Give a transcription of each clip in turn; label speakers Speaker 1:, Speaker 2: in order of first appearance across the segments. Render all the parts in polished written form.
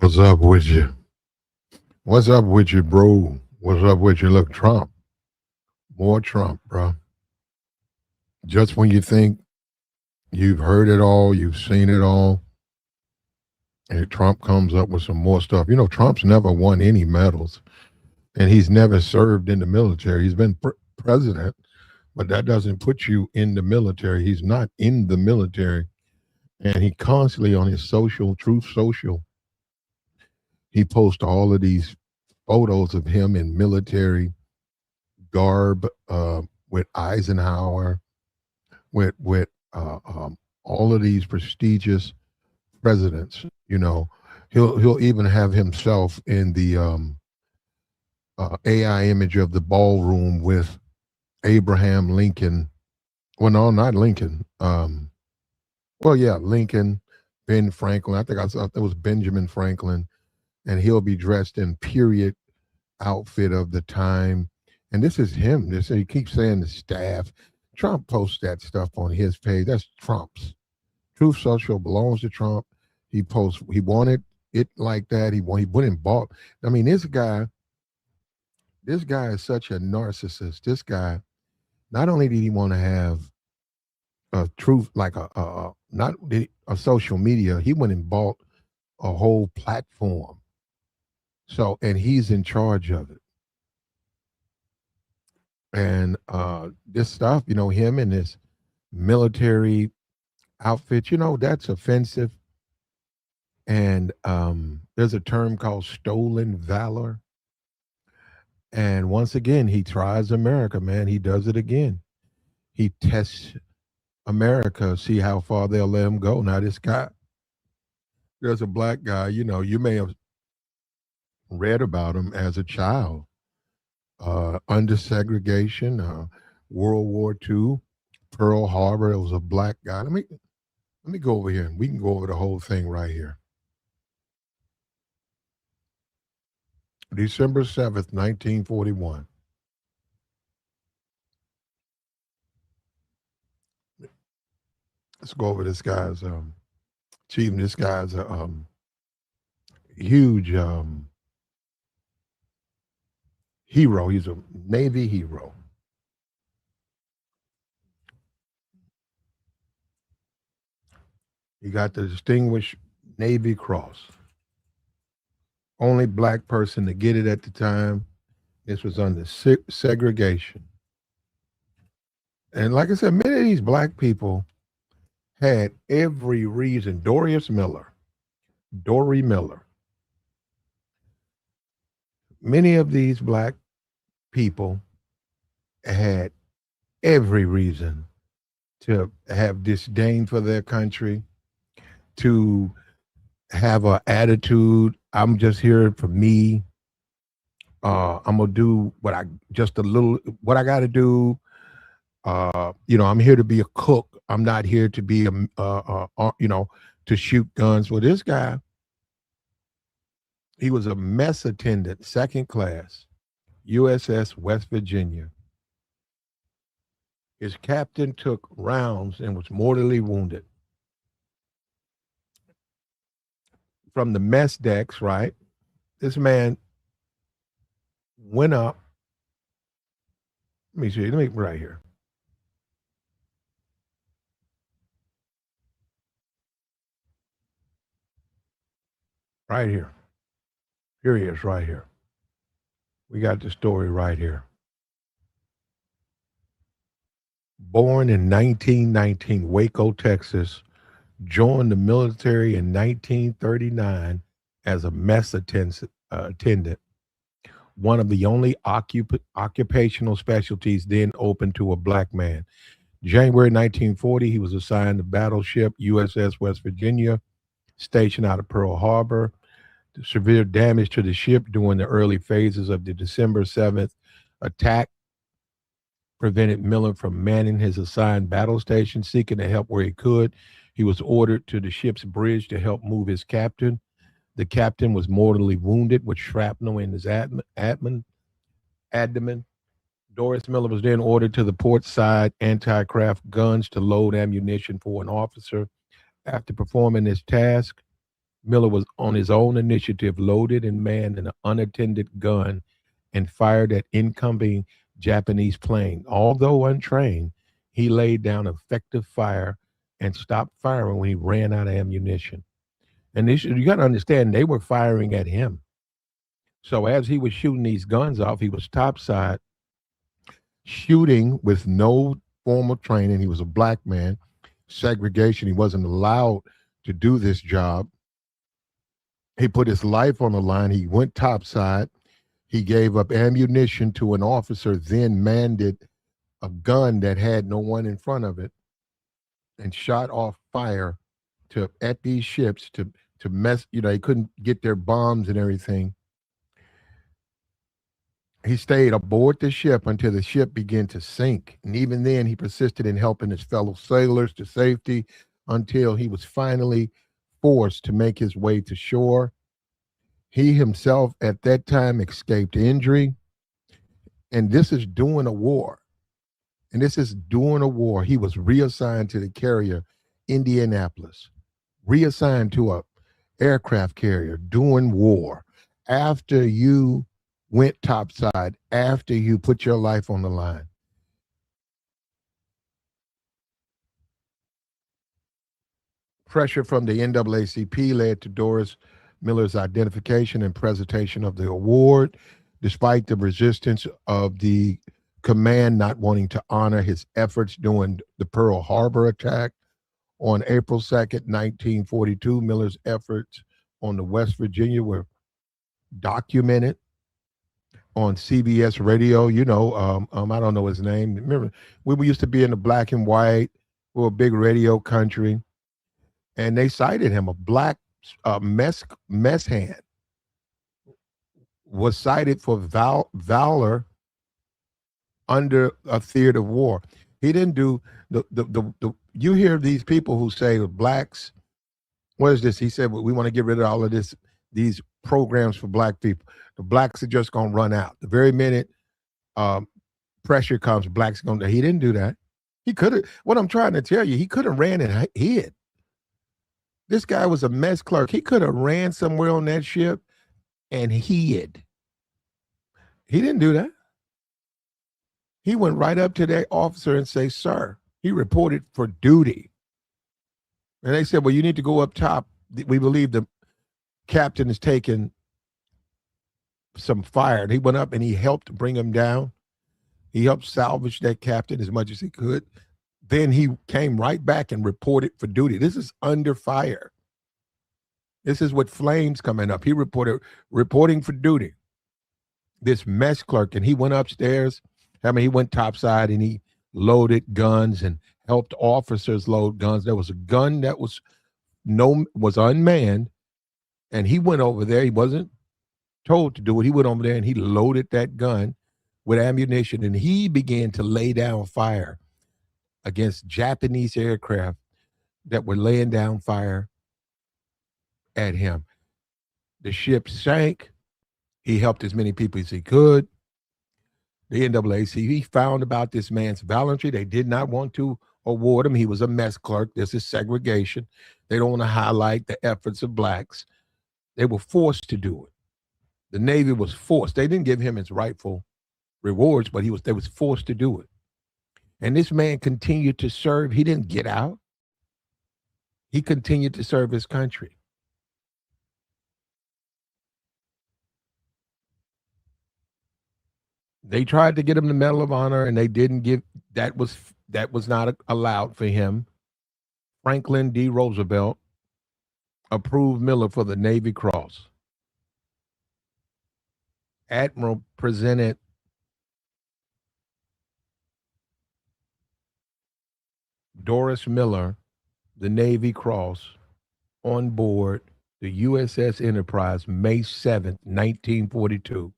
Speaker 1: What's up with you? What's up with you, bro? What's up with you? Look, Trump. More Trump, bro. Just when you think you've heard it all, you've seen it all, and Trump comes up with some more stuff. You know, Trump's never won any medals, and he's never served in the military. He's been president, but that doesn't put you in the military. He's not in the military. And he constantly on his Truth Social, he posts all of these photos of him in military garb, with Eisenhower, with all of these prestigious presidents. You know, he'll even have himself in the AI image of the ballroom with Abraham Lincoln. Well, no, not Lincoln. Well, yeah, Lincoln, Ben Franklin. I think I thought that was Benjamin Franklin, and he'll be dressed in period outfit of the time. And this is him. This he keeps saying the staff. Trump posts that stuff on his page. That's Trump's. Truth Social belongs to Trump. He posts. He wanted it like that. He went and bought. I mean, this guy. This guy is such a narcissist. This guy. Not only did he want to have a truth like a not a social media, he went and bought a whole platform. So and he's in charge of it. And this stuff, you know, him in this military outfit, you know, that's offensive. And there's a term called stolen valor. And once again, he tries America, man. He does it again. He tests America, see how far they'll let him go. Now, this guy, there's a black guy, you know, you may have read about him as a child, under segregation, World War II, Pearl Harbor. It was a black guy. Let me go over here and we can go over the whole thing right here. December 7th, 1941. Let's go over this guy's achievement. This guy's a huge hero. He's a Navy hero. He got the Distinguished Navy Cross. Only black person to get it at the time. This was under segregation. And like I said, many of these black people had every reason. Dory Miller. Many of these black people had every reason to have disdain for their country, to have an attitude. I'm just here for me. I'm gonna do what I got to do. You know, I'm here to be a cook. I'm not here to be you know, to shoot guns. Well, this guy, he was a mess attendant, second class, USS West Virginia. His captain took rounds and was mortally wounded. From the mess decks, right? This man went up. Let me see. Let me right here. Right here. Here he is, right here. We got the story right here. Born in 1919, Waco, Texas, joined the military in 1939 as a mess attendant, one of the only occupational specialties then open to a black man. January 1940, he was assigned to battleship USS West Virginia, stationed out of Pearl Harbor. The severe damage to the ship during the early phases of the December 7th attack prevented Miller from manning his assigned battle station, seeking to help where he could. He was ordered to the ship's bridge to help move his captain. The captain was mortally wounded with shrapnel in his abdomen. Doris Miller was then ordered to the port side anti-craft guns to load ammunition for an officer. After performing this task, Miller was on his own initiative loaded and manned an unattended gun and fired at incoming Japanese plane. Although untrained, he laid down effective fire and stopped firing when he ran out of ammunition. And this, you got to understand, they were firing at him. So as he was shooting these guns off, he was topside shooting with no formal training. He was a black man, segregation. He wasn't allowed to do this job. He put his life on the line. He went topside. He gave up ammunition to an officer, then manned a gun that had no one in front of it, and shot off fire at these ships to mess. They couldn't get their bombs and everything. He stayed aboard the ship until the ship began to sink. And even then, he persisted in helping his fellow sailors to safety until he was finally forced to make his way to shore. He himself at that time escaped injury. And this is during a war. He was reassigned to the carrier Indianapolis, reassigned to a aircraft carrier during war. After you went topside, after you put your life on the line. Pressure from the NAACP led to Doris Miller's identification and presentation of the award, despite the resistance of the command not wanting to honor his efforts during the Pearl Harbor attack. On April 2nd, 1942, Miller's efforts on the West Virginia were documented on CBS radio. I don't know his name. Remember, we used to be in the black and white. We were a big radio country. And they cited him. A black mess hand was cited for valor under a theater of war. He didn't do you hear these people who say blacks, what is this? He said, we want to get rid of all of these programs for black people. The blacks are just going to run out. The very minute pressure comes, blacks going to, he didn't do that. He could have, what I'm trying to tell you, he could have ran and hid. This guy was a mess clerk. He could have ran somewhere on that ship and hid. He didn't do that. He went right up to that officer and say, sir, he reported for duty. And they said, well, you need to go up top. We believe the captain is taking some fire. And he went up and he helped bring him down. He helped salvage that captain as much as he could. Then he came right back and reported for duty. This is under fire. This is what flames coming up. He reporting for duty. This mess clerk, and he went upstairs. He went topside and he loaded guns and helped officers load guns. There was a gun that was unmanned, and he went over there. He wasn't told to do it. He went over there and he loaded that gun with ammunition, and he began to lay down fire against Japanese aircraft that were laying down fire at him. The ship sank. He helped as many people as he could. The NAACP found about this man's valiantry. They did not want to award him. He was a mess clerk. This is segregation. They don't want to highlight the efforts of blacks. They were forced to do it. The Navy was forced. They didn't give him his rightful rewards, but they was forced to do it. And this man continued to serve. He didn't get out. He continued to serve his country. They tried to get him the Medal of Honor, and they didn't give. That was not allowed for him. Franklin D. Roosevelt approved Miller for the Navy Cross. Admiral presented Doris Miller the Navy Cross on board the USS Enterprise May 7th, 1942.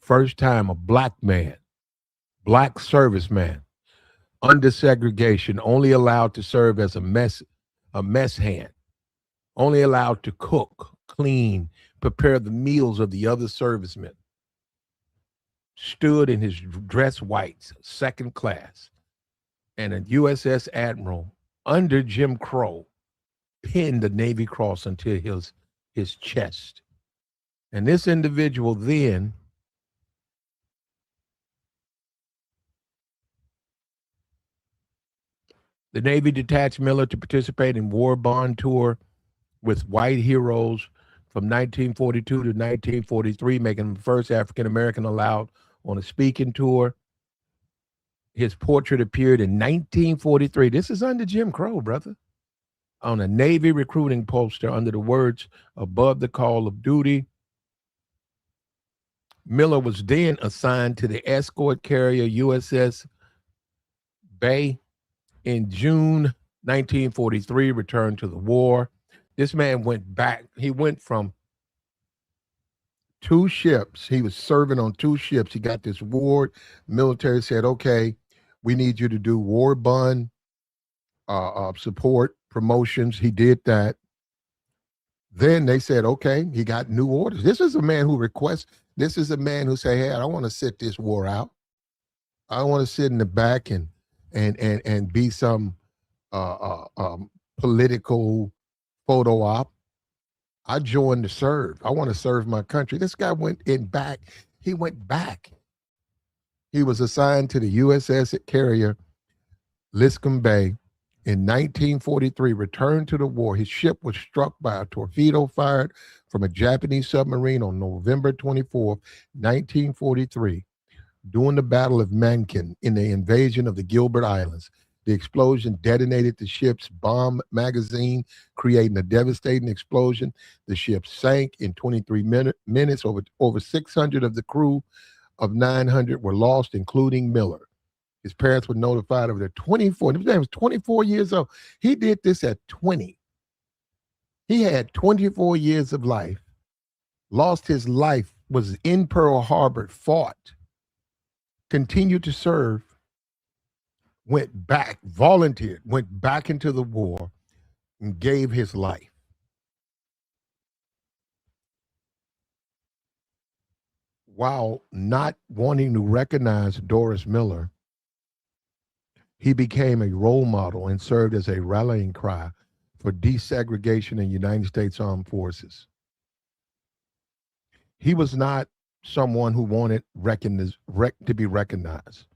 Speaker 1: First time a black man, black serviceman, under segregation, only allowed to serve as a mess hand, only allowed to cook, clean, prepare the meals of the other servicemen, stood in his dress whites, second class, and a USS Admiral under Jim Crow pinned the Navy Cross until his his chest. And this individual then the Navy detached Miller to participate in war bond tour with white heroes from 1942 to 1943, making him the first African American allowed on a speaking tour. His portrait appeared in 1943. This is under Jim Crow, brother. On a Navy recruiting poster under the words "Above the Call of Duty." Miller was then assigned to the escort carrier USS Bay. In June 1943, returned to the war. This man went back. He went from two ships. He was serving on two ships. He got this award. Military said, okay, we need you to do war bond support promotions. He did that. Then they said, okay, he got new orders. This is a man who requests, this is a man who say, hey, I don't want to sit this war out. I don't want to sit in the back and be some political photo op. I joined to serve. I want to serve my country. This guy went in back. He went back. He was assigned to the USS carrier Liscombe Bay in 1943, returned to the war. His ship was struck by a torpedo fired from a Japanese submarine on November 24th, 1943, during the Battle of Mankin in the invasion of the Gilbert Islands. The explosion detonated the ship's bomb magazine, creating a devastating explosion. The ship sank in 23 minutes. Over 600 of the crew of 900 were lost, including Miller. His parents were notified of their 24. His man was 24 years old. He did this at 20. He had 24 years of life, lost his life, was in Pearl Harbor, fought, continued to serve, went back, volunteered, went back into the war, and gave his life. While not wanting to recognize Doris Miller, he became a role model and served as a rallying cry for desegregation in United States Armed Forces. He was not someone who wanted to be recognized.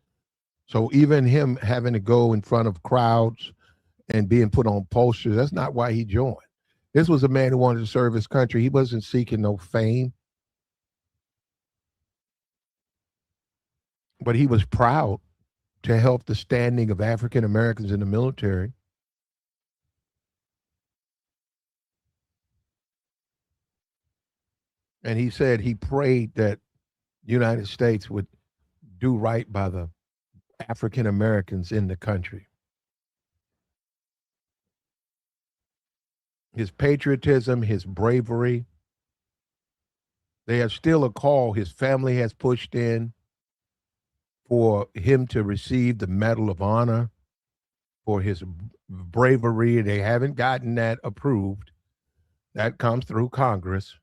Speaker 1: So even him having to go in front of crowds and being put on posters, that's not why he joined. This was a man who wanted to serve his country. He wasn't seeking no fame, but he was proud to help the standing of African Americans in the military. And he said he prayed that the United States would do right by the African Americans in the country. His patriotism, his bravery, they have still a call his family has pushed in for him to receive the Medal of Honor for his bravery. They haven't gotten that approved. That comes through Congress.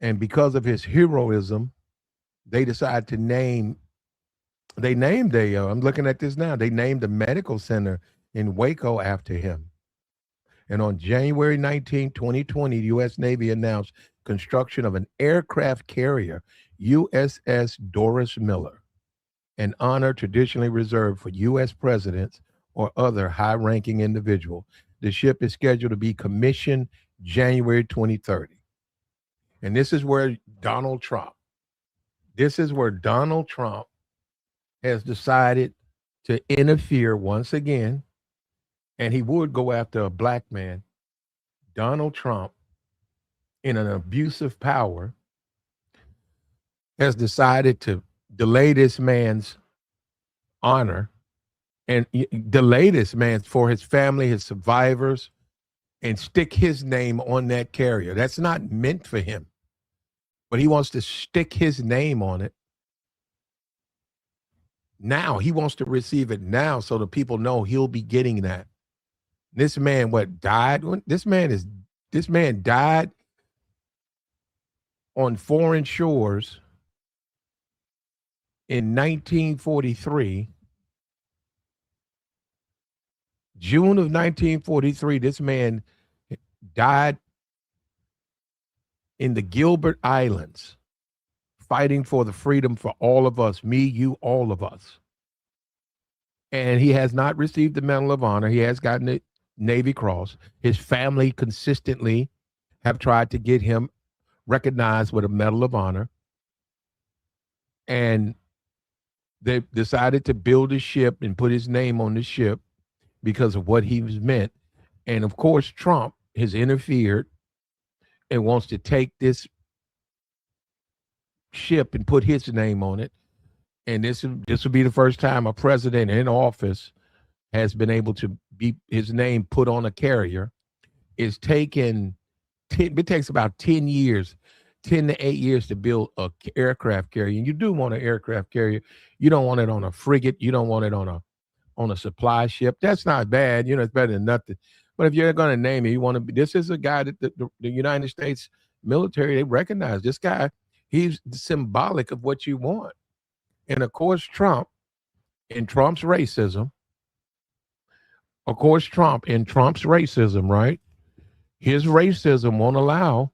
Speaker 1: And because of his heroism, they decided to name, I'm looking at this now, they named a medical center in Waco after him. And on January 19, 2020, the U.S. Navy announced construction of an aircraft carrier, USS Doris Miller, an honor traditionally reserved for U.S. presidents or other high-ranking individual. The ship is scheduled to be commissioned January 2030. And this is where Donald Trump has decided to interfere once again, and he would go after a black man. Donald Trump, in an abuse of power, has decided to delay this man's honor and delay this man for his family, his survivors, and stick his name on that carrier. That's not meant for him, but he wants to stick his name on it. Now he wants to receive it now so the people know he'll be getting that. This man, died? This man died on foreign shores in 1943. June of 1943, this man died in the Gilbert Islands, fighting for the freedom for all of us, me, you, all of us. And he has not received the Medal of Honor. He has gotten the Navy Cross. His family consistently have tried to get him recognized with a Medal of Honor. And they decided to build a ship and put his name on the ship because of what he was meant. And of course, Trump has interfered and wants to take this ship and put his name on it. And this will be the first time a president in office has been able to be his name put on a carrier. It takes about 10 years, 10 to 8 years to build a aircraft carrier. And you do want an aircraft carrier. You don't want it on a frigate. You don't want it on a supply ship. That's not bad. It's better than nothing. But if you're going to name it, you want to be, this is a guy that the United States military, they recognize this guy. He's symbolic of what you want. And of course, Trump, in Trump's racism, right? His racism won't allow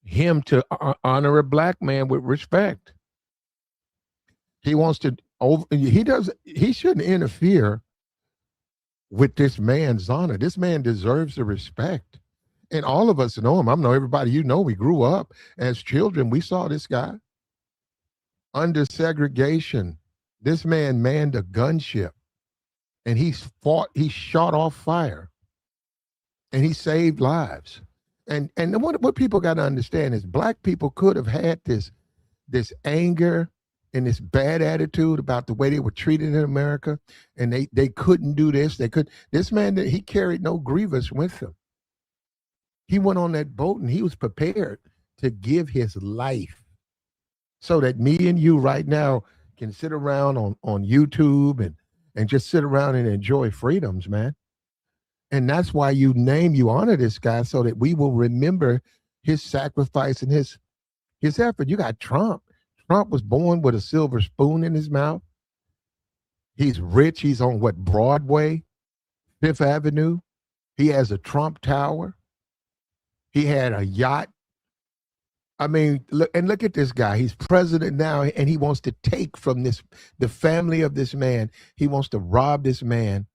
Speaker 1: him to honor a black man with respect. He wants to, he shouldn't interfere with this man's honor. This man deserves the respect. And all of us know him. I know everybody, we grew up as children. We saw this guy under segregation. This man manned a gunship and he shot off fire and he saved lives. And what people got to understand is black people could have had this anger and this bad attitude about the way they were treated in America, and they couldn't do this. This man, he carried no grievance with him. He went on that boat and he was prepared to give his life so that me and you right now can sit around on YouTube and just sit around and enjoy freedoms, man. And that's why you honor this guy so that we will remember his sacrifice and his effort. You got Trump. Trump was born with a silver spoon in his mouth. He's rich. He's on Broadway, Fifth Avenue. He has a Trump Tower. He had a yacht. I mean, look at this guy. He's president now, and he wants to take from the family of this man. He wants to rob this man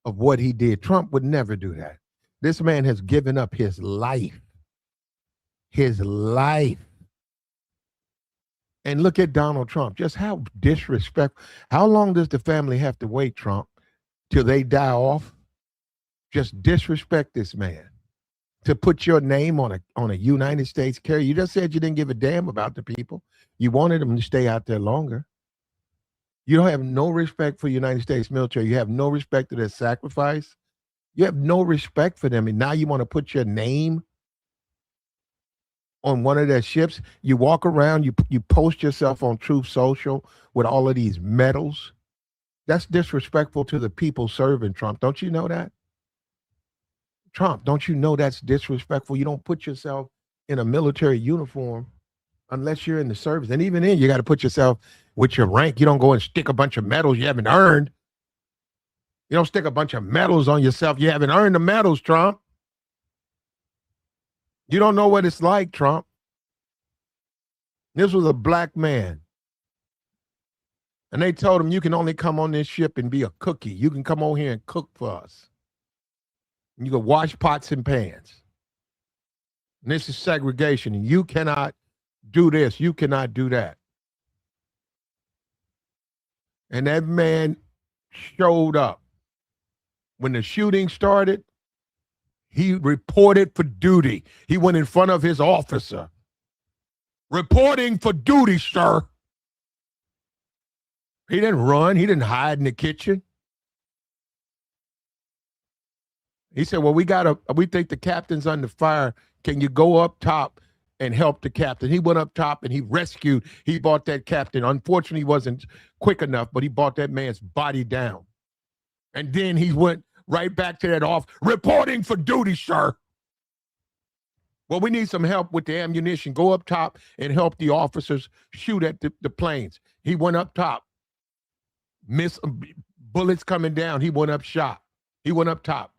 Speaker 1: of what he did. Trump would never do that. This man has given up his life. His life. And look at Donald Trump. Just how disrespectful. How long does the family have to wait, Trump, till they die off? Just disrespect this man. To put your name on a United States carrier. You just said you didn't give a damn about the people. You wanted them to stay out there longer. You don't have no respect for the United States military. You have no respect for their sacrifice. You have no respect for them. And now you want to put your name on one of their ships. You walk around, you post yourself on Truth Social with all of these medals. That's disrespectful to the people serving Trump. Don't you know that? Trump, don't you know that's disrespectful? You don't put yourself in a military uniform unless you're in the service. And even then, you got to put yourself with your rank. You don't go and stick a bunch of medals you haven't earned. You don't stick a bunch of medals on yourself. You haven't earned the medals, Trump. You don't know what it's like, Trump. This was a black man. And they told him, you can only come on this ship and be a cookie. You can come over here and cook for us. You can wash pots and pans. And this is segregation. And you cannot do this. You cannot do that. And that man showed up. When the shooting started, he reported for duty. He went in front of his officer. Reporting for duty, sir. He didn't run. He didn't hide in the kitchen. He said, well, we think the captain's under fire. Can you go up top and help the captain? He went up top and he brought that captain. Unfortunately, he wasn't quick enough, but he brought that man's body down. And then he went right back to that off, reporting for duty, sir. Well, we need some help with the ammunition. Go up top and help the officers shoot at the planes. He went up top. Miss bullets coming down. He went up shot. He went up top.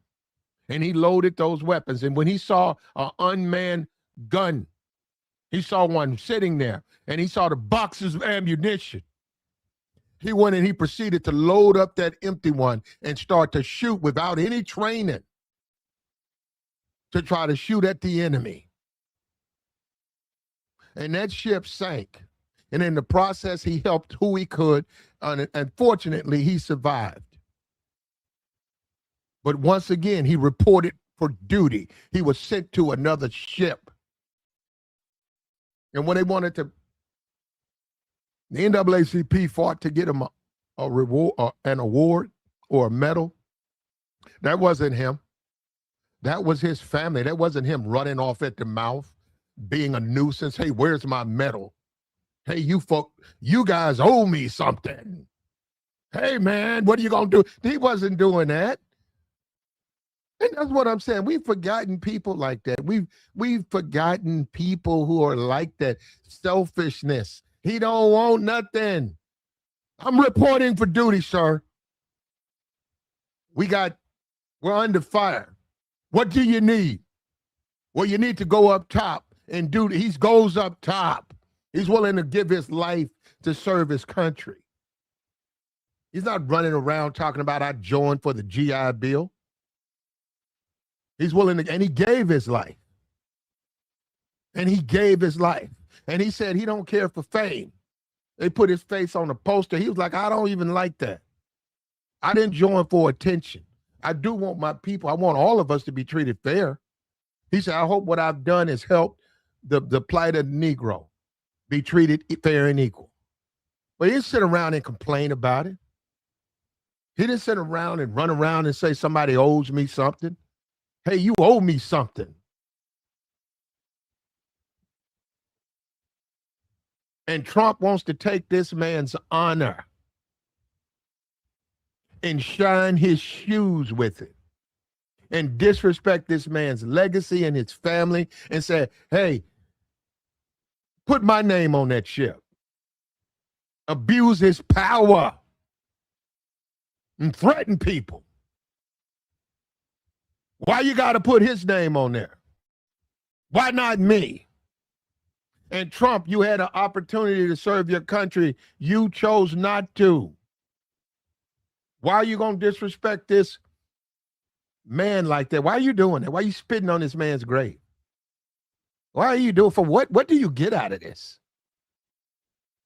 Speaker 1: And he loaded those weapons. And when he saw an unmanned gun He saw one sitting there, and he saw the boxes of ammunition. He went and he proceeded to load up that empty one and start to shoot without any training to try to shoot at the enemy. And that ship sank. And in the process, he helped who he could. And fortunately, he survived. But once again, he reported for duty. He was sent to another ship. And when they wanted to, the NAACP fought to get him a reward, an award or a medal. That wasn't him. That was his family. That wasn't him running off at the mouth, being a nuisance. Hey, where's my medal? Hey, you folk, you guys owe me something. Hey, man, what are you going to do? He wasn't doing that. And that's what I'm saying. We've forgotten people like that. We've forgotten people who are like that. Selfishness. He don't want nothing. I'm reporting for duty, sir. We're under fire. What do you need? Well, you need to go up top and do. He goes up top. He's willing to give his life to serve his country. He's not running around talking about I joined for the GI Bill. He's willing to, and he gave his life. And he gave his life. And he said he don't care for fame. They put his face on a poster. He was like, I don't even like that. I didn't join for attention. I do want my people. I want all of us to be treated fair. He said, I hope what I've done has helped the plight of the Negro be treated fair and equal. But he didn't sit around and complain about it. He didn't sit around and run around and say somebody owes me something. Hey, you owe me something. And Trump wants to take this man's honor and shine his shoes with it and disrespect this man's legacy and his family and say, hey, put my name on that ship. Abuse his power and threaten people. Why you got to put his name on there? Why not me? And Trump, you had an opportunity to serve your country. You chose not to. Why are you going to disrespect this man like that? Why are you doing that? Why are you spitting on this man's grave? Why are you doing for what? What do you get out of this?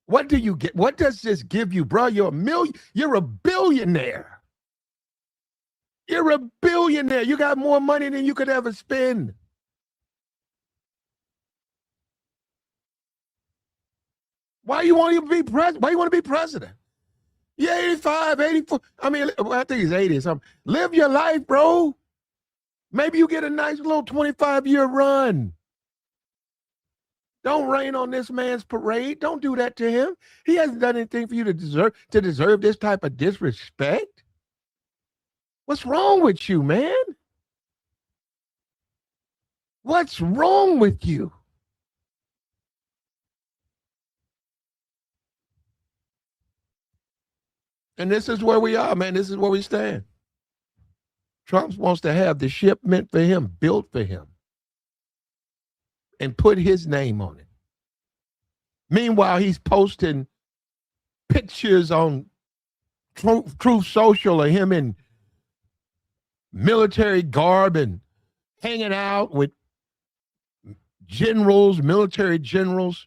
Speaker 1: What do you get? What does this give you, bro? You're a billionaire. You're a billionaire. You got more money than you could ever spend. Why you want to be president? Why you want to be president? You're 85, 84. I mean, I think he's 80 or something. Live your life, bro. Maybe you get a nice little 25-year run. Don't rain on this man's parade. Don't do that to him. He hasn't done anything for you to deserve this type of disrespect. What's wrong with you, man? What's wrong with you? And this is where we are, man. This is where we stand. Trump wants to have the ship meant for him, built for him, and put his name on it. Meanwhile, he's posting pictures on Truth Social of him in military garb and hanging out with generals, military generals,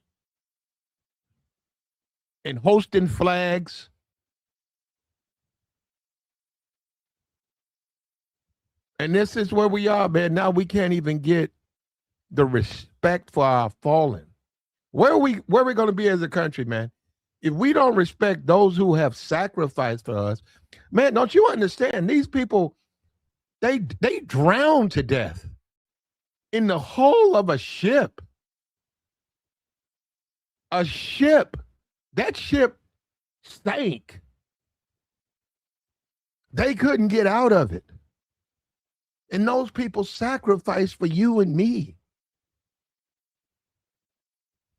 Speaker 1: and hosting flags. And this is where we are, man. Now we can't even get the respect for our fallen. Where are we going to be as a country, man? If we don't respect those who have sacrificed for us, man, don't you understand? These people, they drowned to death in the hull of a ship. A ship. That ship sank. They couldn't get out of it. And those people sacrificed for you and me.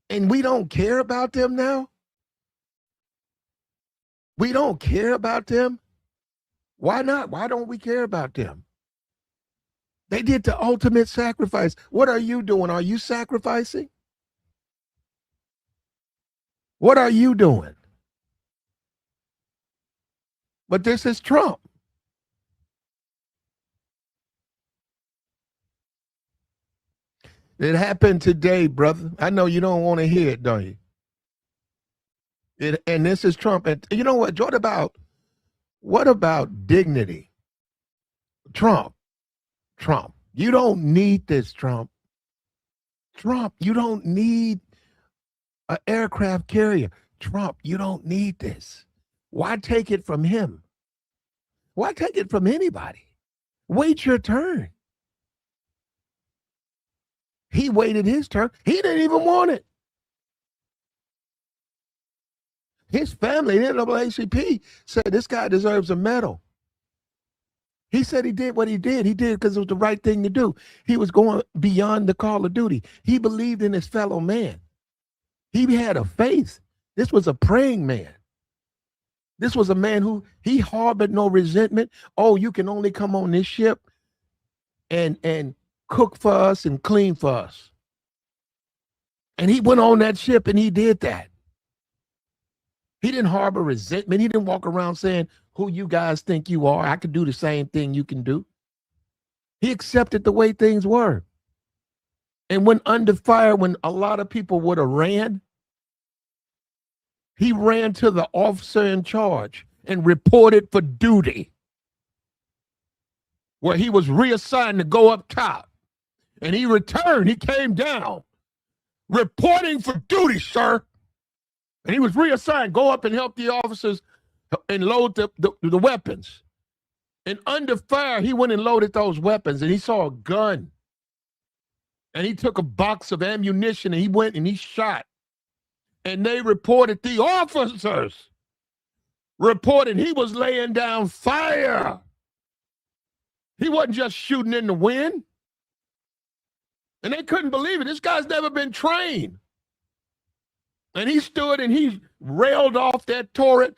Speaker 1: And we don't care about them now? We don't care about them? Why not? Why don't we care about them? They did the ultimate sacrifice. What are you doing? Are you sacrificing? What are you doing? But this is Trump. It happened today, brother. I know you don't want to hear it, don't you? And this is Trump. And you know what? What about dignity? Trump. Trump. You don't need this, Trump. Trump, you don't need an aircraft carrier. Trump, you don't need this. Why take it from him? Why take it from anybody? Wait your turn. He waited his turn. He didn't even want it. His family, the NAACP, said this guy deserves a medal. He said he did what he did. He did because it was the right thing to do. He was going beyond the call of duty. He believed in his fellow man. He had a faith. This was a praying man. This was a man who he harbored no resentment. Oh, you can only come on this ship and cook for us and clean for us. And he went on that ship and he did that. He didn't harbor resentment. He didn't walk around saying, who you guys think you are? I could do the same thing you can do. He accepted the way things were. And when under fire, when a lot of people would have ran, he ran to the officer in charge and reported for duty, where he was reassigned to go up top. And he returned. He came down, reporting for duty, sir. And he was reassigned, go up and help the officers and load the weapons. And under fire, he went and loaded those weapons, and he saw a gun. And he took a box of ammunition, and he went and he shot. And they reported, the officers reported he was laying down fire. He wasn't just shooting in the wind. And they couldn't believe it. This guy's never been trained. And he stood and he railed off that turret.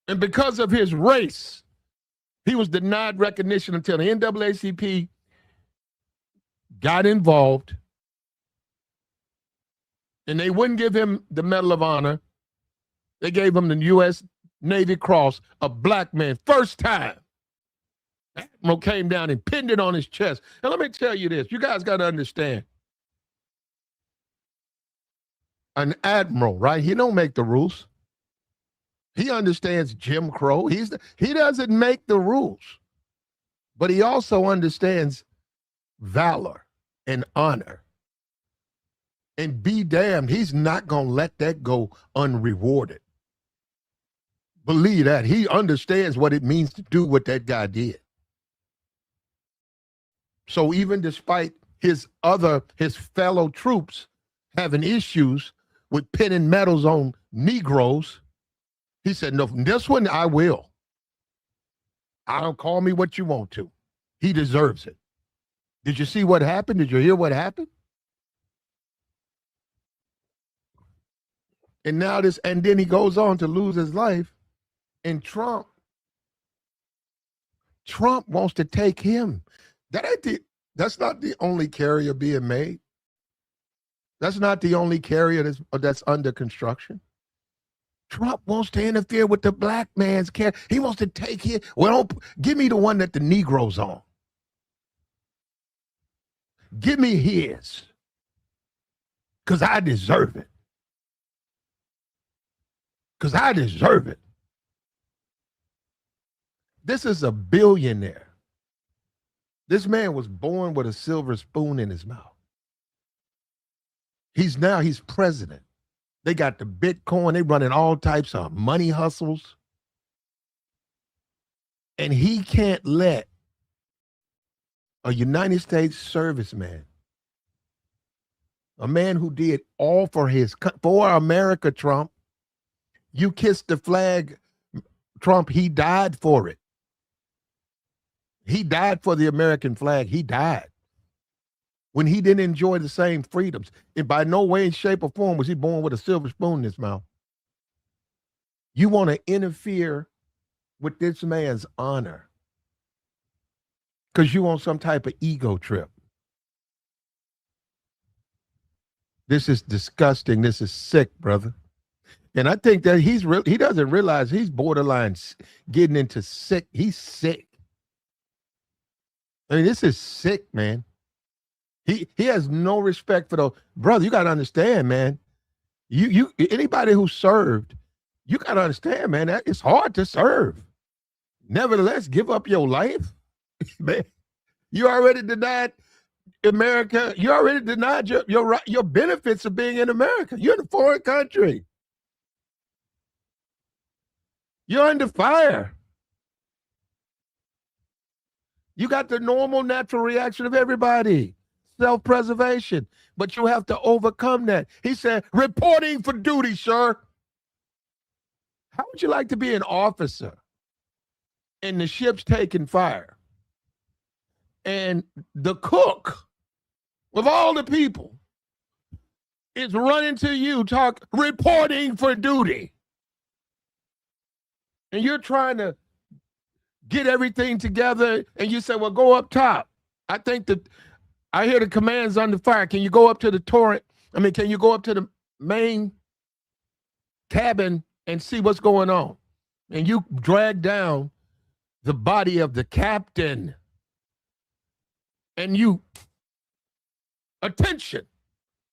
Speaker 1: And because of his race, he was denied recognition until the NAACP got involved. And they wouldn't give him the Medal of Honor. They gave him the U.S. Navy Cross, a black man, first time. Admiral came down and pinned it on his chest. And let me tell you this, you guys got to understand. An admiral, right? He don't make the rules. He understands Jim Crow. He doesn't make the rules. But he also understands valor and honor. And be damned, he's not going to let that go unrewarded. Believe that. He understands what it means to do what that guy did. So even despite his fellow troops having issues with pinning medals on Negroes, he said, no, from this one, I will. I don't call me what you want to. He deserves it. Did you see what happened? Did you hear what happened? And now and then he goes on to lose his life. And Trump wants to take him. That's not the only carrier being made. That's not the only carrier that's under construction. Trump wants to interfere with the black man's carrier. He wants to take his. Well, give me the one that the Negro's on. Give me his. Because I deserve it. Because I deserve it. This is a billionaire. This man was born with a silver spoon in his mouth. He's president. They got the Bitcoin. They running all types of money hustles. And he can't let a United States serviceman, a man who did all for America, Trump. You kissed the flag, Trump. He died for it. He died for the American flag. He died when he didn't enjoy the same freedoms. And by no way, shape, or form was he born with a silver spoon in his mouth. You want to interfere with this man's honor because you on some type of ego trip. This is disgusting. This is sick, brother. And I think that he doesn't realize he's borderline getting into sick. He's sick. I mean, this is sick, man. He has no respect for those. Brother, you got to understand, man. You anybody who served, you got to understand, man, that it's hard to serve. Nevertheless, give up your life. Man, you already denied America. You already denied your benefits of being in America. You're in a foreign country. You're under fire. You got the normal, natural reaction of everybody, self-preservation. But you have to overcome that. He said, reporting for duty, sir. How would you like to be an officer and the ship's taking fire? And the cook, with all the people, is running to you, reporting for duty. And you're trying to get everything together, and you say, well, go up top. I think that I hear the commands under fire. Can you go up to the turret? Can you go up to the main cabin and see what's going on? And you drag down the body of the captain. And you, attention,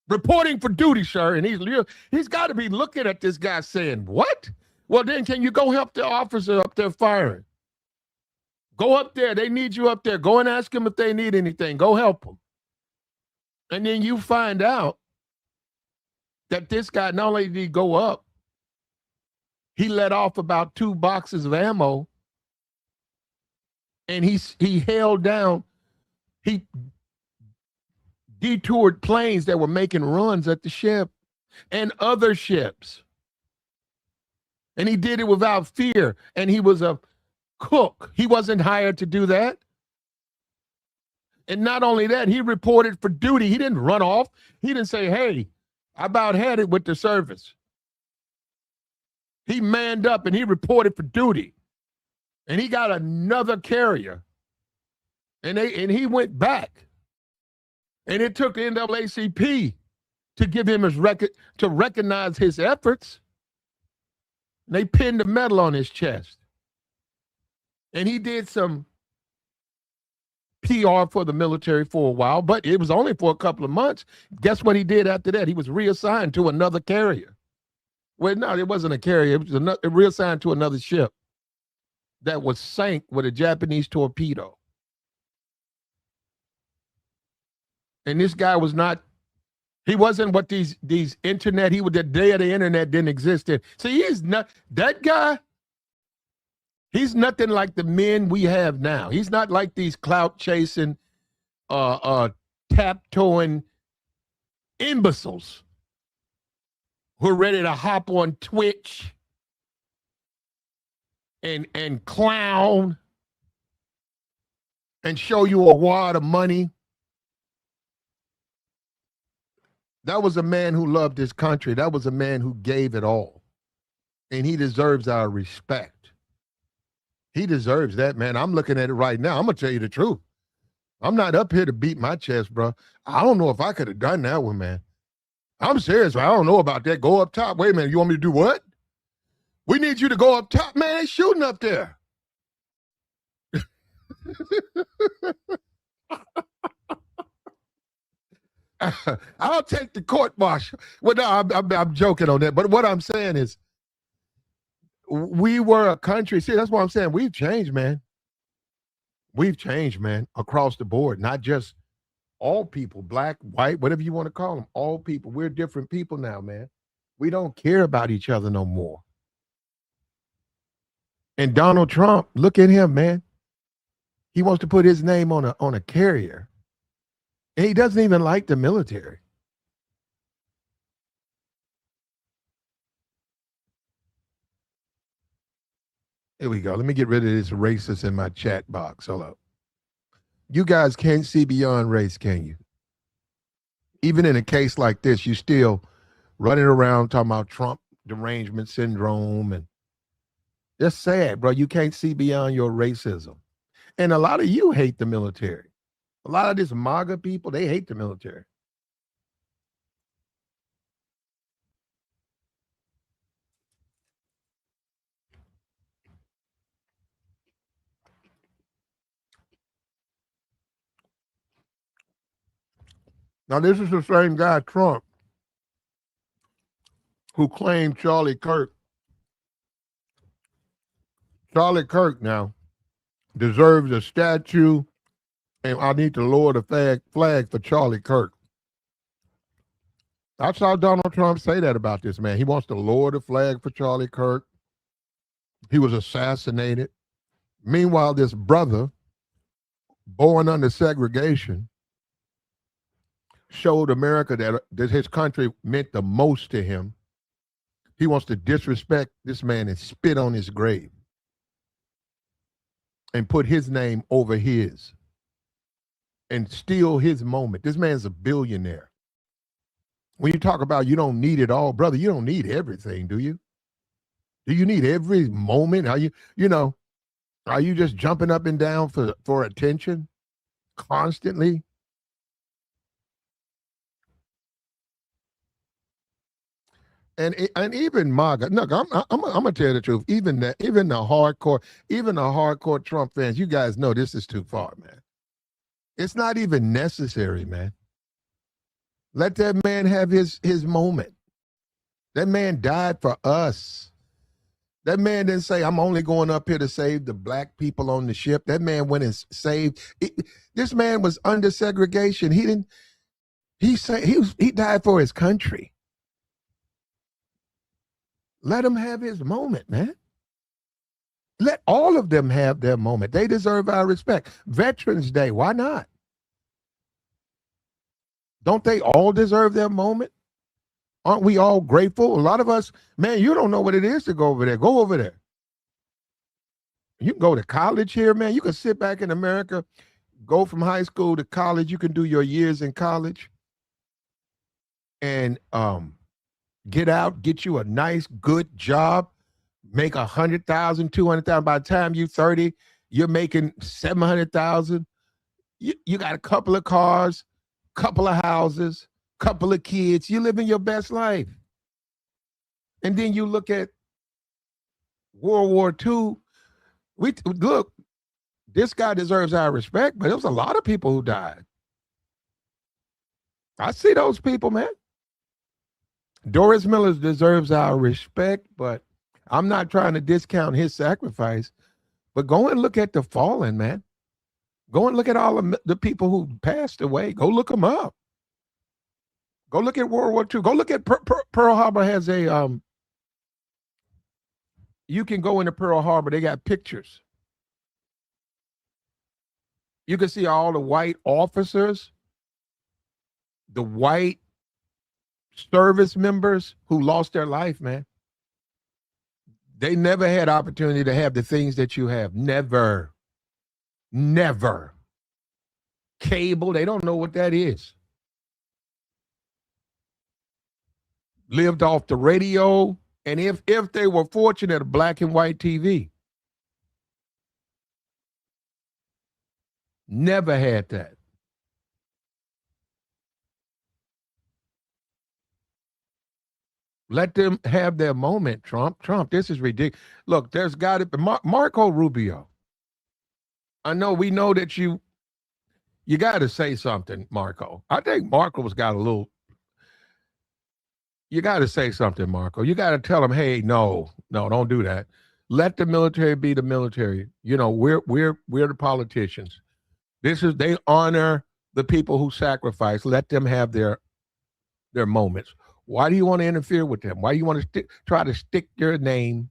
Speaker 1: reporting for duty, sir. And he's got to be looking at this guy saying, what? Well, then can you go help the officer up there firing? Go up there. They need you up there. Go and ask them if they need anything. Go help them. And then you find out that this guy, not only did he go up, he let off about 2 boxes of ammo, and he held down, he detoured planes that were making runs at the ship and other ships. And he did it without fear. And he was a cook. He wasn't hired to do that. And not only that, he reported for duty. He didn't run off. He didn't say, hey, I about had it with the service. He manned up and he reported for duty. And he got another carrier. And he went back. And it took the NAACP to give him his record, to recognize his efforts. And they pinned the medal on his chest. And he did some PR for the military for a while, but it was only for a couple of months. Guess what he did after that? He was reassigned to another carrier. Well, no, it wasn't a carrier. It was reassigned to another ship that was sank with a Japanese torpedo. And this guy was not, he wasn't what these internet, the day of the internet didn't exist in. See, he's not, that guy, he's nothing like the men we have now. He's not like these clout chasing, tap-toeing imbeciles who are ready to hop on Twitch and clown and show you a wad of money. That was a man who loved his country. That was a man who gave it all. And he deserves our respect. He deserves that, man. I'm looking at it right now. I'm going to tell you the truth. I'm not up here to beat my chest, bro. I don't know if I could have done that one, man. I'm serious. I don't know about that. Go up top. Wait a minute. You want me to do what? We need you to go up top. Man, they shooting up there. I'll take the court martial. Well, no, I'm joking on that. But what I'm saying is, we were a country. See, that's what I'm saying. We've changed, man. We've changed, man, across the board. Not just all people, black, white, whatever you want to call them. All people. We're different people now, man. We don't care about each other no more. And Donald Trump, look at him, man. He wants to put his name on a carrier. And he doesn't even like the military. Here we go. Let me get rid of this racist in my chat box. Hold up. You guys can't see beyond race, can you? Even in a case like this, you still running around talking about Trump derangement syndrome. And that's sad, bro. You can't see beyond your racism. And a lot of you hate the military. A lot of this MAGA people, they hate the military. Now, this is the same guy, Trump, who claimed Charlie Kirk. Charlie Kirk now deserves a statue, and I need to lower the flag for Charlie Kirk. I saw Donald Trump say that about this man. He wants to lower the flag for Charlie Kirk. He was assassinated. Meanwhile, this brother, born under segregation, showed America that his country meant the most to him. He wants to disrespect this man and spit on his grave and put his name over his and steal his moment. This man's a billionaire. When you talk about you don't need it all, brother, you don't need everything, do you? Do you need every moment? Are you just jumping up and down for attention constantly? And even MAGA. Look, I'm gonna tell you the truth. Even the hardcore Trump fans, you guys know this is too far, man. It's not even necessary, man. Let that man have his moment. That man died for us. That man didn't say, I'm only going up here to save the black people on the ship. That man went and saved. This man was under segregation. He died for his country. Let him have his moment, man. Let all of them have their moment. They deserve our respect. Veterans Day, why not? Don't they all deserve their moment? Aren't we all grateful? A lot of us, man, you don't know what it is to go over there. Go over there. You can go to college here, man. You can sit back in America, go from high school to college. You can do your years in college and get out, get you a nice, good job, make 100,000, 200,000. By the time you're 30, you're making 700,000. You got a couple of cars, couple of houses, couple of kids. You're living your best life. And then you look at World War II. Look, this guy deserves our respect, but there was a lot of people who died. I see those people, man. Doris Miller deserves our respect, but I'm not trying to discount his sacrifice. But go and look at the fallen, man. Go and look at all of the people who passed away. Go look them up. Go look at World War II. Go look at Pearl Harbor has a, you can go into Pearl Harbor. They got pictures. You can see all the white officers, the white service members who lost their life, man. They never had opportunity to have the things that you have. Never. Cable, they don't know what that is. Lived off the radio, and if they were fortunate, a black and white TV. Never had that. Let them have their moment, Trump. Trump, this is ridiculous. Look, there's got to be Marco Rubio. I know we know that you got to say something, Marco. I think Marco's got a little. You got to say something, Marco. You got to tell him, hey, no, don't do that. Let the military be the military. You know, we're the politicians. They honor the people who sacrifice. Let them have their moments. Why do you want to interfere with them? Why do you want to try to stick your name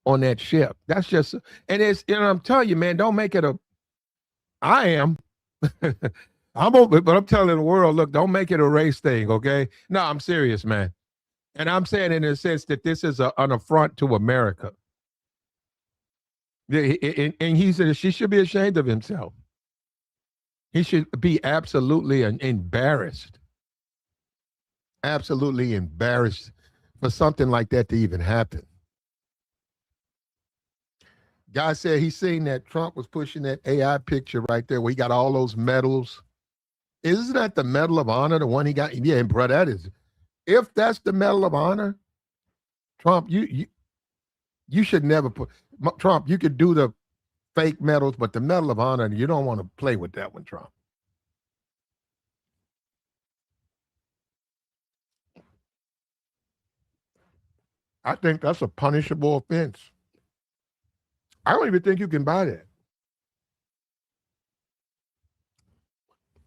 Speaker 1: on that ship? That's just, and it's, I'm telling you, man, don't make it I am. I'm open, but I'm telling the world, look, don't make it a race thing, okay? No, I'm serious, man. And I'm saying in a sense that this is an affront to America. And he said she should be ashamed of himself. He should be absolutely embarrassed. Absolutely embarrassed for something like that to even happen. Guy said he seen that Trump was pushing that AI picture right there where he got all those medals. Isn't that the Medal of Honor, the one he got? Yeah, bro, that is. If that's the Medal of Honor, Trump, you should never put Trump. You could do the fake medals, but the Medal of Honor, you don't want to play with that one, Trump. I think that's a punishable offense. I don't even think you can buy that.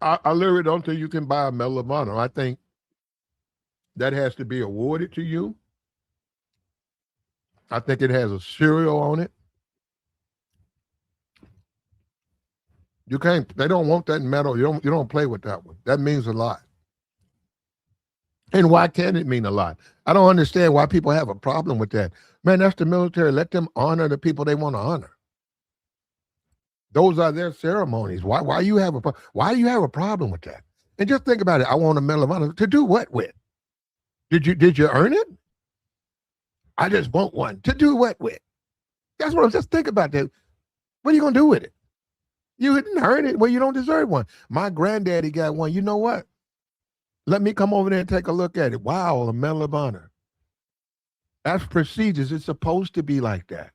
Speaker 1: I literally don't think you can buy a Medal of Honor. I think that has to be awarded to you. I think it has a serial on it. You can't. They don't want that medal. You don't play with that one. That means a lot. And why can't it mean a lot? I don't understand why people have a problem with that. Man, that's the military. Let them honor the people they want to honor. Those are their ceremonies. Why you have why do you have a problem with that? And just think about it. I want a Medal of Honor to do what with? Did you earn it? I just want one to do what with? That's what I'm just think about that. What are you gonna do with it? You didn't earn it. Well, you don't deserve one. My granddaddy got one. You know what? Let me come over there and take a look at it. Wow, a Medal of Honor. That's procedures. It's supposed to be like that.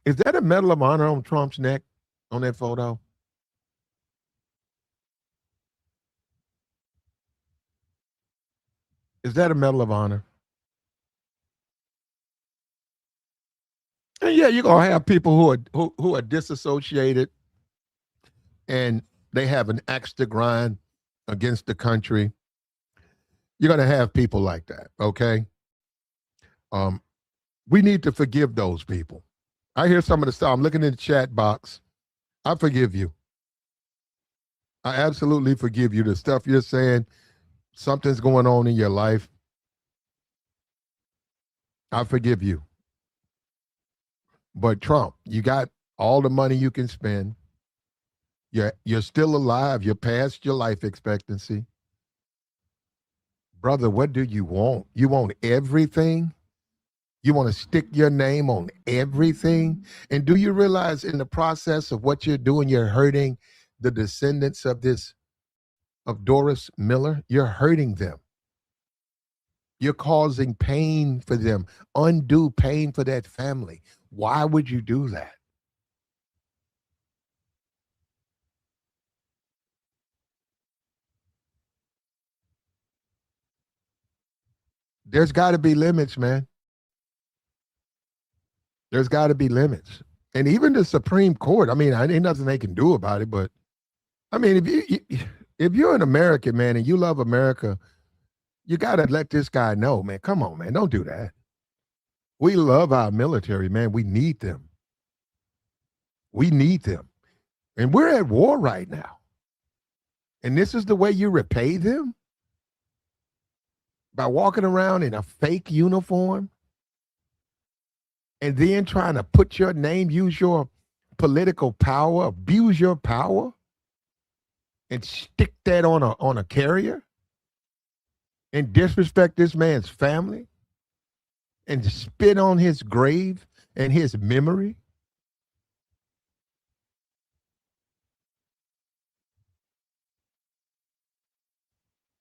Speaker 1: Is that a Medal of Honor on Trump's neck on that photo? Is that a Medal of Honor? And yeah, you're gonna have people who are disassociated and they have an axe to grind against the country. You're gonna have people like that, okay? Um, we need to forgive those people. I hear some of the stuff. I'm looking in the chat box. I forgive you. I absolutely forgive you. The stuff you're saying, something's going on in your life. I forgive you. But Trump, you got all the money you can spend. You're still alive. You're past your life expectancy. Brother, what do you want? You want everything? You want to stick your name on everything? And do you realize in the process of what you're doing, you're hurting the descendants of Doris Miller? You're hurting them. You're causing pain for them, undue pain for that family. Why would you do that? There's got to be limits, man. There's got to be limits. And even the Supreme Court, I mean, I ain't nothing they can do about it, but I mean, if you're an American, man, and you love America, you got to let this guy know, man. Come on, man. Don't do that. We love our military, man. We need them. We need them. And we're at war right now. And this is the way you repay them? By walking around in a fake uniform and then trying to put your name, use your political power, abuse your power, and stick that on a carrier and disrespect this man's family and spit on his grave and his memory.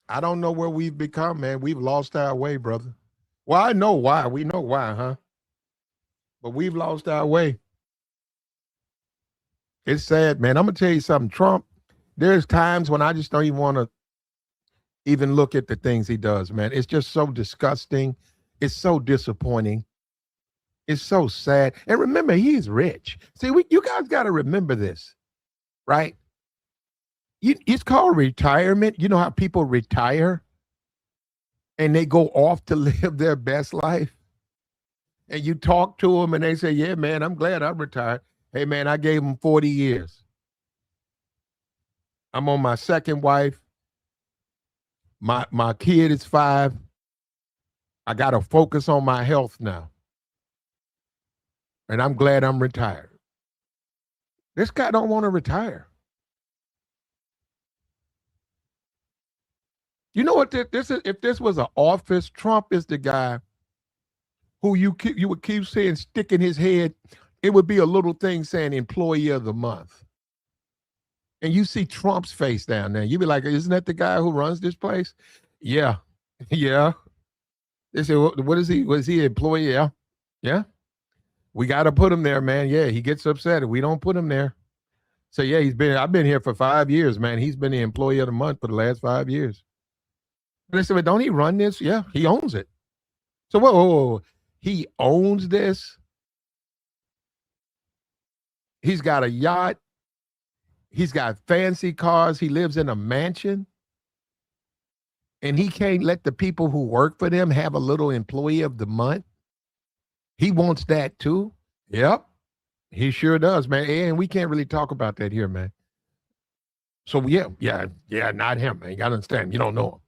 Speaker 1: I don't know where we've become, man. We've lost our way, brother. Well, I know why. We know why, huh? But we've lost our way. It's sad, man. I'm gonna tell you something. Trump, there's times when I just don't even want to even look at the things he does, man. It's just so disgusting. It's so disappointing. It's so sad. And remember, he's rich. See, you guys got to remember this, right? It's called retirement. You know how people retire and they go off to live their best life? And you talk to them and they say, yeah, man, I'm glad I'm retired. Hey, man, I gave them 40 years. I'm on my second wife. My kid is 5. I got to focus on my health now. And I'm glad I'm retired. This guy don't want to retire. You know what this is? If this was an office, Trump is the guy who you would keep saying stick in his head, it would be a little thing saying employee of the month. And you see Trump's face down there. You'd be like, isn't that the guy who runs this place? Yeah. Yeah. They say, what is he? Was he an employee? Yeah. Yeah. We got to put him there, man. Yeah. He gets upset if we don't put him there. So yeah, I've been here for 5 years, man. He's been the employee of the month for the last 5 years. And they said, but don't he run this? Yeah, he owns it. So whoa, he owns this. He's got a yacht. He's got fancy cars. He lives in a mansion. And he can't let the people who work for them have a little employee of the month. He wants that too. Yep. He sure does, man. And we can't really talk about that here, man. So yeah, not him, man. You gotta understand. You don't know him.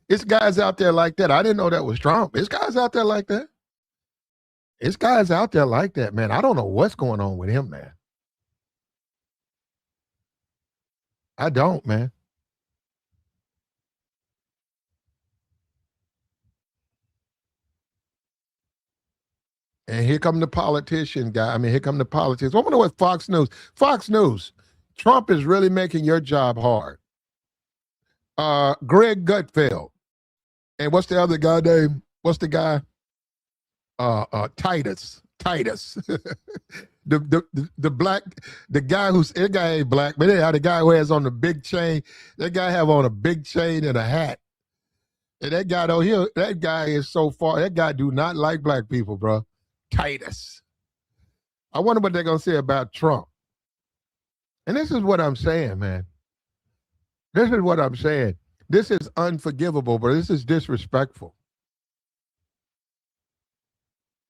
Speaker 1: It's guys out there like that. I didn't know that was Trump. It's guys out there like that. It's guys out there like that, man. I don't know what's going on with him, man. I don't, man. And here come the politician guy. I mean, here come the politics. I wonder what Fox News. Fox News. Trump is really making your job hard. Greg Gutfeld. And what's the other guy name? What's the guy? Titus. the black, the guy that guy ain't black, but anyhow, the guy who has on the big chain, that guy have on a big chain and a hat. And that guy though, that guy is so far, that guy do not like black people, bro. Titus. I wonder what they're gonna say about Trump. And this is what I'm saying, man. This is what I'm saying. This is unforgivable, but this is disrespectful.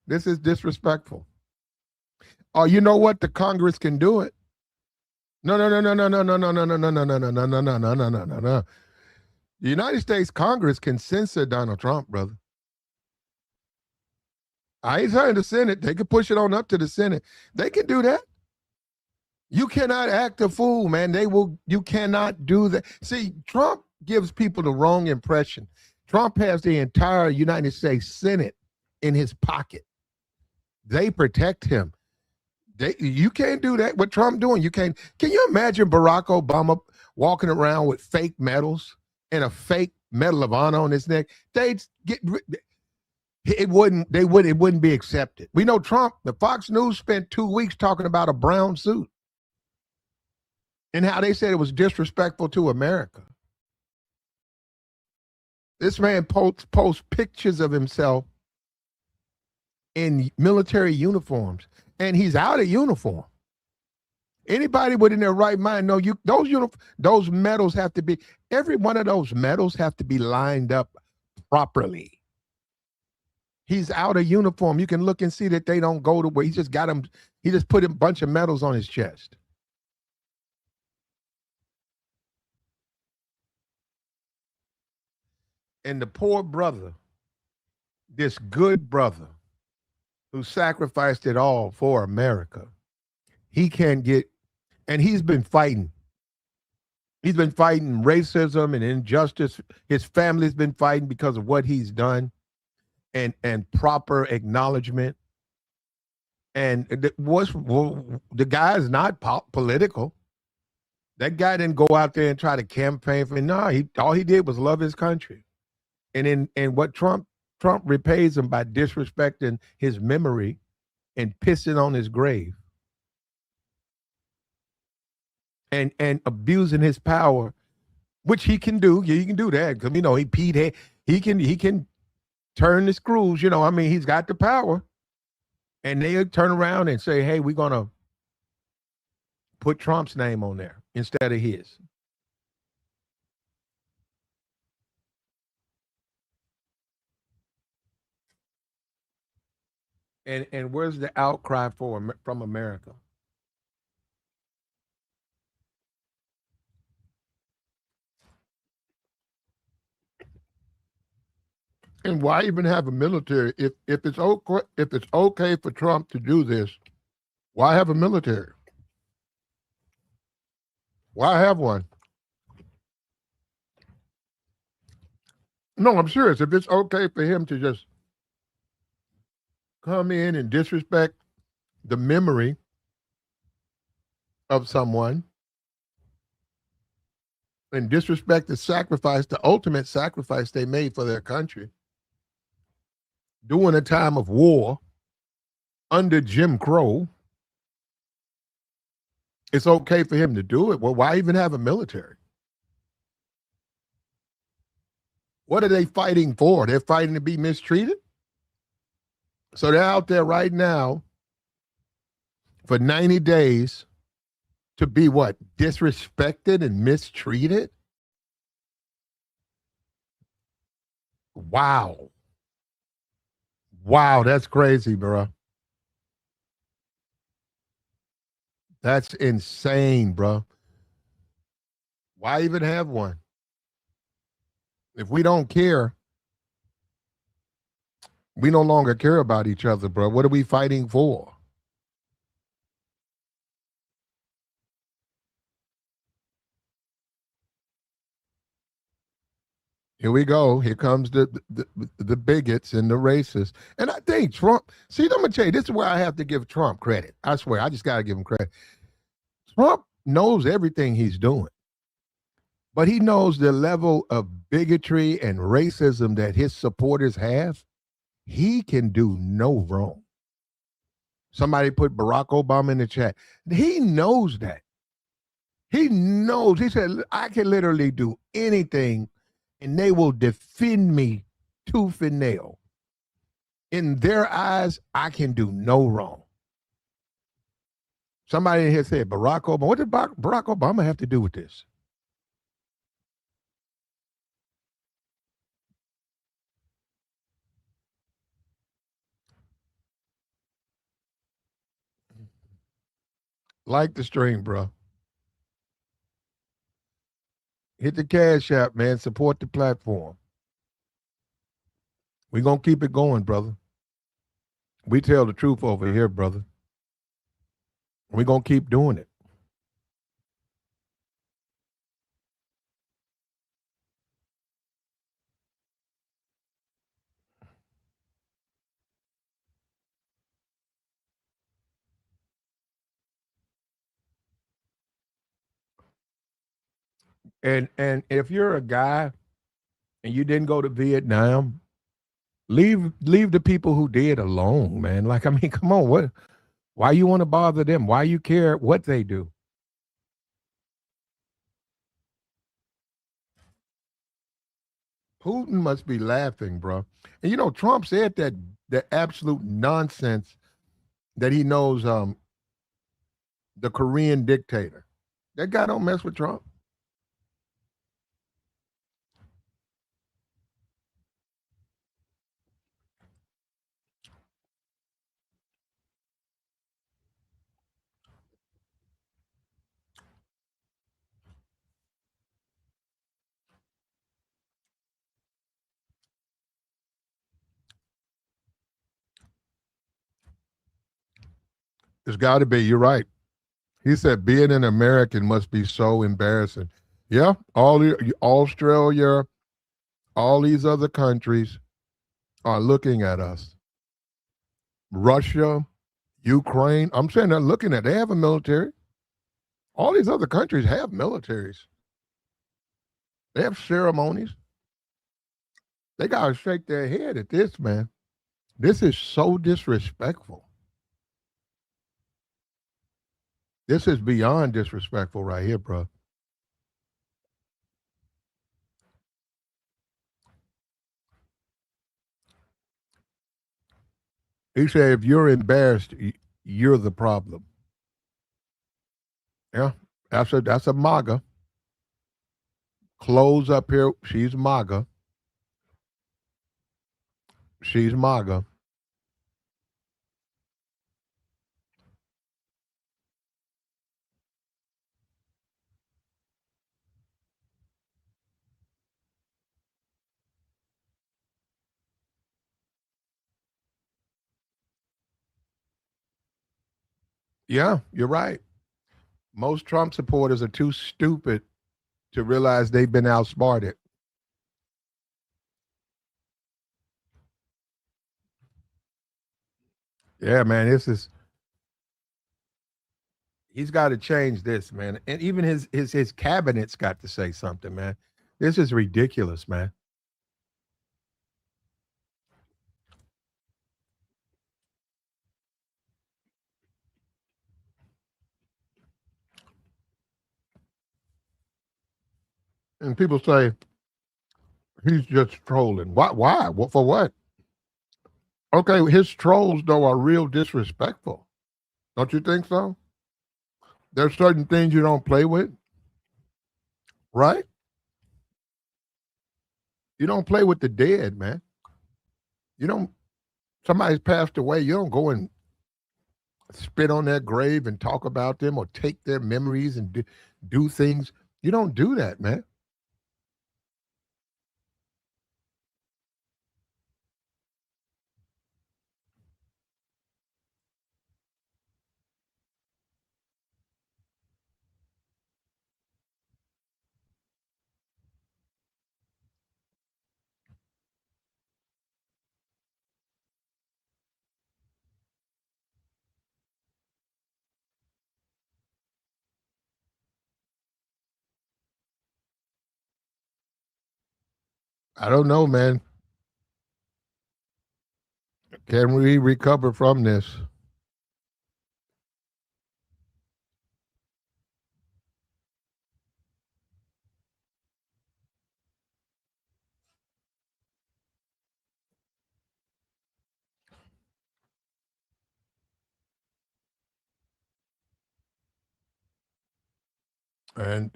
Speaker 1: This is disrespectful. Oh, you know what? The Congress can do it. No. The United States Congress can censor Donald Trump, brother. I ain't saying the Senate. They can push it on up to the Senate. They can do that. You cannot act a fool, man. You cannot do that. See, Trump gives people the wrong impression. Trump has the entire United States Senate in his pocket. They protect him. You can't do that. What Trump doing? You can't. Can you imagine Barack Obama walking around with fake medals and a fake Medal of Honor on his neck? They'd get it wouldn't be accepted. We know Trump. The Fox News spent 2 weeks talking about a brown suit and how they said it was disrespectful to America. This man posts pictures of himself in military uniforms, and he's out of uniform. Anybody within their right mind know those medals have to be, every one of those medals have to be lined up properly. He's out of uniform. You can look and see that they don't go to where he just got him. He just put a bunch of medals on his chest. And the poor brother, this good brother who sacrificed it all for America, he can't get, and he's been fighting. He's been fighting racism and injustice. His family's been fighting because of what he's done and proper acknowledgement. And the guy is not political. That guy didn't go out there and try to campaign for him. No, all he did was love his country. And what Trump repays him by disrespecting his memory and pissing on his grave and abusing his power, which he can do. Yeah, he can do that because he can turn the screws. He's got the power, and they turn around and say, "Hey, we're gonna put Trump's name on there instead of his." And where's the outcry from America? And why even have a military if it's okay for Trump to do this? Why have a military? Why have one? No, I'm serious. If it's okay for him to just come in and disrespect the memory of someone and disrespect the sacrifice, the ultimate sacrifice they made for their country during a time of war under Jim Crow, it's okay for him to do it. Well, why even have a military? What are they fighting for? They're fighting to be mistreated? So they're out there right now for 90 days to be what? Disrespected and mistreated? Wow. Wow, that's crazy, bro. That's insane, bro. Why even have one? If we don't care, we no longer care about each other, bro. What are we fighting for? Here we go. Here comes the bigots and the racists. And I think Trump, see, I'm going to tell you, this is where I have to give Trump credit. I swear, I just got to give him credit. Trump knows everything he's doing, but he knows the level of bigotry and racism that his supporters have. He can do no wrong. Somebody put Barack Obama in the chat. He knows that. He knows. He said, I can literally do anything and they will defend me tooth and nail. In their eyes, I can do no wrong. Somebody in here said, Barack Obama. What did Barack Obama have to do with this? Like the stream, bro. Hit the Cash App, man. Support the platform. We're going to keep it going, brother. We tell the truth over here, brother. We're going to keep doing it. And if you're a guy and you didn't go to Vietnam, leave the people who did alone, man. Like, I mean, come on, what? Why you want to bother them? Why you care what they do? Putin must be laughing, bro. And you know, Trump said that the absolute nonsense that he knows the Korean dictator. That guy don't mess with Trump. It's got to be. You're right. He said being an American must be so embarrassing. Yeah, Australia, all these other countries are looking at us. Russia, Ukraine. I'm saying they're looking at. They have a military. All these other countries have militaries. They have ceremonies. They gotta shake their head at this, man. This is so disrespectful. This is beyond disrespectful right here, bro. He said, if you're embarrassed, you're the problem. Yeah, that's a MAGA. Clothes up here. She's MAGA. She's MAGA. Yeah, you're right. Most Trump supporters are too stupid to realize they've been outsmarted. Yeah, man, he's got to change this, man. And even his cabinet's got to say something, man. This is ridiculous, man. And people say he's just trolling. Why? Why? What for? What? Okay, his trolls though are real disrespectful. Don't you think so? There's certain things you don't play with, right? You don't play with the dead, man. You don't. Somebody's passed away. You don't go and spit on their grave and talk about them or take their memories and do things. You don't do that, man. I don't know, man. Can we recover from this? And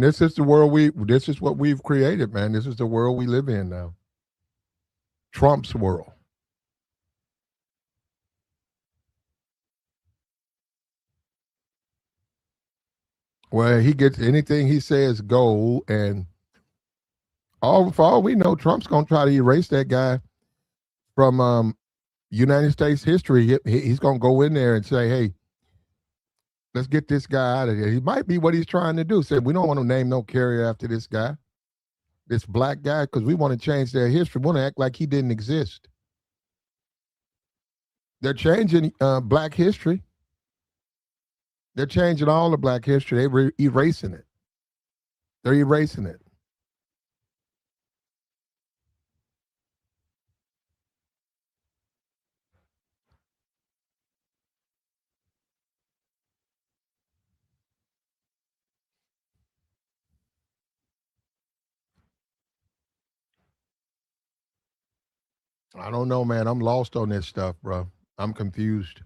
Speaker 1: this is the world this is what we've created, man. This is the world we live in now. Trump's world. Where he gets anything he says go, and all for all we know, Trump's gonna try to erase that guy from United States history. He's gonna go in there and say, "Hey, let's get this guy out of here." He might be what he's trying to do. Say, we don't want to name no carrier after this guy, this black guy, because we want to change their history. We want to act like he didn't exist. They're changing black history. They're changing all the black history. They're erasing it. They're erasing it. I don't know, man. I'm lost on this stuff, bro. I'm confused.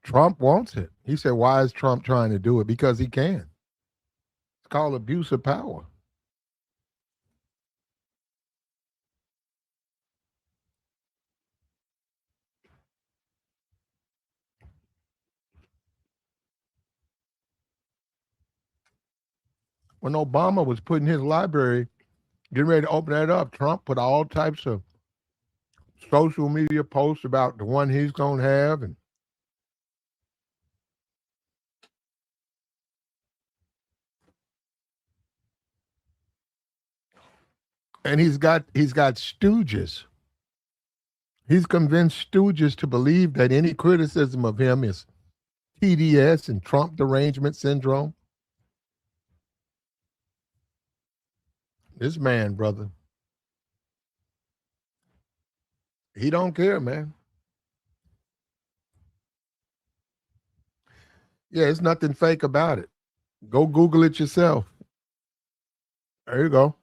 Speaker 1: Trump wants it. He said, "Why is Trump trying to do it? Because he can." It's called abuse of power. When Obama was putting his library, getting ready to open that up, Trump put all types of social media posts about the one he's going to have, and he's got stooges. He's convinced stooges to believe that any criticism of him is TDS and Trump derangement syndrome. This man, brother, he don't care, man. Yeah, it's nothing fake about it. Go Google it yourself. There you go.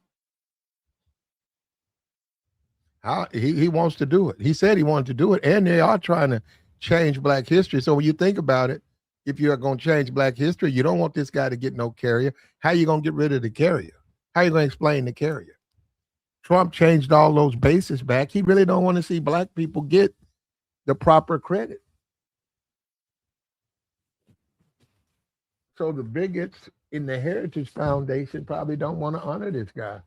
Speaker 1: How he wants to do it. He said he wanted to do it, and they are trying to change Black history. So when you think about it, if you're going to change Black history, you don't want this guy to get no carrier. How you going to get rid of the carrier? How you going to explain the carrier? Trump changed all those bases back. He really don't want to see Black people get the proper credit. So the bigots in the Heritage Foundation probably don't want to honor this guy.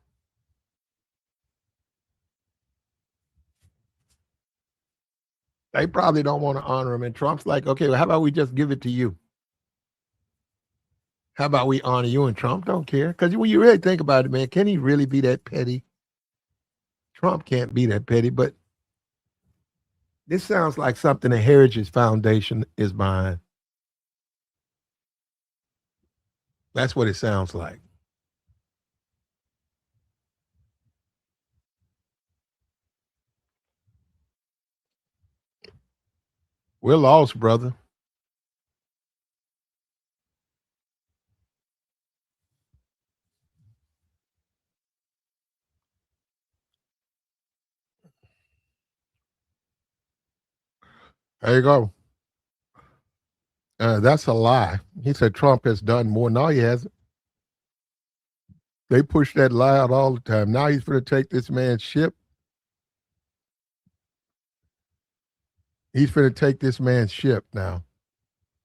Speaker 1: They probably don't want to honor him. And Trump's like, okay, well, how about we just give it to you? How about we honor you and Trump don't care? Because when you really think about it, man, can he really be that petty? Trump can't be that petty, but this sounds like something the Heritage Foundation is behind. That's what it sounds like. We're lost, brother. There you go. That's a lie. He said Trump has done more. No, he hasn't. They push that lie out all the time. Now he's going to take this man's ship. He's going to take this man's ship now.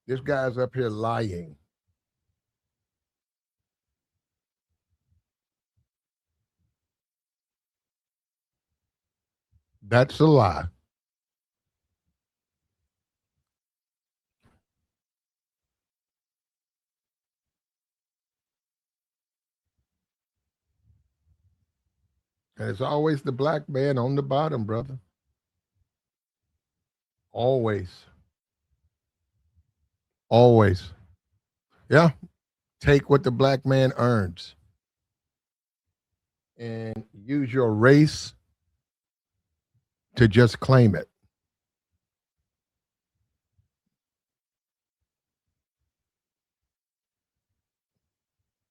Speaker 1: This guy's up here lying. That's a lie. And it's always the black man on the bottom, brother. Always. Always. Yeah. Take what the black man earns and use your race to just claim it.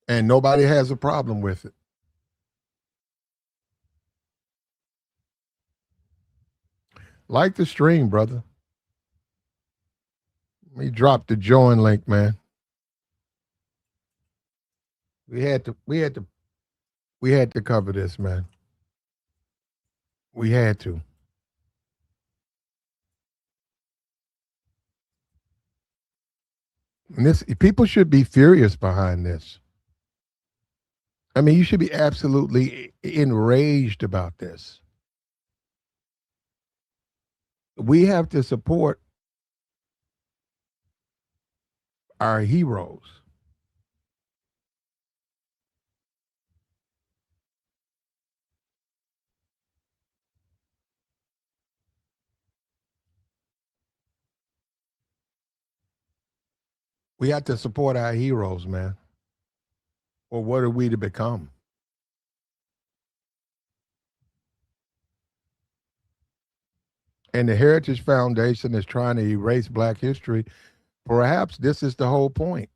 Speaker 1: And nobody has a problem with it. Like the stream, brother. We dropped the join link, man. We had to cover this, man. We had to. And this people should be furious behind this. I mean, you should be absolutely enraged about this. We have to support our heroes. We have to support our heroes, man. Or what are we to become? And the Heritage Foundation is trying to erase Black history. Perhaps this is the whole point.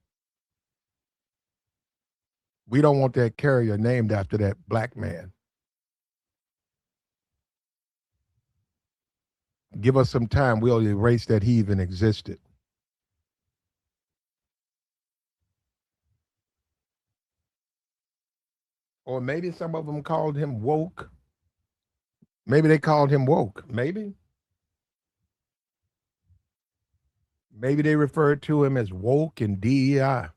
Speaker 1: We don't want that carrier named after that black man. Give us some time. We'll erase that he even existed. Or maybe some of them called him woke. Maybe they called him woke. Maybe. Maybe they referred to him as woke and DEI.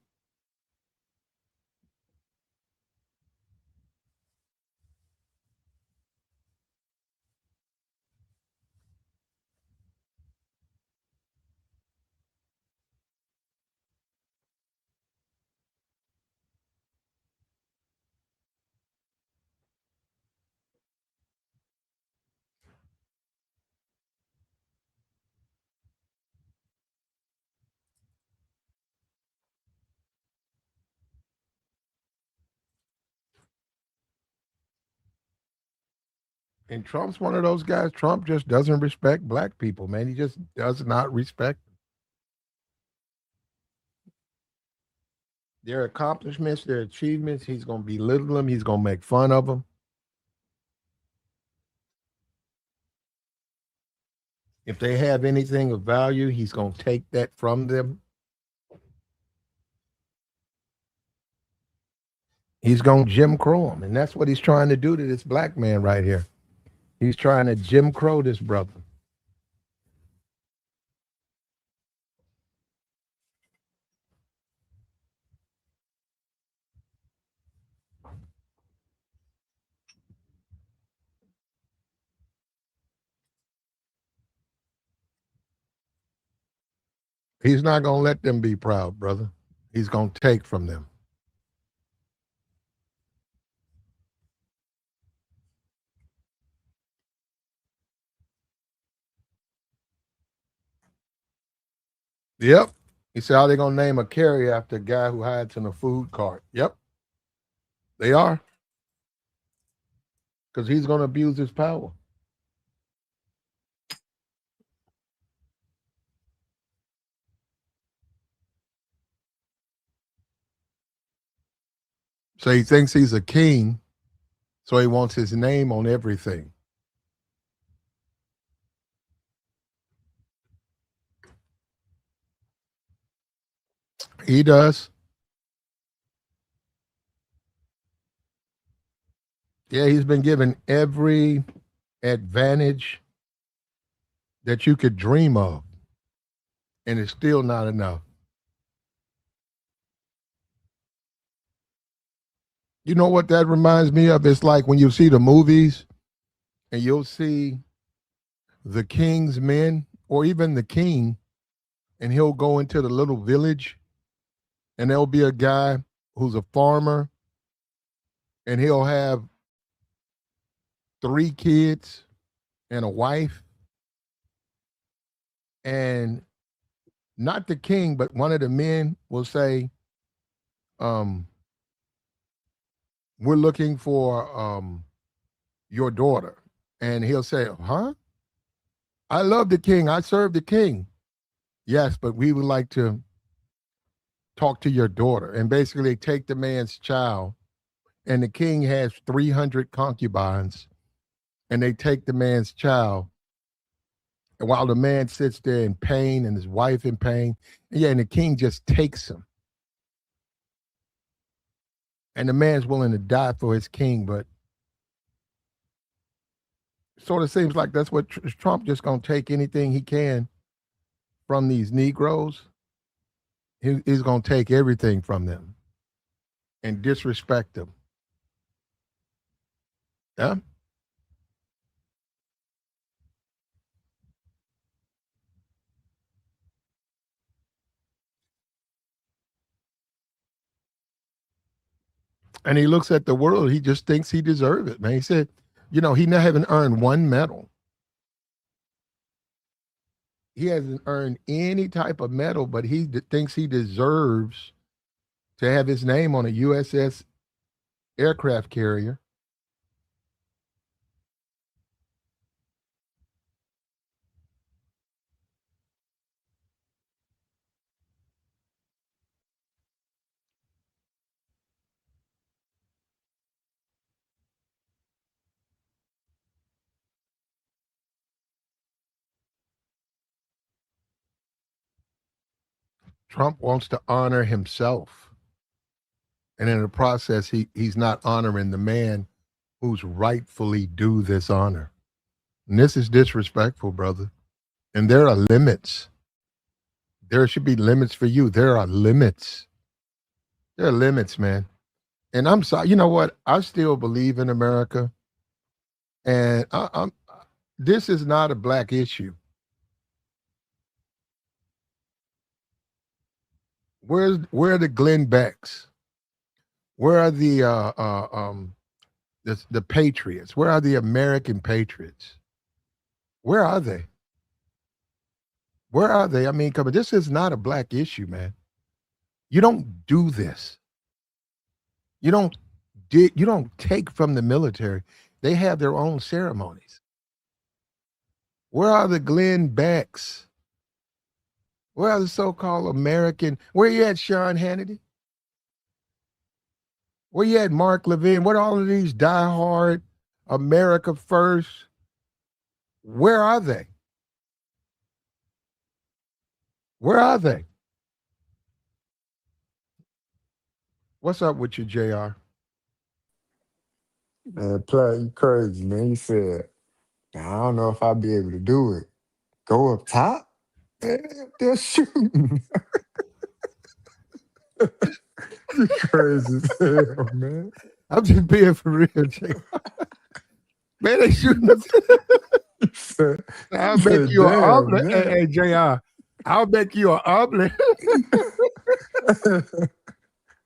Speaker 1: And Trump's one of those guys. Trump just doesn't respect black people, man. He just does not respect their accomplishments, their achievements. He's going to belittle them. He's going to make fun of them. If they have anything of value, he's going to take that from them. He's going to Jim Crow him. And that's what he's trying to do to this black man right here. He's trying to Jim Crow this brother. He's not going to let them be proud, brother. he's going to take from them. Yep. He said, "Are they going to name a carrier after a guy who hides in a food cart?" Yep, they are. Because he's going to abuse his power. So he thinks he's a king, so he wants his name on everything. He does. Yeah, he's been given every advantage that you could dream of, and it's still not enough. You know what that reminds me of? It's like when you see the movies and you'll see the king's men or even the king, and he'll go into the little village and there'll be a guy who's a farmer and he'll have 3 kids and a wife, and not the king, but one of the men will say, um, "We're looking for your daughter," and he'll say, "Huh? I love the king. I serve the king." "Yes, but we would like to talk to your daughter." And basically, they take the man's child, and the king has 300 concubines, and they take the man's child. And while the man sits there in pain and his wife in pain, and the king just takes him. And the man's willing to die for his king, but it sort of seems like that's what Trump just going to take anything he can from these Negroes. He's going to take everything from them and disrespect them. Yeah. And he looks at the world, he just thinks he deserves it, man. He said, he haven't earned one medal. He hasn't earned any type of medal, but he thinks he deserves to have his name on a USS aircraft carrier. Trump wants to honor himself. And in the process, he's not honoring the man who's rightfully due this honor. And this is disrespectful, brother. And there are limits. There should be limits for you. There are limits. There are limits, man. And I'm sorry. You know what? I still believe in America. And this is not a black issue. Where are the Glenn Becks? Where are the Patriots? Where are the American Patriots? Where are they? Where are they? I mean, come on, this is not a black issue, man. You don't do this. You don't take from the military. They have their own ceremonies. Where are the Glenn Becks? Where are the so-called American? Where you at, Sean Hannity? Where you at, Mark Levin? What are all of these diehard America first? Where are they? Where are they? What's up with you, JR?
Speaker 2: Man, play, you crazy, man. You said, I don't know if I'll be able to do it. Go up top? Man, they're shooting. You crazy as hell, man.
Speaker 1: I'm just being for real, JR. Man, they shooting us. I'll make you an omelet. Hey, JR, I'll make you an omelet.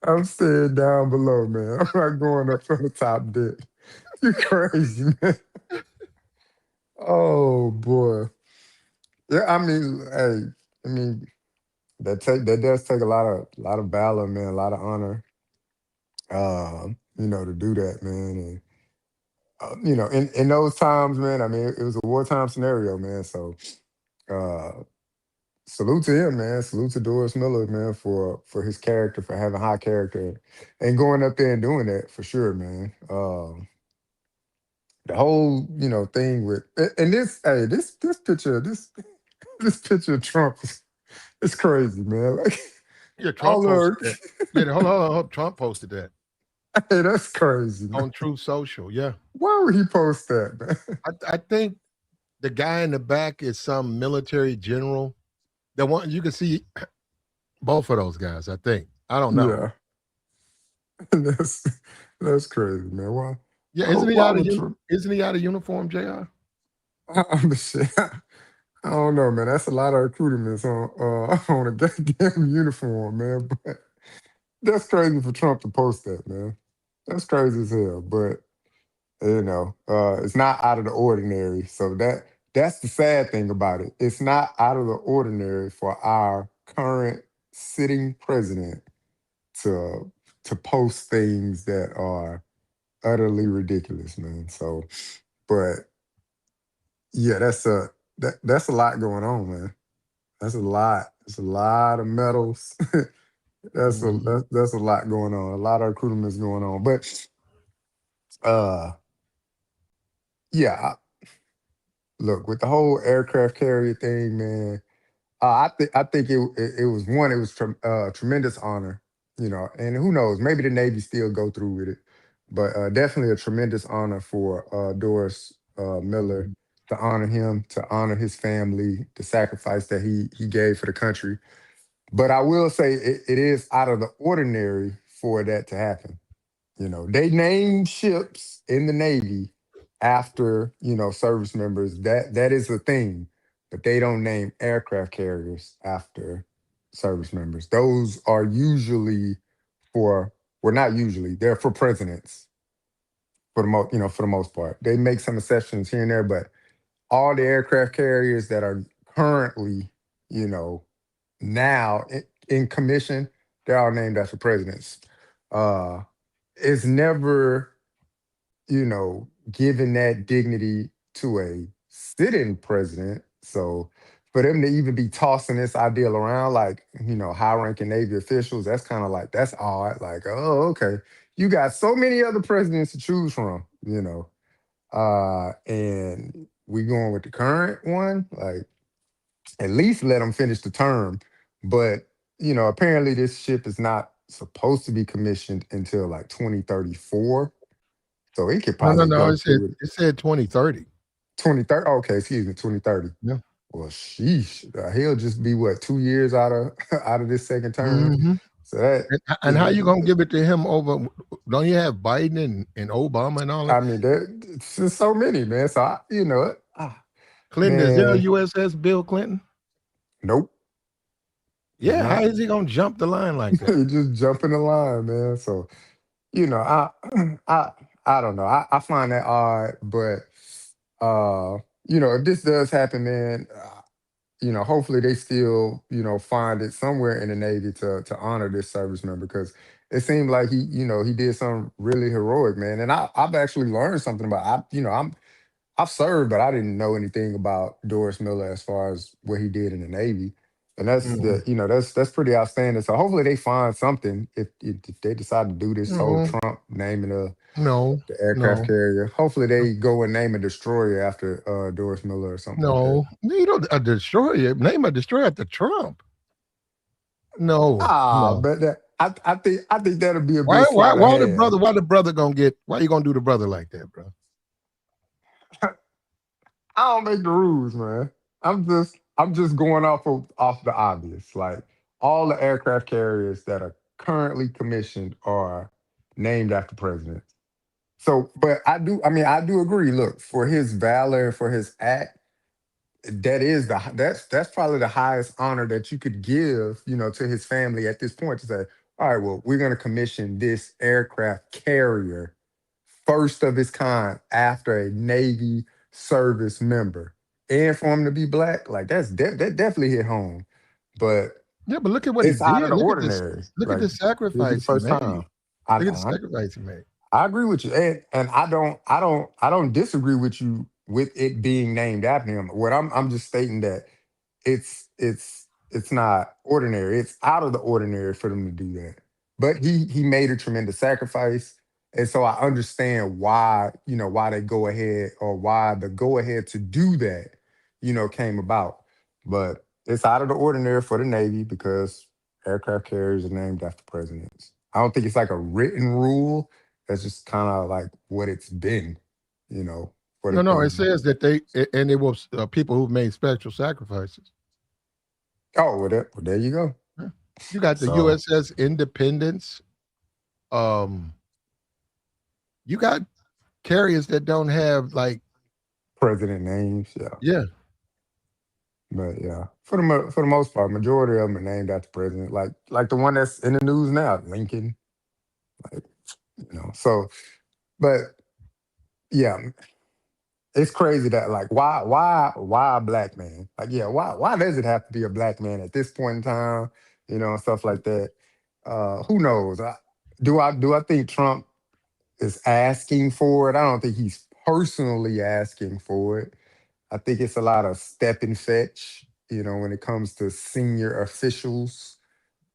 Speaker 2: I'm staying down below, man. I'm not going up on the top deck. You crazy, man. Oh boy. Yeah, I mean, hey, I mean that does take a lot of valor, man, a lot of honor, to do that, man. And in those times, man, I mean, it was a wartime scenario, man. So uh salute to him, man. Salute to Doris Miller, man, for his character, for having high character and going up there and doing that for sure, man. The whole, thing with and this, hey, this picture, this picture of Trump is crazy, man. Like
Speaker 1: Yeah, Trump
Speaker 2: all
Speaker 1: posted
Speaker 2: the
Speaker 1: that. Yeah, hold on. Trump posted that
Speaker 2: hey, that's crazy, man.
Speaker 1: on Truth Social. Yeah,
Speaker 2: Why would he post that, man?
Speaker 1: I think the guy in the back is some military general. The one you can see both of those guys. I think. I don't know.
Speaker 2: Yeah, that's that's crazy, man. Why?
Speaker 1: Yeah,
Speaker 2: Why would Trump?
Speaker 1: isn't he out of uniform, Jr.?
Speaker 2: I'm shit. I don't know, man. That's a lot of accoutrements on on a goddamn uniform, man. But that's crazy for Trump to post that, man. That's crazy as hell. But it's not out of the ordinary. So that's the sad thing about it. It's not out of the ordinary for our current sitting president to post things that are utterly ridiculous, man. So, but yeah, that's a lot going on, man. That's a lot. It's a lot of medals.
Speaker 1: Mhm.
Speaker 2: That's a lot going on. A lot of recruitments going on. But uh yeah, look, with the whole aircraft carrier thing, man, I think it was one, it was tremendous honor, and who knows, maybe the Navy still go through with it, but definitely a tremendous honor for Doris Miller, to honor him, to honor his family, the sacrifice that he gave for the country. But I will say it is out of the ordinary for that to happen. They name ships in the Navy after, service members. That is a thing, but they don't name aircraft carriers after service members. Those are usually for, well, not usually, they're for presidents for the most part. They make some exceptions here and there, but all the aircraft carriers that are currently, you know, now in commission, they're all named after presidents. Uh, it's never, given that dignity to a sitting president. So for them to even be tossing this ideal around, like, high ranking Navy officials, that's kind of like, that's odd. Like, oh, okay. You got so many other presidents to choose from, and we going with the current one. Like, at least let them finish the term. But, apparently this ship is not supposed to be commissioned until like 2034. So it could
Speaker 1: No, no,
Speaker 2: probably
Speaker 1: no.
Speaker 2: go through it.
Speaker 1: It said 2030.
Speaker 2: 2030. Okay, excuse me, 2030.
Speaker 1: Yeah.
Speaker 2: Well, sheesh. He'll just be what, 2 years out of out of this second term.
Speaker 1: Hmm.
Speaker 2: So that,
Speaker 1: And how you gonna give it to him over? Don't you have Biden and Obama and all that?
Speaker 2: I mean, it's just so many, man. So
Speaker 1: Clinton, is there a
Speaker 2: man,
Speaker 1: USS Bill Clinton?
Speaker 2: nope, it's
Speaker 1: Yeah. How
Speaker 2: not.
Speaker 1: is he gonna jump the line like that?
Speaker 2: He just jumping the line, man. So I I I don't know. I find that odd, but uh, if this does happen, man, hopefully they still, find it somewhere in the Navy to honor this service member, because it seemed like he did something really heroic, man. And I've actually learned something about I've served, but I didn't know anything about Doris Miller as far as what he did in the Navy. And
Speaker 1: Mhm.
Speaker 2: that's pretty outstanding. So hopefully they find something if they decide to do this whole
Speaker 1: No,
Speaker 2: Trump naming
Speaker 1: no,
Speaker 2: the aircraft
Speaker 1: no,
Speaker 2: carrier. Hopefully they go and name a destroyer after Doris Miller or something like that.
Speaker 1: no. You know, a destroyer. Name a destroyer after Trump. No, no.
Speaker 2: But I think that'll be a bit
Speaker 1: Why?
Speaker 2: sleight of
Speaker 1: Why the brother?
Speaker 2: hand.
Speaker 1: Why the brother gonna get? Why you gonna do the brother like that, bro?
Speaker 2: I don't make the rules, man. I'm just going off the obvious. Like, all the aircraft carriers that are currently commissioned are named after presidents. So, but I do agree. Look, for his valor, for his act, that's probably the highest honor that you could give, to his family at this point, to say, all right, well, we're going to commission this aircraft carrier, first of its kind, after a Navy service member. And for him to be black, like that definitely hit home. But
Speaker 1: Yeah, but look at what he
Speaker 2: it's out of
Speaker 1: did.
Speaker 2: the ordinary.
Speaker 1: Look at
Speaker 2: Like
Speaker 1: the
Speaker 2: it'll be the
Speaker 1: sacrifice he
Speaker 2: first
Speaker 1: made.
Speaker 2: time. I,
Speaker 1: Look at the
Speaker 2: I
Speaker 1: sacrifice he made.
Speaker 2: I agree with you, and I don't disagree with you with it being named after him. What I'm just stating that it's not ordinary. It's out of the ordinary for them to do that. But he made a tremendous sacrifice, and so I understand why why they go ahead, or why the go ahead to do that came about. But it's out of the ordinary for the Navy because aircraft carriers are named after presidents. I don't think it's like a written rule. That's just kind of like what it's been, you know, for the
Speaker 1: No, no, it
Speaker 2: president.
Speaker 1: says that and it was people who've made special sacrifices.
Speaker 2: Oh, well, there you go.
Speaker 1: Yeah. You got the
Speaker 2: So
Speaker 1: USS Independence. Um, you got carriers that don't have like,
Speaker 2: president names, yeah.
Speaker 1: yeah,
Speaker 2: But yeah, for the most part, majority of them are named after president. Like the one that's in the news now, Lincoln. Like so. But yeah, it's crazy that like why a black man? Like yeah, why does it have to be a black man at this point in time? And stuff like that. Who knows? Do I think Trump is asking for it? I don't think he's personally asking for it. I think it's a lot of step and fetch, when it comes to senior officials,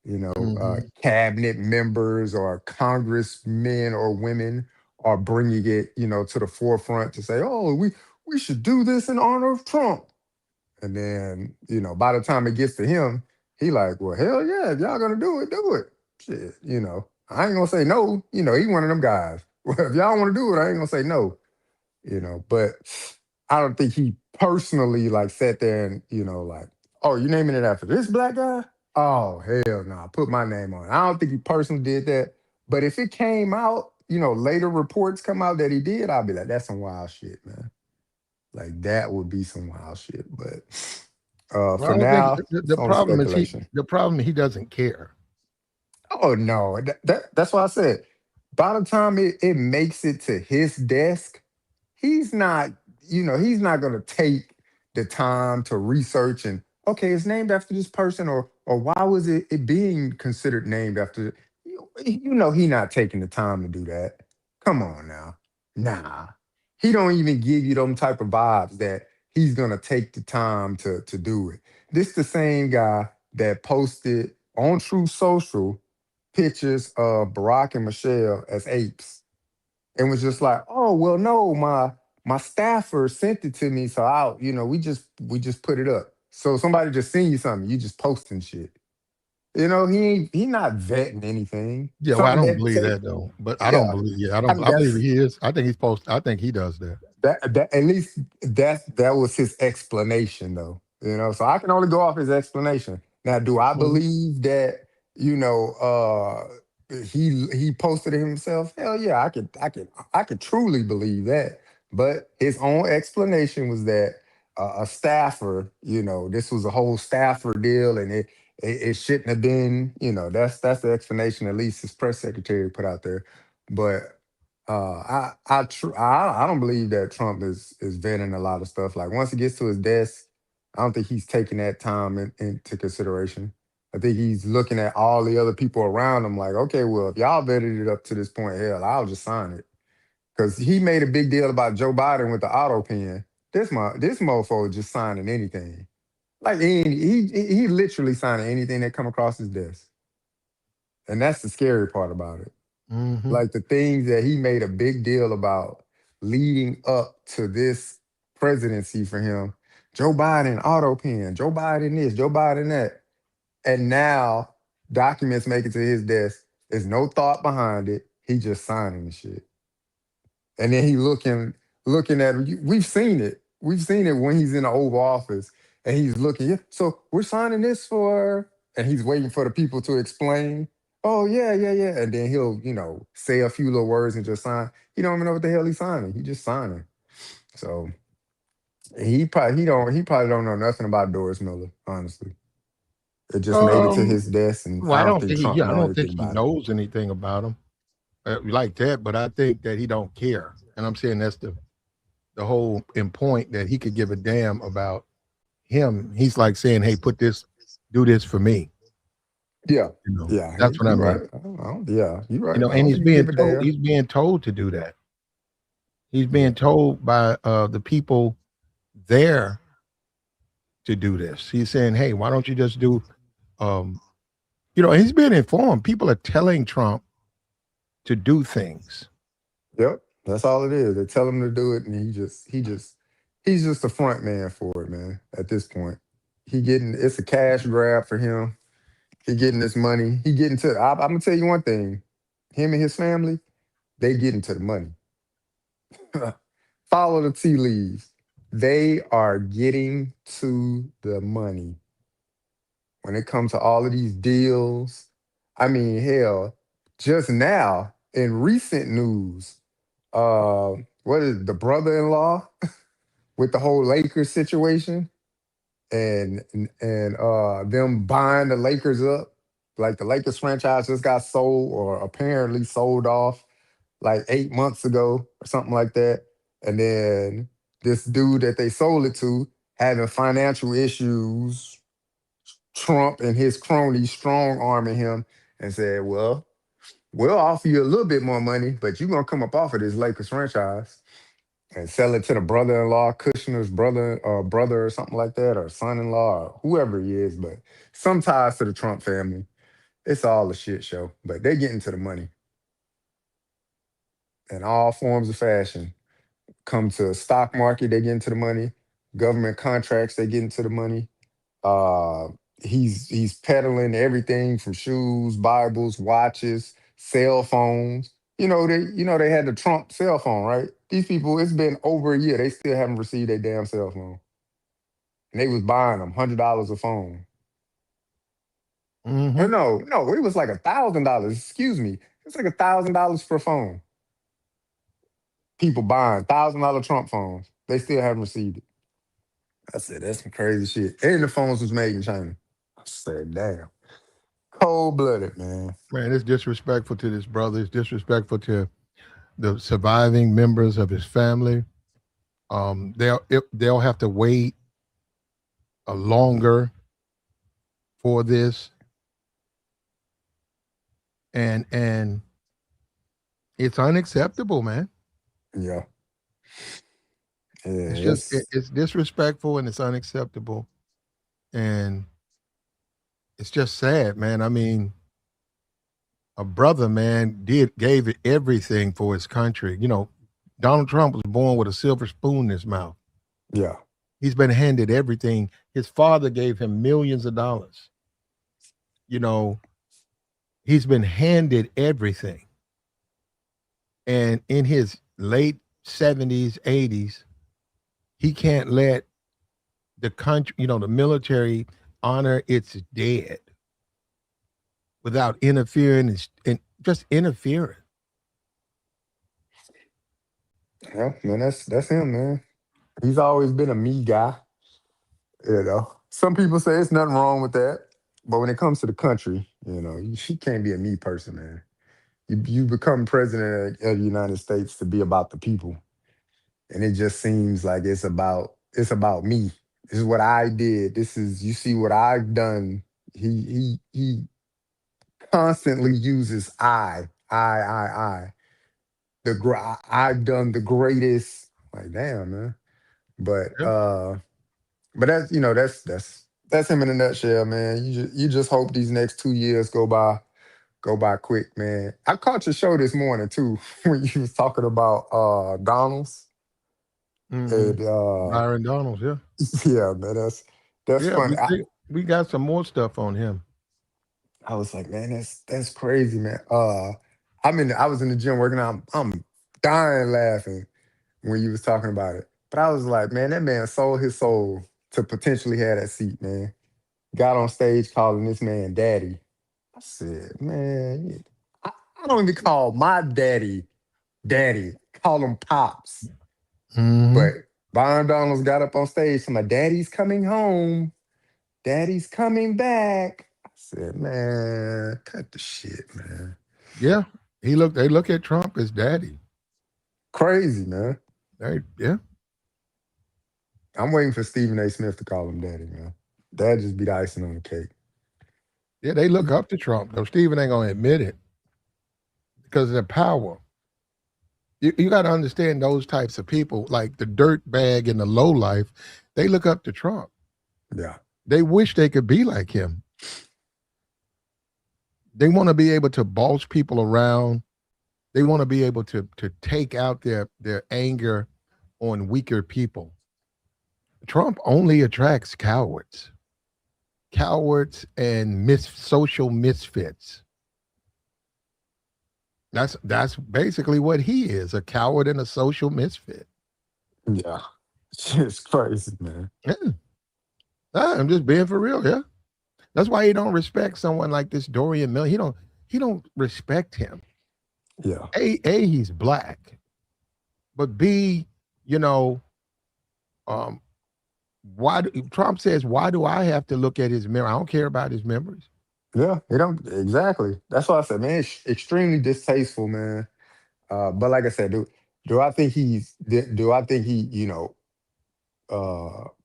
Speaker 1: hmm
Speaker 2: cabinet members or congressmen or women are bringing it, to the forefront to say, oh, we should do this in honor of Trump. And then, by the time it gets to him, he like, well, hell yeah, if y'all gonna do it. Shit, I ain't gonna say no. He one of them guys. Well, if y'all want to do it, I ain't gonna say no. But I don't think he personally like sat there and like, oh, you naming it after this black guy? Oh hell no, put my name on it. I don't think he personally did that. But if it came out, later reports come out that he did, I'll be like, that's some wild shit, man. Like that would be some wild shit. But
Speaker 1: Well,
Speaker 2: for
Speaker 1: I don't think
Speaker 2: now,
Speaker 1: the,
Speaker 2: it's
Speaker 1: the
Speaker 2: only
Speaker 1: problem is
Speaker 2: speculation.
Speaker 1: he doesn't care.
Speaker 2: Oh no, that's why I said by the time it makes it to his desk, he's not going to take the time to research and okay, it's named after this person, or why was it being considered named after he not taking the time to do that. Come on now. Nah. He don't even give you them type of vibes that he's going to take the time to do it. This the same guy that posted on True Social pictures of Barack and Michelle as apes and was just like, "Oh well, no, my staffer sent it to me, so we just put it up. So somebody just send you something, you just posting shit. He not vetting anything.
Speaker 1: Yeah, well, I
Speaker 2: Something
Speaker 1: don't
Speaker 2: that
Speaker 1: believe
Speaker 2: take
Speaker 1: that though. But I don't
Speaker 2: yeah.
Speaker 1: believe. Yeah, I
Speaker 2: I
Speaker 1: don't.
Speaker 2: mean
Speaker 1: I believe
Speaker 2: that's
Speaker 1: he is. I think he's post. I think he does that.
Speaker 2: that at least that was his explanation though. So I can only go off his explanation. Now, do I
Speaker 1: Mhm.
Speaker 2: believe that, he posted it himself? Hell yeah, I could truly believe that. But his own explanation was that a staffer, this was a whole staffer deal and it shouldn't have been, that's the explanation at least his press secretary put out there. But I don't believe that Trump is vetting a lot of stuff. Like once he gets to his desk, I don't think he's taking that time into consideration. I think he's looking at all the other people around him, like, okay, well, if y'all vetted it up to this point, hell, I'll just sign it. Because he made a big deal about Joe Biden with the auto pen. This mofo just signing anything. Like he literally signing anything that come across his desk, and that's the scary part about it.
Speaker 1: Mhm.
Speaker 2: Like the things that he made a big deal about leading up to this presidency for him. Joe Biden auto pen, Joe Biden this, Joe Biden that. And now documents make it to his desk. There's no thought behind it. He just signing the shit. And then he looking at we've seen it. We've seen it when he's in the Oval Office and he's looking. Yeah, so we're signing this for, and he's waiting for the people to explain. Oh yeah, yeah, yeah. And then he'll say a few little words and just sign. He don't even know what the hell he's signing. He just signing. So he probably don't know nothing about Doris Miller, honestly. It just made it to
Speaker 1: Um,
Speaker 2: his desk, and
Speaker 1: well,
Speaker 2: I
Speaker 1: I
Speaker 2: don't
Speaker 1: don't
Speaker 2: think
Speaker 1: think
Speaker 2: Trump
Speaker 1: I
Speaker 2: know
Speaker 1: don't
Speaker 2: anything
Speaker 1: think he
Speaker 2: about it.
Speaker 1: knows anything about him like that. But I think that he don't care, and I'm saying that's the whole in point that he could give a damn about him. He's like saying, "Hey, do this for me."
Speaker 2: Yeah,
Speaker 1: You know,
Speaker 2: yeah,
Speaker 1: that's what I
Speaker 2: you
Speaker 1: mean.
Speaker 2: right. Yeah, you right. I
Speaker 1: And
Speaker 2: don't think he give a damn.
Speaker 1: he's being told to do that. He's
Speaker 2: Yeah,
Speaker 1: being told by the people there to do this. He's saying, "Hey, why don't you just do?" Um, he's being informed. People are telling Trump to do things.
Speaker 2: yep. That's all it is. They tell him to do it, and he's just a front man for it, man. At this point, it's a cash grab for him. He getting this money. He getting to. I'm gonna tell you one thing. Him and his family, they getting to the money. Follow the tea leaves. They are getting to the money when it comes to all of these deals. I mean, hell, just now in recent news, uh, what is the brother-in-law with the whole Lakers situation and them buying the Lakers up? Like the Lakers franchise just got sold or apparently sold off like 8 months ago or something like that. And then this dude that they sold it to having financial issues, Trump and his cronies strong arming him and said, well, we'll offer you a little bit more money, but you're gonna come up off of this Lakers franchise and sell it to the brother-in-law, Kushner's brother or something like that, or son-in-law, or whoever he is, but some ties to the Trump family. It's all a shit show, but they get into the money in all forms of fashion. Come to stock market, they get into the money. Government contracts, they get into the money. Uh, he's peddling everything from shoes, Bibles, watches, cell phones. They had the Trump cell phone, right? These people, it's been over a year, they still haven't received their damn cell phone, and they was buying them $100 a phone. Or
Speaker 1: Hmm.
Speaker 2: no, it was like $1,000. Excuse me, it's like $1,000 per phone. People buying $1,000 Trump phones, they still haven't received it. I said, that's some crazy shit. And the phones was made in China. I said, damn. Cold blooded, man.
Speaker 1: Man, it's disrespectful to this brother. It's disrespectful to the surviving members of his family. They'll have to wait a longer for this, and it's unacceptable, man.
Speaker 2: Yeah.
Speaker 1: It's
Speaker 2: Yeah.
Speaker 1: just
Speaker 2: It's
Speaker 1: it's disrespectful and it's unacceptable, and it's just sad, man. I mean, a brother, man, gave it everything for his country. Donald Trump was born with a silver spoon in his mouth.
Speaker 2: yeah.
Speaker 1: He's been handed everything. His father gave him millions of dollars. You know, he's been handed everything. And in his late 70s, 80s, he can't let the country, the military honor its dead without interfering and just interfering.
Speaker 2: Yeah, man, that's him, man. He's always been a me guy. Some people say it's nothing wrong with that. But when it comes to the country, you can't be a me person, man. You become president of the United States to be about the people. And it just seems like it's about me. This is what I did. This is you see what I've done. He constantly uses I. I've done the greatest. Like damn, man. But
Speaker 1: Yeah.
Speaker 2: uh, but that's him in a nutshell, man. You just hope these next 2 years go by quick, man. I caught your show this morning too when you was talking about Donald's
Speaker 1: Hmm.
Speaker 2: and
Speaker 1: Byron Donalds, yeah.
Speaker 2: yeah, man. That's
Speaker 1: Yeah,
Speaker 2: funny.
Speaker 1: we got some more stuff on him.
Speaker 2: I was like, man, that's crazy, man. I was in the gym working out. I'm dying laughing when you was talking about it. But I was like, man, that man sold his soul to potentially have that seat, man. Got on stage calling this man daddy. I said, man, I don't even call my daddy. Call him pops.
Speaker 1: Hmm.
Speaker 2: But Byron Donalds got up on stage and my daddy's coming home. Daddy's coming back. I said, man, cut the shit, man.
Speaker 1: Yeah, they look at Trump as daddy.
Speaker 2: Crazy, man.
Speaker 1: Yeah,
Speaker 2: I'm waiting for Stephen A. Smith to call him daddy, man. That'd just be the icing on the cake.
Speaker 1: yeah, they look up to Trump. Though Stephen ain't gonna admit it because of the power. You got to understand those types of people, like the dirt bag and the low life. They look up to Trump.
Speaker 2: Yeah.
Speaker 1: They wish they could be like him. They want to be able to boss people around. They want to be able to take out their anger on weaker people. Trump only attracts cowards and social misfits. That's basically what he is, a coward and a social misfit.
Speaker 2: Yeah. It's crazy, man.
Speaker 1: Yeah. I'm just being for real, yeah. That's why he don't respect someone like this Dorian Miller. He don't respect him.
Speaker 2: Yeah.
Speaker 1: He's black. But B, you know, um, Trump says, why do I have to look at his memory? I don't care about his memories.
Speaker 2: Yeah. They don't exactly. That's why I said, man, it's extremely distasteful, man. But like I said, do I think do I think he,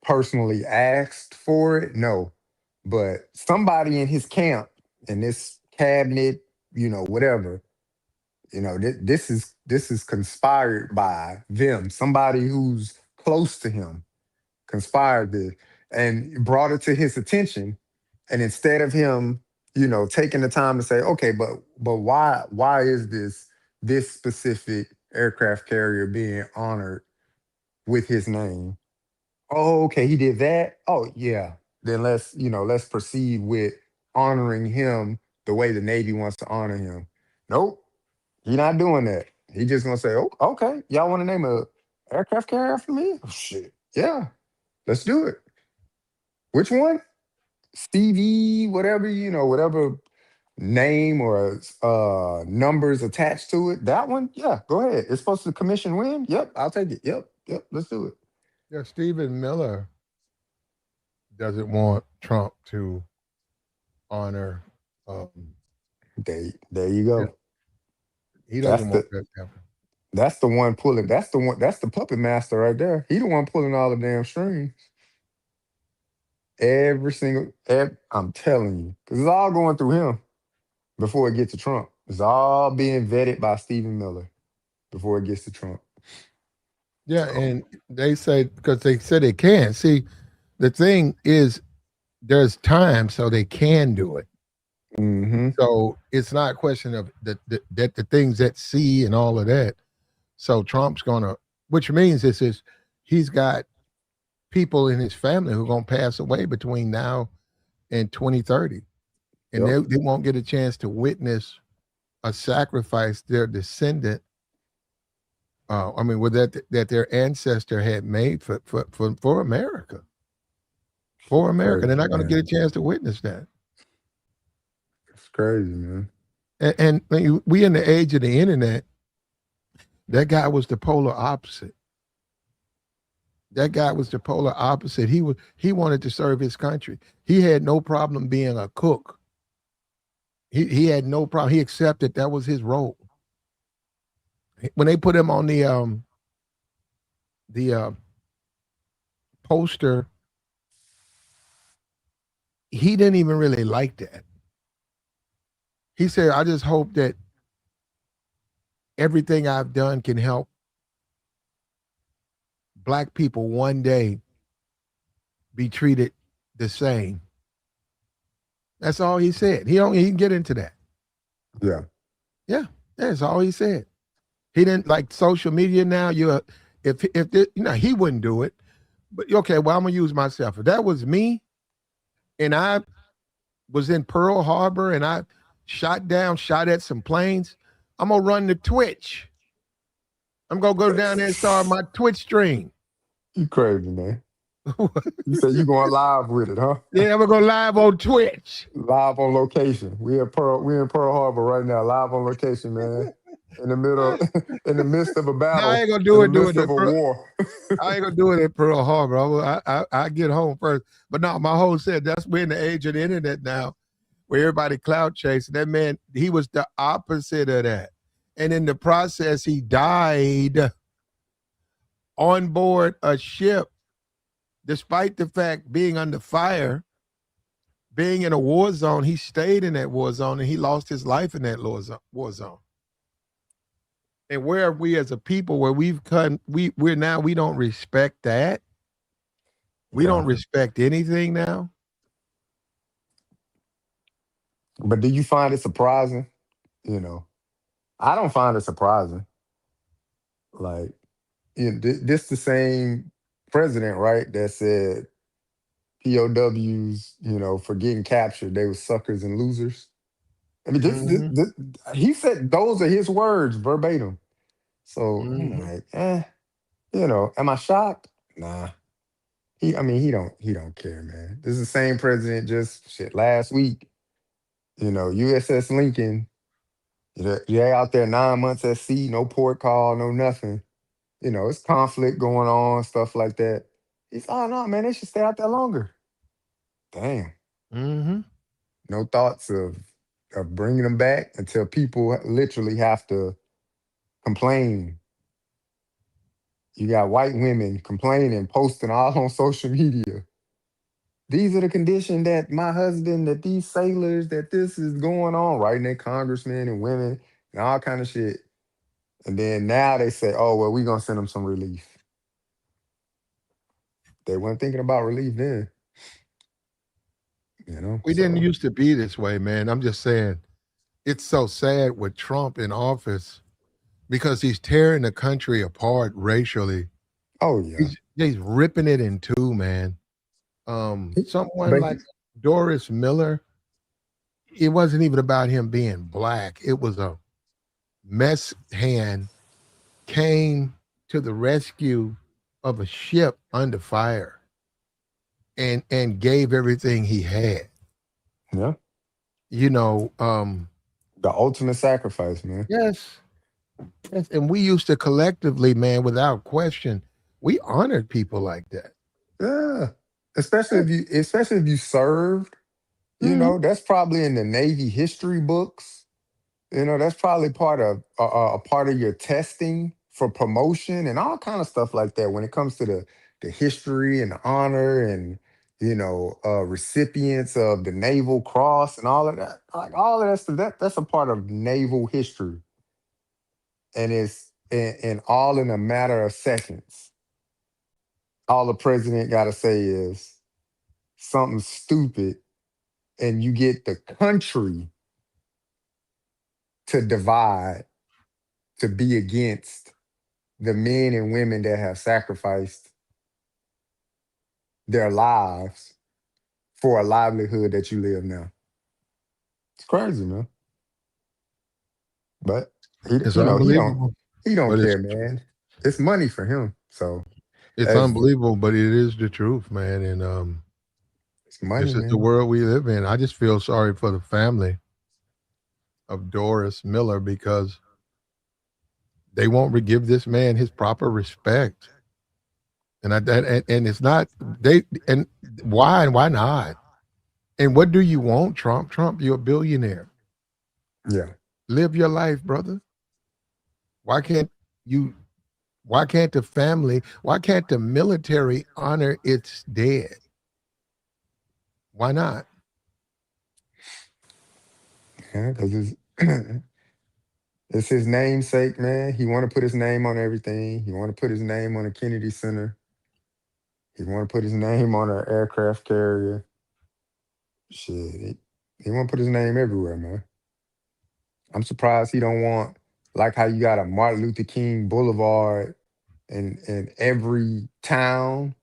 Speaker 2: personally asked for it? No. But somebody in his camp, in this cabinet, whatever, this is conspired by them. Somebody who's close to him conspired this and brought it to his attention. And instead of him, taking the time to say, okay, but why is this specific aircraft carrier being honored with his name? Oh, okay, he did that. Oh, yeah. Then let's proceed with honoring him the way the Navy wants to honor him. Nope, he not doing that. He just gonna say, oh, okay, y'all want to name a aircraft carrier after me? Oh, shit, yeah, let's do it. Which one? Stevie, whatever whatever name or numbers attached to it. That one, yeah, go ahead. It's supposed to commission win. Yep, I'll take it. Yep, let's do it.
Speaker 1: Yeah, Stephen Miller doesn't want Trump to honor.
Speaker 2: There you
Speaker 1: Yeah,
Speaker 2: go.
Speaker 1: he
Speaker 2: That's
Speaker 1: doesn't want
Speaker 2: the
Speaker 1: that to happen.
Speaker 2: that's the one pulling. That's the one. That's the puppet master right there. He the one pulling all the damn strings. I'm telling you, because it's all going through him before it gets to Trump. It's all being vetted by Stephen Miller before it gets to Trump.
Speaker 1: Yeah,
Speaker 2: So,
Speaker 1: and they say because they said they can. See, the thing is, there's time, so they can do it.
Speaker 2: hmm
Speaker 1: So it's not a question of that the things at sea and all of that. So Trump's gonna, which means this is he's got people in his family who are gonna pass away between now and 2030, and
Speaker 2: yep,
Speaker 1: they won't get a chance to witness a sacrifice their descendant. I mean, with that their ancestor had made for America, for America.
Speaker 2: crazy
Speaker 1: They're not going to get
Speaker 2: man.
Speaker 1: a chance to witness that.
Speaker 2: It's crazy, man.
Speaker 1: And we in the age of the internet. That guy was the polar opposite. That guy was the polar opposite. He wanted to serve his country. He had no problem being a cook. He had no problem. He accepted that was his role. When they put him on the poster, he didn't even really like that. He said, "I just hope that everything I've done can help black people one day be treated the same." That's all he said. He can get into that.
Speaker 2: Yeah,
Speaker 1: Yeah, that's all he said. He didn't like social media now. He wouldn't do it. But okay, well, I'm gonna use myself. If that was me and I was in Pearl Harbor and I shot at some planes, I'm gonna run the Twitch. I'm gonna go down there and start my Twitch stream.
Speaker 2: you crazy man. You said you going live with it, huh?
Speaker 1: Yeah, I'm gonna go live on Twitch.
Speaker 2: Live on location. We in Pearl Harbor right now. Live on location, man. in the middle, in the midst of a
Speaker 1: No, I
Speaker 2: battle,
Speaker 1: ain't gonna
Speaker 2: in
Speaker 1: do
Speaker 2: the
Speaker 1: it doing
Speaker 2: midst of
Speaker 1: it.
Speaker 2: a war.
Speaker 1: I ain't gonna do it at Pearl Harbor. I get home first. But no, my whole said that's we're in the age of the internet now, where everybody cloud chasing. That man, he was the opposite of that. And in the process, he died on board a ship, despite the fact being under fire, being in a war zone. He stayed in that war zone and he lost his life in that war zone. And where are we as a people where we've come, we're now, we don't respect that. We
Speaker 2: Yeah.
Speaker 1: don't respect anything now.
Speaker 2: But do you find it surprising? You know, I don't find it surprising. Like, this the same president, right? That said POWs, for getting captured, they were suckers and losers. I mean,
Speaker 1: Hmm.
Speaker 2: he said those are his words verbatim. So I'm
Speaker 1: Hmm.
Speaker 2: like, am I shocked? Nah. I mean, he don't care, man. This is the same president just shit last week. USS Lincoln. They out there 9 months at sea, no port call, no nothing. It's conflict going on, stuff like that. He's, oh no, man, they should stay out there longer. Damn.
Speaker 1: Hmm.
Speaker 2: No thoughts of bringing them back until people literally have to complain. You got white women complaining, posting all on social media. These are the conditions that my husband, that these sailors, that this is going on, writing at congressmen and women and all kind of shit. And then now they say, oh, well, we're going to send them some relief. They weren't thinking about relief then,
Speaker 1: We didn't
Speaker 2: so.
Speaker 1: used to be this way, man. I'm just saying, it's so sad with Trump in office because he's tearing the country apart racially.
Speaker 2: Oh, yeah.
Speaker 1: He's ripping it in two, man.
Speaker 2: He-
Speaker 1: Someone
Speaker 2: But
Speaker 1: like Doris Miller, it wasn't even about him being black. It was a mess hand came to the rescue of a ship under fire and gave everything he had.
Speaker 2: yeah,
Speaker 1: You know,
Speaker 2: the ultimate sacrifice, man.
Speaker 1: yes, yes, and we used to collectively, man, without question, we honored people like that.
Speaker 2: Yeah. Especially if you served,
Speaker 1: Mhm.
Speaker 2: that's probably in the Navy history books. That's probably part of your testing for promotion and all kind of stuff like that when it comes to the history and the honor and recipients of the Naval Cross and all of that. Like all of that stuff, that's a part of naval history. And it's and all in a matter of seconds. All the president gotta say is something stupid, and you get the country to divide, to be against the men and women that have sacrificed their lives for a livelihood that you live now. It's crazy, man. But he,
Speaker 1: It's
Speaker 2: you know, he don't
Speaker 1: unbelievable,
Speaker 2: he don't
Speaker 1: but
Speaker 2: care, man. It's money for him. So
Speaker 1: it's
Speaker 2: as
Speaker 1: unbelievable, but it is the truth, man. And
Speaker 2: it's money,
Speaker 1: this is the
Speaker 2: man.
Speaker 1: world we live in. I just feel sorry for the family of Doris Miller because they won't give this man his proper respect. And it's not they and why not? And what do you want, Trump? Trump, you're a billionaire.
Speaker 2: Yeah.
Speaker 1: Live your life, brother. Why can't you? Why can't the family? Why can't the military honor its dead? Why not?
Speaker 2: Yeah, because it's his namesake, man. He want to put his name on everything. He want to put his name on the Kennedy Center. He want to put his name on an aircraft carrier. Shit, he want to put his name everywhere, man. I'm surprised he don't want, like how you got a Martin Luther King Boulevard in every town.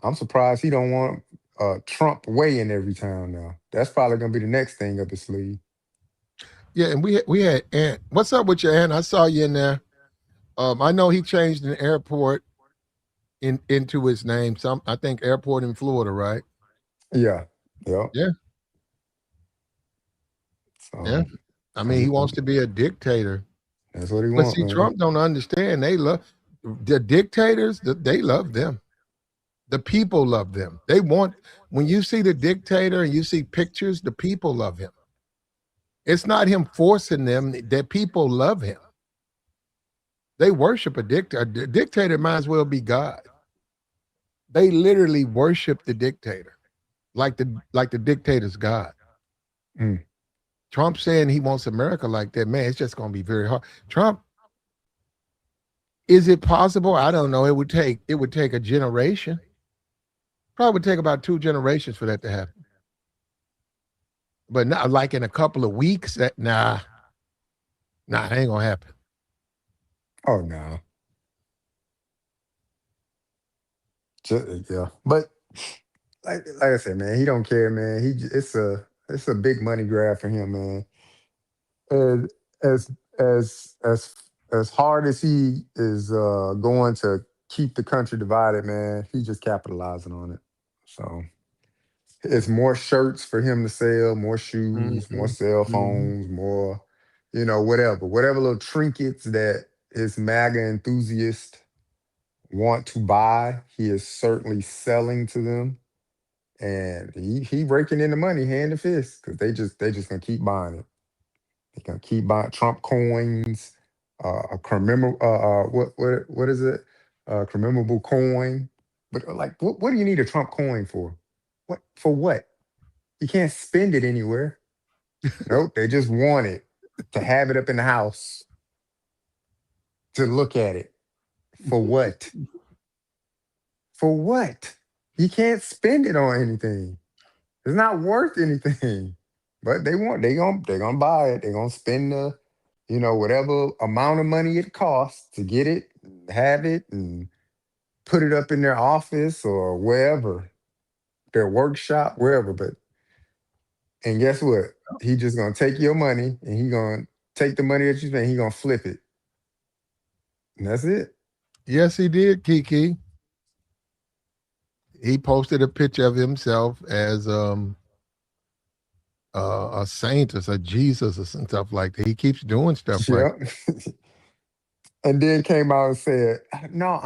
Speaker 2: I'm surprised he don't want Trump Way in every town now. That's probably gonna be the next thing up his sleeve.
Speaker 1: Yeah, and we had Ant. What's up with your Ant? I saw you in there. I know he changed an airport into his name. Some I think airport in Florida, right?
Speaker 2: Yeah, yeah.
Speaker 1: Yeah, yeah.
Speaker 2: So
Speaker 1: I mean, he
Speaker 2: I'm,
Speaker 1: wants to be a dictator.
Speaker 2: That's what he
Speaker 1: But
Speaker 2: want,
Speaker 1: see,
Speaker 2: man.
Speaker 1: Trump don't understand. They love the dictators. They love them. The people love them. They want when you see the dictator and you see pictures, the people love him. It's not him forcing them. The people love him. They worship a dictator. A dictator might as well be God. They literally worship the dictator, like the dictator's God.
Speaker 2: Mm.
Speaker 1: Trump saying he wants America like that, man, it's just going to be very hard. Trump, is it possible? I don't know. It would take a generation. Probably would take about 2 generations for that to happen. But not like in a couple of weeks. That nah, it ain't gonna happen.
Speaker 2: Oh no. Yeah. But like I said, man, he don't care, man. It's a big money grab for him, man. And as as as hard as he is going to keep the country divided, man, he just capitalizing on it. So it's more shirts for him to sell, more shoes, more
Speaker 1: Mhm,
Speaker 2: cell
Speaker 1: mhm.
Speaker 2: phones, more, whatever little trinkets that his MAGA enthusiast want to buy, he is certainly selling to them, and he raking in the money hand and fist because they just gonna keep buying it. They gonna keep buying Trump coins, a commemorable what is it? A commemorable coin. But like, what do you need a Trump coin for? What for? What? You can't spend it anywhere. Nope, they just want it to have it up in the house to look at it. For what? For what? You can't spend it on anything. It's not worth anything. But they gonna buy it. They're gonna spend the, whatever amount of money it costs to get it, have it, and put it up in their office or wherever, their workshop, wherever. But and guess what? He just gonna take your money and he gonna take the money that you spend, he gonna flip it. And that's it.
Speaker 1: Yes, he did, Kiki. He posted a picture of himself as a saint or a Jesus or some stuff like that. He keeps doing stuff like
Speaker 2: Yep. And then came out and said, "No,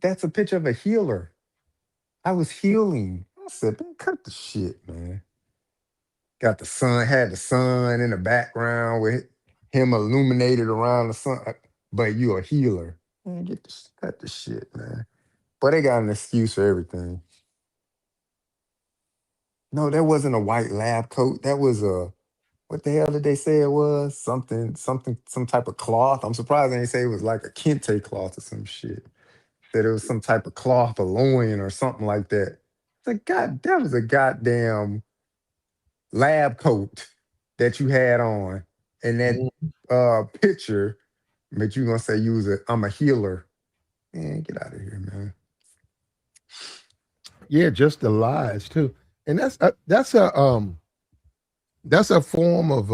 Speaker 2: that's a picture of a healer. I was healing." I said, "Man, cut the shit, man." Got the sun, had the sun in the background with him illuminated around the sun. But you a healer. Man, cut the shit, man. But they got an excuse for everything. No, that wasn't a white lab coat. That was what the hell did they say it was? Something, some type of cloth. I'm surprised they didn't say it was like a kente cloth or some shit. That it was some type of cloth, a loin or something like that. It's like, God, that was a goddamn lab coat that you had on in that
Speaker 1: that.
Speaker 2: picture, but you gonna say I'm a healer. Man, get out of here, man.
Speaker 1: Yeah, just the lies too, and that's a form of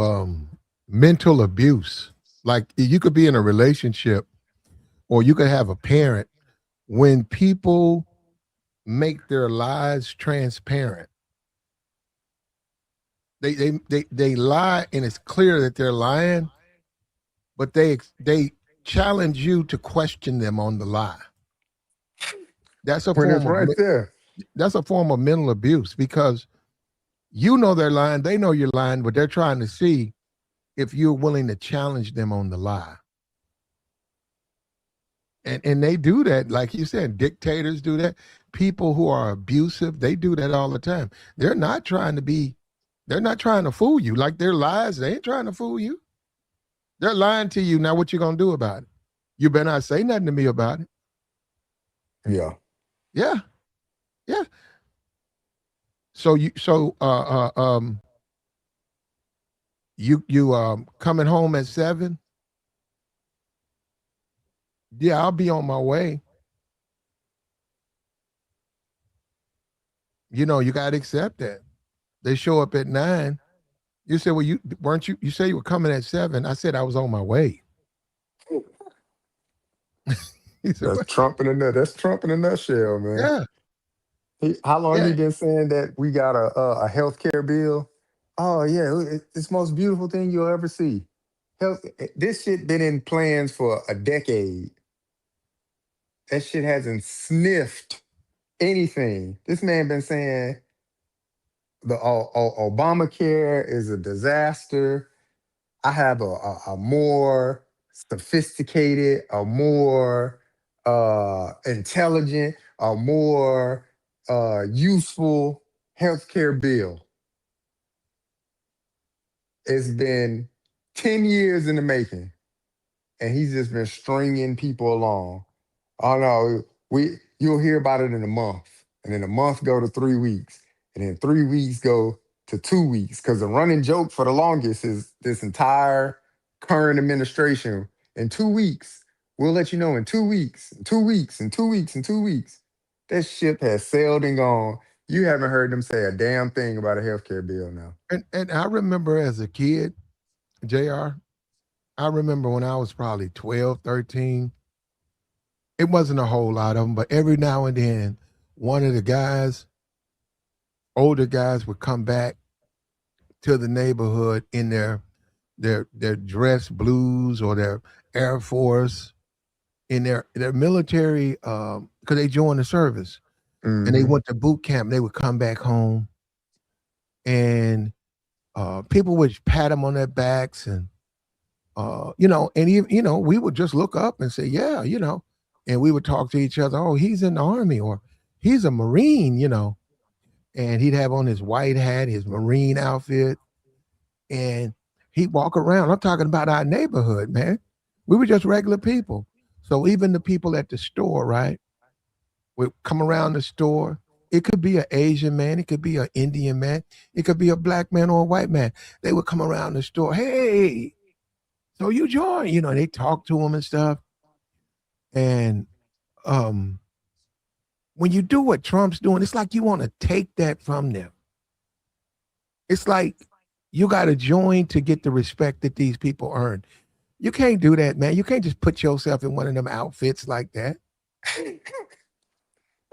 Speaker 1: mental abuse. Like you could be in a relationship, or you could have a parent when people make their lies transparent. They lie, and it's clear that they're lying, but they challenge you to question them on the lie. That's a
Speaker 2: When it's
Speaker 1: form of
Speaker 2: right there.
Speaker 1: that's a form of mental abuse because you know they're lying, they know you're lying, but they're trying to see if you're willing to challenge them on the lie. And they do that, like you said, dictators do that. People who are abusive, they do that all the time. They're not trying to be, they're not trying to fool you. Like their lies, they ain't trying to fool you. They're lying to you. Now what you gonna do about it? You better not say nothing to me about it.
Speaker 2: Yeah.
Speaker 1: Yeah, yeah. So you coming home at 7? Yeah, I'll be on my way. You gotta accept that. They show up at 9. You said, well, you weren't you? You said you were coming at 7. I said I was on my way. He said,
Speaker 2: That's
Speaker 1: what?
Speaker 2: Trump in a That's Trump in a nutshell, man.
Speaker 1: Yeah,
Speaker 2: How long he
Speaker 1: yeah.
Speaker 2: been saying that we got a health care bill? Oh yeah, it's the most beautiful thing you'll ever see. health. This shit been in plans for a decade. That shit hasn't sniffed anything. This man been saying the Obamacare is a disaster. I have a more sophisticated, a more intelligent, a more useful healthcare bill. It's been 10 years in the making, and he's just been stringing people along. Oh no, you'll hear about it in a month, and then a month go to 3 weeks, and then 3 weeks go to 2 weeks. Because the running joke for the longest is this entire current administration in 2 weeks. We'll let you know in 2 weeks, in 2 weeks, in 2 weeks, in 2 weeks. That ship has sailed and gone. You haven't heard them say a damn thing about a healthcare bill now.
Speaker 1: And I remember as a kid, JR, I remember when I was probably 12, 13. It wasn't a whole lot of them, but every now and then, one of the guys, older guys, would come back to the neighborhood in their dress blues or their Air Force, in their military, because they joined the service and they
Speaker 2: Hmm.
Speaker 1: went to boot camp. They would come back home, and people would pat them on their backs, and and we would just look up and say, yeah, and we would talk to each other. Oh, he's in the army, or he's a Marine, and he'd have on his white hat, his Marine outfit, and he'd walk around. I'm talking about our neighborhood, man. We were just regular people. So even the people at the store, right, would come around the store. It could be an Asian man, it could be an Indian man, it could be a black man or a white man. They would come around the store. Hey, so you join, and they talk to him and stuff. And um, when you do what Trump's doing, it's like you want to take that from them. It's like you got to join to get the respect that these people earn. You can't do that, man. You can't just put yourself in one of them outfits like that.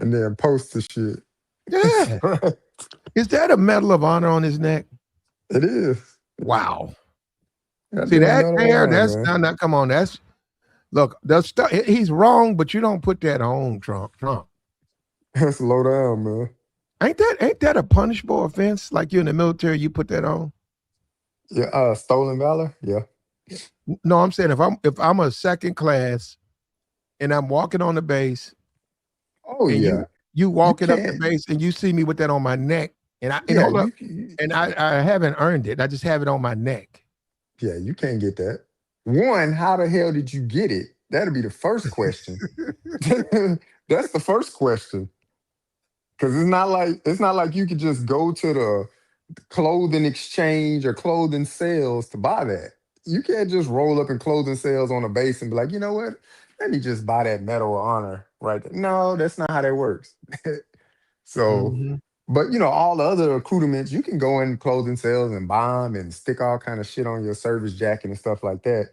Speaker 2: And then post the shit.
Speaker 1: Yeah. Is that a Medal of Honor on his neck?
Speaker 2: It is.
Speaker 1: Wow. See
Speaker 2: Goddamn
Speaker 1: that
Speaker 2: Medal of
Speaker 1: there?
Speaker 2: Honor,
Speaker 1: That's
Speaker 2: man.
Speaker 1: not. Come on. That's look. The stuff. He's wrong, but you don't put that on Trump. Trump.
Speaker 2: That's low down, man.
Speaker 1: Ain't that a punishable offense? Like you in the military, you put that on.
Speaker 2: Yeah, stolen valor. Yeah.
Speaker 1: No, I'm saying if I'm a second class and I'm walking on the base
Speaker 2: Oh
Speaker 1: and
Speaker 2: yeah.
Speaker 1: you
Speaker 2: You
Speaker 1: walking up the
Speaker 2: can't.
Speaker 1: base and you see me with that on my neck and
Speaker 2: Yeah,
Speaker 1: hold up and I haven't earned it. I just have it on my neck.
Speaker 2: yeah, you can't get that. One, how the hell did you get it? That'll be the first question. That's the first question. Cause it's not like you could just go to the clothing exchange or clothing sales to buy that. You can't just roll up in clothing sales on a base and be like, you know what? Let me just buy that Medal of Honor right there. No, that's not how that works. So,
Speaker 1: Hmm.
Speaker 2: but all the other accoutrements, you can go in clothing sales and buy them and stick all kind of shit on your service jacket and stuff like that.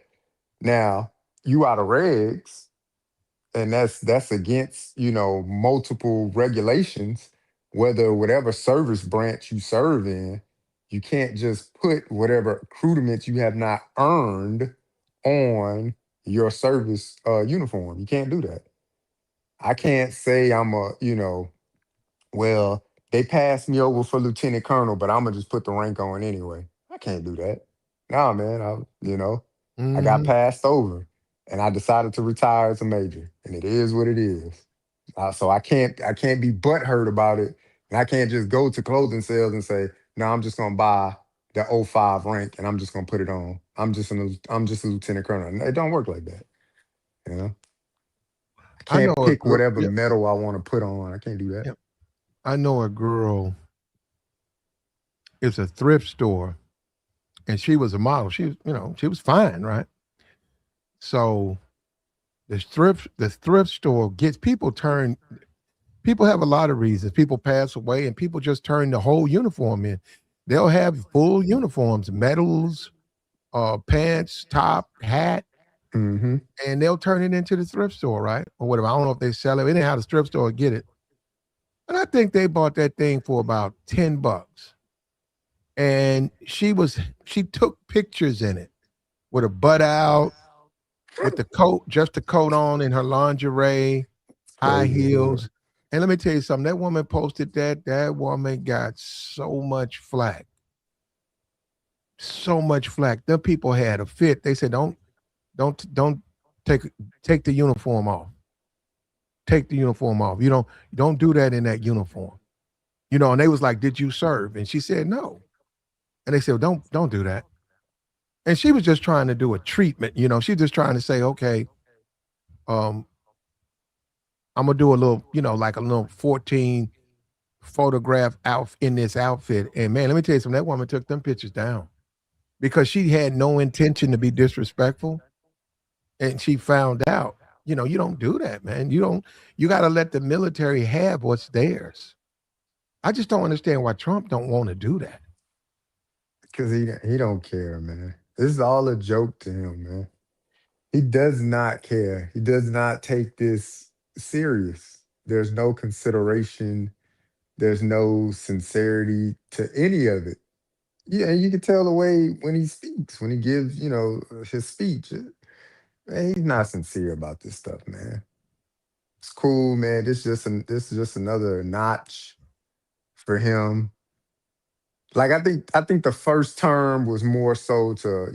Speaker 2: Now, you out of regs, and that's against multiple regulations, whether whatever service branch you serve in, you can't just put whatever accoutrements you have not earned on your service uniform. You can't do that. I can't say I'm well, they passed me over for lieutenant colonel, but I'm gonna just put the rank on anyway. I can't do that. Nah, man. I got
Speaker 1: Hmm.
Speaker 2: passed over, and I decided to retire as a major, and it is what it is. So I can't be butthurt about it, and I can't just go to clothing sales and say, no, I'm just gonna buy the '05 rank, and I'm just gonna put it on. I'm just a lieutenant colonel. It don't work like that. You know, I
Speaker 1: I know
Speaker 2: can't
Speaker 1: a
Speaker 2: pick
Speaker 1: girl.
Speaker 2: whatever
Speaker 1: Yep,
Speaker 2: medal I want to put on. I can't do that.
Speaker 1: yep. I know a girl. It's a thrift store, and she was a model. She was fine, right? So the thrift store gets people turn. People have a lot of reasons. People pass away, and people just turn the whole uniform in. They'll have full uniforms, medals, pants, top, hat,
Speaker 2: Hmm.
Speaker 1: and they'll turn it into the thrift store, right? Or whatever. I don't know if they sell it. Anyhow, the thrift store will get it. And I think they bought that thing for about $10. And she took pictures in it with a butt out, with the coat, just the coat on in her lingerie, high
Speaker 2: Crazy as hell.
Speaker 1: heels. And let me tell you something. That woman posted that. That woman got so much flack. So much flack. Them people had a fit. They said, don't take take the uniform off. Take the uniform off. You don't do that in that uniform. And they was like, did you serve? And she said no. And they said, well, don't do that. And she was just trying to do a treatment. She's just trying to say, okay, um, I'm gonna do a little, like a little 14 photograph out in this outfit. And man, let me tell you something. That woman took them pictures down because she had no intention to be disrespectful, and she found out. You don't do that, man. You don't. You got to let the military have what's theirs. I just don't understand why Trump don't want to do that.
Speaker 2: Because he don't care, man. This is all a joke to him, man. He does not care. He does not take this serious. There's no consideration. There's no sincerity to any of it. Yeah, and you can tell the way when he speaks, when he gives, his speech. Man, he's not sincere about this stuff, man. It's cool, man. This is just another notch for him. Like I think the first term was more so to,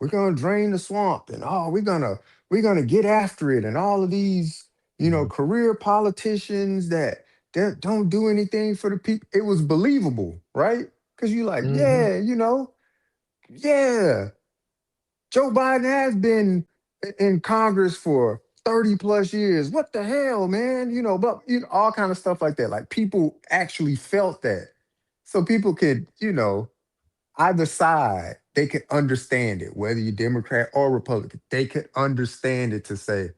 Speaker 2: we're gonna drain the swamp and we're gonna get after it and all of these,
Speaker 1: Mhm.
Speaker 2: career politicians that don't do anything for the people. It was believable, right? Because you like,
Speaker 1: Mhm.
Speaker 2: yeah, yeah, Joe Biden has been in Congress for 30 plus years. What the hell, man? But all kind of stuff like that. Like people actually felt that. So people could, either side, they could understand it, whether you're Democrat or Republican, they could understand it to say,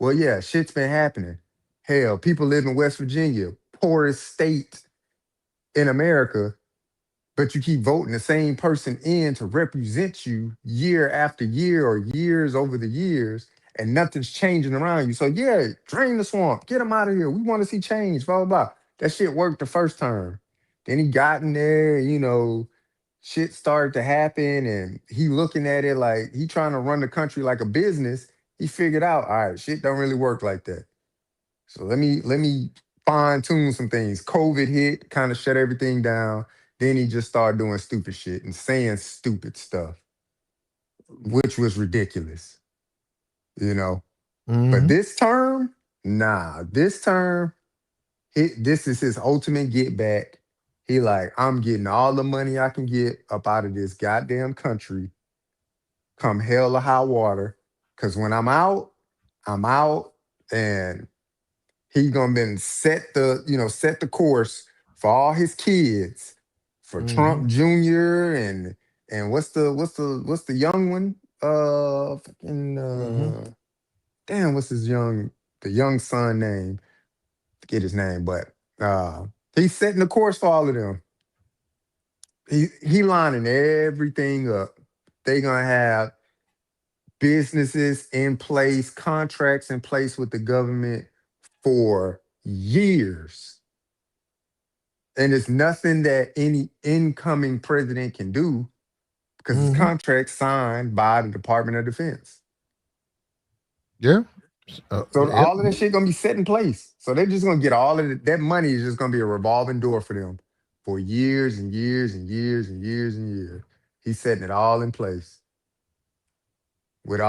Speaker 2: well, yeah, shit's been happening. Hell, people live in West Virginia, poorest state in America, but you keep voting the same person in to represent you year after year or years over the years, and nothing's changing around you. So yeah, drain the swamp, get them out of here. We want to see change, blah, blah, blah. That shit worked the first term. Then he got in there, shit started to happen, and he looking at it like he trying to run the country like a business. He figured out, all right, shit don't really work like that. So let me fine tune some things. COVID hit, kind of shut everything down. Then he just started doing stupid shit and saying stupid stuff, which was ridiculous, you know. But
Speaker 1: Mhm.
Speaker 2: this term, nah, this term, this is his ultimate get back. He like, I'm getting all the money I can get up out of this goddamn country, come hell or high water. Cause when I'm out, and he gonna been set the course for all his kids, for
Speaker 1: Mhm.
Speaker 2: Trump Jr. and what's the young one? Fucking
Speaker 1: Mhm.
Speaker 2: damn, what's the young son name? Forget his name, but uh he's setting the course for all of them. He lining everything up. They gonna have businesses in place, contracts in place with the government for years. And it's nothing that any incoming president can do because it's
Speaker 1: Mhm.
Speaker 2: contract signed by the Department of Defense.
Speaker 1: Yeah.
Speaker 2: So
Speaker 1: Yep.
Speaker 2: all of that shit gonna be set in place. So they're just gonna get all of it. That money is just gonna be a revolving door for them for years and years and years and years and years. He's setting it all in place with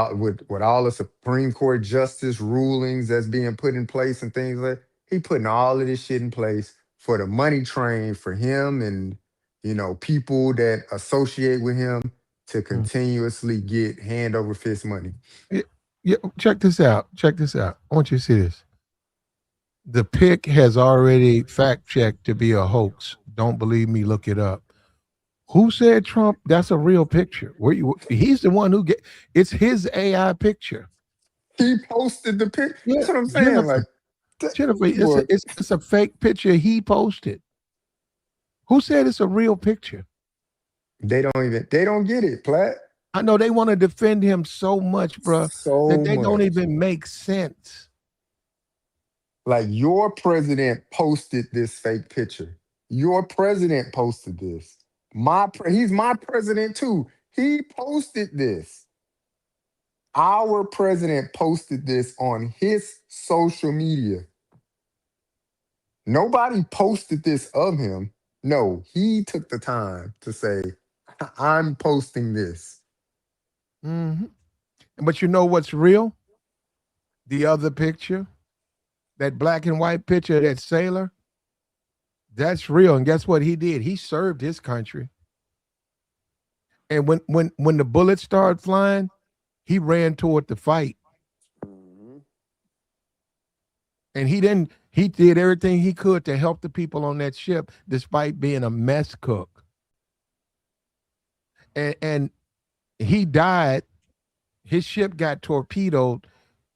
Speaker 2: all the Supreme Court justice rulings that's being put in place and things like. He putting all of this shit in place for the money train for him and people that associate with him to
Speaker 1: Mm.
Speaker 2: continuously get hand over fist money.
Speaker 1: Yeah, yeah. Check this out. Check this out. I want you to see this. The pic has already fact checked to be a hoax. Don't believe me? Look it up. Who said Trump? That's a real picture. He's the one who get. It's his AI picture.
Speaker 2: He posted the pic.
Speaker 1: Yeah,
Speaker 2: That's what I'm saying. Like,
Speaker 1: Jennifer. Jennifer,
Speaker 2: this boy,
Speaker 1: it's a fake picture he posted. Who said it's a real picture?
Speaker 2: they don't get it, Platt.
Speaker 1: I know they want to defend him so much, bro, that
Speaker 2: So
Speaker 1: they don't
Speaker 2: much.
Speaker 1: even make sense.
Speaker 2: Like your president posted this fake picture. Your president posted this. He's my president too. He posted this. Our president posted this on his social media. Nobody posted this of him. No, he took the time to say, I'm posting this.
Speaker 1: Hmm. But you know what's real? The other picture, that black and white picture of that sailor, that's real. And guess what he did? He served his country. And when the bullets started flying, he ran toward the fight.
Speaker 2: Mhm.
Speaker 1: And he did everything he could to help the people on that ship despite being a mess cook. And he died. His ship got torpedoed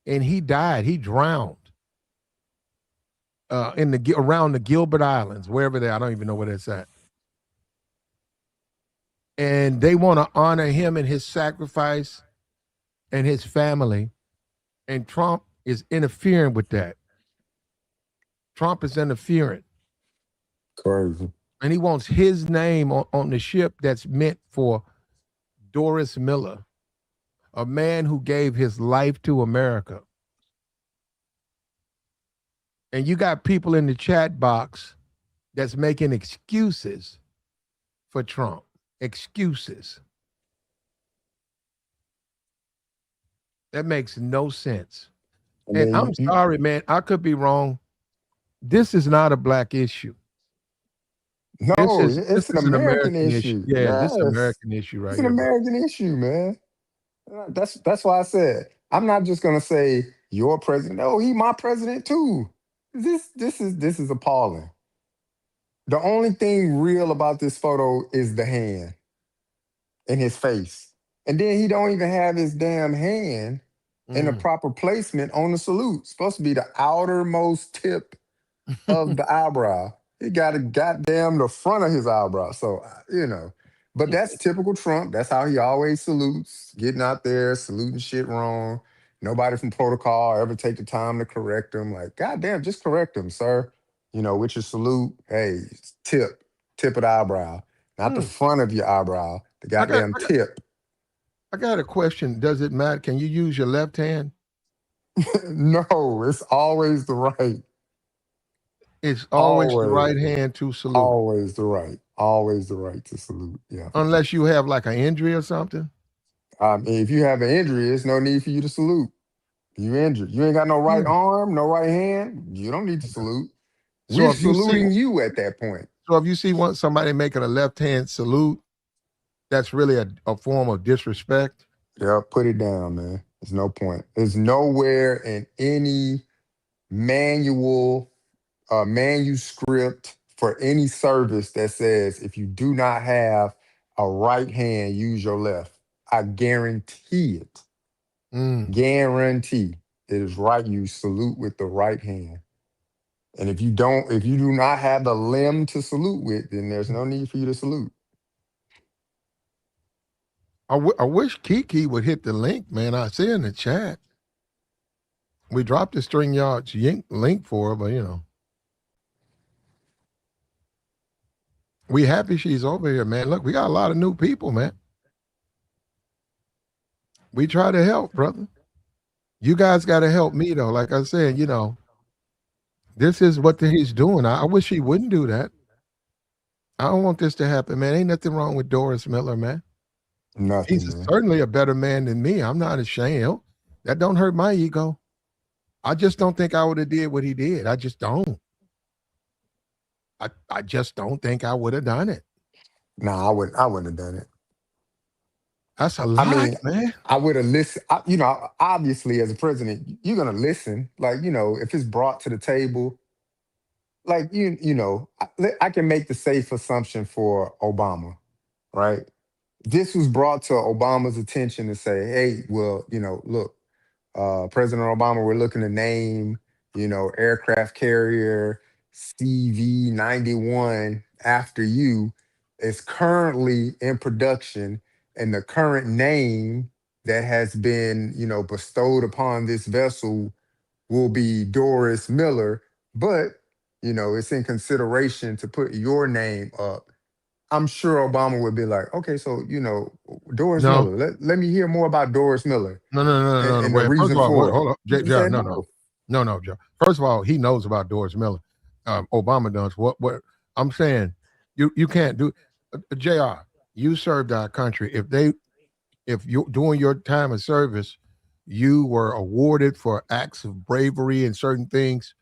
Speaker 1: and he died. He drowned in the around the Gilbert Islands, wherever they. I don't even know where that's at. And they want to honor him and his sacrifice and his family. And Trump is interfering with that. Trump is interfering.
Speaker 2: Crazy.
Speaker 1: And he wants his name on the ship that's meant for Doris Miller, a man who gave his life to America. And you got people in the chat box that's making excuses for Trump. Excuses. That makes no sense.
Speaker 2: And
Speaker 1: And
Speaker 2: then
Speaker 1: I'm sorry, man. I could be wrong. This is not a black issue. This
Speaker 2: no,
Speaker 1: is this
Speaker 2: it's an
Speaker 1: is an
Speaker 2: American
Speaker 1: American issue.
Speaker 2: issue.
Speaker 1: Yeah, this is an
Speaker 2: Yes.
Speaker 1: American issue
Speaker 2: It's
Speaker 1: right
Speaker 2: an
Speaker 1: here, bro.
Speaker 2: American issue, man. That's why I said I'm not just gonna say your president. No, he my president too. This is appalling. The only thing real about this photo is the hand in his face. And then he don't even have his damn hand in the
Speaker 1: Mm.
Speaker 2: proper placement on the salute. Supposed to be the outermost tip of the eyebrow. He got a goddamn the front of his eyebrow. So but that's typical Trump. That's how he always salutes, getting out there, saluting shit wrong. Nobody from protocol ever take the time to correct him. Like, goddamn, just correct him, sir. With your salute, hey, tip of the eyebrow, not the
Speaker 1: Mm.
Speaker 2: front of your eyebrow, the
Speaker 1: I got
Speaker 2: goddamn
Speaker 1: I got
Speaker 2: tip.
Speaker 1: I got a question. Does it matter? Can you use your left hand?
Speaker 2: No, it's always the right.
Speaker 1: It's always the
Speaker 2: Always,
Speaker 1: right hand to salute.
Speaker 2: always the right. Always the right to salute. Yeah.
Speaker 1: Unless you have like an injury or something.
Speaker 2: If you have an injury, there's no need for you to salute. You injured. You ain't got no right
Speaker 1: Mm.
Speaker 2: arm, no right hand. You don't need to salute.
Speaker 1: So
Speaker 2: We're
Speaker 1: if you see
Speaker 2: saluting you at that point.
Speaker 1: so if you see somebody making a left hand salute, that's really a form of disrespect.
Speaker 2: Yeah, put it down, man. There's no point. There's nowhere in any manual, manuscript for any service that says if you do not have a right hand, use your left. I guarantee it.
Speaker 1: Mm.
Speaker 2: Guarantee it is right. You salute with the right hand. And if you do not have the limb to salute with, then there's no need for you to salute.
Speaker 1: I wish Kiki would hit the link, man. I see in the chat. We dropped the string yards link for her, but we happy she's over here, man. Look, we got a lot of new people, man. We try to help, brother. You guys got to help me though. Like I said, this is what he's doing. I wish he wouldn't do that. I don't want this to happen, man. Ain't nothing wrong with Doris Miller, man.
Speaker 2: Nothing,
Speaker 1: He's
Speaker 2: man.
Speaker 1: certainly a better man than me. I'm not ashamed. That don't hurt my ego. I just don't think I would have did what he did. I just don't. I just don't think I would have done it.
Speaker 2: Nah, I wouldn't have done it.
Speaker 1: That's a
Speaker 2: I
Speaker 1: lot,
Speaker 2: mean,
Speaker 1: man.
Speaker 2: I would have listened. Obviously, as a president, you're gonna listen. Like, if it's brought to the table, like I can make the safe assumption for Obama, right? This was brought to Obama's attention to say, hey, well, look, President Obama, we're looking to name, aircraft carrier CV-91 after you. It's currently in production, and the current name that has been, bestowed upon this vessel will be Doris Miller, but it's in consideration to put your name up I'm sure Obama would be like, okay, so Doris
Speaker 1: No,
Speaker 2: Miller. Let me hear more about Doris Miller
Speaker 1: no.
Speaker 2: and the
Speaker 1: Wait, first
Speaker 2: reason
Speaker 1: of all, wait,
Speaker 2: for it.
Speaker 1: hold up,
Speaker 2: He
Speaker 1: Joe.
Speaker 2: said
Speaker 1: No,
Speaker 2: no.
Speaker 1: Joe. First of all, he knows about Doris Miller. Obama does. What I'm saying, you can't do. Jr. You served our country. If you during your time of service, you were awarded for acts of bravery and certain things,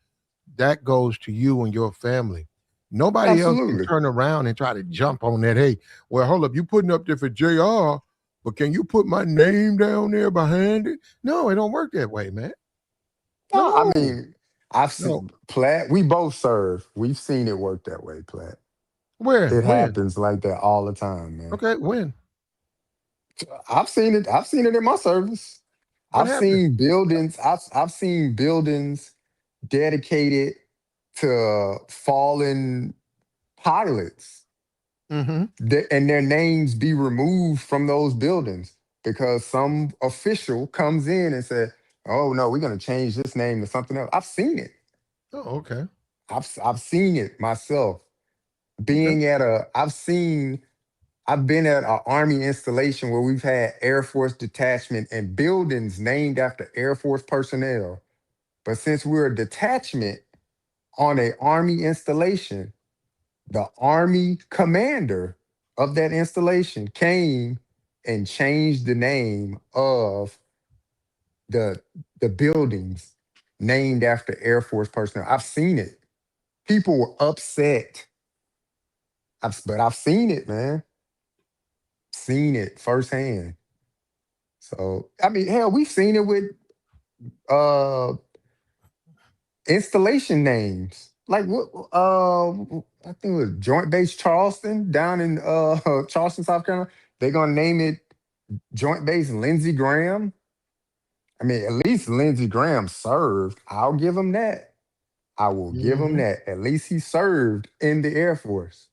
Speaker 1: that goes to you and your family. Nobody else can
Speaker 2: Absolutely.
Speaker 1: turn around and try to jump on that. Hey, well, hold up, you putting up there for JR, but can you put my name down there behind it? No, it don't work that way, man.
Speaker 2: No, I
Speaker 1: No,
Speaker 2: mean, I've
Speaker 1: no.
Speaker 2: seen Platt. We both serve. We've seen it work that way, Platt.
Speaker 1: Where?
Speaker 2: It
Speaker 1: When?
Speaker 2: happens like that all the time, man.
Speaker 1: Okay, when?
Speaker 2: I've seen it. I've seen it in my service.
Speaker 1: What
Speaker 2: I've
Speaker 1: happened?
Speaker 2: seen buildings. I've seen buildings dedicated to fallen pilots,
Speaker 1: Mm-hmm.
Speaker 2: and their names be removed from those buildings because some official comes in and said, "Oh no, we're going to change this name to something else." I've seen it.
Speaker 1: Oh, okay.
Speaker 2: I've seen it myself.
Speaker 1: Okay.
Speaker 2: Being at a, I've seen. I've been at an army installation where we've had Air Force detachment and buildings named after Air Force personnel. But since we're a detachment on a army installation, the army commander of that installation came and changed the name of the the buildings named after Air Force personnel. I've seen it. People were upset. But I've seen it, man. Seen it firsthand. So I mean, hell, we've seen it with uh installation names. Like what I think it was Joint Base Charleston down in Charleston, South Carolina. They're gonna name it Joint Base Lindsey Graham. I mean, at least Lindsey Graham served. I'll give him that. I will give him
Speaker 1: Mm-hmm.
Speaker 2: that. At least he served in the Air Force.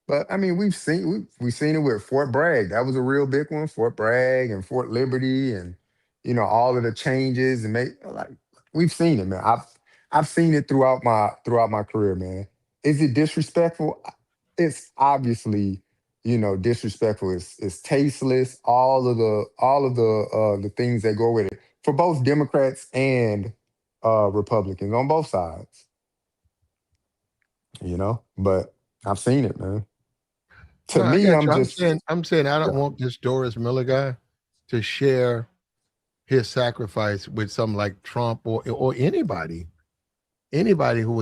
Speaker 2: But I mean, we've seen it with Fort Bragg. That was a real big one. Fort Bragg and Fort Liberty, and all of the changes and make like we've seen it, man. I've seen it throughout my career, man. Is it disrespectful? It's obviously disrespectful. It's tasteless. All of the things that go with it for both Democrats and Republicans on both sides. But I've seen it, man. To
Speaker 1: No, I
Speaker 2: me,
Speaker 1: got
Speaker 2: I'm
Speaker 1: you.
Speaker 2: just
Speaker 1: I'm saying I don't
Speaker 2: yeah,
Speaker 1: want this Doris Miller guy to share his sacrifice with some like Trump or anybody who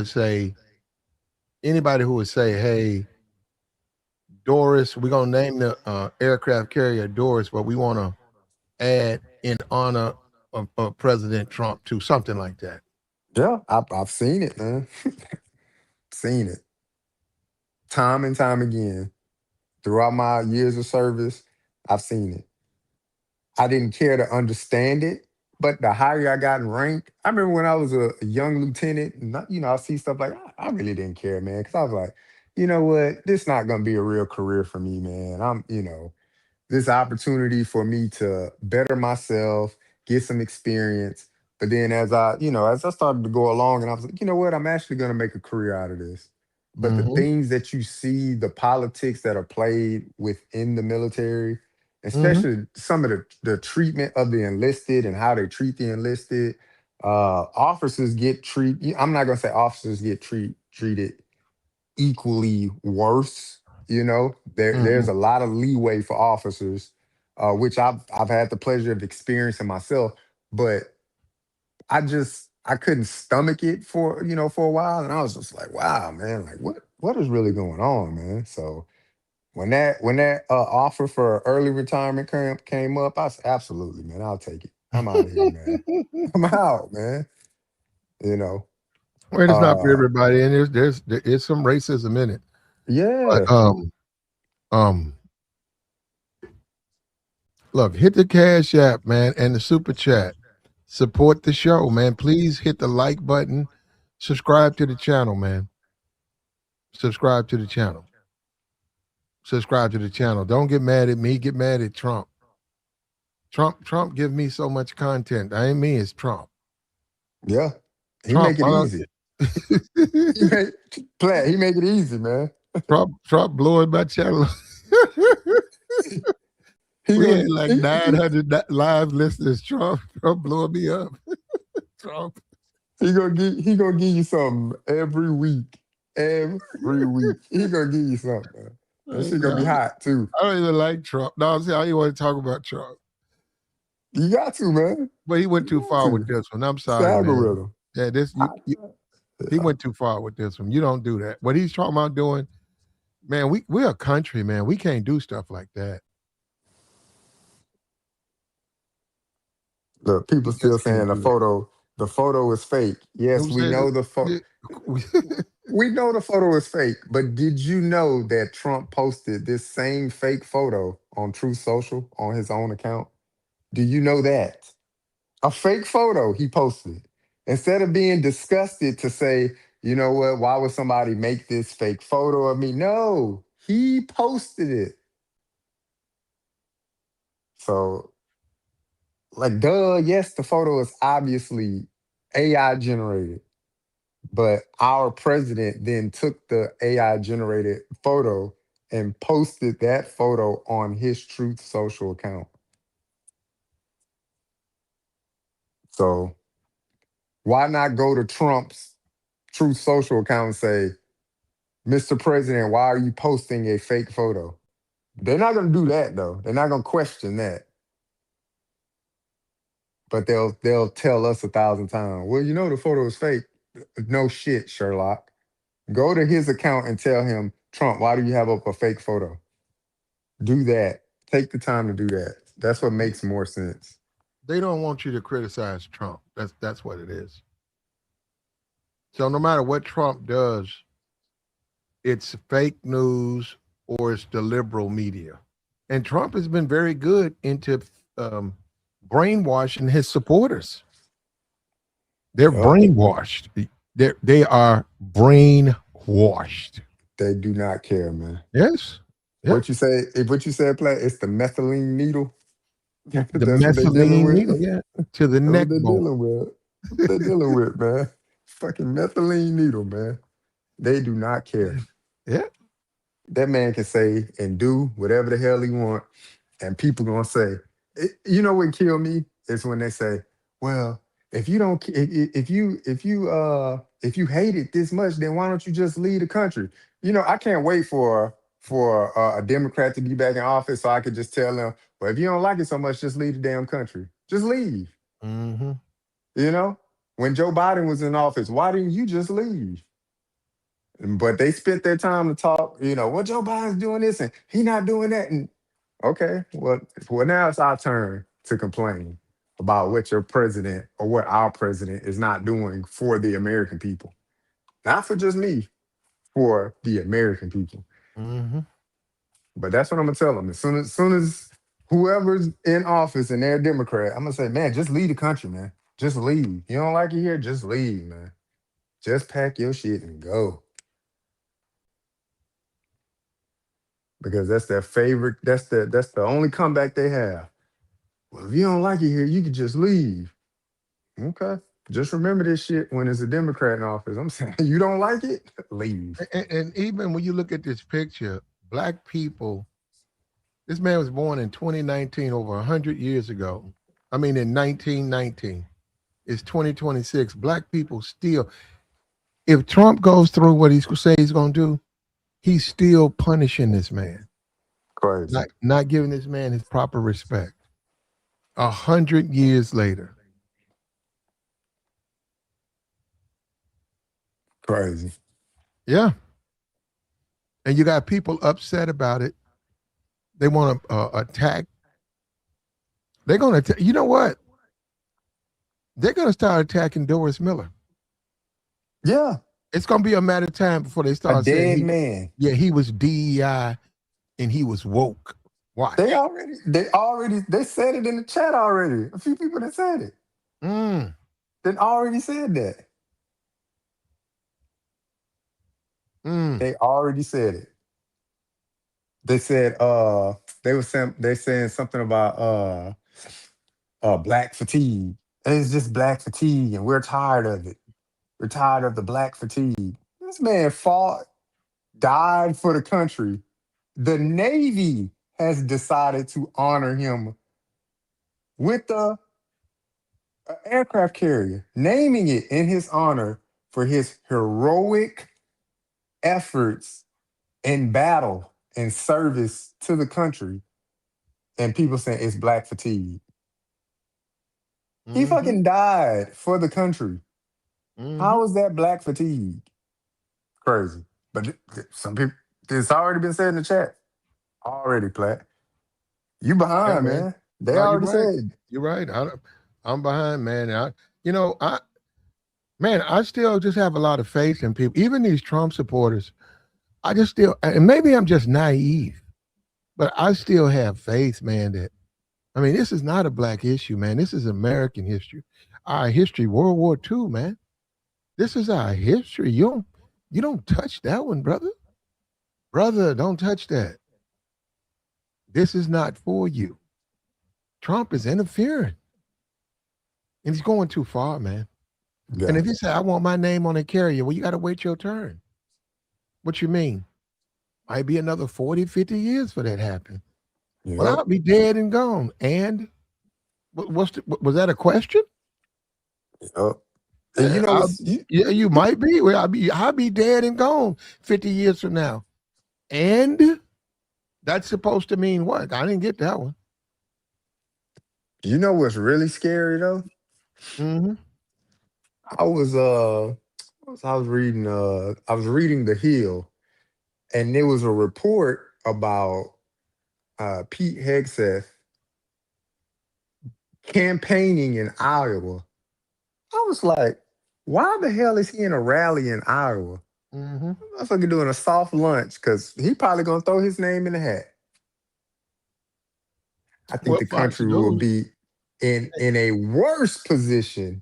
Speaker 1: would say hey, Doris, we're gonna name the aircraft carrier Doris, but we want to add in honor of President Trump to something like that.
Speaker 2: yeah. I've seen it, man. Seen it time and time again throughout my years of service. I've seen it. I didn't care to understand it, but the higher I got in rank, I remember when I was a young lieutenant, and I see stuff like I really didn't care, man, because I was like, you know what, this not gonna be a real career for me, man. This opportunity for me to better myself, get some experience. But then as I started to go along and I was like, you know what, I'm actually gonna make a career out of this. But the
Speaker 1: Mm-hmm.
Speaker 2: things that you see, the politics that are played within the military,
Speaker 1: Mm-hmm.
Speaker 2: especially some of the treatment of the enlisted and how they treat the enlisted, officers get treated. I'm not gonna say officers get treated equally worse. There's
Speaker 1: Mm-hmm.
Speaker 2: a lot of leeway for officers, which I've had the pleasure of experiencing myself. But I couldn't stomach it for a while, and I was just like, wow, man, like what is really going on, man? So when that offer for early retirement came up, I said, absolutely, man, I'll take it. I'm out of here, man. I'm out, man. You know,
Speaker 1: Well, it's not for
Speaker 2: uh,
Speaker 1: everybody, and there is some racism in it. But
Speaker 2: yeah,
Speaker 1: um, look, hit the Cash App, man, and the Super Chat. Support the show, man. Please hit the like button. Subscribe to the channel, man. Subscribe to the channel. Subscribe to the channel. Don't get mad at me. Get mad at Trump. Trump give me so much content. I ain't me. It's Trump.
Speaker 2: yeah, he
Speaker 1: Trump,
Speaker 2: make it
Speaker 1: why
Speaker 2: easy.
Speaker 1: don't
Speaker 2: He make He make it easy, man.
Speaker 1: Trump blowing my channel.
Speaker 2: He
Speaker 1: We
Speaker 2: gonna
Speaker 1: had like
Speaker 2: he,
Speaker 1: 900 live listeners. Trump blowing me up. Trump.
Speaker 2: he gonna give you something every week. Every week. He gonna give you something, man. That shit gonna be hot too.
Speaker 1: I don't even like Trump. No, see, I don't even want to talk about Trump.
Speaker 2: You got to, man.
Speaker 1: But he went
Speaker 2: You
Speaker 1: too
Speaker 2: got
Speaker 1: far with
Speaker 2: to.
Speaker 1: this one. I'm
Speaker 2: It's the
Speaker 1: sorry, man.
Speaker 2: algorithm.
Speaker 1: Yeah, this
Speaker 2: I,
Speaker 1: he
Speaker 2: yeah.
Speaker 1: went too far with this one. You don't do that. What he's talking about doing, man, we're a country, man. We can't do stuff like that.
Speaker 2: Look, people
Speaker 1: We
Speaker 2: still
Speaker 1: just can't
Speaker 2: saying
Speaker 1: do that.
Speaker 2: the photo is fake. Yes,
Speaker 1: Who
Speaker 2: we
Speaker 1: said it?
Speaker 2: know we know the photo is fake, but did you know that Trump posted this same fake photo on Truth Social on his own account? Do you know that? A fake photo he posted. Instead of being disgusted to say, you know what, why would somebody make this fake photo of me? No, he posted it. So, like, duh, yes, the photo is obviously AI generated. But our president then took the AI generated photo and posted that photo on his Truth Social account. So why not go to Trump's Truth Social account and say, Mr. President, why are you posting a fake photo? They're not going to do that though. They're not going to question that. But they'll tell us 1,000 times, well, you know the photo is fake. No shit, Sherlock. Go to his account and tell him, Trump, why do you have up a fake photo? Do that. Take the time to do that. That's what makes more sense.
Speaker 1: They don't want you to criticize Trump. That's what it is. So no matter what Trump does, it's fake news or it's the liberal media. And Trump has been very good into um, brainwashing his supporters. They're
Speaker 2: Yep.
Speaker 1: brainwashed. They are brainwashed.
Speaker 2: They do not care, man.
Speaker 1: Yes. Yeah.
Speaker 2: What you say, if what you said, play, it's the methylene needle.
Speaker 1: The
Speaker 2: That's what they dealing
Speaker 1: methylene
Speaker 2: with.
Speaker 1: needle, yeah, to the
Speaker 2: That's what
Speaker 1: neck
Speaker 2: they
Speaker 1: bone.
Speaker 2: dealing with. That's what they dealing with, man. Fucking methylene needle, man. They do not care.
Speaker 1: Yeah.
Speaker 2: That man can say and do whatever the hell he want, and people gonna say, you know what kill me is when they say, well, if you don't, if you hate it this much, then why don't you just leave the country? You know, I can't wait for a Democrat to be back in office so I could just tell them, well, if you don't like it so much, just leave the damn country. Just leave.
Speaker 1: Mm-hmm.
Speaker 2: You know, when Joe Biden was in office, why didn't you just leave? But they spent their time to talk, you know, well, Joe Biden's doing this and he not doing that. And okay, well, now it's our turn to complain about what your president or what our president is not doing for the American people. Not for just me, for the American people.
Speaker 1: Mm-hmm.
Speaker 2: But that's what I'm gonna tell them. As soon as whoever's in office and they're Democrat, I'm gonna say, man, just leave the country, man. Just leave. You don't like it here, just leave, man. Just pack your shit and go. Because that's their favorite. That's the only comeback they have. Well, if you don't like it here, you can just leave. Okay. Just remember this shit when it's a Democrat in office. I'm saying you don't like it, leave.
Speaker 1: And even when you look at this picture, black people, this man was born in 2019, over 100 years ago. I mean, in 1919. It's 2026. Black people still, if Trump goes through what he's say he's going to do, he's still punishing this man,
Speaker 2: Crazy.
Speaker 1: not giving this man his proper respect. 100 years later.
Speaker 2: Crazy.
Speaker 1: Yeah. And you got people upset about it. They want to attack. They're going to, you know what? They're going to start attacking Doris Miller.
Speaker 2: Yeah.
Speaker 1: It's going to be a matter of time before they
Speaker 2: A
Speaker 1: start saying
Speaker 2: dead man.
Speaker 1: he was DEI and he was woke.
Speaker 2: They
Speaker 1: Watch.
Speaker 2: already, they said it in the chat already. A few people that said it.
Speaker 1: Mm,
Speaker 2: They already said that.
Speaker 1: mm.
Speaker 2: They already said it. They said they saying something about black fatigue. And it's just black fatigue, and we're tired of it. We're tired of the black fatigue. This man fought. died for the country. The Navy has decided to honor him with a aircraft carrier, naming it in his honor for his heroic efforts in battle and service to the country. And people saying it's black fatigue. He
Speaker 1: Mm-hmm.
Speaker 2: fucking died for the country.
Speaker 1: Mm-hmm.
Speaker 2: How is that black fatigue? Crazy. But some people, it's already been said in the chat. Already, Platt. You
Speaker 1: Yeah,
Speaker 2: behind,
Speaker 1: man.
Speaker 2: man. They
Speaker 1: No, you're
Speaker 2: already
Speaker 1: right.
Speaker 2: said.
Speaker 1: You're right. I'm behind, man. You know, man, I still just have a lot of faith in people. Even these Trump supporters, I just still, and maybe I'm just naive, but I still have faith, man. That I mean, this is not a black issue, man. This is American history. Our history, World War II, man. This is our history. You don't touch that one, brother. Brother, don't touch that. This is not for you. Trump is interfering. And he's going too far, man. And
Speaker 2: Yeah.
Speaker 1: if he said, I want my name on a carrier, well, you got to wait your turn. What you mean? Might be another 40, 50 years for that to happen. Well,
Speaker 2: Yep.
Speaker 1: I'll be dead and gone. And was that a question?
Speaker 2: Yep. And you
Speaker 1: Yeah,
Speaker 2: know what's you,
Speaker 1: yeah, you might be. Well, I'll be dead and gone 50 years from now. And that's supposed to mean what? I didn't get that one.
Speaker 2: you know what's really scary though?
Speaker 1: Mm-hmm.
Speaker 2: I was I was reading The Hill, and there was a report about Pete Hegseth campaigning in Iowa. I was like, why the hell is he in a rally in Iowa?
Speaker 1: Mm-hmm.
Speaker 2: Motherfucker doing a soft lunch because he probably gonna throw his name in the hat. I think
Speaker 1: Well,
Speaker 2: the
Speaker 1: Fox
Speaker 2: country will
Speaker 1: News.
Speaker 2: be in a worse position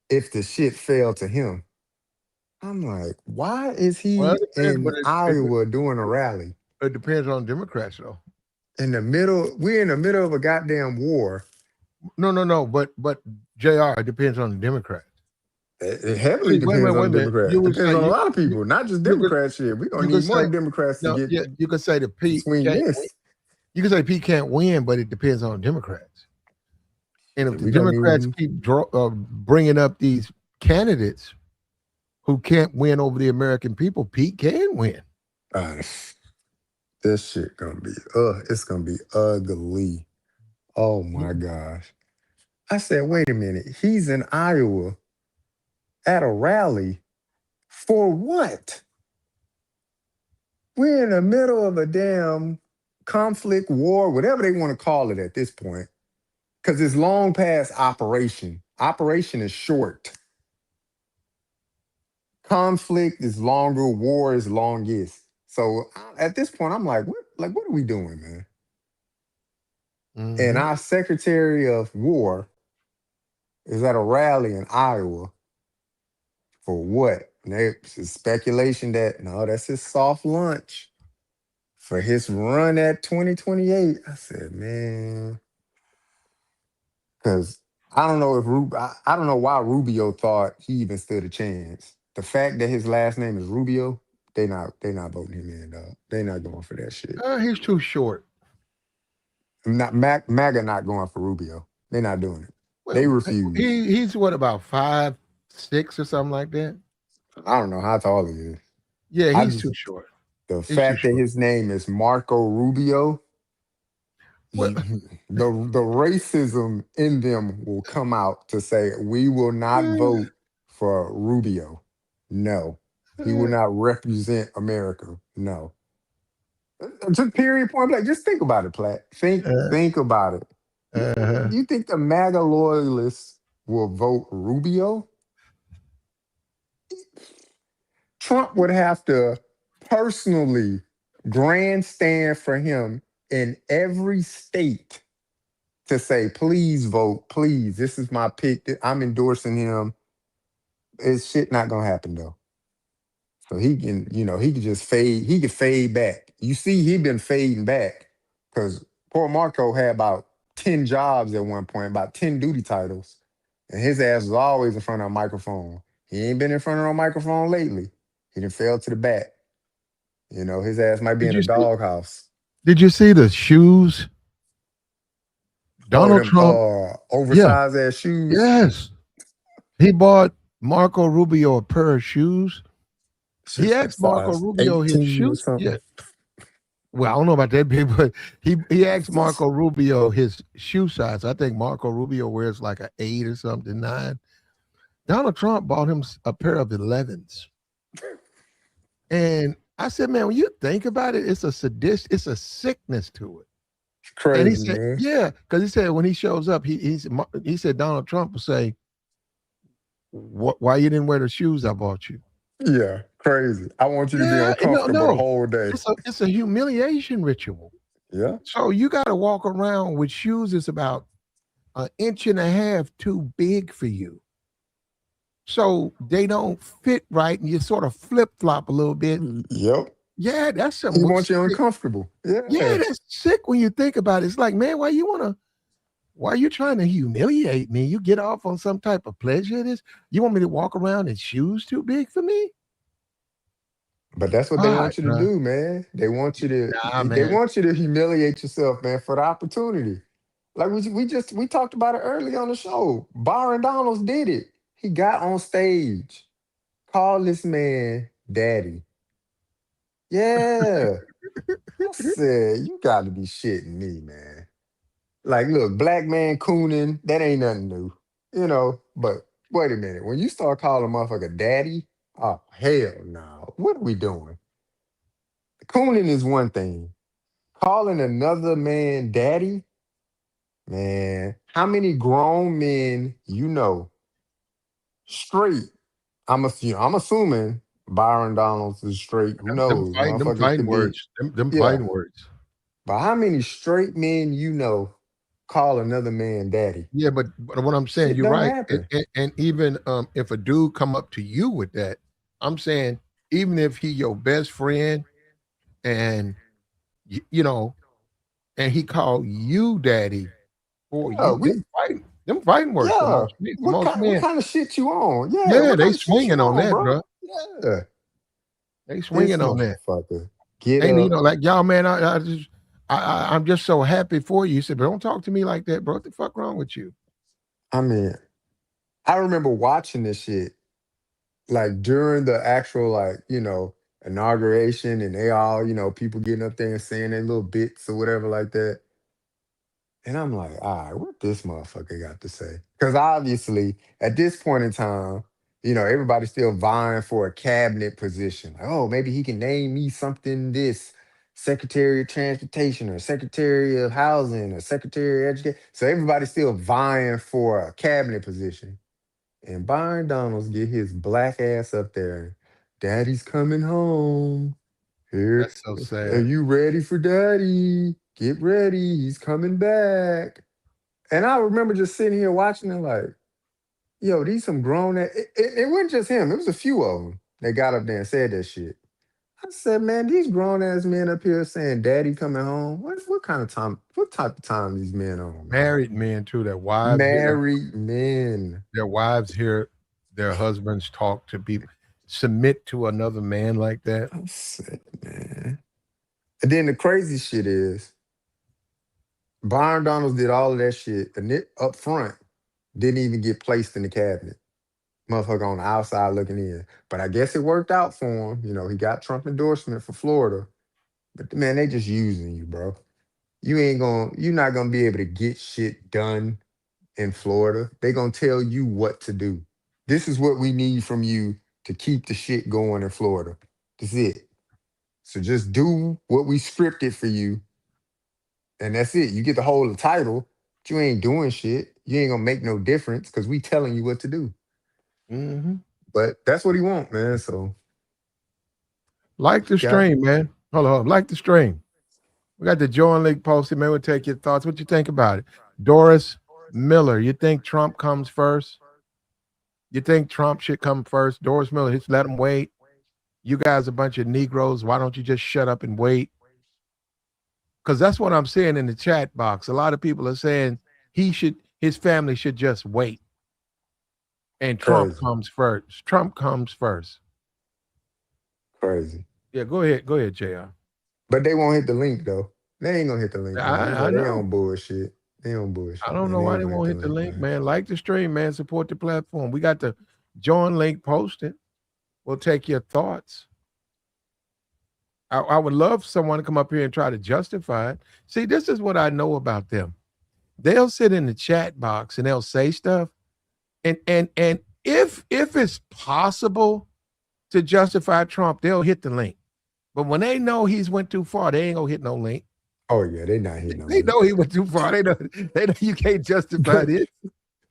Speaker 2: if the shit fell to him. I'm like, why is
Speaker 1: Well,
Speaker 2: he
Speaker 1: it depends,
Speaker 2: in
Speaker 1: but
Speaker 2: Iowa doing a rally?
Speaker 1: it depends on Democrats, though.
Speaker 2: In the middle, we're in the middle of a goddamn war.
Speaker 1: No, no, no. But Jr. It depends on the Democrats.
Speaker 2: It heavily
Speaker 1: See, wait a
Speaker 2: depends
Speaker 1: minute,
Speaker 2: on
Speaker 1: wait a
Speaker 2: the
Speaker 1: minute.
Speaker 2: Democrat.
Speaker 1: You would
Speaker 2: Depends
Speaker 1: say
Speaker 2: on a
Speaker 1: you
Speaker 2: lot of
Speaker 1: you
Speaker 2: people, not just
Speaker 1: you could
Speaker 2: Democrat shit. We're gonna
Speaker 1: you could
Speaker 2: need more
Speaker 1: say
Speaker 2: Democrats to
Speaker 1: no.
Speaker 2: get
Speaker 1: Yeah, you could say the
Speaker 2: to
Speaker 1: Pete
Speaker 2: swing
Speaker 1: can't win.
Speaker 2: this.
Speaker 1: You could say Pete can't win, but it depends on Democrats. And if the
Speaker 2: We're gonna
Speaker 1: Democrats
Speaker 2: need
Speaker 1: keep bringing up these candidates who can't win over the American people, Pete can win.
Speaker 2: uh, this shit gonna be it's gonna be ugly. Oh my gosh. I said, wait a minute. He's in Iowa at a rally for what? We're in the middle of a damn conflict, war, whatever they want to call it at this point, because it's long past operation. Operation is short. Conflict is longer. War is longest. So at this point, I'm like, what? Like, what are we doing, man? And
Speaker 1: Mm-hmm.
Speaker 2: our Secretary of War is at a rally in Iowa for what? And there's speculation that no, that's his soft lunch for his run at 2028. I said, man, because I don't know if I don't know why Rubio thought he even stood a chance. The fact that his last name is Rubio, they not voting him in, dog. They not going for that shit.
Speaker 1: He's too short.
Speaker 2: Not MAGA not going for Rubio. They're not doing it. They
Speaker 1: Well,
Speaker 2: refuse.
Speaker 1: he's what about 5'6" or something like that?
Speaker 2: I don't know how tall he is.
Speaker 1: Yeah,
Speaker 2: I
Speaker 1: he's
Speaker 2: just
Speaker 1: too short.
Speaker 2: the
Speaker 1: He's too
Speaker 2: fact that
Speaker 1: short.
Speaker 2: his name is Marco Rubio,
Speaker 1: Well,
Speaker 2: the racism in them will come out to say we will not
Speaker 1: uh,
Speaker 2: vote for Rubio. No, he will not represent America. No, just period point blank. Just think about it, Platt.
Speaker 1: uh,
Speaker 2: Think about it.
Speaker 1: uh,
Speaker 2: You think the MAGA loyalists will vote Rubio? Trump would have to personally grandstand for him in every state to say, please vote, please. This is my pick. I'm endorsing him. It's shit not gonna happen though. So he can, he can just fade. He can fade back. You see, he been fading back because poor Marco had about 10 jobs at one point, about 10 duty titles, and his ass was always in front of a microphone. He ain't been in front of a microphone lately. He done fell to the back. You know, his ass might be
Speaker 1: Did
Speaker 2: in
Speaker 1: you
Speaker 2: a
Speaker 1: see?
Speaker 2: doghouse.
Speaker 1: Did you see the shoes?
Speaker 2: Oh,
Speaker 1: Donald
Speaker 2: them
Speaker 1: Trump. Yeah.
Speaker 2: oversized ass shoes.
Speaker 1: Yes. He bought Marco Rubio a pair of shoes.
Speaker 2: Shit
Speaker 1: He
Speaker 2: say
Speaker 1: asked Marco
Speaker 2: size
Speaker 1: Rubio his
Speaker 2: 18 or
Speaker 1: shoe. Yeah.
Speaker 2: something.
Speaker 1: Well, I don't know about that big, but he asked Marco Rubio his shoe size. I think Marco Rubio wears like an 8 or something, 9. Donald Trump bought him a pair of 11s. And I said, man, when you think about it, it's a sickness to it.
Speaker 2: It's
Speaker 1: And he
Speaker 2: crazy,
Speaker 1: said,
Speaker 2: man.
Speaker 1: yeah, because he said when he shows up, he said Donald Trump will say, why you didn't wear the shoes I bought you?
Speaker 2: Yeah, crazy. I want you to be
Speaker 1: Yeah, and no,
Speaker 2: uncomfortable the
Speaker 1: no,
Speaker 2: whole day.
Speaker 1: it's a humiliation ritual.
Speaker 2: Yeah.
Speaker 1: So you got to walk around with shoes that's about an inch and a half too big for you. So they don't fit right, and you sort of flip flop a little bit.
Speaker 2: Yep.
Speaker 1: Yeah, that's some
Speaker 2: He wants you
Speaker 1: sick.
Speaker 2: uncomfortable.
Speaker 1: Yeah,
Speaker 2: Yeah.
Speaker 1: that's sick when you think about it. It's like, man, why are you trying to humiliate me? You get off on some type of pleasure in this? You want me to walk around in shoes too big for me?
Speaker 2: But that's what they
Speaker 1: God,
Speaker 2: want you to
Speaker 1: nah,
Speaker 2: do, man.
Speaker 1: nah,
Speaker 2: They
Speaker 1: man.
Speaker 2: want you to humiliate yourself, man, for the opportunity. Like we talked about it early on the show. Byron Donalds did it. He got on stage, called this man daddy. Yeah. I said, you gotta be shitting me, man. Like, look, black man cooning, that ain't nothing new. You know, but wait a minute. When you start calling a motherfucker daddy, oh hell no. What are we doing? Cooning is one thing. Calling another man daddy, man. How many grown men you know straight? I'm assuming Byron Donalds is straight. Who knows?
Speaker 1: Them
Speaker 2: Motherfuckers
Speaker 1: fighting
Speaker 2: could be.
Speaker 1: words. Them
Speaker 2: Yeah.
Speaker 1: fighting words.
Speaker 2: But how many straight men you know call another man daddy?
Speaker 1: Yeah, but what I'm saying,
Speaker 2: Shit
Speaker 1: you're
Speaker 2: don't
Speaker 1: right.
Speaker 2: happen.
Speaker 1: And even if a dude come up to you with that, I'm saying even if he your best friend and you know, and he called you daddy, or
Speaker 2: Yeah,
Speaker 1: you them fighting words for
Speaker 2: yeah.
Speaker 1: most
Speaker 2: What
Speaker 1: men.
Speaker 2: kind of shit you on? Yeah,
Speaker 1: Yeah,
Speaker 2: what
Speaker 1: they
Speaker 2: kind of shit you
Speaker 1: swinging on
Speaker 2: on,
Speaker 1: that,
Speaker 2: bro?
Speaker 1: bro.
Speaker 2: Yeah.
Speaker 1: They
Speaker 2: This
Speaker 1: swinging on that.
Speaker 2: motherfucker. Get
Speaker 1: And
Speaker 2: up.
Speaker 1: like y'all, man, I'm just so happy for you. He said, but don't talk to me like that, bro. What the fuck wrong with you?
Speaker 2: I mean, I remember watching this shit like during the actual inauguration and they all, people getting up there and saying their little bits or whatever like that. And I'm like, all right, what this motherfucker got to say? Because obviously, at this point in time, everybody's still vying for a cabinet position. Like, oh, maybe he can name me something this Secretary of Transportation or Secretary of Housing or Secretary of Education. So everybody's still vying for a cabinet position. And Byron Donalds get his black ass up there. Daddy's coming home. Here,
Speaker 1: That's so
Speaker 2: are
Speaker 1: sad.
Speaker 2: you ready for daddy? Get ready. He's coming back. And I remember just sitting here watching it like, yo, these some grown ass. It wasn't just him. It was a few of them that got up there and said that shit. I said, man, these grown ass men up here saying daddy coming home. What kind of time, what type of time these men on, man?
Speaker 1: Married men too,
Speaker 2: Married men.
Speaker 1: their wives hear their husbands talk to people, submit to another man like that.
Speaker 2: I said, man. And then the crazy shit is Byron Donalds did all of that shit and it up front didn't even get placed in the cabinet. Motherfucker on the outside looking in. But I guess it worked out for him. He got Trump endorsement for Florida. But man, they just using you, bro. You're not gonna be able to get shit done in Florida. They gonna tell you what to do. This is what we need from you to keep the shit going in Florida. That's it. So just do what we scripted for you, and that's it. You get the whole title, but you ain't doing shit. You ain't gonna make no difference because we telling you what to do.
Speaker 1: Hmm.
Speaker 2: But that's what he want, man. So
Speaker 1: Like the
Speaker 2: got
Speaker 1: stream, man. Hold on. Like the stream. We got the Join League posted, man. We'll take your thoughts. What you think about it? Doris Miller, you think Trump comes first? You think Trump should come first? Doris Miller, just let him wait. You guys a bunch of Negroes. Why don't you just shut up and wait? Because that's what I'm saying in the chat box. A lot of people are saying his family should just wait. And Trump
Speaker 2: crazy,
Speaker 1: comes first. Trump comes first.
Speaker 2: crazy.
Speaker 1: Yeah, go ahead. Go ahead, JR.
Speaker 2: But they won't hit the link though. They ain't gonna hit the link, man. You know
Speaker 1: I
Speaker 2: they
Speaker 1: know.
Speaker 2: on bullshit. They on
Speaker 1: I
Speaker 2: bullshit,
Speaker 1: don't
Speaker 2: man.
Speaker 1: know
Speaker 2: They
Speaker 1: why
Speaker 2: ain't
Speaker 1: they
Speaker 2: gonna hit
Speaker 1: won't
Speaker 2: the
Speaker 1: hit the
Speaker 2: link,
Speaker 1: link,
Speaker 2: man.
Speaker 1: man. Like the stream, man. Support the platform. We got the join link posted. We'll take your thoughts. I would love someone to come up here and try to justify it. See, this is what I know about them. They'll sit in the chat box and they'll say stuff, and if it's possible to justify Trump, they'll hit the link. But when they know he's went too far, they ain't gonna hit no link.
Speaker 2: Oh yeah, they not hitting the
Speaker 1: They
Speaker 2: link.
Speaker 1: know he went too far. They know you can't justify this.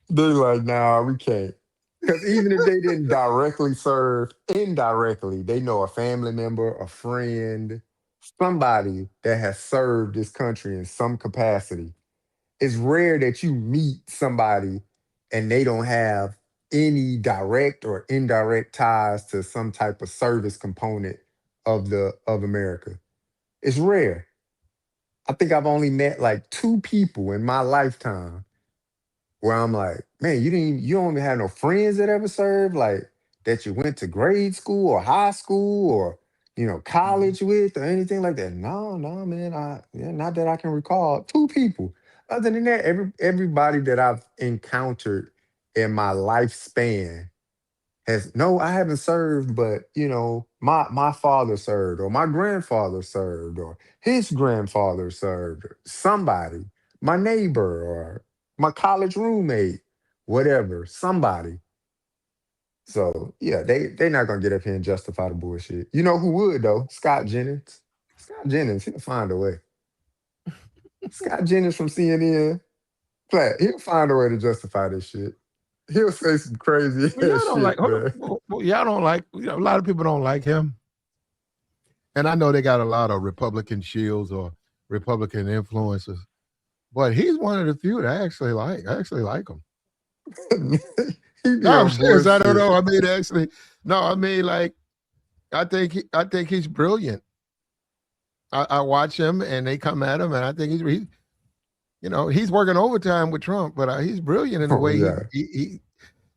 Speaker 2: They're like, nah, we can't. Because even if they didn't directly serve, indirectly, they know a family member, a friend, somebody that has served this country in some capacity. It's rare that you meet somebody and they don't have any direct or indirect ties to some type of service component of America. It's rare. I think I've only met like two people in my lifetime where I'm like, man, you don't even have no friends that ever served, like that you went to grade school or high school or
Speaker 1: Mhm.
Speaker 2: college with or anything like that. No, no, man, not that I can recall. Two people. Other than that, everybody that I've encountered in my lifespan has no, I haven't served, but my father served, or my grandfather served, or his grandfather served, or somebody, my neighbor, or my college roommate, whatever, somebody. So yeah, they not gonna get up here and justify the bullshit. You know who would though? Scott Jennings. Scott Jennings, he'll find a way. Scott Jennings from CNN, he'll find a way to justify this shit. He'll say some crazy
Speaker 1: Well,
Speaker 2: ass
Speaker 1: y'all don't like.
Speaker 2: shit,
Speaker 1: Hold on.
Speaker 2: man.
Speaker 1: Y'all don't like. A lot of people don't like him, and I know they got a lot of Republican shields or Republican influences, but he's one of the few that I actually like. I actually like him.
Speaker 2: He be
Speaker 1: No, I'm
Speaker 2: on
Speaker 1: serious. I don't
Speaker 2: bullshit.
Speaker 1: know. I mean, actually, no. I mean, like, I think he's brilliant. I watch him, and they come at him, and I think he's working overtime with Trump, but he's brilliant in the
Speaker 2: Oh
Speaker 1: way
Speaker 2: yeah,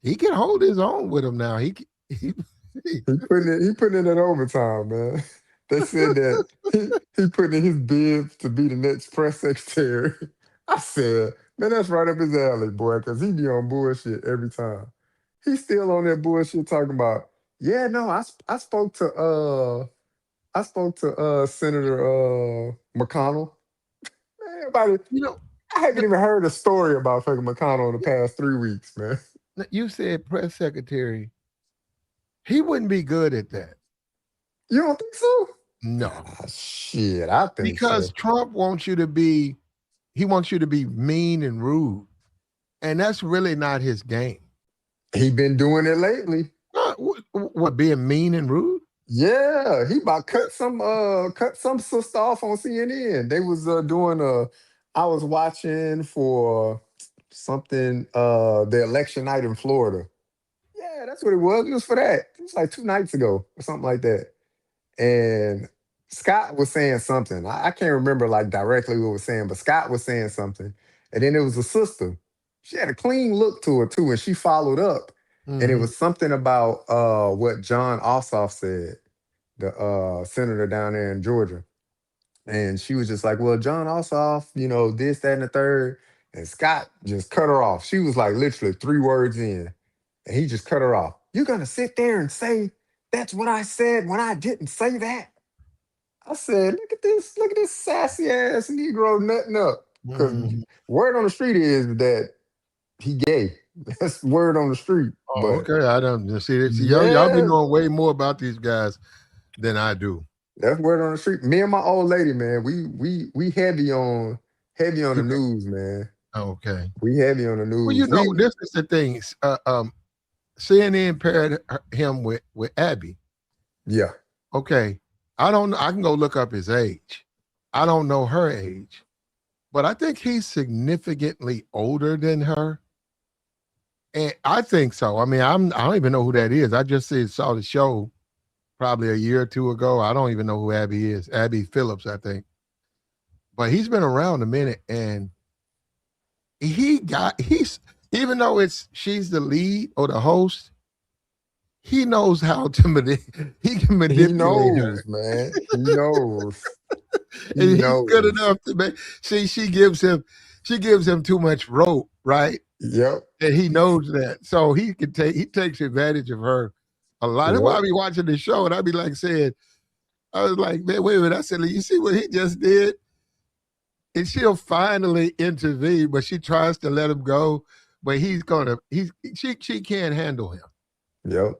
Speaker 1: he can hold his own with him now. He
Speaker 2: he putting in that overtime, man. They said that he put in his bid to be the next press secretary. I said, man, that's right up his alley, boy, because he be on bullshit every time. He's still on that bullshit talking about, yeah, no, I spoke to Senator McConnell. Man, everybody,
Speaker 1: you know,
Speaker 2: I haven't even heard a story about fucking McConnell in the past 3 weeks, man.
Speaker 1: you said press secretary. He wouldn't be good at that.
Speaker 2: You don't think so?
Speaker 1: No,
Speaker 2: Ah, shit, I think
Speaker 1: because
Speaker 2: so.
Speaker 1: Trump wants you to be. He wants you to be mean and rude, and that's really not his game.
Speaker 2: He been doing it lately.
Speaker 1: What being mean and rude?
Speaker 2: Yeah, he about cut some sister off on CNN. They was doing I was watching for something the election night in Florida. Yeah, that's what it was. It was for that. It was like 2 nights ago or something like that. And Scott was saying something. I can't remember like directly what was saying, but Scott was saying something. And then there was a sister. She had a clean look to her too, and she followed up. And it
Speaker 1: Mm-hmm.
Speaker 2: was something about what John Ossoff said, the senator down there in Georgia. And she was just like, well, John Ossoff, this, that, and the third. And Scott just cut her off. She was like literally 3 words in. And he just cut her off. You're gonna sit there and say that's what I said when I didn't say that? I said, look at this sassy ass Negro nutting up. Because
Speaker 1: Mm-hmm.
Speaker 2: word on the street is that he gay. That's word on the street.
Speaker 1: Oh,
Speaker 2: But
Speaker 1: okay. I don't see y'all be
Speaker 2: yeah,
Speaker 1: knowing way more about these guys than I do.
Speaker 2: that's word on the street. Me and my old lady, man, we heavy on the news, man.
Speaker 1: Okay.
Speaker 2: We heavy on the
Speaker 1: Well,
Speaker 2: news. We
Speaker 1: this is the thing. CNN paired him with Abby.
Speaker 2: yeah.
Speaker 1: Okay. I don't know. I can go look up his age. I don't know her age, but I think he's significantly older than her. And I think so. I mean, I don't even know who that is. I just saw the show probably a year or two ago. I don't even know who Abby is. Abby Phillips, I think. But he's been around a minute, and he's even though she's the lead or the host, he knows how to he can
Speaker 2: He
Speaker 1: manipulate her,
Speaker 2: knows, man. He knows. He
Speaker 1: and he's good
Speaker 2: knows.
Speaker 1: enough to make. See, she gives him too much rope, right?
Speaker 2: Yep.
Speaker 1: And he knows that, so he takes advantage of her a lot. That's why I
Speaker 2: Yep.
Speaker 1: be watching the show, and I be like saying, I was like, man, wait a minute. I said, you see what he just did? And she'll finally intervene, but she tries to let him go. But she can't handle him.
Speaker 2: Yep.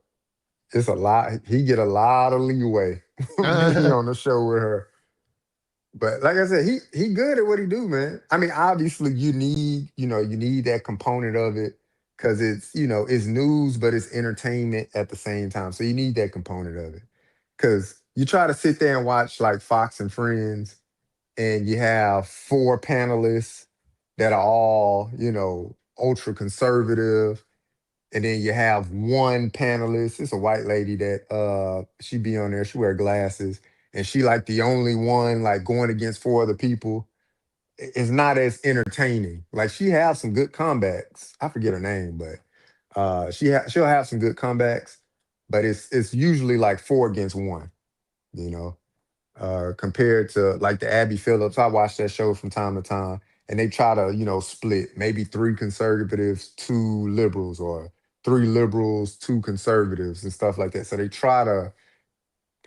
Speaker 2: It's a lot. He get a lot of leeway when he on the show with her. But like I said, he good at what he do, man. I mean, obviously you need that component of it because it's news, but it's entertainment at the same time. So you need that component of it. Cause you try to sit there and watch like Fox and Friends, and you have four panelists that are all, ultra conservative. And then you have one panelist. It's a white lady that she be on there. She wear glasses, and she like the only one like going against four other people. It's not as entertaining. Like she has some good comebacks. I forget her name, but she'll have some good comebacks. But it's usually like four against one. You know, compared to like the Abby Phillips. I watch that show from time to time, and they try to, split maybe three conservatives, two liberals, or three liberals, two conservatives, and stuff like that. So they try to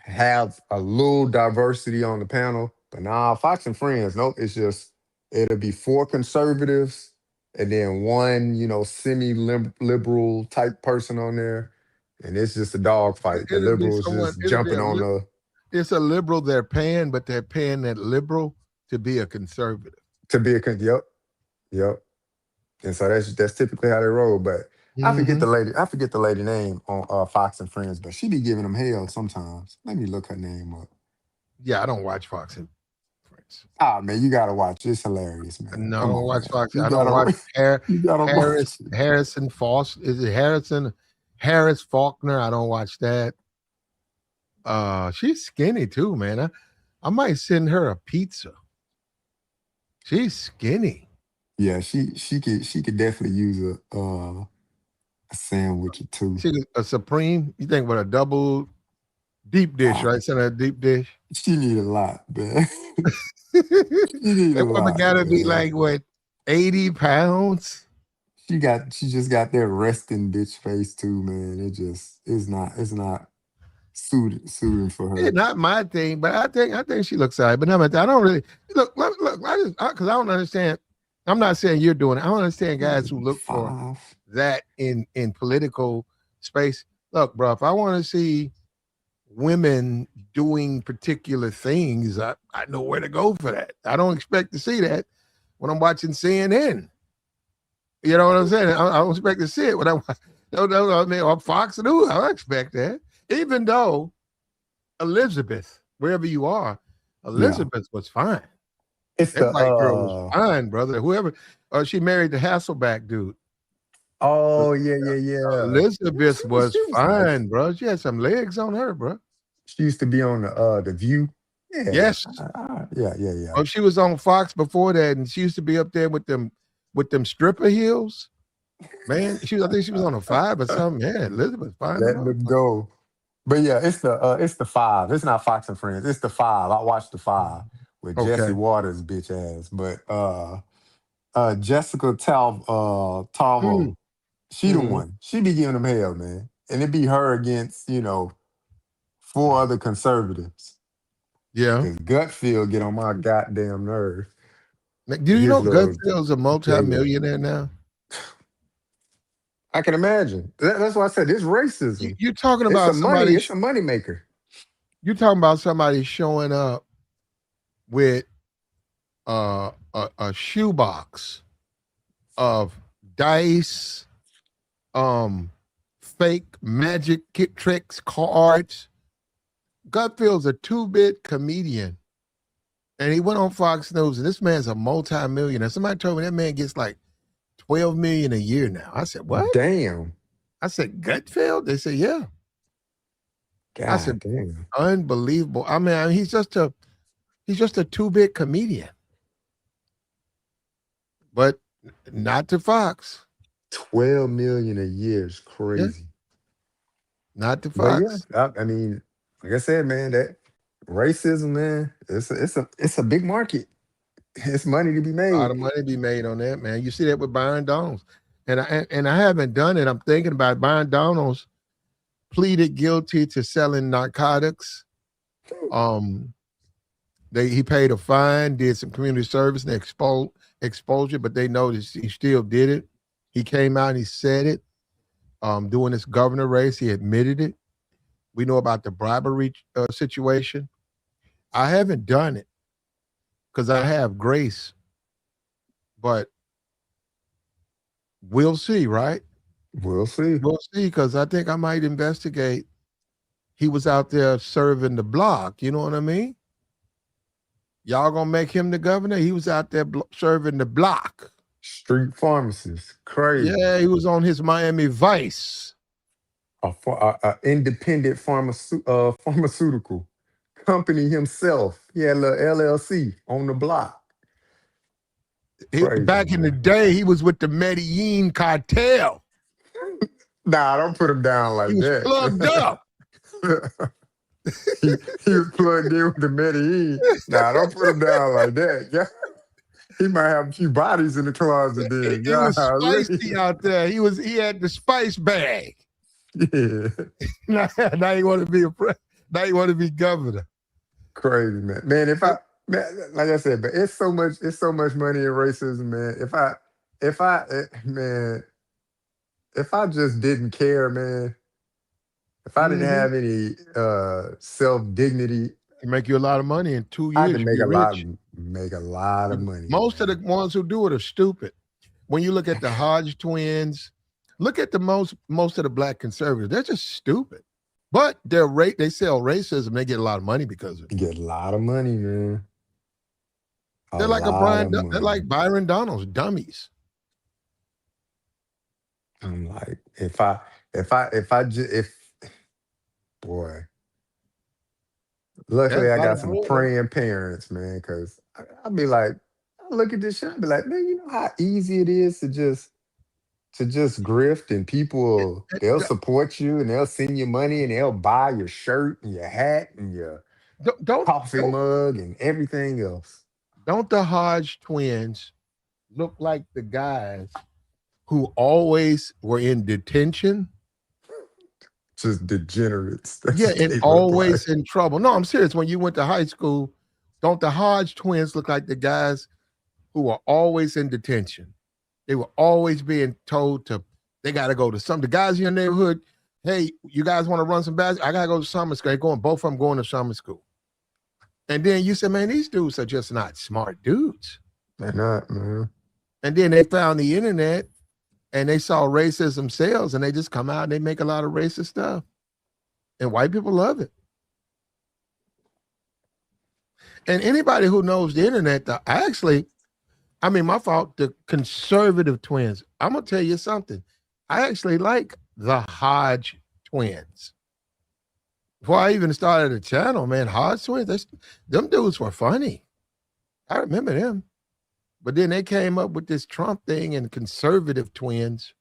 Speaker 2: have a little diversity on the panel. But now Fox and Friends, nope, it'll be four conservatives and then one, semi-liberal type person on there. And it's just a dog fight. The
Speaker 1: It'll be
Speaker 2: liberals
Speaker 1: someone.
Speaker 2: just
Speaker 1: It'll be
Speaker 2: jumping on the
Speaker 1: it's a liberal they're paying, but they're paying that liberal to be a conservative.
Speaker 2: to be yep, yep. And so that's typically how they roll. But
Speaker 1: Mm-hmm.
Speaker 2: I forget the lady name on Fox and Friends, but she be giving them hell sometimes. Let me look her name up.
Speaker 1: Yeah, I don't watch Fox and Friends.
Speaker 2: Ah man, you gotta watch. It's hilarious, man.
Speaker 1: No, I
Speaker 2: Come
Speaker 1: don't
Speaker 2: on,
Speaker 1: watch
Speaker 2: man.
Speaker 1: Fox. I don't watch
Speaker 2: You gotta watch it.
Speaker 1: Harrison Foster. Is it Harris Faulkner? I don't watch that. She's skinny too, man. I might send her a pizza. She's skinny.
Speaker 2: Yeah, she could definitely use a sandwich or two.
Speaker 1: She a supreme. You think with a double deep dish,
Speaker 2: Ah,
Speaker 1: right? Send her a deep dish.
Speaker 2: she need a lot, man. She need a
Speaker 1: That woman
Speaker 2: lot,
Speaker 1: gotta be
Speaker 2: man.
Speaker 1: like what 80 pounds.
Speaker 2: She just got that resting bitch face too, man. It's not suiting for
Speaker 1: It's
Speaker 2: her.
Speaker 1: not my thing, but I think she looks all right. But no, I don't really look. I just because I don't understand. I'm not saying you're doing it. I don't understand guys who look for
Speaker 2: Five.
Speaker 1: that in political space. Look, bro, if I want to see women doing particular things, I know where to go for that. I don't expect to see that when I'm watching CNN. You know what I'm saying? I don't expect to see it when I watch. No, I mean, on Fox News, I don't expect that. Even though Elizabeth, wherever you are,
Speaker 2: Yeah.
Speaker 1: Elizabeth was fine.
Speaker 2: It's
Speaker 1: That
Speaker 2: the
Speaker 1: white girl was fine, brother. Whoever, she married the Hasselback dude.
Speaker 2: oh yeah, yeah, yeah.
Speaker 1: Elizabeth was
Speaker 2: She was nice.
Speaker 1: fine, bro. She had some legs on her, bro.
Speaker 2: She used to be on the View. Yeah.
Speaker 1: Yes.
Speaker 2: Yeah, yeah, yeah.
Speaker 1: Oh, she was on Fox before that, and she used to be up there with them stripper heels. Man, I think she was on a five or something. Yeah, Elizabeth fine
Speaker 2: Letting
Speaker 1: enough.
Speaker 2: them go. But yeah, it's the five. It's not Fox and Friends. It's the five. I watched the five with Jesse
Speaker 1: Okay.
Speaker 2: Waters, bitch ass. But Jessica
Speaker 1: Mm,
Speaker 2: Talvo, she the
Speaker 1: mhm.
Speaker 2: one. She be giving them hell, man. And it be her against, four other conservatives.
Speaker 1: Yeah.
Speaker 2: Cause Gutfield get on my goddamn nerve.
Speaker 1: Like, do you
Speaker 2: His
Speaker 1: know
Speaker 2: little
Speaker 1: Gutfield's a
Speaker 2: debate.
Speaker 1: multimillionaire now?
Speaker 2: I can imagine. That's why I said it's
Speaker 1: You,
Speaker 2: racism.
Speaker 1: you're talking
Speaker 2: It's a
Speaker 1: about
Speaker 2: money.
Speaker 1: somebody.
Speaker 2: It's a money maker.
Speaker 1: You're talking about somebody showing up with a shoebox of dice, um, fake magic kit tricks, cards. Gutfield's a two-bit comedian, and he went on Fox News. And this man's a multi-millionaire. Somebody told me that man gets like 12 million a year now. I said, what?
Speaker 2: Damn.
Speaker 1: I said, Gutfield? They said, yeah. I
Speaker 2: God
Speaker 1: said,
Speaker 2: damn.
Speaker 1: unbelievable. I mean, he's just a two-bit comedian, but not to Fox.
Speaker 2: 12 million a year is
Speaker 1: Yeah.
Speaker 2: crazy.
Speaker 1: not the
Speaker 2: But yeah,
Speaker 1: Fox.
Speaker 2: I mean, like I said, man, that racism, man, it's a big market. It's money to be
Speaker 1: A lot
Speaker 2: made.
Speaker 1: of money to be made on that, man. You see that with Byron Donalds. And I haven't done it. I'm thinking about Byron Donalds pleaded guilty to selling narcotics. Um, he paid a fine, did some community service and exposure, but they noticed he still did it. He came out and he said it. Doing this governor race, he admitted it. We know about the bribery situation. I haven't done it because I have grace, but we'll see, right?
Speaker 2: We'll see.
Speaker 1: We'll see because I think I might investigate. He was out there serving the block. You know what I mean? Y'all gonna make him the governor? He was out there serving the block.
Speaker 2: Street pharmacist, crazy.
Speaker 1: Yeah, he was on his Miami Vice.
Speaker 2: A independent pharmaceutical company himself. He had a little LLC on the block. Crazy,
Speaker 1: Back in the
Speaker 2: man.
Speaker 1: day, he was with the Medellin cartel.
Speaker 2: Nah, don't put him down
Speaker 1: He
Speaker 2: like
Speaker 1: was plugged up.
Speaker 2: that. he was plugged in with the Medellin. Nah, don't put him down like that. Yeah. He might have a few bodies in the closet then.
Speaker 1: It was
Speaker 2: Golly.
Speaker 1: spicy out there. He had the spice bag.
Speaker 2: Yeah.
Speaker 1: Now he want to be now he want to be governor.
Speaker 2: Crazy, man. Man, like I said, but it's so much money in racism, man. Man, if I just didn't care, man, if I didn't have any self-dignity,
Speaker 1: He make you a lot of money in 2
Speaker 2: I
Speaker 1: years.
Speaker 2: could
Speaker 1: You be rich.
Speaker 2: make a lot of money.
Speaker 1: Most of the ones who do it are stupid. When you look at the Hodge twins, look at the most of the black conservatives. They're just stupid. But they sell racism. They get a lot of money because of it.
Speaker 2: You get a lot of money, man.
Speaker 1: They're like they're like Byron Donalds, dummies.
Speaker 2: I'm like, boy. Luckily, I got some praying parents, man, because I'd be like, I look at this shit, I'd be like, man, you know how easy it is to just grift, and they'll support you and they'll send you money and they'll buy your shirt and your hat and your coffee mug and everything else.
Speaker 1: Don't the Hodge twins look like the guys who always were in detention?
Speaker 2: Just degenerates.
Speaker 1: Yeah, and always in trouble. No, I'm serious. When you went to high school, don't the Hodge twins look like the guys who were always in detention? They were always being told they got to go to the guys in your neighborhood. Hey, you guys want to run some basketball? I got to go to summer school. Both of them going to summer school. And then you said, man, these dudes are just not smart dudes.
Speaker 2: They're not, man.
Speaker 1: And then they found the internet and they saw racism sells and they just come out and they make a lot of racist stuff. And white people love it. And anybody who knows the internet, my fault, the conservative twins. I'm going to tell you something. I actually like the Hodge twins. Before I even started the channel, man, Hodge twins, them dudes were funny. I remember them. But then they came up with this Trump thing and conservative twins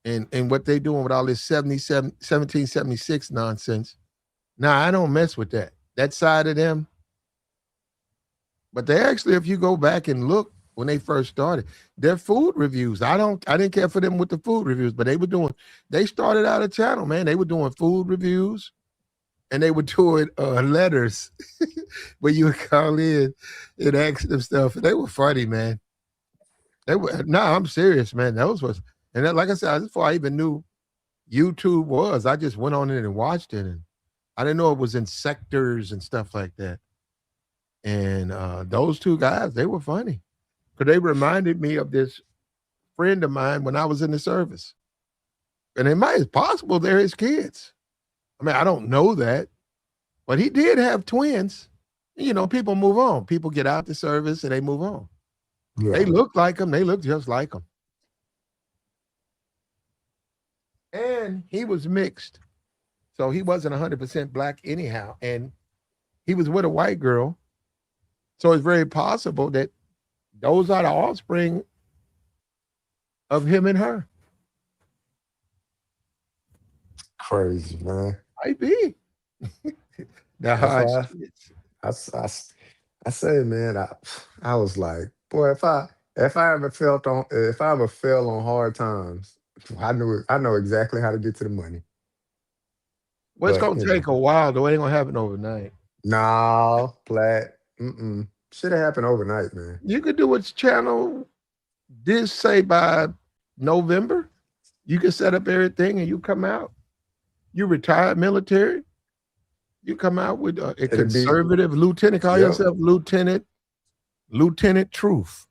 Speaker 1: and what they doing with all this 1776 nonsense. Now, I don't mess with that side of them. But they actually, if you go back and look when they first started, their food reviews. I didn't care for them with the food reviews, but they started out a channel, man. They were doing food reviews. And they would do it letters where you would call in and ask them stuff. And they were funny, man. I'm serious, man. Like I said, before I even knew YouTube was, I just went on it and watched it. And I didn't know it was in sectors and stuff like that. And those two guys, they were funny. Because they reminded me of this friend of mine when I was in the service. And it's possible they're his kids. I mean, I don't know that, but he did have twins. You know, people move on. People get out the service and they move on. Yeah. They look like him. They look just like him. And he was mixed. So he wasn't 100% black anyhow. And he was with a white girl. So it's very possible that those are the offspring of him and her.
Speaker 2: Crazy, man.
Speaker 1: Might be. The
Speaker 2: That's
Speaker 1: Hodge
Speaker 2: why
Speaker 1: kids.
Speaker 2: I, s- I, s- I say, man, I was like, boy, if I ever fell on hard times, I know exactly how to get to the money.
Speaker 1: Well, it's
Speaker 2: But
Speaker 1: gonna take a while, though. It ain't gonna happen overnight.
Speaker 2: nah, Plat, should have happened overnight, man.
Speaker 1: You could do what channel did say by November. You can set up everything and you come out. You retired military. You come out with a
Speaker 2: It'll be,
Speaker 1: conservative lieutenant. Call
Speaker 2: yep.
Speaker 1: yourself Lieutenant Truth.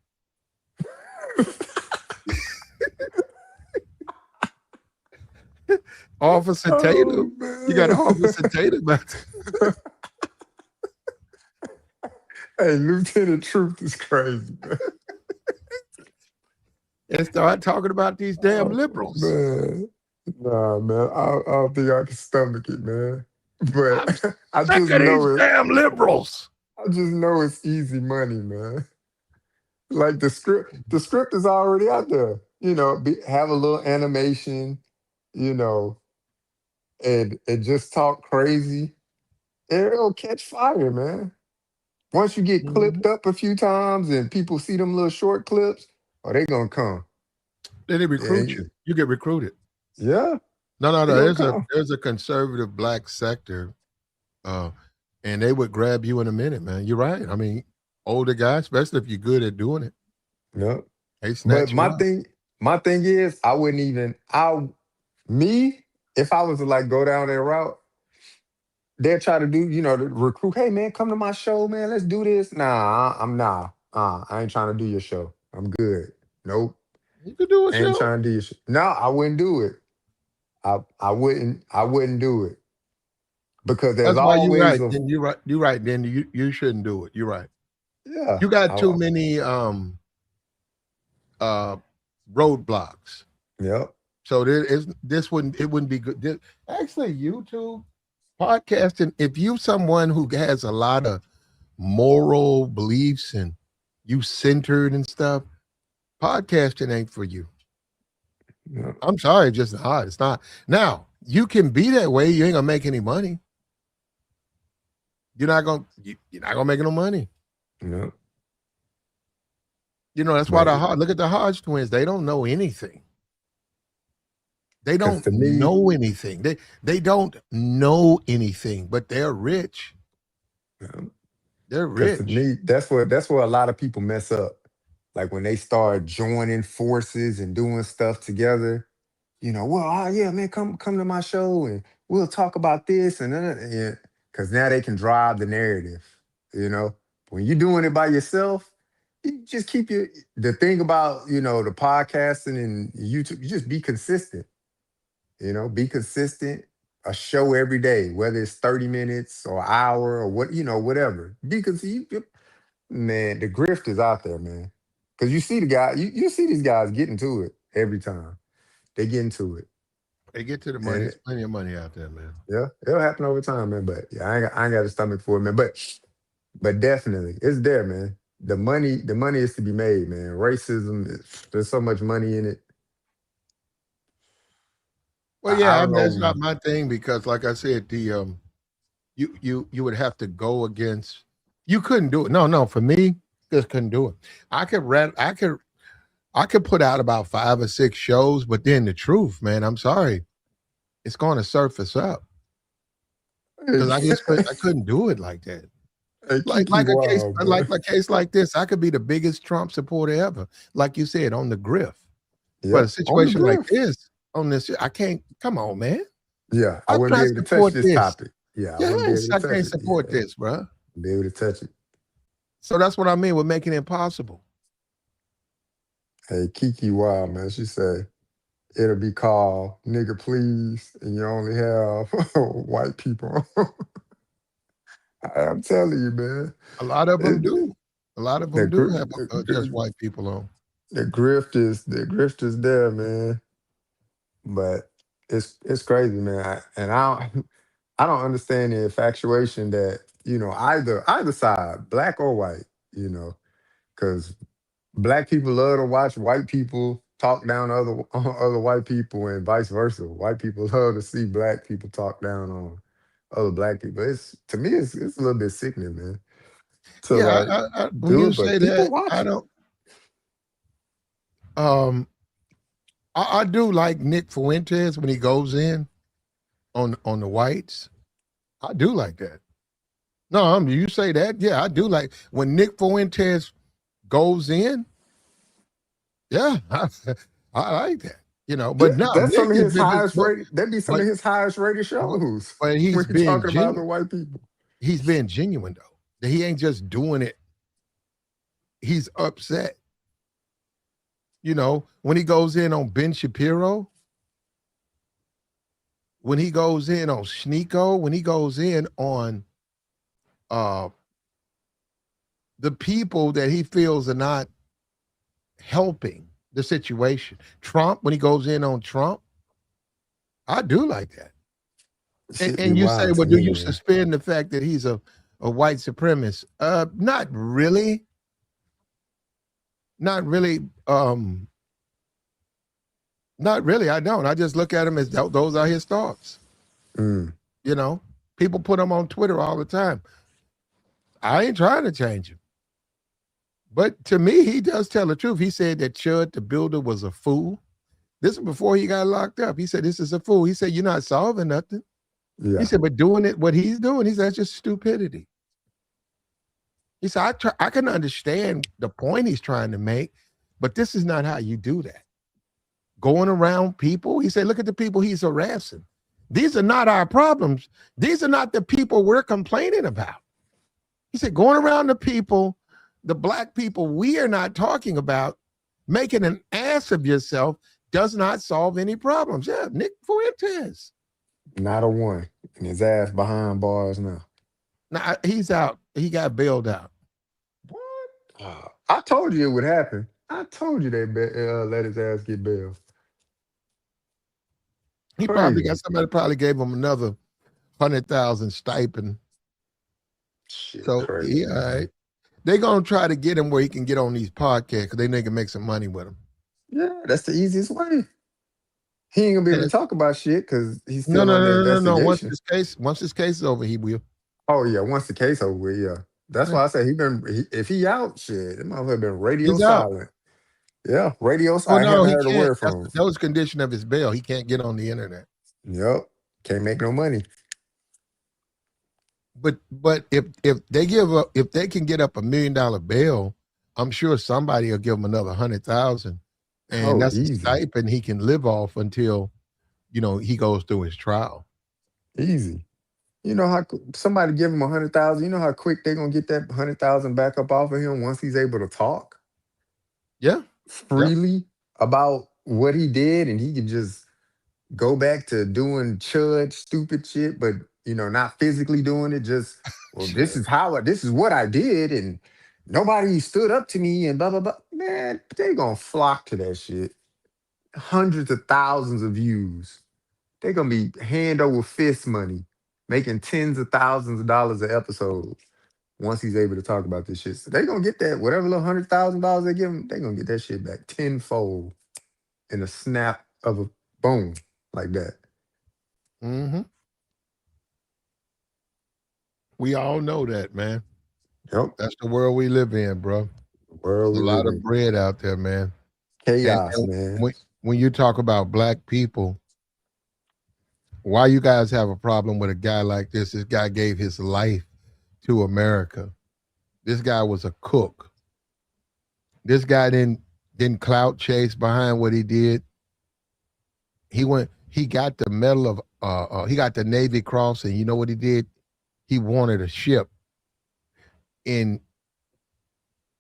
Speaker 1: Officer Taylor.
Speaker 2: Oh
Speaker 1: You got
Speaker 2: man.
Speaker 1: Officer Taylor back
Speaker 2: Hey, Lieutenant Truth is crazy, man.
Speaker 1: and start talking about these damn
Speaker 2: Oh
Speaker 1: liberals.
Speaker 2: man. Nah, man. I don't think I can stomach it, man. But
Speaker 1: I'm
Speaker 2: I
Speaker 1: sick
Speaker 2: just
Speaker 1: of these
Speaker 2: know it.
Speaker 1: damn liberals.
Speaker 2: I just know it's easy money, man. Like the script is already out there. Have a little animation, you know, and just talk crazy. It'll catch fire, man. Once you get
Speaker 1: Mhm.
Speaker 2: clipped up a few times and people see them little short clips, oh, they gonna come.
Speaker 1: Then they recruit you.
Speaker 2: And
Speaker 1: You get recruited.
Speaker 2: yeah,
Speaker 1: No.
Speaker 2: they gonna
Speaker 1: There's a
Speaker 2: come.
Speaker 1: there's a conservative black sector, uh, and they would grab you in a minute, man. You're right. I mean, older guys, especially if you're good at doing it,
Speaker 2: Yep.
Speaker 1: they
Speaker 2: But
Speaker 1: snatch you
Speaker 2: my
Speaker 1: up.
Speaker 2: thing, my thing is, I wouldn't even. Me, if I was to like go down that route, they'll try to do, the recruit. Hey man, come to my show, man. Let's do this. Nah, I'm nah. I ain't trying to do your show. I'm good. Nope.
Speaker 1: You could do a
Speaker 2: I ain't
Speaker 1: show.
Speaker 2: trying to do your show. No, I wouldn't do it. I wouldn't do it because there's
Speaker 1: That's why you're
Speaker 2: always
Speaker 1: right.
Speaker 2: a
Speaker 1: Then you're right. You're right. Then you shouldn't do it. You're right.
Speaker 2: yeah.
Speaker 1: You got too many uh roadblocks.
Speaker 2: Yep.
Speaker 1: So this wouldn't be good. Actually, YouTube podcasting. If you someone who has a lot of moral beliefs and you centered and stuff, podcasting ain't for you.
Speaker 2: Yep.
Speaker 1: I'm sorry, it's just hard. It's not. Now you can be that way. You ain't gonna make any money. You're not gonna make no money.
Speaker 2: Yep.
Speaker 1: That's why
Speaker 2: But
Speaker 1: look at the Hodge twins. They don't know anything. They
Speaker 2: because
Speaker 1: don't
Speaker 2: to me,
Speaker 1: know anything. They don't know anything, but they're rich. They're
Speaker 2: because to
Speaker 1: rich.
Speaker 2: me, that's where a lot of people mess up. Like when they start joining forces and doing stuff together. Well, yeah, man, come to my show and we'll talk about this and because now they can drive the narrative. You know, when you're doing it by yourself, you just keep the thing about the podcasting and YouTube. You just be consistent. Be consistent. A show every day, whether it's 30 minutes or an hour or whatever. Because man, the grift is out there, man. Because you see the guy, you see these guys getting to it every time. They get into it.
Speaker 1: They get to the money.
Speaker 2: And
Speaker 1: There's plenty of money out there, man.
Speaker 2: yeah, it'll happen over time, man. But yeah, I ain't got a stomach for it, man. But definitely, it's there, man. The money is to be made, man. Racism, there's so much money in it.
Speaker 1: Well,
Speaker 2: I
Speaker 1: yeah, I
Speaker 2: don't
Speaker 1: mean, that's
Speaker 2: know.
Speaker 1: not my thing because, like I said, the you would have to go against. You couldn't do it. No. For me, just couldn't do it. I could read. I could put out about 5 or 6 shows, but then the truth, man, I'm sorry, it's going to surface up because I couldn't do it like that.
Speaker 2: Hey,
Speaker 1: Like
Speaker 2: Kiki,
Speaker 1: like a case
Speaker 2: wow,
Speaker 1: like
Speaker 2: man.
Speaker 1: a case like this, I could be the biggest Trump supporter ever, like you said, on the griff. But a
Speaker 2: Yep, on the
Speaker 1: situation like
Speaker 2: grift.
Speaker 1: this, on this, I can't. Come on, man.
Speaker 2: Yeah, I
Speaker 1: How
Speaker 2: wouldn't
Speaker 1: can
Speaker 2: be
Speaker 1: I
Speaker 2: able to touch
Speaker 1: support
Speaker 2: this
Speaker 1: this?
Speaker 2: topic. Yeah, I wouldn't be able
Speaker 1: Yes,
Speaker 2: to
Speaker 1: I
Speaker 2: touch
Speaker 1: can't
Speaker 2: it.
Speaker 1: support
Speaker 2: Yeah,
Speaker 1: this, bro.
Speaker 2: be able to touch it.
Speaker 1: So that's what I mean with making it impossible.
Speaker 2: Hey, Kiki, wow, man. She said it'll be called "Nigga Please," and you only have white people. I'm telling you, man.
Speaker 1: A lot of them
Speaker 2: It,
Speaker 1: do. A lot of
Speaker 2: the,
Speaker 1: them do
Speaker 2: gr-
Speaker 1: have just
Speaker 2: the,
Speaker 1: white people on.
Speaker 2: the grift is there, man. But it's crazy, man. And I don't understand the infatuation that either side, black or white, because black people love to watch white people. talk down to other other white people and vice versa. White people love to see black people talk down on other black people. It's to me, it's a little bit sickening, man. To
Speaker 1: Yeah,
Speaker 2: like
Speaker 1: when
Speaker 2: do
Speaker 1: you
Speaker 2: it, but
Speaker 1: say
Speaker 2: people
Speaker 1: that,
Speaker 2: watch
Speaker 1: I
Speaker 2: it.
Speaker 1: don't. Um, I do like Nick Fuentes when he goes in on the whites. I do like that. No, you say that. Yeah, I do like when Nick Fuentes goes in. Yeah, I like that.
Speaker 2: Yeah,
Speaker 1: But now
Speaker 2: that's
Speaker 1: Nick
Speaker 2: some of
Speaker 1: has
Speaker 2: his
Speaker 1: been,
Speaker 2: highest rated. That'd be some
Speaker 1: but
Speaker 2: of his highest rated
Speaker 1: but,
Speaker 2: shows
Speaker 1: but
Speaker 2: when
Speaker 1: he's
Speaker 2: you're
Speaker 1: being
Speaker 2: talking about the
Speaker 1: genuine.
Speaker 2: white people.
Speaker 1: He's being genuine though. That he ain't just doing it. He's upset. When he goes in on Ben Shapiro, when he goes in on Sneeko, when he goes in on uh the people that he feels are not helping the situation. Trump, when he goes in on Trump, I do like that. And,
Speaker 2: Shit be
Speaker 1: and you say,
Speaker 2: wild to
Speaker 1: well, do
Speaker 2: me,
Speaker 1: you
Speaker 2: man.
Speaker 1: suspend the fact that he's a white supremacist? Not really. Not really. Not really. I don't. I just look at him as those are his thoughts.
Speaker 2: Mm.
Speaker 1: You know, people put him on Twitter all the time. I ain't trying to change him. But to me, he does tell the truth. He said that Chud the Builder was a fool. This is before he got locked up. He said, this is a fool. He said, you're not solving nothing. He
Speaker 2: Yeah.
Speaker 1: said, but doing it, what he's doing, he said, that's just stupidity. He said, I can understand the point he's trying to make, but this is not how you do that. Going around people, he said, look at the people he's harassing. These are not our problems. These are not the people we're complaining about. He said, going around the people, the black people we are not talking about, making an ass of yourself does not solve any problems. Yeah, Nick Fuentes.
Speaker 2: Not a one. And his ass behind bars now.
Speaker 1: Now he's out. He got bailed out.
Speaker 2: What? I told you it would happen. I told you they let his ass get bailed.
Speaker 1: He probably got
Speaker 2: Crazy.
Speaker 1: somebody probably gave him another 100,000 stipend.
Speaker 2: Shit,
Speaker 1: So
Speaker 2: crazy,
Speaker 1: yeah, all
Speaker 2: man.
Speaker 1: right. They're gonna try to get him where he can get on these podcasts because they can make some money with him.
Speaker 2: Yeah, that's the easiest way. He ain't gonna be able to
Speaker 1: And
Speaker 2: talk about shit because he's
Speaker 1: no,
Speaker 2: still
Speaker 1: no,
Speaker 2: under
Speaker 1: no, no, no, no.
Speaker 2: investigation.
Speaker 1: Once this case is over, he will.
Speaker 2: Oh yeah, once the case over with, yeah. That's
Speaker 1: Yeah.
Speaker 2: why I say if he out, shit, that motherfucker been radio
Speaker 1: He's out.
Speaker 2: silent. Yeah, radio
Speaker 1: Oh
Speaker 2: silent. I
Speaker 1: no,
Speaker 2: haven't
Speaker 1: he
Speaker 2: heard a
Speaker 1: can't.
Speaker 2: word from him.
Speaker 1: That was condition of his bail. He can't get on the internet.
Speaker 2: Yep, can't make no money.
Speaker 1: But if they can get up $1 million bail, I'm sure somebody will give him another 100,000, and
Speaker 2: Oh,
Speaker 1: that's a
Speaker 2: easy,
Speaker 1: stipend he can live off until he goes through his trial.
Speaker 2: easy. You know how somebody give him 100,000. You know how quick they gonna get that 100,000 back up off of him once he's able to talk
Speaker 1: Yeah, yeah.
Speaker 2: freely about what he did, and he can just go back to doing chud stupid shit, but not physically doing it. Just well, this
Speaker 1: Sure.
Speaker 2: is this is what I did, and nobody stood up to me, and blah blah blah. Man, they gonna flock to that shit. Hundreds of thousands of views. They gonna be hand over fist money, making tens of thousands of dollars an episode once he's able to talk about this shit. So they gonna get that whatever little $100,000 they give him. They gonna get that shit back tenfold in a snap of a boom like that.
Speaker 1: Hmm. We all know that, man.
Speaker 2: Yep.
Speaker 1: That's the world we live in, bro.
Speaker 2: The world
Speaker 1: A
Speaker 2: we
Speaker 1: lot
Speaker 2: live
Speaker 1: of
Speaker 2: in.
Speaker 1: bread out there, man. And,
Speaker 2: Chaos,
Speaker 1: and
Speaker 2: man.
Speaker 1: when you talk about black people, why you guys have a problem with a guy like this? This guy gave his life to America. This guy was a cook. This guy didn't clout chase behind what he did. He got the medal of he got the Navy Cross, and you know what he did? He wanted a ship in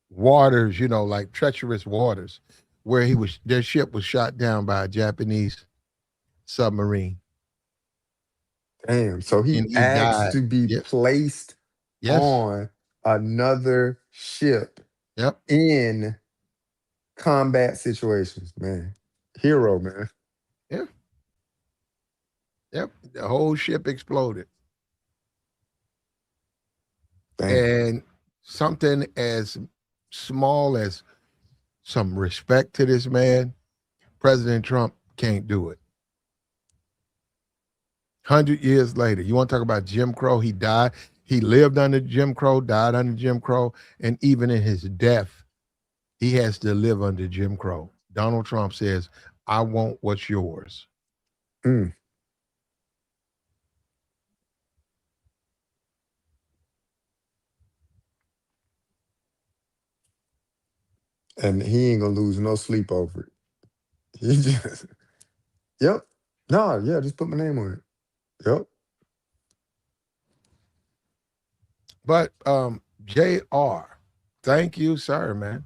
Speaker 1: waters, like treacherous waters, where their ship was shot down by a Japanese submarine,
Speaker 2: Damn. So he
Speaker 1: and he
Speaker 2: asked
Speaker 1: died.
Speaker 2: to be
Speaker 1: Yeah.
Speaker 2: placed
Speaker 1: Yes.
Speaker 2: on another ship
Speaker 1: Yep.
Speaker 2: in combat situations, man. Hero, man.
Speaker 1: Yeah. Yep. The whole ship exploded.
Speaker 2: Damn.
Speaker 1: And something as small as some respect to this man President Trump can't do it. 100 years later, you want to talk about Jim Crow? He died. He lived under Jim Crow, died under Jim Crow, and even in his death, he has to live under Jim Crow. Donald Trump says, I want what's yours.
Speaker 2: Mm. And he ain't gonna lose no sleep over it. He just, yep. No, yeah, just put my name on it. Yep.
Speaker 1: But JR, thank you, sir, man.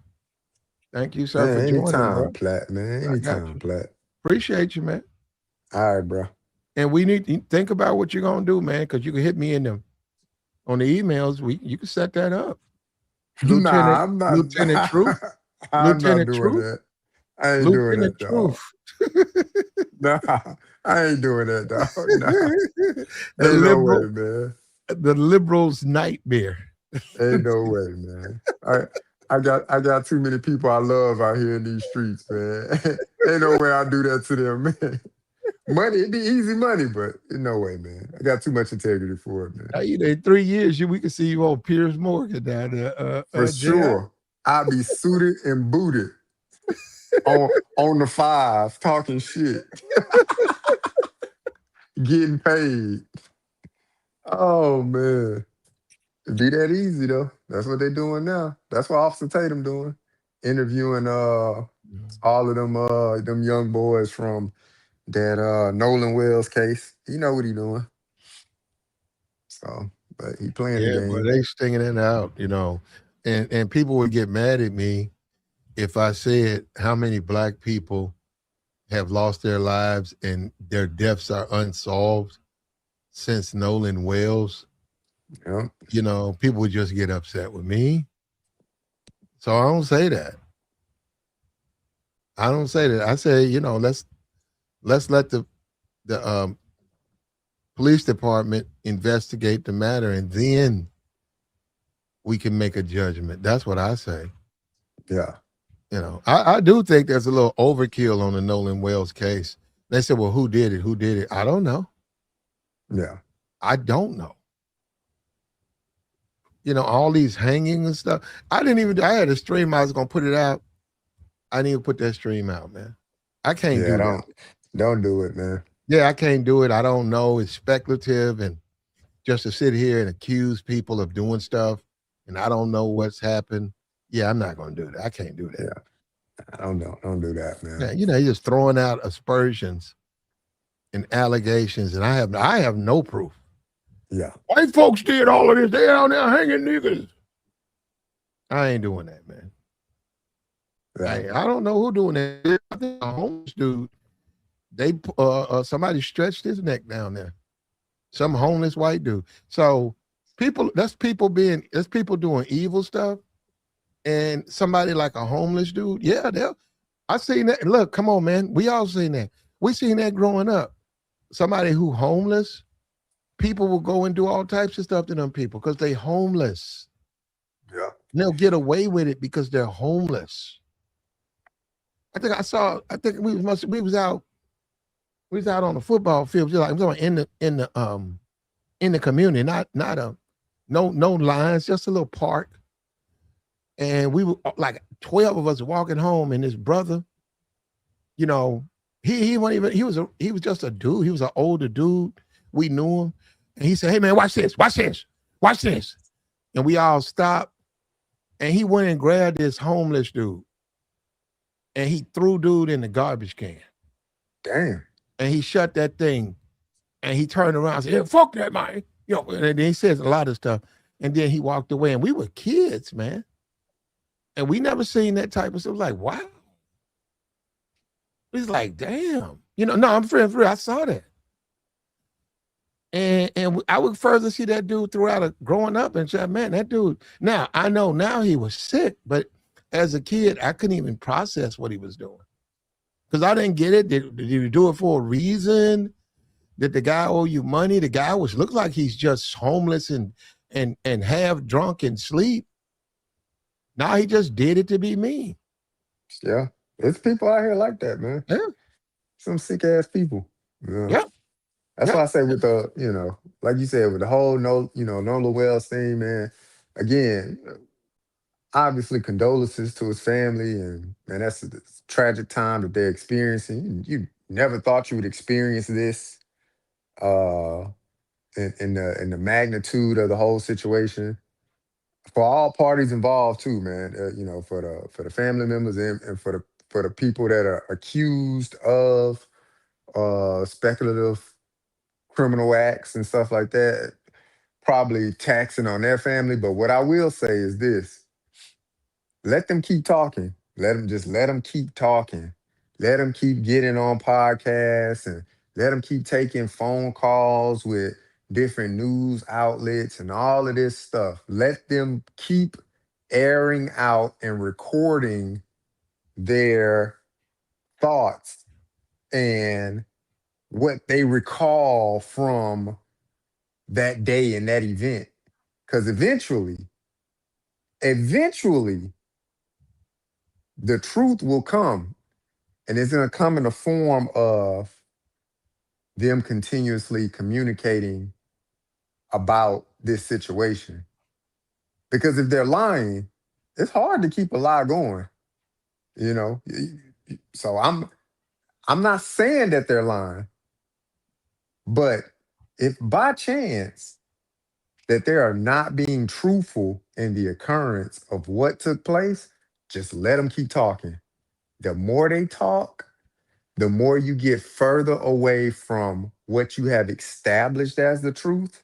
Speaker 1: Thank you, sir, for
Speaker 2: Man,
Speaker 1: joining,
Speaker 2: anytime,
Speaker 1: bro.
Speaker 2: Platt, man.
Speaker 1: I got
Speaker 2: Anytime,
Speaker 1: you.
Speaker 2: Platt.
Speaker 1: Appreciate you, man.
Speaker 2: All right, bro.
Speaker 1: And we need to think about what you're gonna do, man, because you can hit me in them on the emails. You can set that up.
Speaker 2: Nah, I'm not.
Speaker 1: Lieutenant Truth.
Speaker 2: I'm not
Speaker 1: Lieutenant
Speaker 2: doing
Speaker 1: Truth.
Speaker 2: that. I ain't doing
Speaker 1: Lieutenant
Speaker 2: that, dog.
Speaker 1: Truth.
Speaker 2: Nah, I ain't doing that, dog. Nah,
Speaker 1: the
Speaker 2: ain't no way,
Speaker 1: liberal,
Speaker 2: man.
Speaker 1: the liberal's nightmare.
Speaker 2: Ain't no way, man. I got too many people I love out here in these streets, man. Ain't no way I do that to them, man. Money, it'd be easy money, but no way, man. I got too much integrity for it, man.
Speaker 1: Now, in 3 years, we can see you on Piers Morgan down there.
Speaker 2: For sure. I'll be suited and booted on the 5, talking shit. Getting paid. Oh man. It'd be that easy though. That's what they're doing now. That's what Officer Tatum doing. Interviewing all of them young boys from that Nolan Wells case. You know what he doing. So, but he playing the
Speaker 1: Yeah, but
Speaker 2: game.
Speaker 1: they stinging it out, and people would get mad at me if I said how many black people have lost their lives and their deaths are unsolved since Nolan Wells.
Speaker 2: Yeah.
Speaker 1: People would just get upset with me. So I don't say that. I say, let's let the police department investigate the matter, and then we can make a judgment. That's what I say.
Speaker 2: Yeah.
Speaker 1: I do think there's a little overkill on the Nolan Wells case. They said, well, who did it? Who did it? I don't know.
Speaker 2: Yeah.
Speaker 1: I don't know. All these hanging and stuff. I had a stream. I was going to put it out. I didn't even put that stream out, man. I can't do that.
Speaker 2: Don't do it, man.
Speaker 1: Yeah, I can't do it. I don't know. It's speculative. And just to sit here and accuse people of doing stuff and I don't know what's happened. Yeah, I'm not going to do that. I can't do that.
Speaker 2: Yeah. I don't know. Don't do that, man.
Speaker 1: Yeah, you're just throwing out aspersions and allegations, and I have no proof.
Speaker 2: Yeah.
Speaker 1: White folks did all of this. They out there hanging niggas. I ain't doing that, man. Yeah. I don't know who doing that. I think a homeless dude, somebody stretched his neck down there. Some homeless white dude. So that's people doing evil stuff. And somebody like a homeless dude, yeah, I seen that. Look, come on, man. We all seen that. We seen that growing up. Somebody who homeless, people will go and do all types of stuff to them people because they homeless.
Speaker 2: Yeah.
Speaker 1: And they'll get away with it because they're homeless. I think we was out on the football field, just like in the community, not no lines, just a little park. And we were like 12 of us walking home, and his brother, he was just a dude. He was an older dude. We knew him. And he said, hey man, watch this. And we all stopped. And he went and grabbed this homeless dude. And he threw dude in the garbage can.
Speaker 2: Damn.
Speaker 1: And he shut that thing. And he turned around and said, hey, fuck that, man. And then he says a lot of stuff. And then he walked away. And we were kids, man. And we never seen that type of stuff. It was like, wow. It's like, damn. No, I'm for real. I saw that. And I would further see that dude throughout growing up and say, man, that dude. Now, I know now he was sick, but as a kid, I couldn't even process what he was doing. Because I didn't get it. Did you do it for a reason? Did the guy owe you money? The guy looked like he's just homeless and half drunk and sleep. Now he just did it to be mean.
Speaker 2: Yeah. There's people out here like that, man.
Speaker 1: Yeah,
Speaker 2: Some sick ass people. Yeah.
Speaker 1: yeah,
Speaker 2: That's
Speaker 1: yeah.
Speaker 2: why I say with the, like you said, with the whole Nola Wells thing, man. Again, obviously condolences to his family, and man, that's a tragic time that they're experiencing. You never thought you would experience this, uh, in the magnitude of the whole situation for all parties involved too, man. For the family members, and for the people that are accused of speculative criminal acts and stuff like that, probably taxing on their family. But what I will say is this: let them keep talking. Let them keep talking. Let them keep getting on podcasts, and let them keep taking phone calls with different news outlets and all of this stuff. Let them keep airing out and recording their thoughts and what they recall from that day and that event. Because eventually, the truth will come, and it's going to come in the form of them continuously communicating about this situation. Because if they're lying, it's hard to keep a lie going, you know. So I'm not saying that they're lying, but if by chance that they are not being truthful in the occurrence of what took place, just let them keep talking. The more they talk, the more you get further away from what you have established as the truth.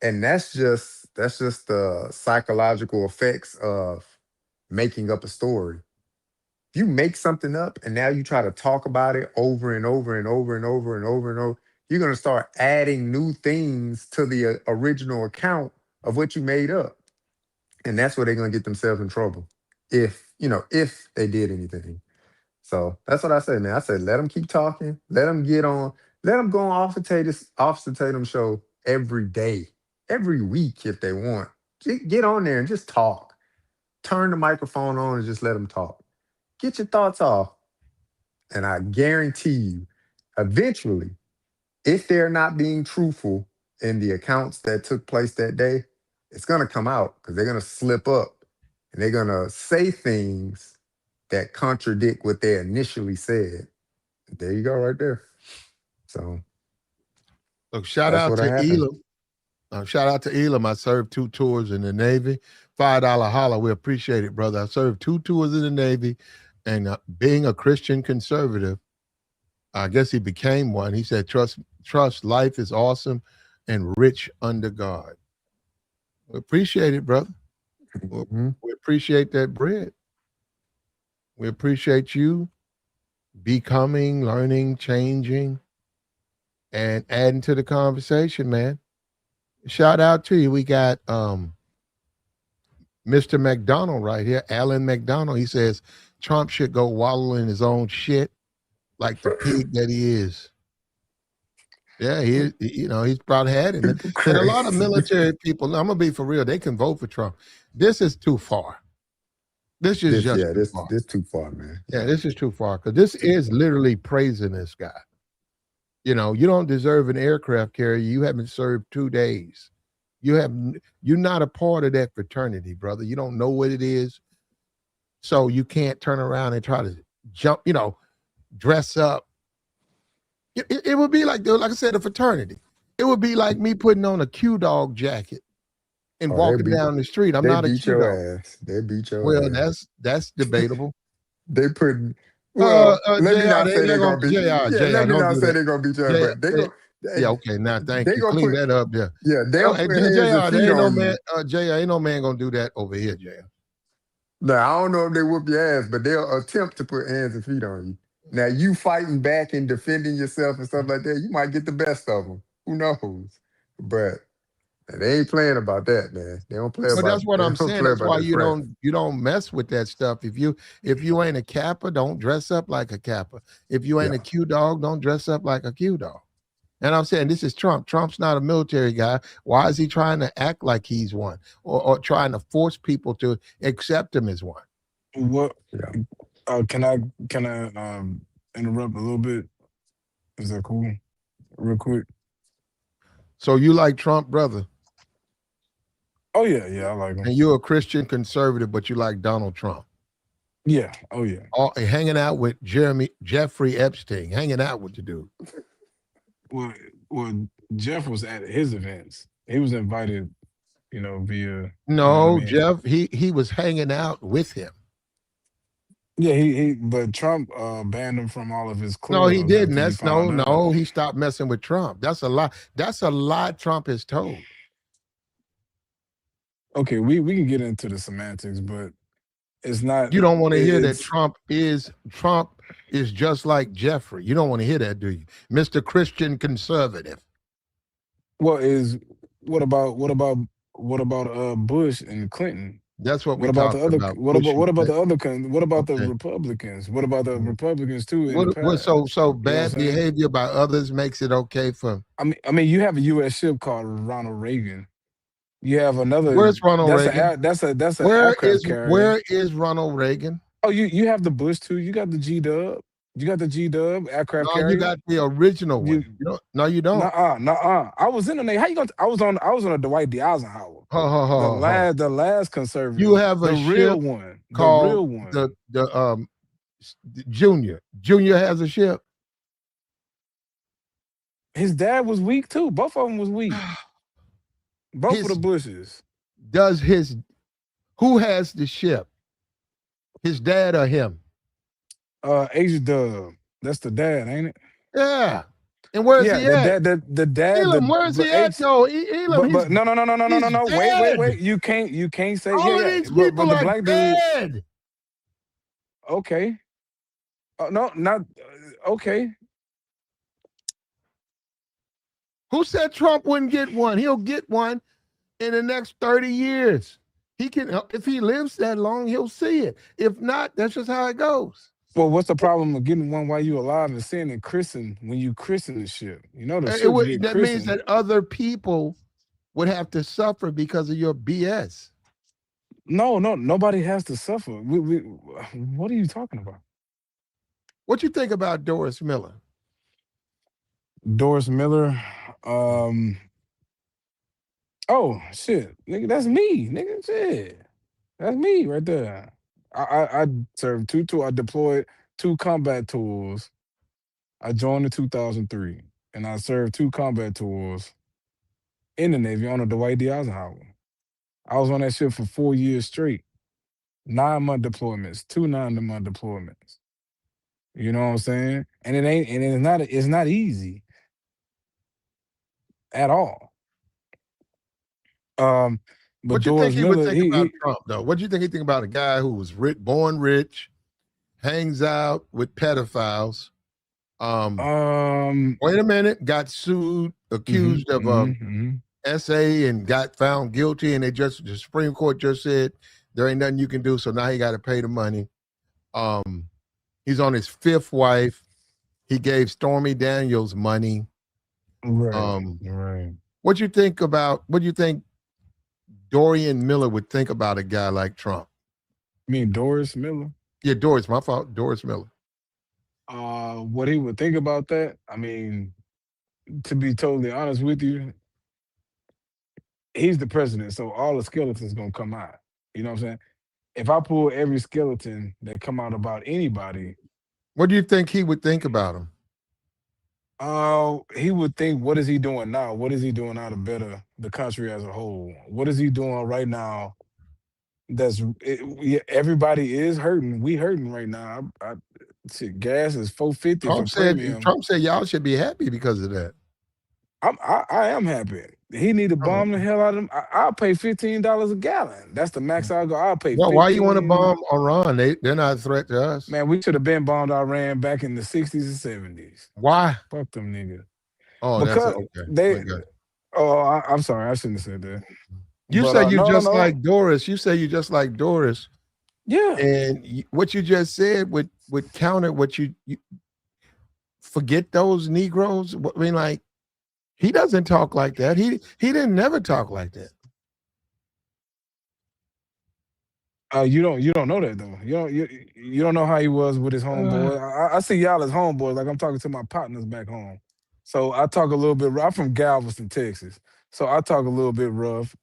Speaker 2: And that's just the psychological effects of making up a story. If you make something up and now you try to talk about it over and over and over and over and over and over, you're going to start adding new things to the original account of what you made up. And that's where they're going to get themselves in trouble if they did anything. So that's what I say, man. I said, let them keep talking. Let them get on. Let them go on Officer Tatum show every day, every week if they want. Get on there and just talk. Turn the microphone on and just let them talk. Get your thoughts off. And I guarantee you, eventually, if they're not being truthful in the accounts that took place that day, it's going to come out because they're going to slip up and they're going to say things that contradict what they initially said. There you go, right there. So
Speaker 1: Look, shout
Speaker 2: that's
Speaker 1: out
Speaker 2: what
Speaker 1: to
Speaker 2: happened.
Speaker 1: Elam. Shout out to Elam. I served 2 tours in the Navy. $5 holler. We appreciate it, brother. I served 2 tours in the Navy, and being a Christian conservative, I guess he became one. He said, "Trust. Life is awesome and rich under God." We appreciate it, brother. We
Speaker 2: Mhm.
Speaker 1: we appreciate that bread. We appreciate you becoming, learning, changing, and adding to the conversation, man. Shout out to you. We got Mr. McDonald right here, Alan McDonald. He says Trump should go wallow in his own shit like the pig that he is. Yeah, he's probably had it.
Speaker 2: People
Speaker 1: And a lot of
Speaker 2: crazy.
Speaker 1: military people, I'm gonna be for real, they can vote for Trump. This is too far. This is
Speaker 2: This
Speaker 1: just
Speaker 2: yeah,
Speaker 1: too
Speaker 2: this
Speaker 1: far.
Speaker 2: this too far, man.
Speaker 1: Yeah,
Speaker 2: Yeah,
Speaker 1: this is too far because this
Speaker 2: too
Speaker 1: is
Speaker 2: far.
Speaker 1: literally praising this guy. You don't deserve an aircraft carrier. You haven't served 2 days. You're not a part of that fraternity, brother. You don't know what it is. So you can't turn around and try to jump, dress up. It would be like I said, a fraternity. It would be like me putting on a Q Dog jacket and
Speaker 2: Oh, they
Speaker 1: walking
Speaker 2: beat
Speaker 1: down the street. I'm
Speaker 2: they
Speaker 1: not a
Speaker 2: beat
Speaker 1: Q
Speaker 2: your
Speaker 1: Dog.
Speaker 2: ass. They beat
Speaker 1: Well,
Speaker 2: your ass.
Speaker 1: that's debatable.
Speaker 2: They putting let me
Speaker 1: JR,
Speaker 2: not say
Speaker 1: they're
Speaker 2: they
Speaker 1: gonna
Speaker 2: gonna beat
Speaker 1: JR,
Speaker 2: yeah, let
Speaker 1: JR,
Speaker 2: me
Speaker 1: don't
Speaker 2: not
Speaker 1: do
Speaker 2: say
Speaker 1: that.
Speaker 2: they gonna beat your ass,
Speaker 1: JR,
Speaker 2: but they
Speaker 1: they,
Speaker 2: go
Speaker 1: yeah, okay. Now thank
Speaker 2: they
Speaker 1: you.
Speaker 2: gonna
Speaker 1: Clean
Speaker 2: put
Speaker 1: that up there.
Speaker 2: yeah, they'll put hands and
Speaker 1: JR,
Speaker 2: feet
Speaker 1: there ain't no
Speaker 2: on
Speaker 1: man,
Speaker 2: you.
Speaker 1: JR, ain't no man gonna do that over here, JR.
Speaker 2: Now I don't know if they whoop your ass, but they'll attempt to put hands and feet on you. Now you fighting back and defending yourself and stuff like that, you might get the best of them. Who knows? But they ain't playing about that, man. They don't play
Speaker 1: But
Speaker 2: about
Speaker 1: that's what
Speaker 2: they
Speaker 1: I'm
Speaker 2: don't
Speaker 1: saying.
Speaker 2: play
Speaker 1: That's
Speaker 2: about
Speaker 1: why
Speaker 2: that threats.
Speaker 1: you don't mess with that stuff. If you ain't a Kappa, don't dress up like a Kappa. If you ain't
Speaker 2: Yeah.
Speaker 1: a Q dog, don't dress up like a Q dog. And I'm saying this is Trump. Trump's not a military guy. Why is he trying to act like he's one or trying to force people to accept him as one?
Speaker 3: What
Speaker 2: Yeah.
Speaker 3: Can I interrupt a little bit? Is that cool? Real quick.
Speaker 1: So you like Trump, brother,
Speaker 3: Oh yeah, yeah, I like him.
Speaker 1: and you're a Christian conservative, but you like Donald Trump.
Speaker 3: Yeah. Oh yeah.
Speaker 1: Hanging out with Jeffrey Epstein, hanging out with the dude.
Speaker 3: Well, well, Jeff was at his events. He was invited, via, you know what I
Speaker 1: No,
Speaker 3: mean?
Speaker 1: Jeff, he was hanging out with him.
Speaker 3: Yeah, but Trump banned him from all of his
Speaker 1: No, he
Speaker 3: clubs
Speaker 1: didn't.
Speaker 3: after he
Speaker 1: That's
Speaker 3: found out.
Speaker 1: no. He stopped messing with Trump. That's a lie. That's a lie Trump has told.
Speaker 3: Okay, we can get into the semantics, but it's not.
Speaker 1: You don't want to hear that
Speaker 3: It's
Speaker 1: Trump is just like Jeffrey. You don't want to hear that, do you, Mr. Christian conservative?
Speaker 3: what is what about Bush and Clinton?
Speaker 1: That's what we
Speaker 3: What about the
Speaker 1: talked
Speaker 3: other?
Speaker 1: about.
Speaker 3: What
Speaker 1: Bush
Speaker 3: about
Speaker 1: and
Speaker 3: what about the
Speaker 1: Clinton.
Speaker 3: other? What about the
Speaker 1: Okay.
Speaker 3: Republicans? What about the
Speaker 1: Mhm.
Speaker 3: Republicans too in the
Speaker 1: What
Speaker 3: past?
Speaker 1: so
Speaker 3: You know what I'm
Speaker 1: bad
Speaker 3: saying?
Speaker 1: behavior by others makes it okay for
Speaker 3: I mean, you have a U.S. ship called Ronald Reagan. You have another.
Speaker 1: where's Ronald
Speaker 3: That's
Speaker 1: Reagan?
Speaker 3: an aircraft carrier.
Speaker 1: Where is Ronald Reagan?
Speaker 3: Oh, you have the Bush too. You got the G Dub. You got the G Dub aircraft
Speaker 1: No, you
Speaker 3: carrier.
Speaker 1: got the original
Speaker 3: You
Speaker 1: one. You don't, no, you don't.
Speaker 3: Nuh-uh. I was in the Navy. How you going? I was on a Dwight D. Eisenhower.
Speaker 1: Ha, ha, ha,
Speaker 3: The
Speaker 1: ha, ha.
Speaker 3: last
Speaker 1: You
Speaker 3: conservative,
Speaker 1: have
Speaker 3: the
Speaker 1: a
Speaker 3: real
Speaker 1: ship
Speaker 3: one, the
Speaker 1: called
Speaker 3: real one.
Speaker 1: the Junior. Junior has a ship.
Speaker 3: His dad was weak too. Both of them was weak. Both of the
Speaker 1: His
Speaker 3: Bushes.
Speaker 1: does his who has the ship? His dad or him?
Speaker 3: H Dub. That's the dad, ain't it?
Speaker 1: Yeah. And where's
Speaker 3: Yeah,
Speaker 1: he
Speaker 3: the
Speaker 1: at?
Speaker 3: dad, the dad,
Speaker 1: Elam, where's
Speaker 3: but
Speaker 1: he at
Speaker 3: H,
Speaker 1: though? Elam,
Speaker 3: but no, no, no, no, no, no, no,
Speaker 1: he's
Speaker 3: no. Wait.
Speaker 1: dead.
Speaker 3: You can't say yeah,
Speaker 1: All of
Speaker 3: yeah.
Speaker 1: these
Speaker 3: But
Speaker 1: people
Speaker 3: the
Speaker 1: are
Speaker 3: black dude.
Speaker 1: dead.
Speaker 3: Okay. No, not okay.
Speaker 1: Who said Trump wouldn't get one? He'll get one in the next 30 years. He can, if he lives that long, he'll see it. If not, that's just how it goes.
Speaker 3: Well, what's the problem of getting one while you alive and seeing it christen when you christen the ship? You know the ships get
Speaker 1: That means
Speaker 3: christened.
Speaker 1: that other people would have to suffer because of your BS.
Speaker 3: No, nobody has to suffer. What are you talking about?
Speaker 1: What you think about Doris Miller?
Speaker 3: Doris Miller. Um. Oh shit, nigga, that's me, nigga. Shit, that's me right there. I served two tour. I deployed two combat tours. I joined in 2003, and I served two combat tours in the Navy on a Dwight D. Eisenhower. I was on that ship for 4 years straight, 9 month deployments, two 9 month deployments. You know what I'm saying? And it's not easy at all. Um, but
Speaker 1: What you think
Speaker 3: Doris
Speaker 1: he would
Speaker 3: Miller,
Speaker 1: think about Trump, though? What do you think he think about a guy who was born rich, hangs out with pedophiles?
Speaker 3: um,
Speaker 1: Wait a minute, got sued,
Speaker 3: mhm,
Speaker 1: accused of
Speaker 3: mhm, mhm.
Speaker 1: SA, and got found guilty, and the Supreme Court just said there ain't nothing you can do, so now he got to pay the money. He's on his fifth wife. He gave Stormy Daniels money.
Speaker 3: Right,
Speaker 1: Um,
Speaker 3: right.
Speaker 1: what do you think Dorian Miller would think about a guy like Trump?
Speaker 3: I mean Doris Miller.
Speaker 1: Yeah, Doris, my fault. Doris Miller.
Speaker 3: What he would think about that? I mean, to be totally honest with you, he's the president, so all the skeletons gonna come out. You know what I'm saying? If I pull every skeleton that come out about anybody,
Speaker 1: What do you think he would think about him?
Speaker 3: he would think, what is he doing now? What is he doing now to better the country as a whole? What is he doing right now? Yeah, everybody is hurting. We hurting right now. Shit, gas is 450 for premium.
Speaker 1: Trump said y'all should be happy because of that.
Speaker 3: I am happy. He need to
Speaker 1: Oh,
Speaker 3: bomb the hell out of him. I'll pay $15 a gallon. That's the max I'll go. I'll pay
Speaker 1: well, why you want to
Speaker 3: 15.
Speaker 1: bomb Iran? They're not a threat to us.
Speaker 3: Man, we should have been bombed Iran back in the 60s and 70s.
Speaker 1: Why?
Speaker 3: Fuck them niggas.
Speaker 1: Oh, that's
Speaker 3: Because
Speaker 1: okay.
Speaker 3: they
Speaker 1: Okay.
Speaker 3: I'm sorry, I shouldn't have said that.
Speaker 1: You
Speaker 3: But
Speaker 1: say you
Speaker 3: no,
Speaker 1: just
Speaker 3: no.
Speaker 1: like Doris. You say you just like Doris,
Speaker 3: Yeah.
Speaker 1: and what you just said would counter what you forget those Negroes. I mean, like he doesn't talk like that. He didn't never talk like that.
Speaker 3: You don't know that though. You don't know how he was with his
Speaker 1: Uh,
Speaker 3: homeboy. I see y'all as homeboys, like I'm talking to my partners back home. So I talk a little bit. I'm from Galveston, Texas, so I talk a little bit rough.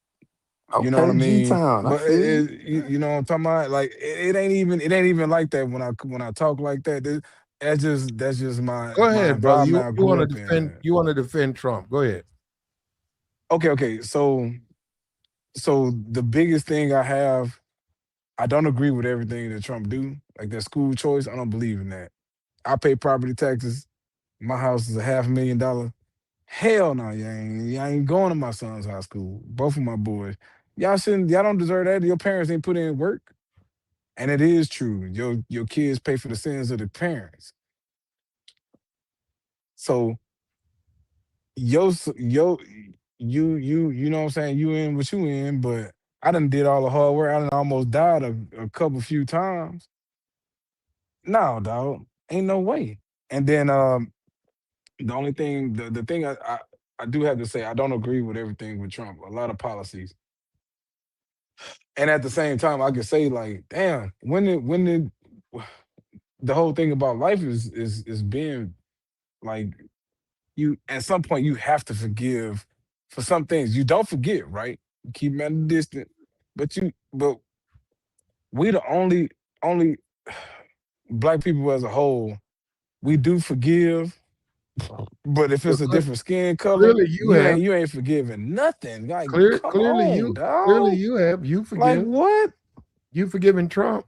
Speaker 3: You know what I
Speaker 2: Okay, G
Speaker 3: mean?
Speaker 2: Town. I
Speaker 3: But
Speaker 2: feel you.
Speaker 3: you know what I'm talking about? Like it ain't even like that when I talk like that. That's just
Speaker 1: Go
Speaker 3: my
Speaker 1: ahead, brother.
Speaker 3: environment I
Speaker 1: You
Speaker 3: grew
Speaker 1: want to
Speaker 3: up
Speaker 1: defend?
Speaker 3: in.
Speaker 1: You want to defend Trump? Go ahead.
Speaker 3: Okay. So the biggest thing I have, I don't agree with everything that Trump do. Like that school choice, I don't believe in that. I pay property taxes. My house is a $500,000. Hell no, y'all ain't going to my son's high school. Both of my boys. Y'all don't deserve that. Your parents ain't put in work. And it is true. Your kids pay for the sins of their parents. So yo you know what I'm saying, you in what you in, but I done did all the hard work. I done almost died a couple few times. No, dog. Ain't no way. And then the only thing the thing I do have to say, I don't agree with everything with Trump. A lot of policies. And at the same time, I could say like, damn, when did the whole thing about life is being like you at some point you have to forgive for some things. You don't forget, right? You keep them at a distance. But we the only black people as a whole, we do forgive, but if
Speaker 1: Well,
Speaker 3: it's a different skin color,
Speaker 1: clearly you have.
Speaker 3: you ain't forgiving nothing. Like,
Speaker 1: Clear,
Speaker 3: come on,
Speaker 1: clearly
Speaker 3: dog.
Speaker 1: you have. You
Speaker 3: Like
Speaker 1: forgive.
Speaker 3: what?
Speaker 1: You forgiven Trump.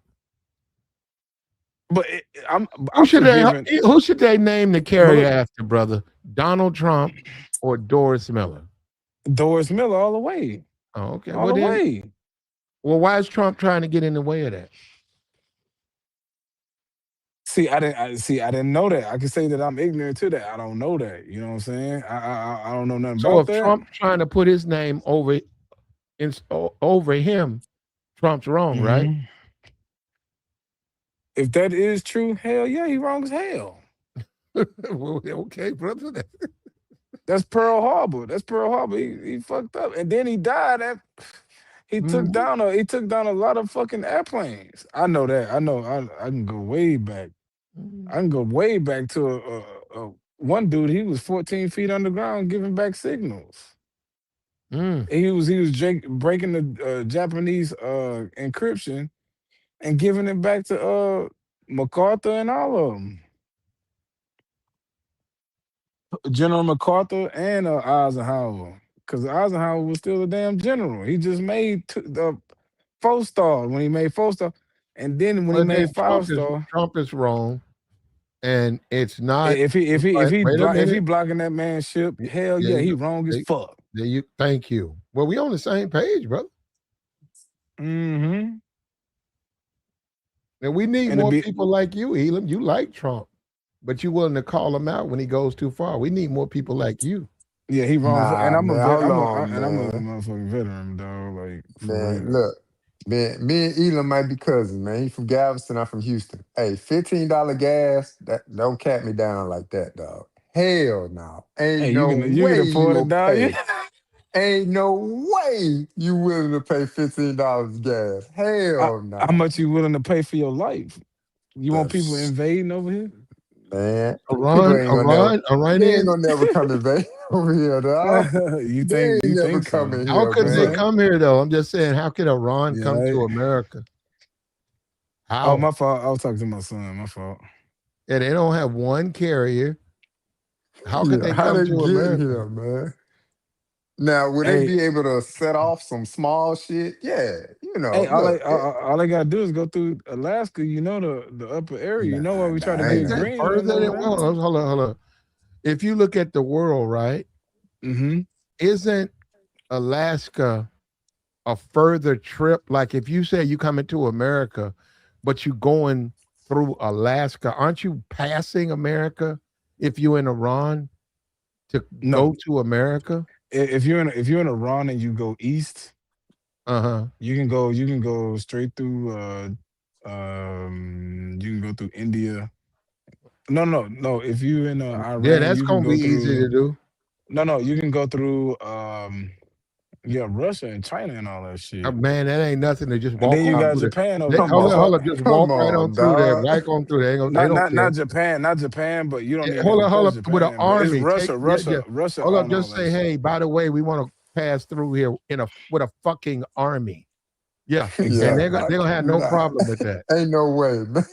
Speaker 3: But
Speaker 1: Who
Speaker 3: I'm
Speaker 1: should they?
Speaker 3: forgiving
Speaker 1: Who should they name the
Speaker 3: but
Speaker 1: carrier
Speaker 3: look,
Speaker 1: after, brother? Donald Trump or Doris Miller?
Speaker 3: Doris Miller all the way.
Speaker 1: Oh, okay.
Speaker 3: All
Speaker 1: Well
Speaker 3: the
Speaker 1: then,
Speaker 3: way.
Speaker 1: well, why is Trump trying to get in the way of that?
Speaker 3: See, I didn't know that. I can say that I'm ignorant to that. I don't know that. You know what I'm saying? I don't know nothing
Speaker 1: So
Speaker 3: about
Speaker 1: if
Speaker 3: that.
Speaker 1: Trump trying to put his name over him, Trump's wrong, right?
Speaker 3: hmm If that is true, hell yeah, he wrong as hell.
Speaker 1: Well, okay, brother.
Speaker 3: That's Pearl Harbor. That's Pearl Harbor. He fucked up, and then he died.
Speaker 1: Mhm.
Speaker 3: He took down a lot of fucking airplanes. I know that. I know. I can go way back. I
Speaker 1: Mhm.
Speaker 3: can go way back to one dude. He was 14 feet underground giving back signals.
Speaker 1: Mm.
Speaker 3: He was breaking the Japanese encryption and giving it back to MacArthur and all of them. General MacArthur and Eisenhower, because Eisenhower was still a damn general. He just made the 4 star when he made 4 star, and then when he
Speaker 1: Well, then
Speaker 3: made 5 star,
Speaker 1: Trump is wrong, and it's not. But wait a
Speaker 3: if he
Speaker 1: minute.
Speaker 3: blocking that man's ship, hell
Speaker 1: There
Speaker 3: yeah,
Speaker 1: you
Speaker 3: he
Speaker 1: go.
Speaker 3: wrong as
Speaker 1: There,
Speaker 3: fuck.
Speaker 1: there you. Thank you. Well, we on the same page, brother.
Speaker 3: hmm
Speaker 1: And we need
Speaker 3: And to
Speaker 1: more
Speaker 3: be
Speaker 1: people like you, Elam. You like Trump, but you willing to call him out when he goes too far. We need more people like you.
Speaker 3: yeah, he wrong as fuck. And
Speaker 2: Nah, man, hold on,
Speaker 3: I'm a
Speaker 2: man.
Speaker 3: motherfucking veteran, dog. Like for
Speaker 2: Man,
Speaker 3: real.
Speaker 2: look, me and Elam might be cousins, man. He from Galveston, I'm from Houston. Hey, $15 gas, that don't cat me down like that, dog. Hell no. Ain't
Speaker 3: Hey,
Speaker 2: no
Speaker 3: you can
Speaker 2: way you
Speaker 3: afford it,
Speaker 2: gonna
Speaker 3: dog.
Speaker 2: pay. Ain't no way you willing to pay $15 gas. Hell
Speaker 3: How
Speaker 2: no.
Speaker 3: much you willing to pay for your life? You want people
Speaker 2: That's-
Speaker 3: invading over here?
Speaker 2: Man, people
Speaker 1: Iran,
Speaker 2: ain't gonna never,
Speaker 1: Iran,
Speaker 2: they ain't
Speaker 1: Iranians.
Speaker 2: gonna never come invade over here, dog. They ain't
Speaker 3: You
Speaker 2: never
Speaker 3: think so?
Speaker 2: coming
Speaker 1: How
Speaker 2: here,
Speaker 1: could they
Speaker 2: man.
Speaker 3: Okay.
Speaker 1: come here though? I'm just saying, how could Iran
Speaker 3: Yeah.
Speaker 1: come to America?
Speaker 3: Oh,
Speaker 1: How?
Speaker 3: my fault. I was talking to my son. My fault.
Speaker 1: And they don't have one carrier. How could
Speaker 2: Yeah,
Speaker 1: they
Speaker 2: how
Speaker 1: come
Speaker 2: they
Speaker 1: to
Speaker 2: get
Speaker 1: America?
Speaker 2: here, man? Now, would they
Speaker 3: Hey,
Speaker 2: be able to set off some small shit? Yeah, look,
Speaker 3: all I gotta do is go through Alaska. You know the upper area. You know why we try to
Speaker 2: ain't
Speaker 1: Ain't
Speaker 3: get
Speaker 1: that
Speaker 2: nothing.
Speaker 3: Greenland
Speaker 1: further
Speaker 3: over
Speaker 1: than
Speaker 3: there?
Speaker 1: well? Hold on. If you look at the world, right,
Speaker 3: Mm-hmm.
Speaker 1: isn't Alaska a further trip? Like if you say you coming to America, but you going through Alaska, aren't you passing America if you in Iran to
Speaker 3: No,
Speaker 1: go to America?
Speaker 3: if you're in Iran and you go east,
Speaker 1: Uh-huh.
Speaker 3: you can go straight through. You can go through India. No. If you in
Speaker 1: Yeah,
Speaker 3: Iran,
Speaker 1: that's
Speaker 3: you can
Speaker 1: gonna be
Speaker 3: go
Speaker 1: easy to
Speaker 3: through.
Speaker 1: do.
Speaker 3: No, you can go through. Yeah, Russia and China and all that shit.
Speaker 1: Man, that ain't nothing to just
Speaker 3: And then
Speaker 1: walk
Speaker 3: you
Speaker 1: on
Speaker 3: got
Speaker 1: through
Speaker 3: Japan
Speaker 1: there.
Speaker 3: over
Speaker 2: Come
Speaker 3: there.
Speaker 2: on,
Speaker 1: Hold up, just walk
Speaker 2: come
Speaker 1: right on
Speaker 2: on,
Speaker 1: through there,
Speaker 2: dog.
Speaker 1: right on through there. They don't care.
Speaker 3: Not Japan, but you don't even have
Speaker 1: Hold
Speaker 3: to
Speaker 1: up,
Speaker 3: touch
Speaker 1: with an
Speaker 3: Japan. But it's
Speaker 1: army.
Speaker 3: Russia. Russia
Speaker 1: Hold up,
Speaker 3: on all
Speaker 1: just
Speaker 3: that
Speaker 1: say,
Speaker 3: shit.
Speaker 1: hey, by the way, we want to pass through here with a fucking army. Yeah, and
Speaker 2: Yeah,
Speaker 3: Exactly.
Speaker 1: they're gonna have no
Speaker 2: nah,
Speaker 1: problem with that.
Speaker 2: ain't no way, man.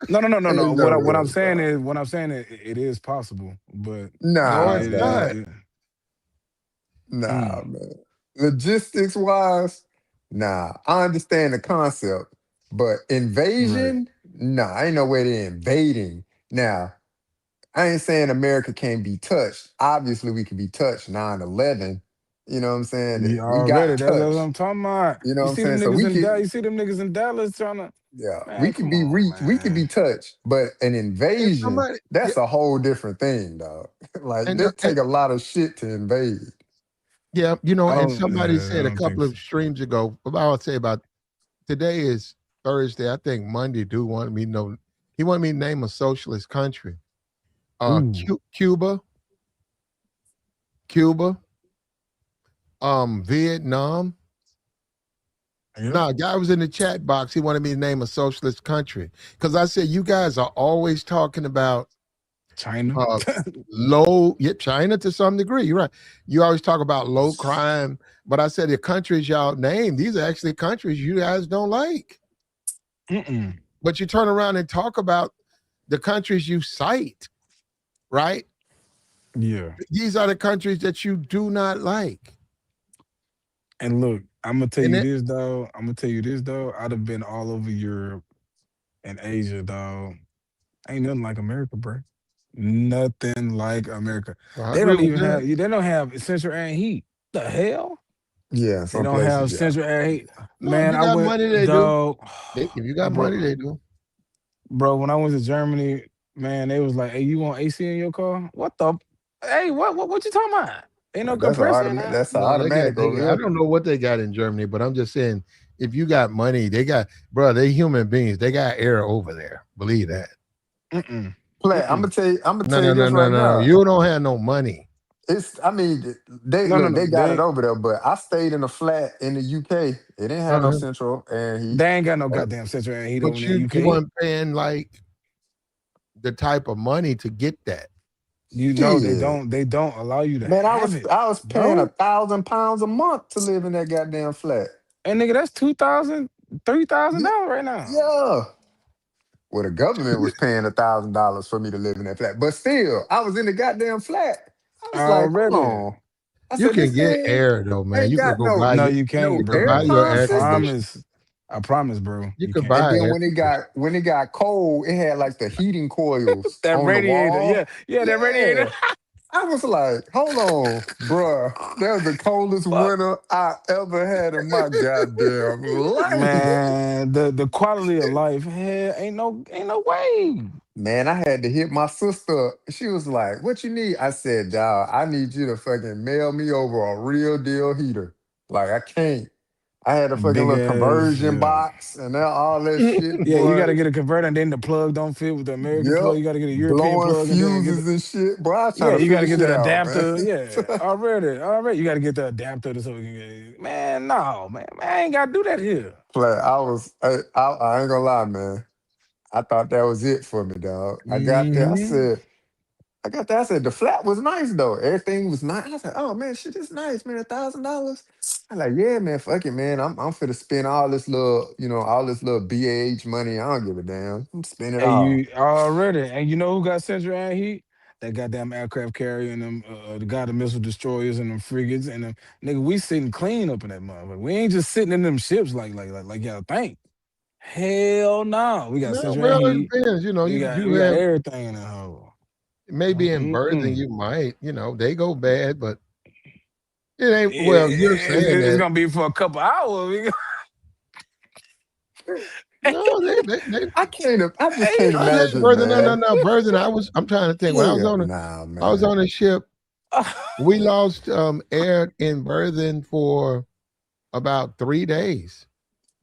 Speaker 3: No.
Speaker 2: Ain't no
Speaker 3: What I'm
Speaker 2: way,
Speaker 3: saying
Speaker 2: dog.
Speaker 3: is, it is possible, but
Speaker 1: No,
Speaker 2: Nah,
Speaker 1: it's
Speaker 3: it,
Speaker 2: man.
Speaker 1: not.
Speaker 3: it, it
Speaker 2: Nah,
Speaker 3: mm,
Speaker 2: man. Logistics wise, nah. I understand the concept, but
Speaker 3: right.
Speaker 2: invasion, nah, ain't no way they're invading. Now, I ain't saying America can't be touched. Obviously, we can be touched 9/11. You know what I'm saying?
Speaker 3: You
Speaker 2: We
Speaker 3: already.
Speaker 2: got
Speaker 3: That's what
Speaker 2: touched.
Speaker 3: I'm talking about.
Speaker 2: You know
Speaker 3: You
Speaker 2: what I'm
Speaker 3: see them
Speaker 2: saying? So
Speaker 3: niggas
Speaker 2: we
Speaker 3: in
Speaker 2: could,
Speaker 3: Dallas. You see them niggas in Dallas trying to.
Speaker 2: yeah, we
Speaker 3: Man,
Speaker 2: could
Speaker 3: come
Speaker 2: be
Speaker 3: on,
Speaker 2: reached. We could
Speaker 3: man.
Speaker 2: be touched, but an
Speaker 1: And
Speaker 2: invasion,
Speaker 1: somebody, yeah,
Speaker 2: that's a whole different thing, dog. Like,
Speaker 1: and,
Speaker 2: that take a lot of shit to invade.
Speaker 1: yeah, and somebody
Speaker 3: I
Speaker 1: said a
Speaker 3: don't think
Speaker 1: couple
Speaker 3: so.
Speaker 1: of streams ago, I would say about today is Thursday. I think Monday, dude wanted me to know. He wanted me to name a socialist country.
Speaker 3: Ooh.
Speaker 1: Cuba, Cuba, Vietnam.
Speaker 3: Yep.
Speaker 1: No, a guy was in the chat box. He wanted me to name a socialist country because I said you guys are always talking about
Speaker 3: China.
Speaker 1: uh, low. Yeah, China to some degree. You're right. You always talk about low crime, but I said the countries y'all name, these are actually countries you guys don't like.
Speaker 3: Mm-mm.
Speaker 1: But you turn around and talk about the countries you cite, right?
Speaker 3: Yeah.
Speaker 1: These are the countries that you do not like.
Speaker 3: And look, I'm gonna tell
Speaker 1: And
Speaker 3: you
Speaker 1: it,
Speaker 3: this, dog. I'd have been all over Europe and Asia, dog. Ain't nothing like America, bro. Nothing like America.
Speaker 1: I agree with that.
Speaker 3: They don't have central air and heat. The hell?
Speaker 2: Yeah,
Speaker 3: They
Speaker 2: some
Speaker 3: don't
Speaker 2: places,
Speaker 3: have
Speaker 2: yeah.
Speaker 3: central air and heat.
Speaker 1: No, if
Speaker 3: Man,
Speaker 1: you
Speaker 3: I
Speaker 1: got
Speaker 3: went,
Speaker 1: money, they do.
Speaker 3: dog,
Speaker 1: If you got money,
Speaker 3: bro,
Speaker 1: they do.
Speaker 3: when I went to Germany, man, they was like, "Hey, you want AC in your car? What the? Hey, what you talking about? Ain't no
Speaker 2: That's an
Speaker 3: compressor in
Speaker 2: automatic.
Speaker 3: there."
Speaker 2: That's an
Speaker 1: No,
Speaker 2: automatic over
Speaker 1: I
Speaker 2: here.
Speaker 1: don't know what they got in Germany, but I'm just saying, if you got money, bro, they human beings. They got air over there. Believe that.
Speaker 3: Mm-mm.
Speaker 2: Play.
Speaker 3: Mm-mm.
Speaker 2: I'm gonna
Speaker 1: No,
Speaker 2: tell
Speaker 1: no,
Speaker 2: you
Speaker 1: no,
Speaker 2: this
Speaker 1: no,
Speaker 2: right
Speaker 1: no.
Speaker 2: now.
Speaker 1: You don't have no money.
Speaker 2: It's. I mean, they
Speaker 3: No, no,
Speaker 2: look.
Speaker 3: no.
Speaker 2: They got it over there, but I stayed in a flat in the UK. It didn't have no
Speaker 1: Uh-huh.
Speaker 2: central air and heat.
Speaker 3: They ain't got no
Speaker 2: Uh,
Speaker 3: goddamn central air and heat over
Speaker 1: But
Speaker 3: there in
Speaker 1: you
Speaker 3: UK.
Speaker 1: weren't paying like the type of money to get that.
Speaker 3: You know they
Speaker 2: Shit,
Speaker 3: don't. They don't allow you to
Speaker 2: man.
Speaker 3: have it,
Speaker 2: I was paying
Speaker 3: bro.
Speaker 2: £1,000 a month to live in that goddamn flat.
Speaker 3: And nigga, that's
Speaker 2: Yeah,
Speaker 3: $3,000 right now.
Speaker 2: yeah. Well, the government was paying $1,000 for me to live in that flat, but still, I was in the goddamn flat. I was like, hold
Speaker 3: Already.
Speaker 2: on. I
Speaker 1: You
Speaker 2: said,
Speaker 1: can
Speaker 2: this
Speaker 1: get
Speaker 2: thing
Speaker 1: air though, man.
Speaker 2: ain't
Speaker 1: You could
Speaker 2: got
Speaker 1: go buy
Speaker 3: No,
Speaker 1: you.
Speaker 3: you
Speaker 2: no
Speaker 1: You
Speaker 3: can't,
Speaker 1: could
Speaker 3: bro.
Speaker 1: buy your
Speaker 2: aircon
Speaker 1: air
Speaker 2: system.
Speaker 1: conditioner.
Speaker 3: I promise, bro.
Speaker 1: You
Speaker 3: You
Speaker 1: could
Speaker 3: can't.
Speaker 1: buy
Speaker 2: And then
Speaker 1: air conditioner.
Speaker 2: when it got cold, it had like the heating coils
Speaker 3: That
Speaker 2: on the
Speaker 3: radiator, yeah,
Speaker 2: wall.
Speaker 3: yeah, that radiator.
Speaker 2: Yeah. I was like, hold on, bruh. That was the coldest
Speaker 3: Fuck,
Speaker 2: winter I ever had in my goddamn life.
Speaker 3: man. The quality of life, hell, ain't no way.
Speaker 2: Man, I had to hit my sister. She was like, what you need? I said, dawg, I need you to fucking mail me over a real deal heater. Like, I can't. I had a fucking
Speaker 3: Big
Speaker 2: little
Speaker 3: ass,
Speaker 2: conversion
Speaker 3: yeah.
Speaker 2: box and all that shit,
Speaker 3: Yeah, you got
Speaker 2: boy.
Speaker 3: to get a converter, and then the plug don't fit with the American
Speaker 2: Yep.
Speaker 3: plug. You got to get a European
Speaker 2: Blowing
Speaker 3: plug, and then get the
Speaker 2: fuses and shit. Boy, I was trying
Speaker 3: yeah.
Speaker 2: to
Speaker 3: You got to
Speaker 2: figure
Speaker 3: get
Speaker 2: shit
Speaker 3: the
Speaker 2: out, man.
Speaker 3: adapter. Yeah, already. You got to get the adapter so we can get. Man, no, man, I ain't got to do that here.
Speaker 2: Like, I ain't gonna lie, man. I thought that was it for me, dog. I got there.
Speaker 3: Hmm.
Speaker 2: I said, the flat was nice though. Everything was nice. I said, oh man, shit is nice, man. $1,000. I'm like, yeah, man, fuck it, man. I'm finna spend all this little, all this little BAH money. I don't give a damn. I'm spend it
Speaker 3: And
Speaker 2: all.
Speaker 3: you already, and you know who got central air heat? That goddamn aircraft carrier and them, the goddamn missile destroyers and them frigates and them nigga. We sitting clean up in that motherfucker. We ain't just sitting in them ships like y'all think. Hell no, we got
Speaker 1: No,
Speaker 3: central air
Speaker 1: well, it
Speaker 3: heat.
Speaker 1: depends. You
Speaker 3: We got
Speaker 1: have
Speaker 3: everything in that hole.
Speaker 1: maybe in birthing
Speaker 3: Mm-mm.
Speaker 1: you might, they go bad, but it ain't. Well, you're saying
Speaker 3: It's
Speaker 1: that.
Speaker 3: gonna be for a couple hours.
Speaker 1: No, they
Speaker 2: I just can't imagine,
Speaker 1: birthing. No, no,
Speaker 2: man.
Speaker 1: no, birthing. I'm trying to think. When
Speaker 2: Hell nah,
Speaker 1: I was
Speaker 2: man.
Speaker 1: on a ship. We lost air in birthing for about 3 days.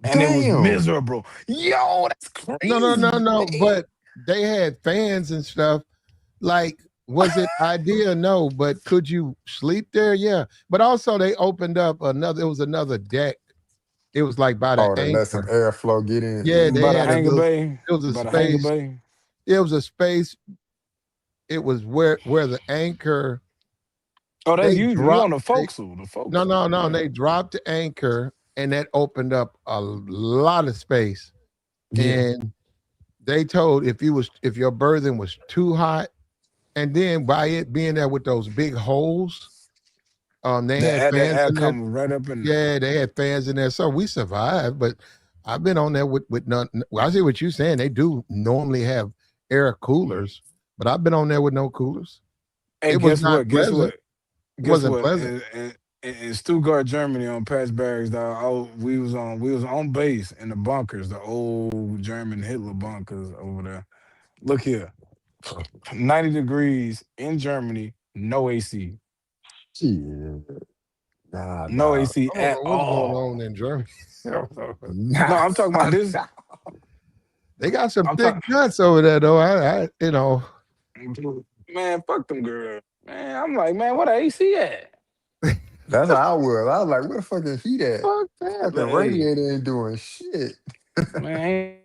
Speaker 3: And it was
Speaker 2: Damn.
Speaker 3: miserable. Yo, that's
Speaker 1: No, no,
Speaker 3: crazy,
Speaker 1: no, no.
Speaker 3: man.
Speaker 1: But they had fans and stuff. Like Was it ideal? No, but could you sleep there? Yeah. But also they opened up another, it was another deck. It was like by the
Speaker 2: Oh, to let some
Speaker 1: anchor.
Speaker 2: airflow get in.
Speaker 1: Yeah, they
Speaker 3: By the
Speaker 1: had a
Speaker 3: hangar
Speaker 1: little,
Speaker 3: bay.
Speaker 1: it was a
Speaker 3: By the hangar
Speaker 1: space.
Speaker 3: bay.
Speaker 1: It was a space. It was where the anchor,
Speaker 3: Oh, that's
Speaker 1: they
Speaker 3: you on
Speaker 1: dropped
Speaker 3: the
Speaker 1: they,
Speaker 3: forecastle. The
Speaker 1: no,
Speaker 3: forecastle.
Speaker 1: no, no.
Speaker 3: Yeah.
Speaker 1: They dropped the anchor and that opened up a lot of space.
Speaker 3: Yeah.
Speaker 1: And they told if your berthing was too hot, and then by it being there with those big holes, they had
Speaker 3: That
Speaker 1: fans
Speaker 3: air
Speaker 1: in there.
Speaker 3: come right up in there.
Speaker 1: Yeah, they had fans in there, so we survived. But I've been on there with none. Well, I see what you're saying. They do normally have air coolers, but I've been on there with no coolers.
Speaker 3: Hey,
Speaker 1: It was
Speaker 3: guess
Speaker 1: not
Speaker 3: what? Guess
Speaker 1: pleasant.
Speaker 3: what?
Speaker 1: It
Speaker 3: Guess
Speaker 1: wasn't
Speaker 3: what?
Speaker 1: pleasant.
Speaker 3: In Stuttgart, Germany, on Patch Barracks, dog, we was on base in the bunkers, the old German Hitler bunkers over there. Look here, 90 degrees in Germany, no AC,
Speaker 2: Shit. Nah,
Speaker 3: no
Speaker 2: dog.
Speaker 3: AC
Speaker 1: I don't
Speaker 3: at
Speaker 1: know what's going on
Speaker 3: all.
Speaker 1: in Germany.
Speaker 3: No,
Speaker 2: Nah.
Speaker 3: I'm talking about this.
Speaker 1: They got some
Speaker 3: I'm
Speaker 1: thick
Speaker 3: talking,
Speaker 1: nuts over there, though.
Speaker 3: man, fuck them girls. Man, I'm like, man, what the AC at?
Speaker 2: That's how I was. I was like, where the fuck is heat at?
Speaker 1: Fuck that.
Speaker 2: Fucking
Speaker 3: Hey,
Speaker 2: radiator ain't doing shit.
Speaker 3: man, ain't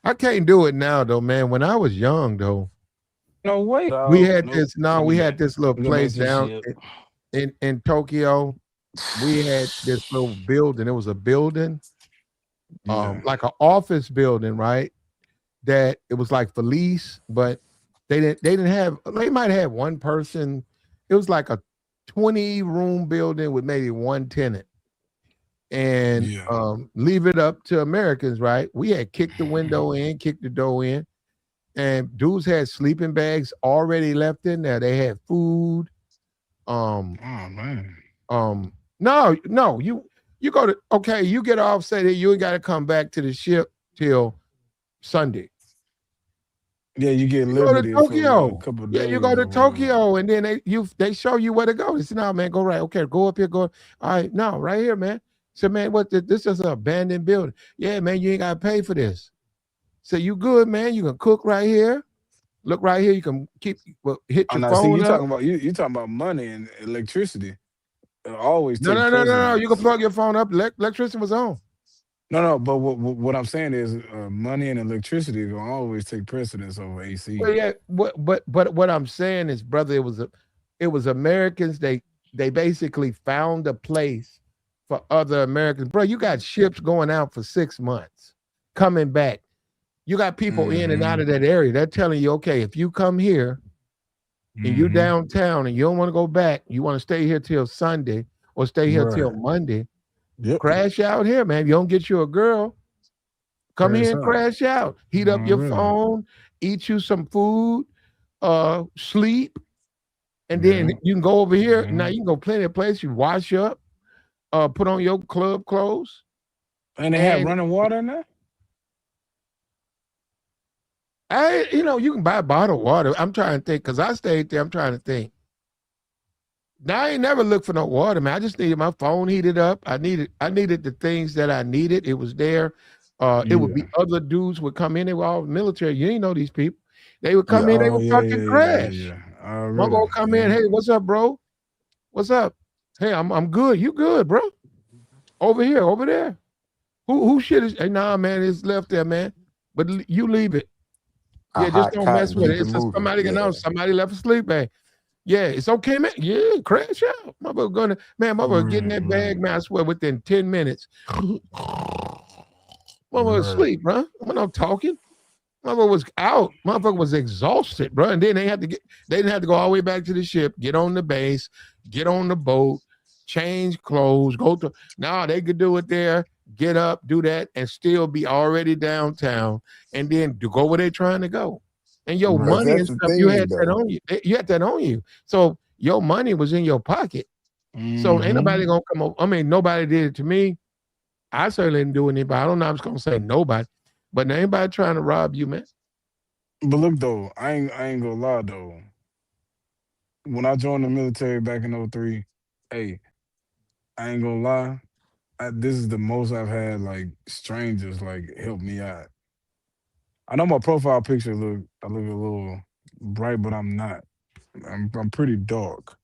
Speaker 1: I can't do it now, though, man. When I was young, though,
Speaker 3: no way,
Speaker 1: we
Speaker 3: dog.
Speaker 1: had
Speaker 3: Nope.
Speaker 1: this. No,
Speaker 3: Let me
Speaker 1: we
Speaker 3: back.
Speaker 1: had this little
Speaker 3: Go back
Speaker 1: place
Speaker 3: to the
Speaker 1: down
Speaker 3: ship.
Speaker 1: in Tokyo. We had this little building. It was a building,
Speaker 3: Yeah.
Speaker 1: like an office building, right? That it was like for lease, but they didn't have. They might have one person. It was like a 20-room building with maybe one tenant, and
Speaker 3: Yeah.
Speaker 1: leave it up to Americans, right? We had kicked the window in, kicked the door in, and dudes had sleeping bags already left in there. They had food. Um,
Speaker 3: Oh man.
Speaker 1: no, you go to okay, you get off, say that you ain't got to come back to the ship till Sunday.
Speaker 3: Yeah, you get
Speaker 1: You go to
Speaker 3: liberty for what, a
Speaker 1: Tokyo.
Speaker 3: couple of
Speaker 1: Yeah, you go
Speaker 3: days
Speaker 1: to
Speaker 3: or whatever.
Speaker 1: Tokyo, and then they show you where to go. They say, no, man, go right. Okay, go up here, go. All right, no, right here, man. So, man, this is an abandoned building. Yeah, man, you ain't gotta pay for this. So you good, man. You can cook right here. Look right here. You can hit
Speaker 3: Oh
Speaker 1: your
Speaker 3: no, see,
Speaker 1: phone
Speaker 3: you
Speaker 1: up.
Speaker 3: talking about you talking about money and electricity. Always
Speaker 1: No,
Speaker 3: take
Speaker 1: no, no, no, no. You can
Speaker 3: precedence.
Speaker 1: plug your phone up. Electricity was on.
Speaker 3: No, no, but what I'm saying is money and electricity gonna always take precedence over AC.
Speaker 1: Well, yeah, but what I'm saying is, brother, it was Americans. They basically found a place for other Americans. Bro, you got ships going out for 6 months, coming back. You got people in and out
Speaker 3: Mm-hmm.
Speaker 1: of that area. They're telling you, okay, if you come here and you
Speaker 3: Mm-hmm.
Speaker 1: downtown and you don't want to go back, you want to stay here till Sunday or stay here till
Speaker 3: Right.
Speaker 1: Monday,
Speaker 3: Yep.
Speaker 1: crash out here, man. If you don't get you a girl, come here
Speaker 3: Crash
Speaker 1: and
Speaker 3: out.
Speaker 1: crash out. Heat up your
Speaker 3: Already.
Speaker 1: phone, eat you some food, sleep, and then
Speaker 3: Yeah.
Speaker 1: you can go over here. Now
Speaker 3: Yeah.
Speaker 1: you can go plenty of places. You wash up, put on your club clothes,
Speaker 3: And they have
Speaker 1: and
Speaker 3: running water in there?
Speaker 1: you can buy bottled water. I'm trying to think because I stayed there. I'm trying to think. Now I ain't never looked for no water, man. I just needed my phone heated up. I needed the things that I needed. It was there. It would be
Speaker 3: Yeah.
Speaker 1: other dudes would come in. They were all military. You ain't know these people. They would come
Speaker 2: Yeah.
Speaker 1: in. They
Speaker 3: Oh
Speaker 1: would
Speaker 3: yeah,
Speaker 1: fucking
Speaker 3: yeah, yeah, yeah,
Speaker 1: crash.
Speaker 3: yeah.
Speaker 1: Mother
Speaker 3: Already.
Speaker 1: will come in.
Speaker 3: Yeah.
Speaker 1: Hey, what's up, bro? What's up? Hey, I'm good. You good, bro? Over here, over there. Who shit is? Hey, nah, man, it's left there, man. But you leave it.
Speaker 2: A
Speaker 1: Yeah, just
Speaker 2: hot
Speaker 1: don't mess
Speaker 2: cot
Speaker 1: with it.
Speaker 2: keep it
Speaker 1: It's just
Speaker 2: moving.
Speaker 1: somebody can know
Speaker 2: Yeah.
Speaker 1: somebody left a sleep bag. Yeah, it's okay, man. Yeah, crash out. Mother gonna man, mother getting
Speaker 3: Right,
Speaker 1: that bag,
Speaker 3: right,
Speaker 1: man. I swear within 10 minutes. Mother
Speaker 3: right.
Speaker 1: asleep, bro. I'm not talking. Motherfucker was out. Motherfucker was exhausted, bro. And then they didn't have to go all the way back to the ship, get on the base, get on the boat, change clothes, go to now they could do it there, get up, do that, and still be already downtown, and then to go where they're trying to go. And your
Speaker 2: Because
Speaker 3: Right.
Speaker 1: money
Speaker 2: that's
Speaker 1: and
Speaker 2: the
Speaker 1: stuff, you
Speaker 2: thing,
Speaker 1: had that
Speaker 2: though.
Speaker 1: on you. You had that on you. So your money was in your pocket. So ain't
Speaker 3: Mm-hmm.
Speaker 1: nobody gonna come over. I mean, nobody did it to me. I certainly didn't do anybody. I don't know. I'm just gonna say nobody, but anybody trying to rob you, man.
Speaker 3: But look though, I ain't gonna lie though. When I joined the military back in '03, hey, I ain't gonna lie. This is the most I've had like strangers like help me out. I know my profile picture I look a little bright, but I'm not. I'm pretty dark,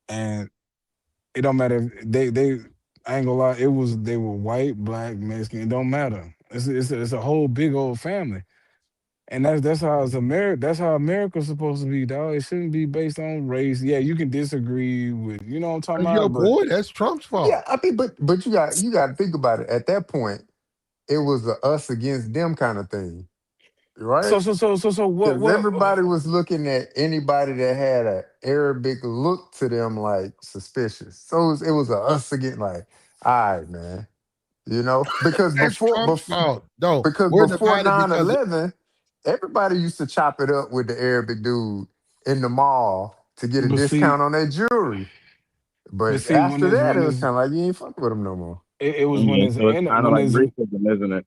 Speaker 3: and it don't matter if they. I ain't gonna lie. They were white, black, Mexican. It don't matter. It's a whole big old family. And that's how it's America. That's how America's supposed to be, dog. It shouldn't be based on race. Yeah, you can disagree with, you know what I'm talking
Speaker 1: Your
Speaker 3: about, but
Speaker 1: boy, that's Trump's
Speaker 2: Yeah,
Speaker 1: fault.
Speaker 2: I mean, but you got to think about it. At that point, it was a us against them kind of thing, right?
Speaker 3: so
Speaker 2: Because
Speaker 3: what
Speaker 2: everybody was looking at anybody that had an Arabic look to them like suspicious. So it was a us against, like, all right, man. Because
Speaker 1: That's Trump's fault. No, we're
Speaker 2: before
Speaker 1: divided
Speaker 2: nine
Speaker 1: because
Speaker 2: 11, everybody used to chop it up with the Arabic dude in the mall to get a
Speaker 3: but see
Speaker 2: discount on their jewelry.
Speaker 3: but
Speaker 2: But
Speaker 3: see
Speaker 2: after that, it was kind of like you ain't fucking with them no more.
Speaker 3: it was when
Speaker 4: Yeah,
Speaker 3: it's
Speaker 4: so it's
Speaker 3: in
Speaker 4: kind of
Speaker 3: when
Speaker 4: like
Speaker 3: it's
Speaker 4: racism, isn't it?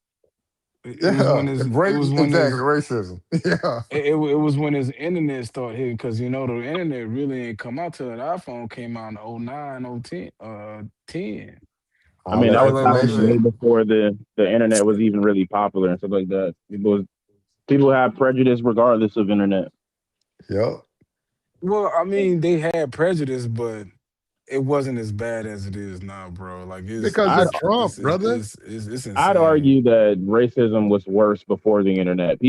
Speaker 3: it was
Speaker 2: Yeah,
Speaker 3: when it's it
Speaker 2: right.
Speaker 3: was when
Speaker 2: Exactly,
Speaker 3: it's
Speaker 2: racism. Yeah.
Speaker 3: it was when his internet started hitting, because the internet really ain't come out till the iPhone came out in '09, '10, 10.
Speaker 4: I
Speaker 2: All
Speaker 4: mean,
Speaker 2: that
Speaker 4: that
Speaker 3: Like
Speaker 4: was
Speaker 3: like like,
Speaker 4: happening way
Speaker 2: information.
Speaker 4: before the internet was even really popular and stuff like that. People have prejudice regardless of internet.
Speaker 2: Yep.
Speaker 3: well, I mean, they had prejudice, but it wasn't as bad as it is now, bro. Like
Speaker 1: because
Speaker 4: I'd
Speaker 1: of Trump, brother.
Speaker 3: it's
Speaker 4: I'd
Speaker 3: insane.
Speaker 4: argue that racism was worse before the internet.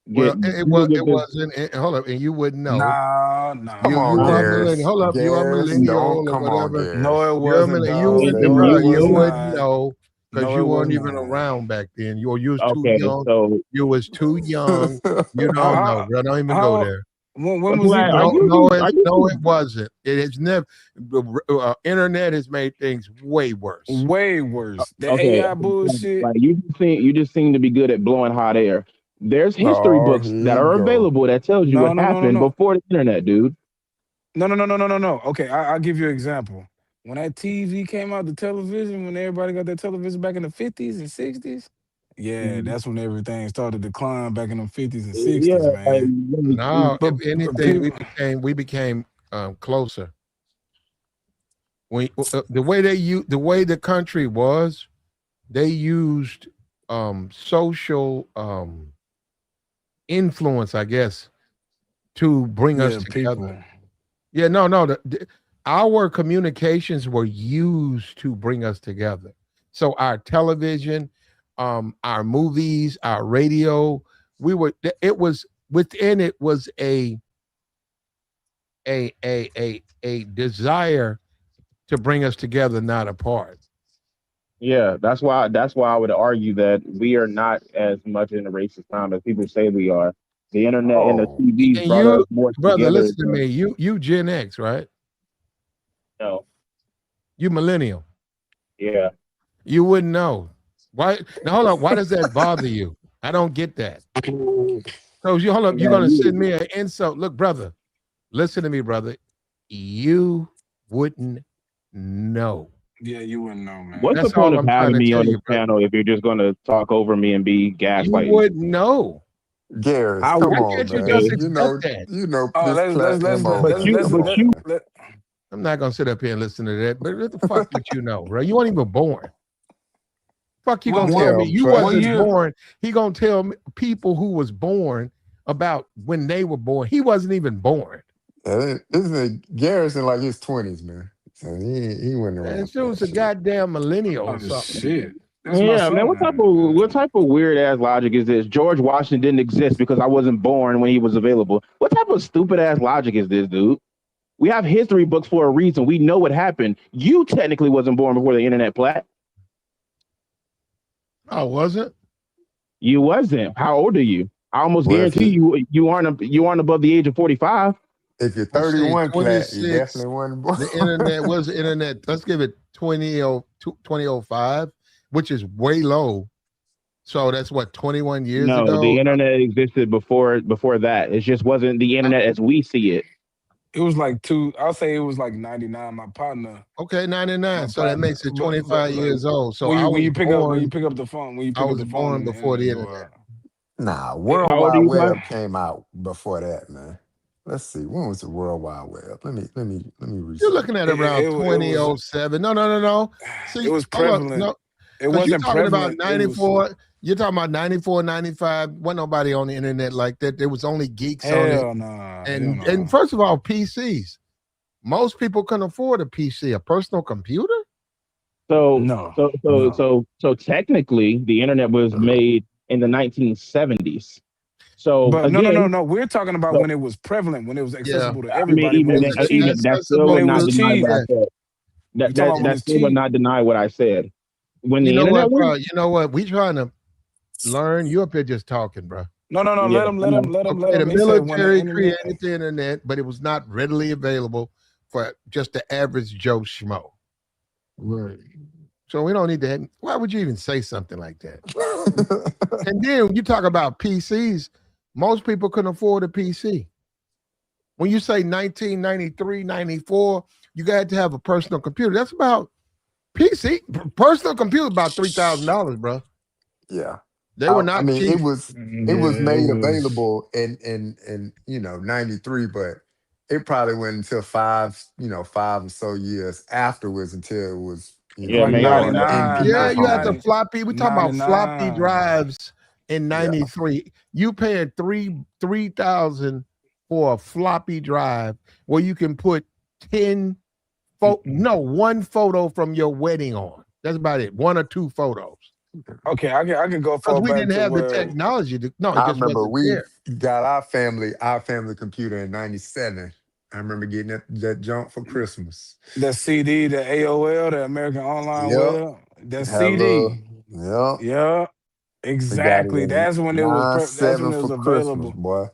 Speaker 1: Well, it
Speaker 4: People
Speaker 1: was.
Speaker 4: get
Speaker 1: It
Speaker 4: this.
Speaker 1: wasn't. Hold up, and you wouldn't know.
Speaker 2: Come on,
Speaker 1: You are a
Speaker 3: Nah.
Speaker 1: millennial.
Speaker 2: Garris.
Speaker 1: Hold up, you are a
Speaker 2: Garris, don't
Speaker 1: millennial or
Speaker 2: come on,
Speaker 1: whatever.
Speaker 3: No,
Speaker 2: Garris.
Speaker 3: it
Speaker 1: You're a
Speaker 3: wasn't,
Speaker 1: millennial. You
Speaker 3: dog.
Speaker 4: In,
Speaker 1: wouldn't,
Speaker 4: in
Speaker 3: No, it
Speaker 1: bro.
Speaker 4: your
Speaker 1: You
Speaker 3: was
Speaker 4: youth,
Speaker 1: wouldn't
Speaker 3: not.
Speaker 1: know because
Speaker 3: No, it
Speaker 1: you
Speaker 3: was
Speaker 1: weren't even
Speaker 3: not.
Speaker 1: around back then. You was too
Speaker 4: okay,
Speaker 1: young.
Speaker 4: so
Speaker 1: You was too young. You don't know,
Speaker 3: How
Speaker 1: bro. Don't even go
Speaker 3: how
Speaker 1: there.
Speaker 3: when was he
Speaker 4: are
Speaker 1: No,
Speaker 3: born?
Speaker 4: you
Speaker 1: no, it wasn't. It has never. Internet has made things way worse.
Speaker 3: Way worse. The
Speaker 4: okay?
Speaker 3: AI bullshit.
Speaker 4: Like you just seem to be good at blowing hot air. There's history
Speaker 2: Oh,
Speaker 4: books
Speaker 2: here
Speaker 4: that
Speaker 2: you
Speaker 4: are
Speaker 2: go.
Speaker 4: available that tells you
Speaker 3: No,
Speaker 4: what
Speaker 3: no, no, no,
Speaker 4: happened
Speaker 3: no.
Speaker 4: before the internet, dude.
Speaker 3: No. Okay, I'll give you an example. When that TV came out, the television, when everybody got their television back in the 50s and 60s, yeah,
Speaker 4: Mhm.
Speaker 3: that's when everything started to decline back in the 50s and
Speaker 4: Yeah,
Speaker 3: 60s, man.
Speaker 1: Now, if anything,
Speaker 3: People,
Speaker 1: we became closer. When the way the way the country was, they used social influence, I guess, to bring us
Speaker 3: yeah,
Speaker 1: together.
Speaker 3: people.
Speaker 1: Yeah, no. Our communications were used to bring us together. So our television, our movies, our radio, it was within it was a desire to bring us together, not apart.
Speaker 4: yeah. That's why I would argue that we are not as much in a racist time as people say we are. The internet and the
Speaker 2: Oh,
Speaker 4: TVs
Speaker 1: And
Speaker 4: brought us
Speaker 1: you,
Speaker 4: more
Speaker 1: brother,
Speaker 4: together
Speaker 1: listen to
Speaker 4: than
Speaker 1: me. You Gen X, right?
Speaker 4: no.
Speaker 1: You millennial.
Speaker 4: Yeah.
Speaker 1: You wouldn't know. Why now hold on, why does that bother you? I don't get that. So you hold up, you're
Speaker 4: Yeah,
Speaker 1: gonna send me an insult. Look, brother, listen to me, brother. You wouldn't know.
Speaker 3: Yeah, you wouldn't know,
Speaker 4: what's
Speaker 3: man.
Speaker 4: the
Speaker 1: That's
Speaker 4: point
Speaker 1: all
Speaker 4: of
Speaker 1: I'm trying
Speaker 4: having
Speaker 1: to
Speaker 4: me
Speaker 1: tell
Speaker 4: on
Speaker 1: you,
Speaker 4: this
Speaker 1: brother.
Speaker 4: channel if you're just going to talk over me and be
Speaker 1: You
Speaker 4: gaslighting me?
Speaker 1: wouldn't know.
Speaker 2: Garris,
Speaker 3: I
Speaker 2: come
Speaker 1: Why
Speaker 3: would.
Speaker 2: on,
Speaker 1: can't you just
Speaker 4: Okay.
Speaker 2: man.
Speaker 1: accept that?
Speaker 3: Oh,
Speaker 2: This MO,
Speaker 4: But
Speaker 2: man. Come on, man.
Speaker 1: I'm not gonna sit up here and listen to that. But what the fuck would you know, bro? You weren't even born. Fuck you gonna
Speaker 3: what
Speaker 1: tell me
Speaker 2: Yeah,
Speaker 1: you
Speaker 3: what
Speaker 2: but
Speaker 1: wasn't
Speaker 3: year?
Speaker 1: born. He gonna tell me people who was born about when they were born. He wasn't even born.
Speaker 2: isn't Garris in like his 20s, man. So he wasn't
Speaker 1: And
Speaker 2: around
Speaker 1: she
Speaker 2: for
Speaker 1: was
Speaker 2: that
Speaker 1: a
Speaker 2: shit.
Speaker 1: goddamn millennial or
Speaker 3: Oh
Speaker 1: something.
Speaker 3: shit. That's my
Speaker 4: Yeah, man,
Speaker 3: son.
Speaker 4: what type of weird ass logic is this? George Washington didn't exist because I wasn't born when he was available. What type of stupid ass logic is this, dude? We have history books for a reason. We know what happened. You technically wasn't born before the internet, Plat.
Speaker 1: I wasn't.
Speaker 4: You wasn't. How old are you? I almost
Speaker 2: Well,
Speaker 4: guarantee you aren't above the age of 45.
Speaker 2: if you're
Speaker 1: Let's see,
Speaker 2: 31, Plat, you
Speaker 1: 26.
Speaker 2: definitely wasn't born.
Speaker 1: The internet was the internet. Let's give it 2005, which is way low. So that's what 21 years
Speaker 4: No, the
Speaker 1: ago.
Speaker 4: internet existed before that. It just wasn't the internet as we see it.
Speaker 3: It was like I'll say it was like 99.
Speaker 1: Okay, 99.
Speaker 3: My
Speaker 1: So that
Speaker 3: partner.
Speaker 1: makes it
Speaker 3: But
Speaker 1: 25
Speaker 3: like
Speaker 1: years old. So
Speaker 3: when
Speaker 1: I
Speaker 3: you
Speaker 1: was born.
Speaker 3: pick up the phone, when you
Speaker 1: I
Speaker 3: pick up
Speaker 1: was
Speaker 3: the phone
Speaker 1: born
Speaker 3: and the
Speaker 1: before
Speaker 3: internet
Speaker 1: the
Speaker 3: go
Speaker 1: internet.
Speaker 3: out.
Speaker 2: Nah,
Speaker 3: It,
Speaker 2: World
Speaker 4: How old are
Speaker 2: Wide
Speaker 4: you, Plat?
Speaker 2: Web came out before that, man. Let's see. When was the World Wide Web? Let me
Speaker 1: You're
Speaker 2: research.
Speaker 1: looking at
Speaker 3: it,
Speaker 1: around
Speaker 3: it was
Speaker 1: 2007. No.
Speaker 3: it
Speaker 1: See,
Speaker 3: was
Speaker 1: hold up.
Speaker 3: prevalent.
Speaker 1: No,
Speaker 3: It
Speaker 1: because you're
Speaker 3: wasn't
Speaker 1: talking about
Speaker 3: prevalent. It was
Speaker 1: 94. You're talking about 94, 95. Wasn't nobody on the internet like that. There was only geeks on it.
Speaker 3: Hell nah.
Speaker 1: And first of all, PCs. Most people couldn't afford a PC, a personal computer.
Speaker 4: So technically, the internet was made in the 1970s. So
Speaker 3: But
Speaker 4: again,
Speaker 3: no. We're talking about when it was prevalent, when it was accessible to
Speaker 4: I mean,
Speaker 3: everybody. When it was cheap.
Speaker 4: that still
Speaker 3: When
Speaker 4: would
Speaker 3: it
Speaker 4: not
Speaker 3: was
Speaker 4: deny
Speaker 3: cheap.
Speaker 4: what I said. That still would not deny what I said. When
Speaker 1: You
Speaker 4: the
Speaker 1: know
Speaker 4: internet
Speaker 1: what, bro?
Speaker 4: was,
Speaker 1: You know what? We trying to learn. You up here just talking, bro.
Speaker 3: No.
Speaker 4: Yeah,
Speaker 3: Let him.
Speaker 1: Okay, the
Speaker 3: He said when the
Speaker 1: military
Speaker 3: internet.
Speaker 1: created the internet, but it was not readily available for just the average Joe Schmo.
Speaker 2: Right.
Speaker 1: So we don't need to have, why would you even say something like that? And then when you talk about PCs, most people couldn't afford a PC. When you say 1993, 94, you got to have a personal computer. That's about PC, personal computer about $3,000, bro.
Speaker 2: Yeah.
Speaker 1: They were not
Speaker 2: I mean,
Speaker 1: cheap.
Speaker 2: it was made available in 93, but it probably went until 5 or so years afterwards until it was,
Speaker 4: Yeah,
Speaker 3: Like
Speaker 4: man, y'all
Speaker 2: more
Speaker 4: on that.
Speaker 2: in
Speaker 3: 99,
Speaker 1: Yeah,
Speaker 2: people's
Speaker 1: you had the
Speaker 2: homes.
Speaker 3: 90,
Speaker 1: floppy. We talking about floppy
Speaker 3: 99.
Speaker 1: drives in
Speaker 2: Yeah.
Speaker 1: 93. You paying 3,000 for a floppy drive where you can put 10 one photo from your wedding on. That's about it. One or two photos.
Speaker 3: Okay, I can go
Speaker 1: Because
Speaker 3: far
Speaker 1: we
Speaker 3: back
Speaker 1: didn't
Speaker 3: to
Speaker 1: have the
Speaker 3: where
Speaker 1: technology to, no, it
Speaker 2: I
Speaker 1: just
Speaker 2: remember
Speaker 1: wasn't
Speaker 2: we
Speaker 1: there.
Speaker 2: got our family computer in 97. I remember getting that junk for Christmas.
Speaker 3: the CD, the AOL, the American Online
Speaker 2: Yep.
Speaker 3: Web, the
Speaker 2: Had a little,
Speaker 3: CD.
Speaker 2: yep.
Speaker 3: Yeah,
Speaker 2: We got it
Speaker 3: exactly.
Speaker 2: in
Speaker 3: That's when it was. That's when
Speaker 2: 97
Speaker 3: it was
Speaker 2: for Christmas,
Speaker 3: available
Speaker 2: boy.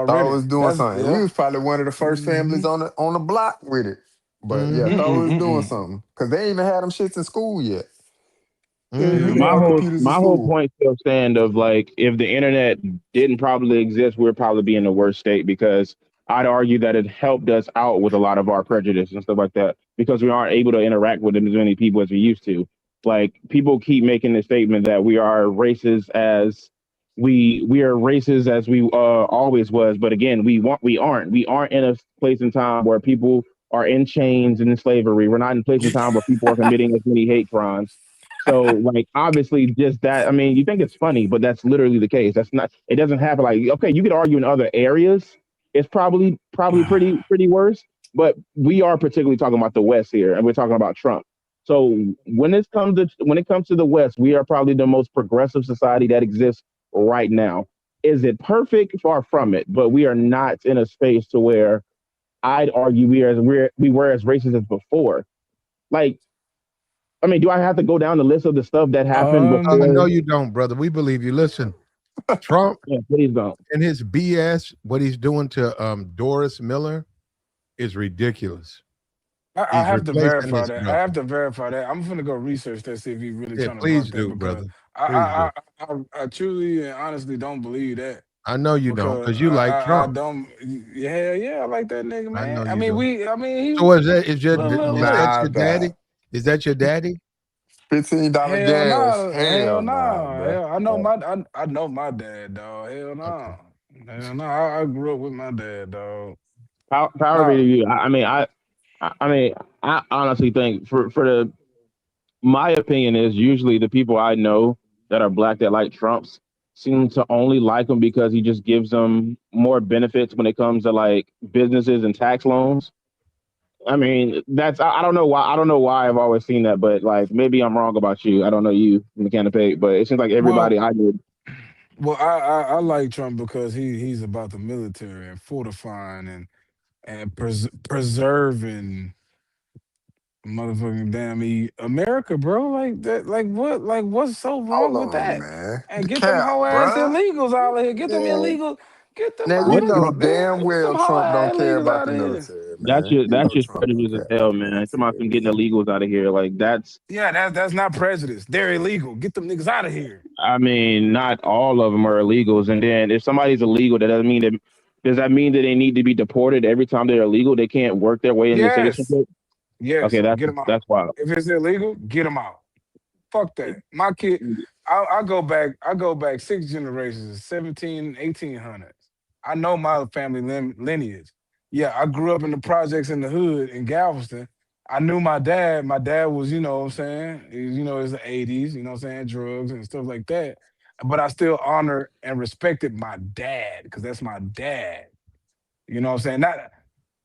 Speaker 2: Thought it
Speaker 3: already.
Speaker 2: was doing
Speaker 3: That's
Speaker 2: something. We was probably one of the first families on the block with it. But yeah,
Speaker 1: Mm-hmm.
Speaker 2: thought we was doing
Speaker 3: Mm-mm.
Speaker 2: something. Cause they ain't even had them shits in school yet. They ain't
Speaker 1: Mm-hmm.
Speaker 2: even had computers in
Speaker 4: My whole
Speaker 2: school.
Speaker 4: point still stand of like if the internet didn't probably exist, we'd probably be in the worst state because I'd argue that it helped us out with a lot of our prejudice and stuff like that because we aren't able to interact with as many people as we used to. Like people keep making the statement that we are racist as we are racist as we always was, but again, we aren't in a place in time where people are in chains and in slavery. We're not in a place in time where people are committing as many hate crimes. So, like, obviously, just that. I mean, you think it's funny, but that's literally the case. That's not. It doesn't happen. Like, okay, you could argue in other areas. It's probably pretty worse. But we are particularly talking about the West here, and we're talking about Trump. So when it comes to the West, we are probably the most progressive society that exists right now. Is it perfect? Far from it. But we are not in a space to where I'd argue we were as racist as before. Like I mean, do I have to go down the list of the stuff that happened
Speaker 1: No,
Speaker 4: before?
Speaker 1: you don't, brother. We believe you. Listen, Trump
Speaker 4: Yeah, please don't.
Speaker 1: and his BS, what he's doing to Doris Miller is ridiculous.
Speaker 3: I
Speaker 1: He's
Speaker 3: have to
Speaker 1: replacing
Speaker 3: verify
Speaker 1: his
Speaker 3: that. I
Speaker 1: brother.
Speaker 3: have to verify that. I'm gonna go research that, see if he's really
Speaker 1: Yeah,
Speaker 3: trying to
Speaker 1: please
Speaker 3: block that
Speaker 1: do,
Speaker 3: because
Speaker 1: brother.
Speaker 3: I
Speaker 1: Please
Speaker 3: I
Speaker 1: do.
Speaker 3: I, I truly and honestly don't believe that.
Speaker 1: I know you don't,
Speaker 3: Because
Speaker 1: because you like
Speaker 3: I
Speaker 1: Trump.
Speaker 3: don't. Yeah, I like that nigga,
Speaker 1: I
Speaker 3: man.
Speaker 1: know
Speaker 3: I
Speaker 1: you
Speaker 3: mean,
Speaker 1: don't.
Speaker 3: he.
Speaker 1: So is that
Speaker 2: Nah,
Speaker 1: your daddy?
Speaker 2: nah.
Speaker 1: Is that your daddy?
Speaker 2: $15
Speaker 3: Hell
Speaker 2: gas.
Speaker 3: no, hell
Speaker 2: Hell
Speaker 3: no.
Speaker 2: nah, bro.
Speaker 3: Hell, I know my dad, dog. Hell
Speaker 1: Okay.
Speaker 3: no. Hell no. I grew up with my dad, dog.
Speaker 4: Power be
Speaker 3: No.
Speaker 4: to you. I mean, I honestly think for the my opinion is usually the people I know that are black that like Trump's seem to only like him because he just gives them more benefits when it comes to like businesses and tax loans. I mean, I don't know why I've always seen that, but like maybe I'm wrong about you. I don't know you, mechanic pay, but it seems like
Speaker 3: Well,
Speaker 4: everybody I knew.
Speaker 3: I like Trump because he's about the military and fortifying and preserving motherfucking damn America, bro. Like that, like what, like what's so wrong
Speaker 2: Hold
Speaker 3: with
Speaker 2: on,
Speaker 3: that?
Speaker 2: man.
Speaker 3: And
Speaker 2: The
Speaker 3: get them
Speaker 2: cap,
Speaker 3: hoe ass
Speaker 2: bruh.
Speaker 3: illegals out of here. Get them
Speaker 2: Man.
Speaker 3: illegal. Get them
Speaker 2: Now you
Speaker 4: What
Speaker 2: know
Speaker 3: motherfucking
Speaker 2: damn
Speaker 3: get them
Speaker 2: well
Speaker 3: hoe
Speaker 2: Trump don't
Speaker 3: ass
Speaker 2: care
Speaker 3: illegals
Speaker 2: about
Speaker 3: out
Speaker 2: the
Speaker 3: of here.
Speaker 2: military, man. You
Speaker 4: that's
Speaker 2: know
Speaker 4: just
Speaker 2: Trump don't
Speaker 4: prejudice as
Speaker 2: care about
Speaker 4: hell,
Speaker 2: the
Speaker 4: man. Come on,
Speaker 2: military,
Speaker 4: from getting
Speaker 2: man.
Speaker 4: illegals out of here. Like that's
Speaker 3: Yeah, that's not prejudice. They're illegal. Get them niggas out of here.
Speaker 4: I mean, not all of them are illegals. And then if somebody's illegal, does that mean that they need to be deported every time they're illegal? They can't work their way into
Speaker 3: Yes,
Speaker 4: citizenship. Okay,
Speaker 3: yes. Get them out.
Speaker 4: that's wild.
Speaker 3: If it's illegal, get them out. Fuck that. My kid, I go back. I go back 6 generations, 17, 1800s. I know my family lineage. Yeah, I grew up in the projects in the hood in Galveston. I knew my dad. My dad was, you know what I'm saying, it's the 80s, you know what I'm saying, drugs and stuff like that. but I still honor and respected my dad because that's my dad. You know what I'm saying?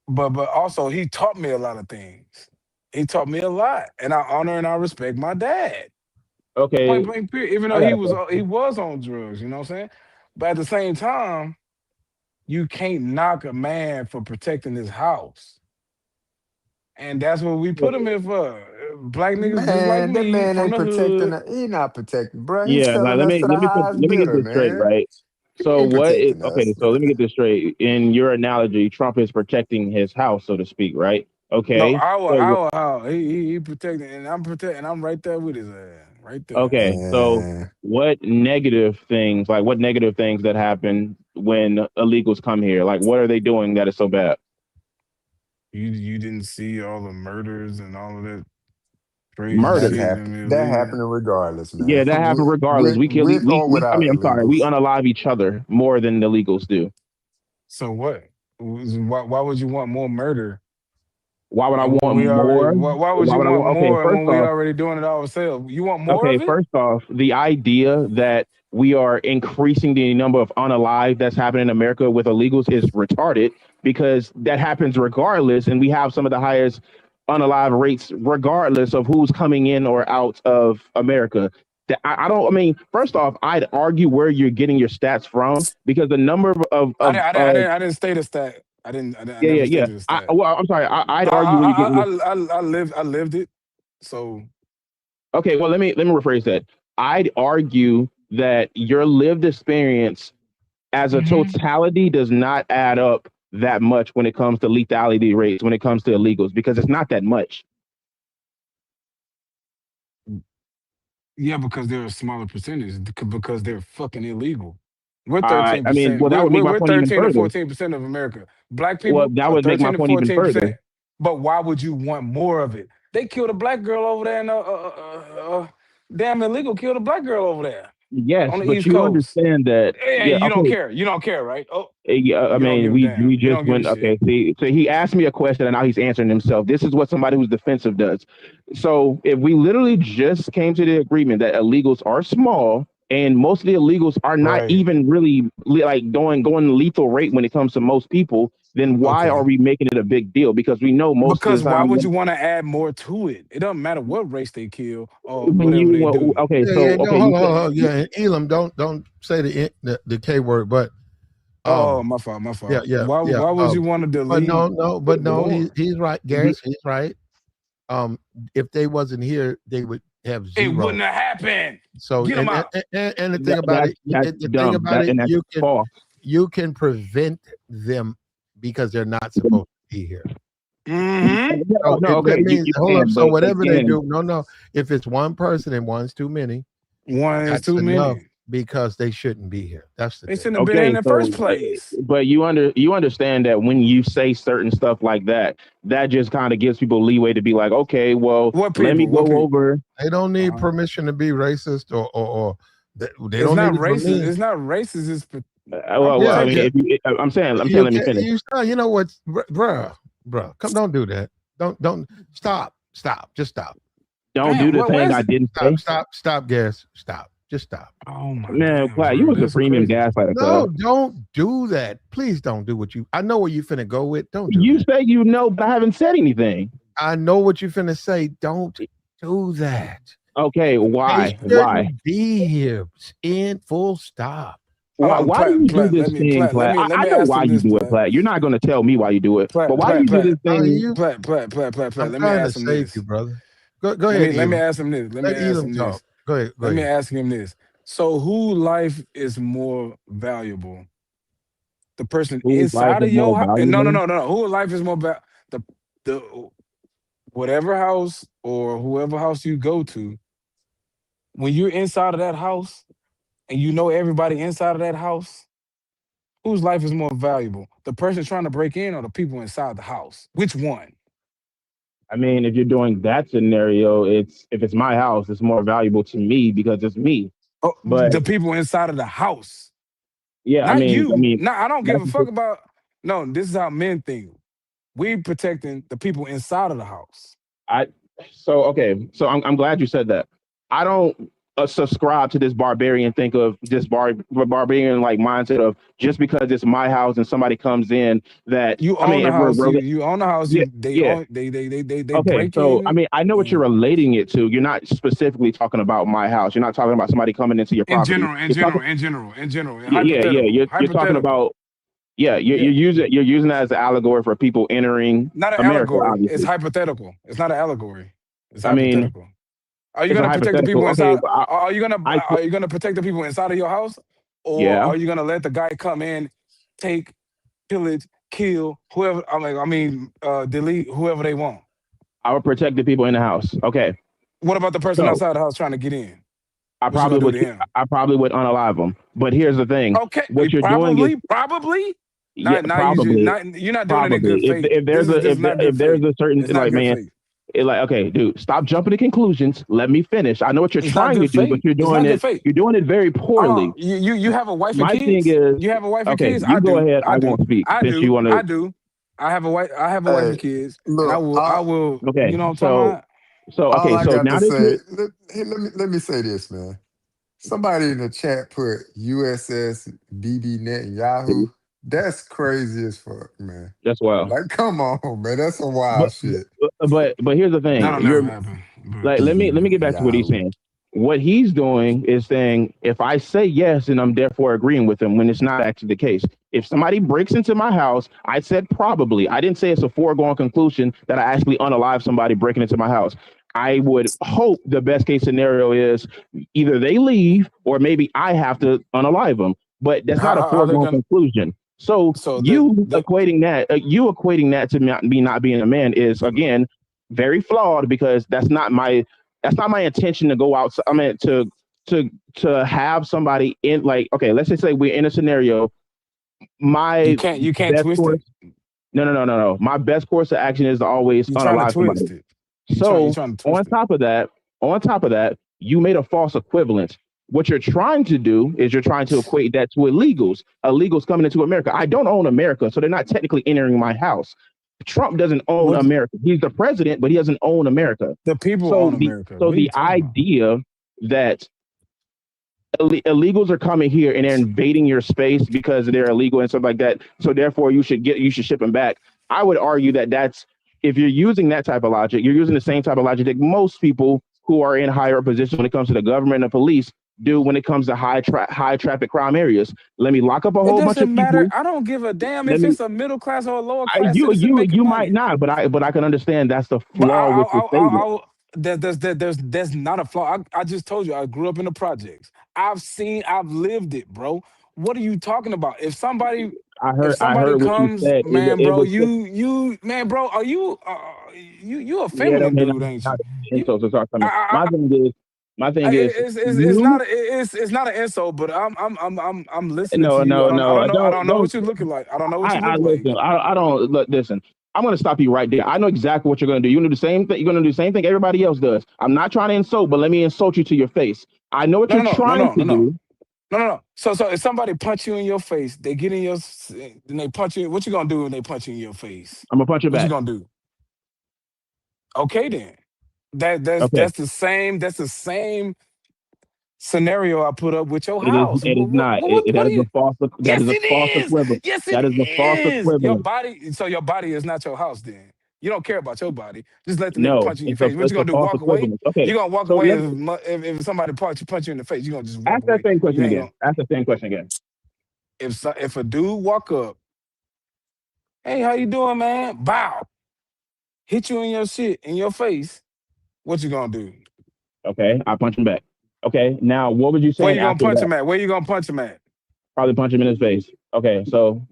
Speaker 3: But also he taught me a lot of things. He taught me a lot, and I honor and I respect my dad. Point
Speaker 4: Okay,
Speaker 3: blank period. Even though
Speaker 4: I got
Speaker 3: he
Speaker 4: a
Speaker 3: was
Speaker 4: question.
Speaker 3: on drugs, you know what I'm saying? But at the same time, you can't knock a man for protecting his house. And that's what we put him here for. Black niggas just like
Speaker 2: Man, that
Speaker 3: me
Speaker 2: man
Speaker 3: from
Speaker 2: ain't
Speaker 3: the
Speaker 2: protecting.
Speaker 3: hood.
Speaker 2: He not protecting, bro. He's
Speaker 4: Yeah, like
Speaker 2: selling us to the highest
Speaker 4: let me get
Speaker 2: bidder,
Speaker 4: this straight,
Speaker 2: man.
Speaker 4: right?
Speaker 2: He
Speaker 4: So
Speaker 2: ain't
Speaker 4: what is
Speaker 2: protecting
Speaker 4: okay?
Speaker 2: us,
Speaker 4: So
Speaker 2: man.
Speaker 4: let me get this straight. In your analogy, Trump is protecting his house, so to speak, right?
Speaker 3: No,
Speaker 4: Okay. So
Speaker 3: our house. He protecting, and I'm protecting. I'm right there with his ass, right there.
Speaker 4: okay, so
Speaker 2: Man,
Speaker 4: what negative things that happen when illegals come here? Like, what are they doing that is so bad?
Speaker 3: You didn't see all the murders and all of that crazy
Speaker 4: Murder.
Speaker 3: shit and
Speaker 2: that
Speaker 3: illegal.
Speaker 2: happening regardless,
Speaker 4: Yeah,
Speaker 2: man.
Speaker 4: that happened regardless. We kill.
Speaker 2: With or
Speaker 4: We. I
Speaker 2: without
Speaker 4: mean, I'm sorry. We
Speaker 2: illegals.
Speaker 4: unalive each other more than the illegals do.
Speaker 3: So what? Why would you want more murder?
Speaker 4: Why would I
Speaker 3: And when
Speaker 4: want
Speaker 3: we already,
Speaker 4: more?
Speaker 3: why would
Speaker 4: Why
Speaker 3: you
Speaker 4: would I
Speaker 3: want
Speaker 4: want? Okay,
Speaker 3: more? And
Speaker 4: first
Speaker 3: when we
Speaker 4: off.
Speaker 3: already doing it ourselves, you want more
Speaker 4: Okay,
Speaker 3: of it?
Speaker 4: first off, the idea that we are increasing the number of unalive that's happening in America with illegals is retarded because that happens regardless, and we have some of the highest unalive rates regardless of who's coming in or out of America. I don't. I mean, first off, I'd argue where you're getting your stats from because the number
Speaker 3: I didn't state a stat. I
Speaker 4: yeah,
Speaker 3: never
Speaker 4: yeah.
Speaker 3: stated a stat.
Speaker 4: Well, I'm sorry. I'd argue where you're getting this.
Speaker 3: I lived it. So
Speaker 4: Okay, well, let me rephrase that. I'd argue that your lived experience as a
Speaker 3: Mhm.
Speaker 4: totality does not add up that much when it comes to lethality rates, when it comes to illegals, because it's not that much.
Speaker 3: yeah, because they're a smaller percentage because they're fucking illegal. We're
Speaker 4: I mean,
Speaker 3: 13%.
Speaker 4: well, that would make my
Speaker 3: We're
Speaker 4: point even
Speaker 3: 13 to
Speaker 4: further.
Speaker 3: 14% of America. Black
Speaker 4: Well,
Speaker 3: people
Speaker 4: that
Speaker 3: are
Speaker 4: would make my
Speaker 3: 13 to
Speaker 4: point even
Speaker 3: 14%.
Speaker 4: further.
Speaker 3: But why would you want more of it? They killed a black girl over there and damn illegal killed a black girl over there
Speaker 4: Yes,
Speaker 3: on the
Speaker 4: but
Speaker 3: East
Speaker 4: you
Speaker 3: Coast.
Speaker 4: understand that.
Speaker 3: Hey,
Speaker 4: Yeah,
Speaker 3: you don't
Speaker 4: okay.
Speaker 3: care. You don't care, right? Oh,
Speaker 4: Yeah, I
Speaker 3: you don't
Speaker 4: mean,
Speaker 3: give a
Speaker 4: we
Speaker 3: damn. You
Speaker 4: just
Speaker 3: don't give a
Speaker 4: went
Speaker 3: shit.
Speaker 4: okay. See, so he asked me a question, and now he's answering himself. This is what somebody who's defensive does. So if we literally just came to the agreement that illegals are small, and most of the illegals are not
Speaker 3: Right.
Speaker 4: even really like going lethal rate when it comes to most people, then why
Speaker 3: Okay.
Speaker 4: are we making it a big deal? Because we know most of
Speaker 3: Because
Speaker 4: the
Speaker 3: why
Speaker 4: time
Speaker 3: would you want to add more to it? It doesn't matter what race they kill or
Speaker 4: when
Speaker 3: whatever
Speaker 4: you
Speaker 3: they do.
Speaker 4: okay,
Speaker 1: Yeah,
Speaker 4: so
Speaker 1: yeah, no,
Speaker 4: okay, you
Speaker 1: hold on,
Speaker 4: said
Speaker 1: hold on. Yeah, and Elam, don't say the K word, but
Speaker 3: Oh,
Speaker 1: um,
Speaker 3: my fault, my
Speaker 1: yeah,
Speaker 3: fault.
Speaker 1: yeah, yeah.
Speaker 3: Why would you want to
Speaker 1: But
Speaker 3: delete
Speaker 1: no,
Speaker 3: more?
Speaker 1: he's right, Gas, he's right. Um, if they wasn't here, they would have
Speaker 3: It
Speaker 1: zero.
Speaker 3: wouldn't have happened.
Speaker 1: So,
Speaker 3: Get them out.
Speaker 1: and the thing about it,
Speaker 4: that's
Speaker 1: the thing
Speaker 4: dumb.
Speaker 1: about it,
Speaker 4: That's false.
Speaker 1: you can prevent them because they're not supposed to be here.
Speaker 3: Mm-hmm.
Speaker 1: So
Speaker 4: No,
Speaker 1: that
Speaker 4: okay,
Speaker 1: means
Speaker 4: you
Speaker 1: hold up.
Speaker 4: can,
Speaker 1: So
Speaker 4: but
Speaker 1: whatever they
Speaker 4: again,
Speaker 1: do, no. If it's one person and one's too many,
Speaker 3: One is
Speaker 1: that's
Speaker 3: too
Speaker 1: enough
Speaker 3: many.
Speaker 1: because they shouldn't be here. That's the
Speaker 3: They
Speaker 1: thing.
Speaker 3: shouldn't have been in
Speaker 4: okay,
Speaker 3: the first
Speaker 4: so
Speaker 3: place.
Speaker 4: but you understand that when you say certain stuff like that, that just kind of gives people leeway to be like, okay, well,
Speaker 3: What
Speaker 4: let me
Speaker 3: people? What
Speaker 4: go
Speaker 3: people?
Speaker 4: over.
Speaker 1: They don't need
Speaker 3: Uh-huh.
Speaker 1: permission to be racist or they
Speaker 3: It's
Speaker 1: don't
Speaker 3: not
Speaker 1: need it from
Speaker 3: racist.
Speaker 1: me.
Speaker 3: It's not racist. I'm
Speaker 4: Well,
Speaker 1: Yeah,
Speaker 4: I mean,
Speaker 1: yeah.
Speaker 3: protecting.
Speaker 4: if you, I'm saying,
Speaker 1: You
Speaker 4: let me
Speaker 1: can
Speaker 4: finish.
Speaker 1: you know what, bruh. Come, don't do that. Don't stop. Just stop.
Speaker 4: Don't do
Speaker 3: Damn,
Speaker 4: the thing
Speaker 3: where's
Speaker 4: I
Speaker 3: it?
Speaker 4: didn't say,
Speaker 1: Stop, Gas. Stop. Just stop.
Speaker 3: Oh my
Speaker 4: man.
Speaker 3: damn,
Speaker 4: Platt, you
Speaker 3: bro.
Speaker 4: was the
Speaker 3: That's
Speaker 4: premium
Speaker 3: crazy.
Speaker 4: gaslighter,
Speaker 1: No,
Speaker 4: cuz.
Speaker 1: don't do that. Please don't do what you. I know where you finna go with. Don't do
Speaker 4: You
Speaker 1: that.
Speaker 4: say you know, but I haven't said anything.
Speaker 1: I know what you finna say. Don't do that.
Speaker 4: Okay,
Speaker 1: They
Speaker 4: why? Why?
Speaker 1: shouldn't be here. In full stop.
Speaker 3: Hold on,
Speaker 4: Why do you do this thing,
Speaker 3: Let
Speaker 4: Platt?
Speaker 3: me
Speaker 4: I know
Speaker 3: ask
Speaker 4: why
Speaker 3: him
Speaker 4: you
Speaker 3: this,
Speaker 4: do it, Platt. You're not going to tell me why you do it, but why do you do this thing?
Speaker 1: You, I'm
Speaker 3: Let me
Speaker 1: trying to
Speaker 3: ask him
Speaker 1: save you,
Speaker 3: this.
Speaker 1: brother. Go ahead,
Speaker 3: Let me
Speaker 1: Elam.
Speaker 3: ask him this. Let me
Speaker 1: Let
Speaker 3: ask
Speaker 1: Elam
Speaker 3: him
Speaker 1: talk.
Speaker 3: this.
Speaker 1: Go ahead. Go
Speaker 3: Let me
Speaker 1: ahead.
Speaker 3: ask him this. So, who life is more valuable? The person
Speaker 4: Whose life
Speaker 3: inside
Speaker 4: is
Speaker 3: of
Speaker 4: more
Speaker 3: your house?
Speaker 4: valuable?
Speaker 3: No. Who life is more valuable? The whatever house or whoever house you go to. When you're inside of that house and you know everybody inside of that house, whose life is more valuable? The person trying to break in or the people inside the house? Which one?
Speaker 4: I mean, if you're doing that scenario, it's if it's my house, it's more valuable to me because it's me.
Speaker 3: Oh,
Speaker 4: But
Speaker 3: the people inside of the house.
Speaker 4: yeah,
Speaker 3: Not you. No, I don't give
Speaker 4: that's
Speaker 3: a fuck about. No, this is how men think. We protecting the people inside of the house.
Speaker 4: I. So okay, so I'm glad you said that. I don't. subscribe to this barbarian think of this barbarian like mindset of just because it's my house and somebody comes in that
Speaker 3: You
Speaker 4: I
Speaker 3: own
Speaker 4: mean
Speaker 3: the
Speaker 4: if we're
Speaker 3: house. You own the house.
Speaker 4: yeah,
Speaker 3: They
Speaker 4: yeah.
Speaker 3: own. They
Speaker 4: Okay,
Speaker 3: break
Speaker 4: so I
Speaker 3: in.
Speaker 4: mean, I know what you're relating it to. You're not specifically talking about my house. You're not talking about somebody coming into your
Speaker 3: In
Speaker 4: property.
Speaker 3: general, in
Speaker 4: You're talking,
Speaker 3: general, in general, in general, in
Speaker 4: yeah.
Speaker 3: hypothetical,
Speaker 4: You're talking
Speaker 3: hypothetical.
Speaker 4: about, yeah.
Speaker 3: Yeah,
Speaker 4: You're using that as an allegory for people entering
Speaker 3: not an
Speaker 4: America.
Speaker 3: allegory. It's
Speaker 4: Obviously,
Speaker 3: hypothetical. It's not an allegory. It's
Speaker 4: I mean,
Speaker 3: hypothetical. Are you
Speaker 4: it's a
Speaker 3: gonna protect the people
Speaker 4: hypothetical. Okay,
Speaker 3: inside?
Speaker 4: I
Speaker 3: Are you gonna protect the people inside of your house, or
Speaker 4: yeah,
Speaker 3: are you gonna let the guy come in, take, pillage, kill whoever? Delete whoever they want.
Speaker 4: I would protect the people in the house. Okay,
Speaker 3: What about the person
Speaker 4: so
Speaker 3: outside the house trying to get in? What you gonna do to him?
Speaker 4: I probably would unalive them. But here's the thing:
Speaker 3: Okay,
Speaker 4: what you're doing is
Speaker 3: probably.
Speaker 4: yeah,
Speaker 3: Not
Speaker 4: probably.
Speaker 3: you're not doing it in good faith.
Speaker 4: If
Speaker 3: This
Speaker 4: there's
Speaker 3: is
Speaker 4: a
Speaker 3: just not good
Speaker 4: if there's
Speaker 3: faith.
Speaker 4: a certain
Speaker 3: It's not
Speaker 4: like
Speaker 3: good
Speaker 4: man,
Speaker 3: faith.
Speaker 4: it like okay, dude, stop jumping to conclusions. Let me finish. I know what you're
Speaker 3: It's not
Speaker 4: trying to
Speaker 3: good
Speaker 4: do, but
Speaker 3: faith. It's not good faith.
Speaker 4: you're doing it very poorly.
Speaker 3: You have a wife and
Speaker 4: My thing
Speaker 3: kids?
Speaker 4: is
Speaker 3: You have a wife and
Speaker 4: okay,
Speaker 3: kids?
Speaker 4: you
Speaker 3: I
Speaker 4: go
Speaker 3: do.
Speaker 4: ahead.
Speaker 3: I
Speaker 4: I
Speaker 3: do.
Speaker 4: won't speak
Speaker 3: I
Speaker 4: since you
Speaker 3: do.
Speaker 4: want
Speaker 3: I
Speaker 4: to.
Speaker 3: do. I have a wife
Speaker 2: Hey,
Speaker 3: and kids, and
Speaker 2: look,
Speaker 3: I will.
Speaker 4: Okay,
Speaker 3: You know what I'm talking about?
Speaker 2: all
Speaker 4: okay,
Speaker 2: I
Speaker 4: so
Speaker 2: got
Speaker 4: now
Speaker 2: to
Speaker 4: that
Speaker 2: say,
Speaker 4: you're
Speaker 2: hey, let me say this, man. Somebody in the chat put USS BB Netanyahu. That's crazy as fuck, man.
Speaker 4: that's well,
Speaker 2: Like, come on, man. That's some
Speaker 4: but
Speaker 2: wild shit.
Speaker 4: here's the thing.
Speaker 3: That'll never
Speaker 4: You're
Speaker 3: happen. But
Speaker 4: like
Speaker 2: BB
Speaker 4: let me get back to what he's
Speaker 2: Netanyahu.
Speaker 4: saying. What he's doing is saying if I say yes and I'm therefore agreeing with him when it's not actually the case. If somebody breaks into my house, I said probably. I didn't say it's a foregone conclusion that I actually unalive somebody breaking into my house. I would hope the best case scenario is either they leave or maybe I have to unalive them. But that's not a
Speaker 3: how are they
Speaker 4: foregone
Speaker 3: gonna?
Speaker 4: conclusion. So
Speaker 3: So the
Speaker 4: you equating that to me not being a man is again very flawed because that's not my intention to go out. I mean, to have somebody in like, okay, let's just say we're in a scenario. My
Speaker 3: you can't
Speaker 4: best
Speaker 3: twist it.
Speaker 4: course, no. My best course of action is to always
Speaker 3: You're trying to
Speaker 4: unalive
Speaker 3: twist
Speaker 4: somebody.
Speaker 3: it. You're
Speaker 4: So
Speaker 3: trying to twist it.
Speaker 4: on top of that, you made a false equivalence. What you're trying to do is you're trying to equate that to illegals. Illegals coming into America. I don't own America, so they're not technically entering my house. Trump doesn't own
Speaker 3: What
Speaker 4: America. He's the president, but he doesn't own America.
Speaker 3: the people
Speaker 4: So
Speaker 3: own America?
Speaker 4: so
Speaker 3: What are you
Speaker 4: the
Speaker 3: talking about?
Speaker 4: idea that illegals are coming here and they're invading your space because they're illegal and stuff like that. So therefore, you should ship them back. I would argue that that's if you're using that type of logic, you're using the same type of logic that most people who are in higher positions when it comes to the government and the police do when it comes to high traffic crime areas. Let me lock up a
Speaker 3: It
Speaker 4: whole bunch of
Speaker 3: doesn't matter.
Speaker 4: people.
Speaker 3: I don't give a damn
Speaker 4: Let
Speaker 3: if
Speaker 4: me
Speaker 3: it's a middle class or a lower class citizen making
Speaker 4: you might
Speaker 3: money.
Speaker 4: not, but I can understand that's the
Speaker 3: But
Speaker 4: flaw with the statement.
Speaker 3: there's not a flaw. I just told you I grew up in the projects. I've lived it, bro. What are you talking about? If
Speaker 4: I
Speaker 3: somebody
Speaker 4: heard what you
Speaker 3: comes,
Speaker 4: said.
Speaker 3: man,
Speaker 4: It
Speaker 3: bro,
Speaker 4: was
Speaker 3: man, bro, are you a
Speaker 4: yeah, that
Speaker 3: feminine
Speaker 4: may not
Speaker 3: dude, ain't
Speaker 4: not
Speaker 3: you?
Speaker 4: an
Speaker 3: You,
Speaker 4: insult to start coming.
Speaker 3: I,
Speaker 4: My thing is you
Speaker 3: it's not an insult, but I'm listening to
Speaker 4: no
Speaker 3: you.
Speaker 4: no no
Speaker 3: I don't know
Speaker 4: don't
Speaker 3: what you looking like. I don't know what you
Speaker 4: I
Speaker 3: look like.
Speaker 4: listen I don't look listen. I'm gonna stop you right there. I know exactly what you're gonna do. You're gonna do the same thing. You're gonna do the same thing everybody else does. I'm not trying to insult, but let me insult you to your face. I know what
Speaker 3: No,
Speaker 4: you're
Speaker 3: no, no, no,
Speaker 4: trying
Speaker 3: no,
Speaker 4: to
Speaker 3: no, no.
Speaker 4: do.
Speaker 3: No. So if somebody punch you in your face, they get in your, then they punch you. What you gonna do when they punch you in your face?
Speaker 4: I'm gonna punch you
Speaker 3: What you
Speaker 4: back.
Speaker 3: gonna do? Okay, then.
Speaker 4: Okay.
Speaker 3: That's the same scenario I put up with your house.
Speaker 4: It is not.
Speaker 3: What
Speaker 4: That
Speaker 3: are
Speaker 4: is a
Speaker 3: you?
Speaker 4: that is
Speaker 3: Yes,
Speaker 4: a
Speaker 3: it
Speaker 4: false
Speaker 3: is.
Speaker 4: equivalent.
Speaker 3: Yes, it
Speaker 4: That is a false
Speaker 3: is. Your
Speaker 4: equivalent.
Speaker 3: body. So your body is not your house. Then you don't care about your body. Just let the nigga
Speaker 4: No,
Speaker 3: punch you in your face. What you
Speaker 4: it's a
Speaker 3: gonna do?
Speaker 4: false
Speaker 3: Walk away?
Speaker 4: equivalent. Okay.
Speaker 3: You gonna walk
Speaker 4: So
Speaker 3: away
Speaker 4: let
Speaker 3: if somebody punch you in the face? You gonna just walk
Speaker 4: ask that
Speaker 3: away?
Speaker 4: same
Speaker 3: You
Speaker 4: question
Speaker 3: ain't
Speaker 4: again.
Speaker 3: gonna.
Speaker 4: Ask the same question again.
Speaker 3: If a dude walk up, hey, how you doing, man? Bow, hit you in your shit in your face. What you gonna do?
Speaker 4: Okay, I punch him back. Okay, now what was you
Speaker 3: Where
Speaker 4: saying
Speaker 3: you gonna
Speaker 4: after
Speaker 3: punch
Speaker 4: that?
Speaker 3: him at? Where you gonna punch him at?
Speaker 4: Probably punch him in his face.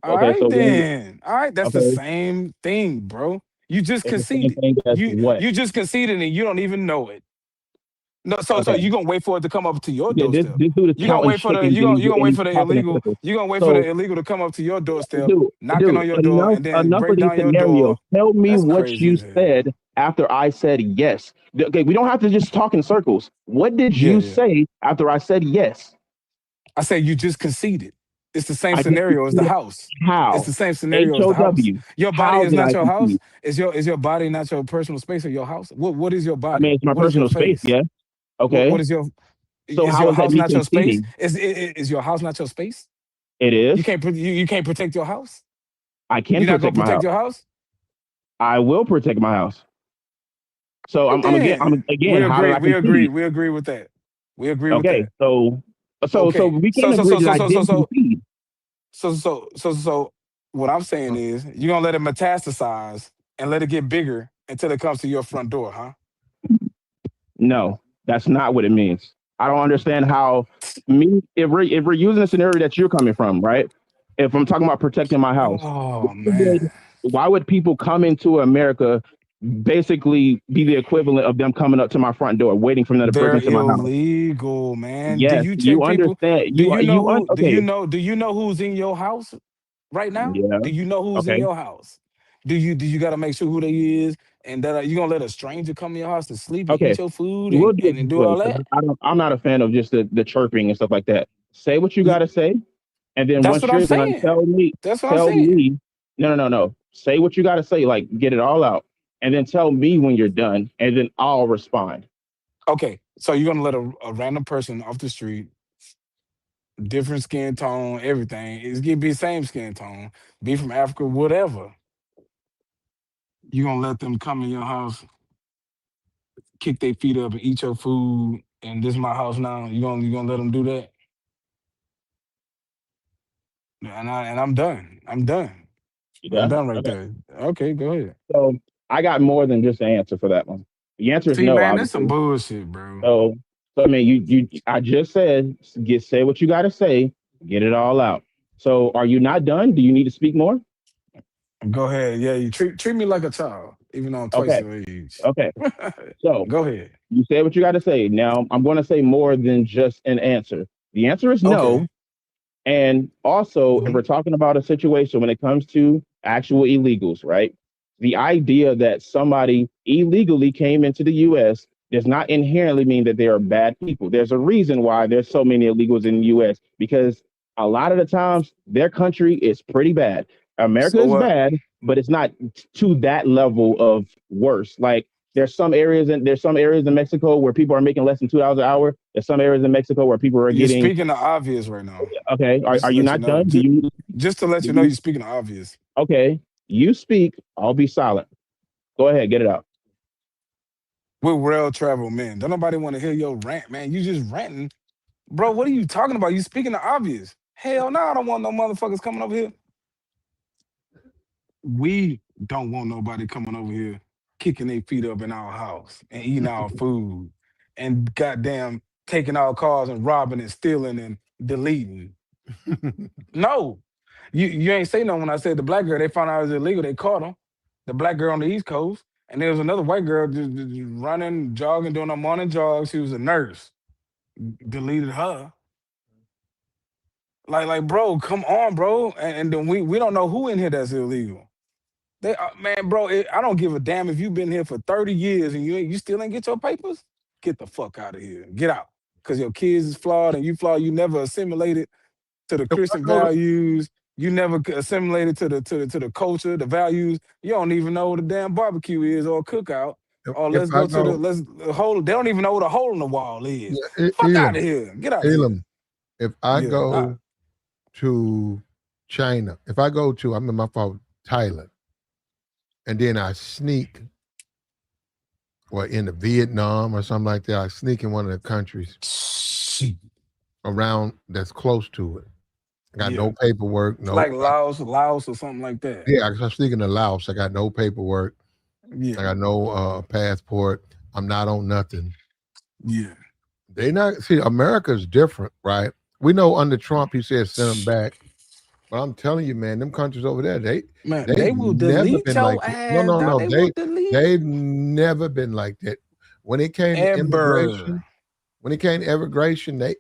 Speaker 3: All
Speaker 4: Okay,
Speaker 3: right
Speaker 4: so when
Speaker 3: then. All right, that's the
Speaker 4: okay,
Speaker 3: same thing, bro. You just
Speaker 4: it's the same
Speaker 3: conceded.
Speaker 4: thing as what?
Speaker 3: You just conceded and you don't even know it. No, so
Speaker 4: Okay,
Speaker 3: you gonna wait for it to come up to your
Speaker 4: yeah,
Speaker 3: doorstep.
Speaker 4: this dude is
Speaker 3: You gonna
Speaker 4: counting
Speaker 3: wait for the
Speaker 4: chickens
Speaker 3: you gonna
Speaker 4: and
Speaker 3: wait
Speaker 4: he's
Speaker 3: for the
Speaker 4: talking in
Speaker 3: illegal.
Speaker 4: circles.
Speaker 3: You gonna wait for the
Speaker 4: So,
Speaker 3: illegal to come up to your doorstep,
Speaker 4: dude,
Speaker 3: knocking on your door, and then
Speaker 4: enough
Speaker 3: break
Speaker 4: of these
Speaker 3: down your
Speaker 4: scenarios.
Speaker 3: door.
Speaker 4: Tell me
Speaker 3: That's
Speaker 4: what
Speaker 3: crazy
Speaker 4: you
Speaker 3: as hell.
Speaker 4: said after I said yes. Okay, we don't have to just talk in circles. What did
Speaker 3: Yeah,
Speaker 4: you
Speaker 3: yeah.
Speaker 4: say after I said yes?
Speaker 3: I say you just conceded. It's the same
Speaker 4: I just
Speaker 3: scenario as the
Speaker 4: conceded.
Speaker 3: how. It's
Speaker 4: How?
Speaker 3: the same scenario as the house.
Speaker 4: HOW.
Speaker 3: Your body
Speaker 4: How
Speaker 3: is
Speaker 4: did
Speaker 3: not
Speaker 4: I
Speaker 3: your house.
Speaker 4: concede?
Speaker 3: Is your body not your personal space or your house? What is your
Speaker 4: I mean,
Speaker 3: body?
Speaker 4: it's my
Speaker 3: What is your
Speaker 4: personal space.
Speaker 3: face?
Speaker 4: Yeah. Okay.
Speaker 3: What is your
Speaker 4: So
Speaker 3: Is
Speaker 4: how
Speaker 3: your
Speaker 4: is that
Speaker 3: house
Speaker 4: me
Speaker 3: not your space?
Speaker 4: conceding?
Speaker 3: Is your house not your space?
Speaker 4: It is.
Speaker 3: You can't protect your house.
Speaker 4: I can
Speaker 3: You're not gonna
Speaker 4: protect my
Speaker 3: protect
Speaker 4: house.
Speaker 3: your house.
Speaker 4: I will protect my house. So
Speaker 3: Right then,
Speaker 4: again. How did I concede?
Speaker 3: we agree with that. We agree with
Speaker 4: Okay,
Speaker 3: that.
Speaker 4: so
Speaker 3: Okay.
Speaker 4: we can agree that I didn't concede.
Speaker 3: So what I'm saying is you're gonna let it metastasize and let it get bigger until it comes to your front door, huh?
Speaker 4: No, that's not what it means. I don't understand how me if we're using a scenario that you're coming from, right? If I'm talking about protecting my house,
Speaker 3: Oh man.
Speaker 4: why would people come into America basically be the equivalent of them coming up to my front door, waiting for them to break
Speaker 3: They're
Speaker 4: into my house?
Speaker 3: illegal, man. Do
Speaker 4: Yes,
Speaker 3: you
Speaker 4: you
Speaker 3: check people?
Speaker 4: understand.
Speaker 3: Do you know who
Speaker 4: Okay.
Speaker 3: do you know who's in your house right now?
Speaker 4: Yeah.
Speaker 3: Do you know who's in
Speaker 4: Okay.
Speaker 3: your house? Do you gotta make sure who they is and that you gonna let a stranger come in your house to sleep and eat
Speaker 4: Okay.
Speaker 3: your food
Speaker 4: We'll do it
Speaker 3: and
Speaker 4: this
Speaker 3: do
Speaker 4: way
Speaker 3: all
Speaker 4: 'cause
Speaker 3: that?
Speaker 4: I'm not a fan of just the chirping and stuff like that. Say what you got to say. And then
Speaker 3: That's
Speaker 4: once
Speaker 3: what I'm
Speaker 4: you're done,
Speaker 3: saying. That's what I'm
Speaker 4: tell
Speaker 3: saying.
Speaker 4: me, no. Say what you got to say, like get it all out. And then tell me when you're done, and then I'll respond.
Speaker 3: Okay, so you're gonna let a random person off the street, different skin tone, everything. It's gonna be the same skin tone, be from Africa, whatever. You're gonna let them come in your house, kick their feet up and eat your food, and this is my house now. You gonna let them do that? And I'm done. I'm done.
Speaker 4: You
Speaker 3: I'm
Speaker 4: done?
Speaker 3: done right
Speaker 4: Okay.
Speaker 3: there. Okay, go ahead.
Speaker 4: So I got more than just an answer for that one. The answer is
Speaker 3: See,
Speaker 4: no,
Speaker 3: man, that's some
Speaker 4: obviously.
Speaker 3: bullshit, bro.
Speaker 4: So, I mean, I just said, say what you got to say, get it all out. So, are you not done? Do you need to speak more?
Speaker 3: Go ahead. Yeah, you treat me like a child, even though I'm twice
Speaker 4: Okay.
Speaker 3: your age.
Speaker 4: Okay. So,
Speaker 3: Go ahead.
Speaker 4: you said what you got to say. Now, I'm going to say more than just an answer. The answer is
Speaker 3: Okay.
Speaker 4: no. And also, if
Speaker 3: Mhm.
Speaker 4: we're talking about a situation when it comes to actual illegals, right? The idea that somebody illegally came into the US does not inherently mean that they are bad people. There's a reason why there's so many illegals in the US because a lot of the times their country is pretty bad. America
Speaker 3: So
Speaker 4: is
Speaker 3: what?
Speaker 4: bad, but it's not to that level of worse. Like there's some areas in Mexico where people are making less than $2 an hour. There's some areas in Mexico where people are
Speaker 3: You're
Speaker 4: getting
Speaker 3: speaking the obvious right now.
Speaker 4: okay.
Speaker 3: Just
Speaker 4: Are
Speaker 3: to
Speaker 4: you
Speaker 3: let you
Speaker 4: not
Speaker 3: know.
Speaker 4: done?
Speaker 3: Just to let
Speaker 4: Do
Speaker 3: you know,
Speaker 4: you
Speaker 3: you're speaking the obvious.
Speaker 4: okay? You speak. I'll be silent. Go ahead, get it out.
Speaker 3: We're well traveled men. Don't nobody want to hear your rant, man. You just ranting. Bro, what are you talking about? You speaking the obvious. Hell no, I don't want no motherfuckers coming over here. We don't want nobody coming over here kicking their feet up in our house and eating our food and goddamn taking our cars and robbing and stealing and deleting. No. You ain't say nothing when I said the black girl, they found out it was illegal, they caught her. The black girl on the East Coast. And there was another white girl just running, jogging, doing a morning jog. She was a nurse. Deleted her. Like, bro, come on, bro. And then we don't know who in here that's illegal. They man, bro, I don't give a damn if you've been here for 30 years and you still ain't get your papers. Get the fuck out of here. Get out. Because your kids is flawed and you flawed. You never assimilated to the
Speaker 1: If I
Speaker 3: Christian
Speaker 1: go to,
Speaker 3: values. You never assimilated to the culture, the values. You don't even know what a damn barbecue is or a cookout. Or
Speaker 1: if
Speaker 3: let's
Speaker 1: I
Speaker 3: go to
Speaker 1: go,
Speaker 3: let's hole. They don't even know what a hole in the wall is.
Speaker 1: yeah,
Speaker 3: Fuck out
Speaker 1: Elam,
Speaker 3: of here. Get out of here.
Speaker 1: Elam, if I
Speaker 3: Yeah.
Speaker 1: go to China, if I go to, I'm in my fault, Thailand, and then I sneak, or into Vietnam or something like that, I sneak in one of the countries
Speaker 3: Shit.
Speaker 1: around that's close to it. I got
Speaker 3: Yeah.
Speaker 1: no paperwork, no.
Speaker 3: Like Laos or something like that.
Speaker 1: Yeah, I'm sneaking to Laos. I got no paperwork.
Speaker 3: Yeah.
Speaker 1: I got no passport. I'm not on nothing.
Speaker 3: Yeah.
Speaker 1: They not see America's different, right? We know under Trump he said send them back, but I'm telling you, man, them countries over there,
Speaker 3: Man, they
Speaker 1: they've
Speaker 3: will
Speaker 1: never
Speaker 3: delete
Speaker 1: been like
Speaker 3: your
Speaker 1: that. No,
Speaker 3: ass,
Speaker 1: no,
Speaker 3: dog.
Speaker 1: no.
Speaker 3: They will delete
Speaker 1: They've never been like that. When it came to
Speaker 3: ever.
Speaker 1: immigration,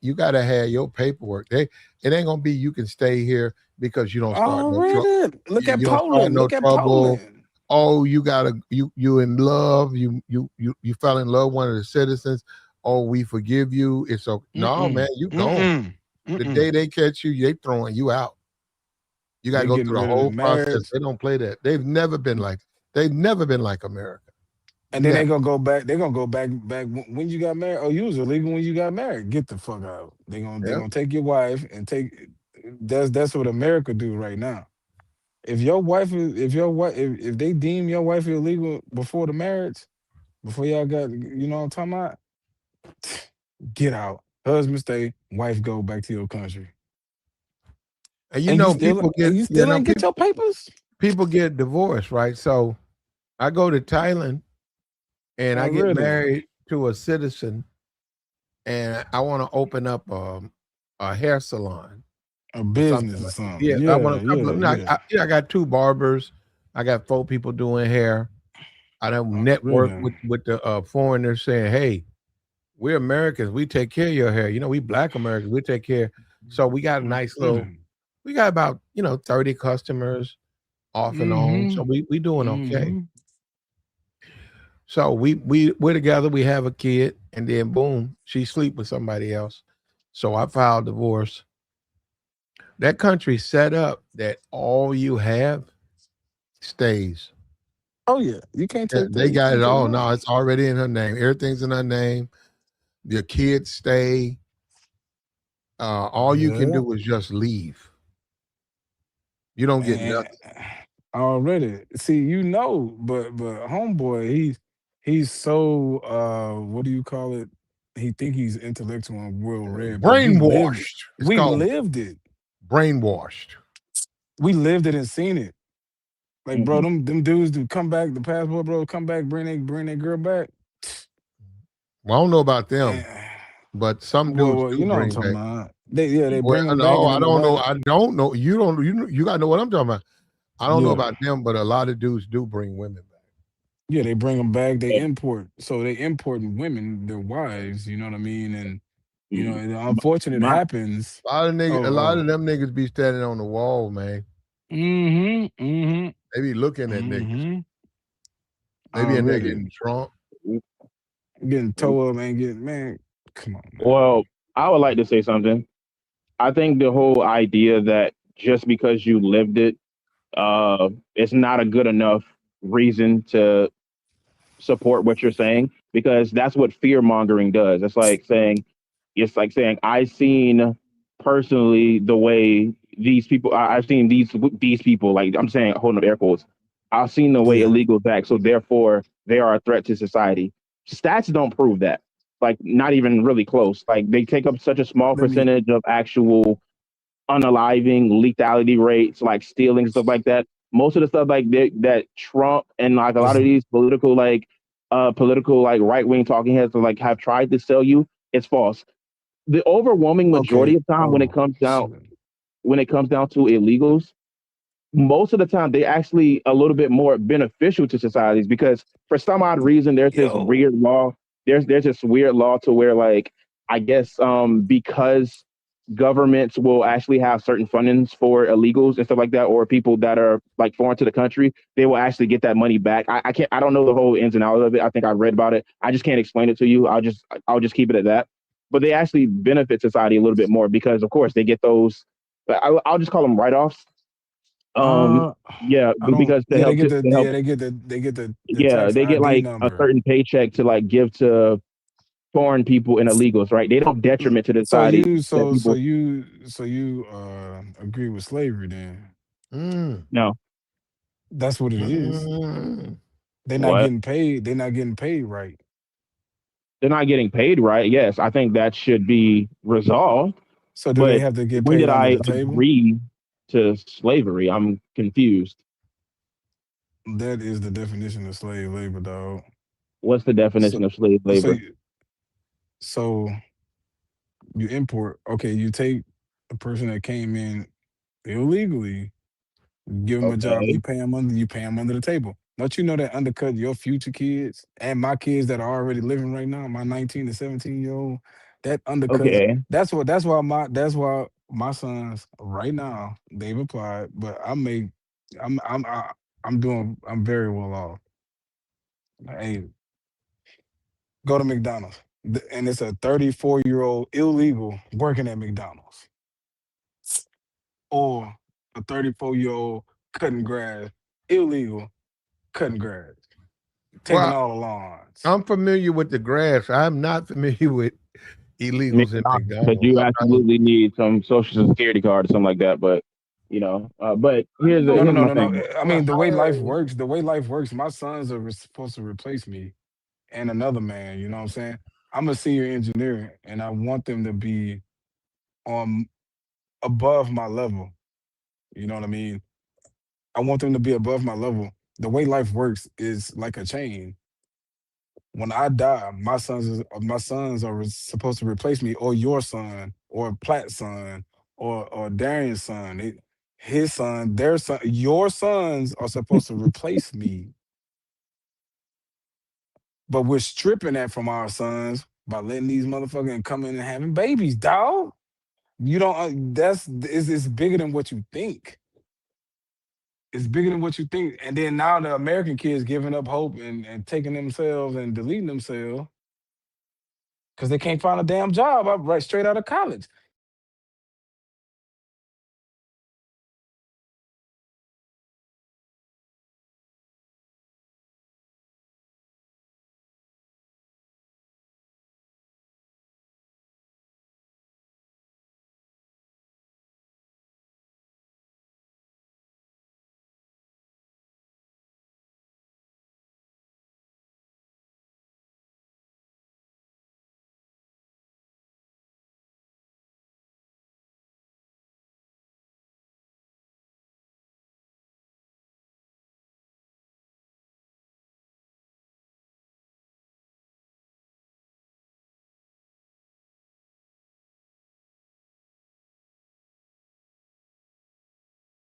Speaker 1: you gotta have your paperwork. It ain't gonna be you can stay here because you don't start no trouble.
Speaker 3: Already. Look at
Speaker 1: You don't start
Speaker 3: Poland.
Speaker 1: no
Speaker 3: Look at
Speaker 1: trouble.
Speaker 3: Poland.
Speaker 1: Oh, you in love. You fell in love with one of the citizens. Oh, we forgive you. It's okay. No, man,
Speaker 3: Mm-mm.
Speaker 1: you gone.
Speaker 3: Mm-mm.
Speaker 1: The
Speaker 3: Mm-mm.
Speaker 1: day they catch you, they throwing you out. You got to
Speaker 3: They
Speaker 1: go
Speaker 3: getting
Speaker 1: through the
Speaker 3: rid of the
Speaker 1: whole process.
Speaker 3: marriage.
Speaker 1: They don't play that. They've never been like America.
Speaker 3: And then
Speaker 1: Yeah,
Speaker 3: they gonna go back. They're gonna go back when you got married. Oh, you was illegal when you got married. Get the fuck out. They
Speaker 1: yeah.
Speaker 3: gonna take your wife and take. That's what America do right now. If your wife is if your wife if they deem your wife illegal before the marriage, before y'all got what I'm talking about, get out. Husband stay, wife go back to your country.
Speaker 1: And
Speaker 3: And
Speaker 1: get,
Speaker 3: you
Speaker 1: you
Speaker 3: still
Speaker 1: know,
Speaker 3: ain't get your papers?
Speaker 1: people get divorced, right? So I go to Thailand and I get
Speaker 3: Already.
Speaker 1: married to a citizen, and I want to open up a hair salon
Speaker 3: A
Speaker 1: or something
Speaker 3: business or
Speaker 1: like that.
Speaker 3: something.
Speaker 1: Yeah, I want
Speaker 3: Yeah,
Speaker 1: a couple of.
Speaker 3: yeah, yeah.
Speaker 1: I got 2 barbers. I got 4 people doing hair. I don't network
Speaker 3: Already.
Speaker 1: with the foreigners saying, "Hey, we're Americans. We take care of your hair. You know, we Black Americans. We take care." So we got a nice little.
Speaker 3: Already.
Speaker 1: We got about 30 customers off and on. So
Speaker 3: Mm-hmm.
Speaker 1: we doing okay.
Speaker 3: Mm-hmm.
Speaker 1: So we're together. We have a kid, and then boom, she sleep with somebody else. So I filed divorce. That country set up that all you have stays.
Speaker 3: Oh yeah. You can't take that.
Speaker 1: They
Speaker 3: You
Speaker 1: got
Speaker 3: can't
Speaker 1: it
Speaker 3: take
Speaker 1: all.
Speaker 3: that.
Speaker 1: No, it's already in her name. Everything's in her name. Your kids stay. All you can
Speaker 3: Yeah.
Speaker 1: do is just leave. You don't get
Speaker 3: And
Speaker 1: nothing.
Speaker 3: already. See, but homeboy, he's so what do you call it? He think he's intellectual and well read, but
Speaker 1: Brainwashed. It's
Speaker 3: we
Speaker 1: called
Speaker 3: lived it.
Speaker 1: brainwashed.
Speaker 3: We lived it and seen it. Like, bro,
Speaker 4: Mm-mm.
Speaker 3: them dudes do come back, the passport, bro, come back, bring their girl back.
Speaker 1: Well, I don't know about them,
Speaker 3: And,
Speaker 1: but some dudes
Speaker 3: well,
Speaker 1: do
Speaker 3: you know what I'm
Speaker 1: bring
Speaker 3: talking
Speaker 1: back.
Speaker 3: about. They
Speaker 1: Well,
Speaker 3: bring them back,
Speaker 1: no,
Speaker 3: and
Speaker 1: I
Speaker 3: then the
Speaker 1: don't know.
Speaker 3: wife.
Speaker 1: I don't know. You don't. You got to know what I'm talking about. I don't know
Speaker 3: Yeah,
Speaker 1: about them, but a lot of dudes do bring women back.
Speaker 3: yeah, they bring them back. They
Speaker 4: Yeah.
Speaker 3: import, so they import women, their wives. You know what I mean? And
Speaker 4: Mm.
Speaker 3: the unfortunate
Speaker 4: My
Speaker 3: happens.
Speaker 1: A lot
Speaker 3: Oh,
Speaker 1: of them niggas be standing on the wall, man.
Speaker 3: mm-hmm, mm-hmm,
Speaker 1: They be looking at niggas.
Speaker 3: mm-hmm.
Speaker 1: They be in there
Speaker 3: Already
Speaker 1: getting drunk.
Speaker 3: getting toe up and getting man. Come on, man.
Speaker 4: well, I would like to say something. I think the whole idea that just because you lived it, it's not a good enough reason to support what you're saying because that's what fear mongering does. It's like saying I've seen personally the way these people. I've seen these people. Like I'm saying, holding up air quotes. I've seen the way
Speaker 3: Yeah,
Speaker 4: illegals act, so therefore they are a threat to society. Stats don't prove that. Like not even really close. Like they take up such a small
Speaker 3: let me.
Speaker 4: percentage of actual unaliving, lethality rates, like stealing stuff like that. Most of the stuff like that Trump and like a lot of
Speaker 3: Listen,
Speaker 4: these political like right wing talking heads like have tried to sell you, it's false. The overwhelming
Speaker 3: okay.
Speaker 4: majority of time
Speaker 3: Oh shit.
Speaker 4: when it comes down to illegals, most of the time they actually a little bit more beneficial to societies because for some odd reason there's this
Speaker 3: Yo.
Speaker 4: weird law. There's this weird law to where like I guess because governments will actually have certain fundings for illegals and stuff like that, or people that are like foreign to the country, they will actually get that money back. I don't know the whole ins and outs of it. I think I read about it. I just can't explain it to you. I'll just keep it at that. But they actually benefit society a little bit more because of course they get those. I'll just call them write-offs. Um,
Speaker 3: Uh,
Speaker 4: yeah,
Speaker 3: I don't.
Speaker 4: because to
Speaker 3: Yeah,
Speaker 4: help to help.
Speaker 3: they get the
Speaker 4: Yeah,
Speaker 3: tax
Speaker 4: they get
Speaker 3: ID
Speaker 4: like a
Speaker 3: number.
Speaker 4: certain paycheck to like give to foreign people and illegals, right? They don't detriment to the
Speaker 3: So
Speaker 4: society
Speaker 3: you
Speaker 4: that
Speaker 3: so so
Speaker 4: people.
Speaker 3: you so you agree with slavery then?
Speaker 1: Mm,
Speaker 4: No,
Speaker 3: That's what it is.
Speaker 1: mm.
Speaker 3: They're not
Speaker 4: what?
Speaker 3: getting paid. They're not getting paid right.
Speaker 4: They're not getting paid right. Yes, I think that should be resolved.
Speaker 3: So do they
Speaker 4: But
Speaker 3: have to get
Speaker 4: when
Speaker 3: paid
Speaker 4: did
Speaker 3: under
Speaker 4: I
Speaker 3: the table?
Speaker 4: agree to slavery? I'm confused.
Speaker 3: That is the definition of slave labor, dog.
Speaker 4: What's the
Speaker 3: So
Speaker 4: definition of slave
Speaker 3: so
Speaker 4: labor?
Speaker 3: you, so you import. Okay, you take a person that came in illegally, give them a job, and
Speaker 4: Okay.
Speaker 3: you pay them under the table. Don't you know that undercut your future kids and my kids that are already living right now, my 19 to 17-year-old, that undercuts.
Speaker 4: Okay.
Speaker 3: That's why my sons right now they've applied, but I'm I'm I, I'm very well off. Hey, go to McDonald's. And it's a 34-year-old illegal working at McDonald's or a 34-year-old cutting grass illegal cutting grass. taking
Speaker 1: Well,
Speaker 3: all the lawns.
Speaker 1: I'm familiar with the grass. I'm not familiar with illegals in
Speaker 4: Because
Speaker 1: McDonald's.
Speaker 4: you absolutely need some social security card or something like that. But but here's
Speaker 3: No, no,
Speaker 4: here's
Speaker 3: no,
Speaker 4: my
Speaker 3: no, no.
Speaker 4: thing.
Speaker 3: I
Speaker 1: Well,
Speaker 3: mean,
Speaker 1: how
Speaker 3: the way life works, my sons are supposed to replace me and another man. You know what I'm saying? I'm a senior engineer, and I want them to be on above my level. You know what I mean? I want them to be above my level. The way life works is like a chain. When I die, my sons are supposed to replace me, or your son, or Platt's son, or Darian's son. His son, their son, your sons are supposed to replace me. But we're stripping that from our sons by letting these motherfuckers come in and having babies, dog. You don't. It's bigger than what you think. It's bigger than what you think. And then now the American kids giving up hope and taking themselves and deleting themselves because they can't find a damn job right straight out of college.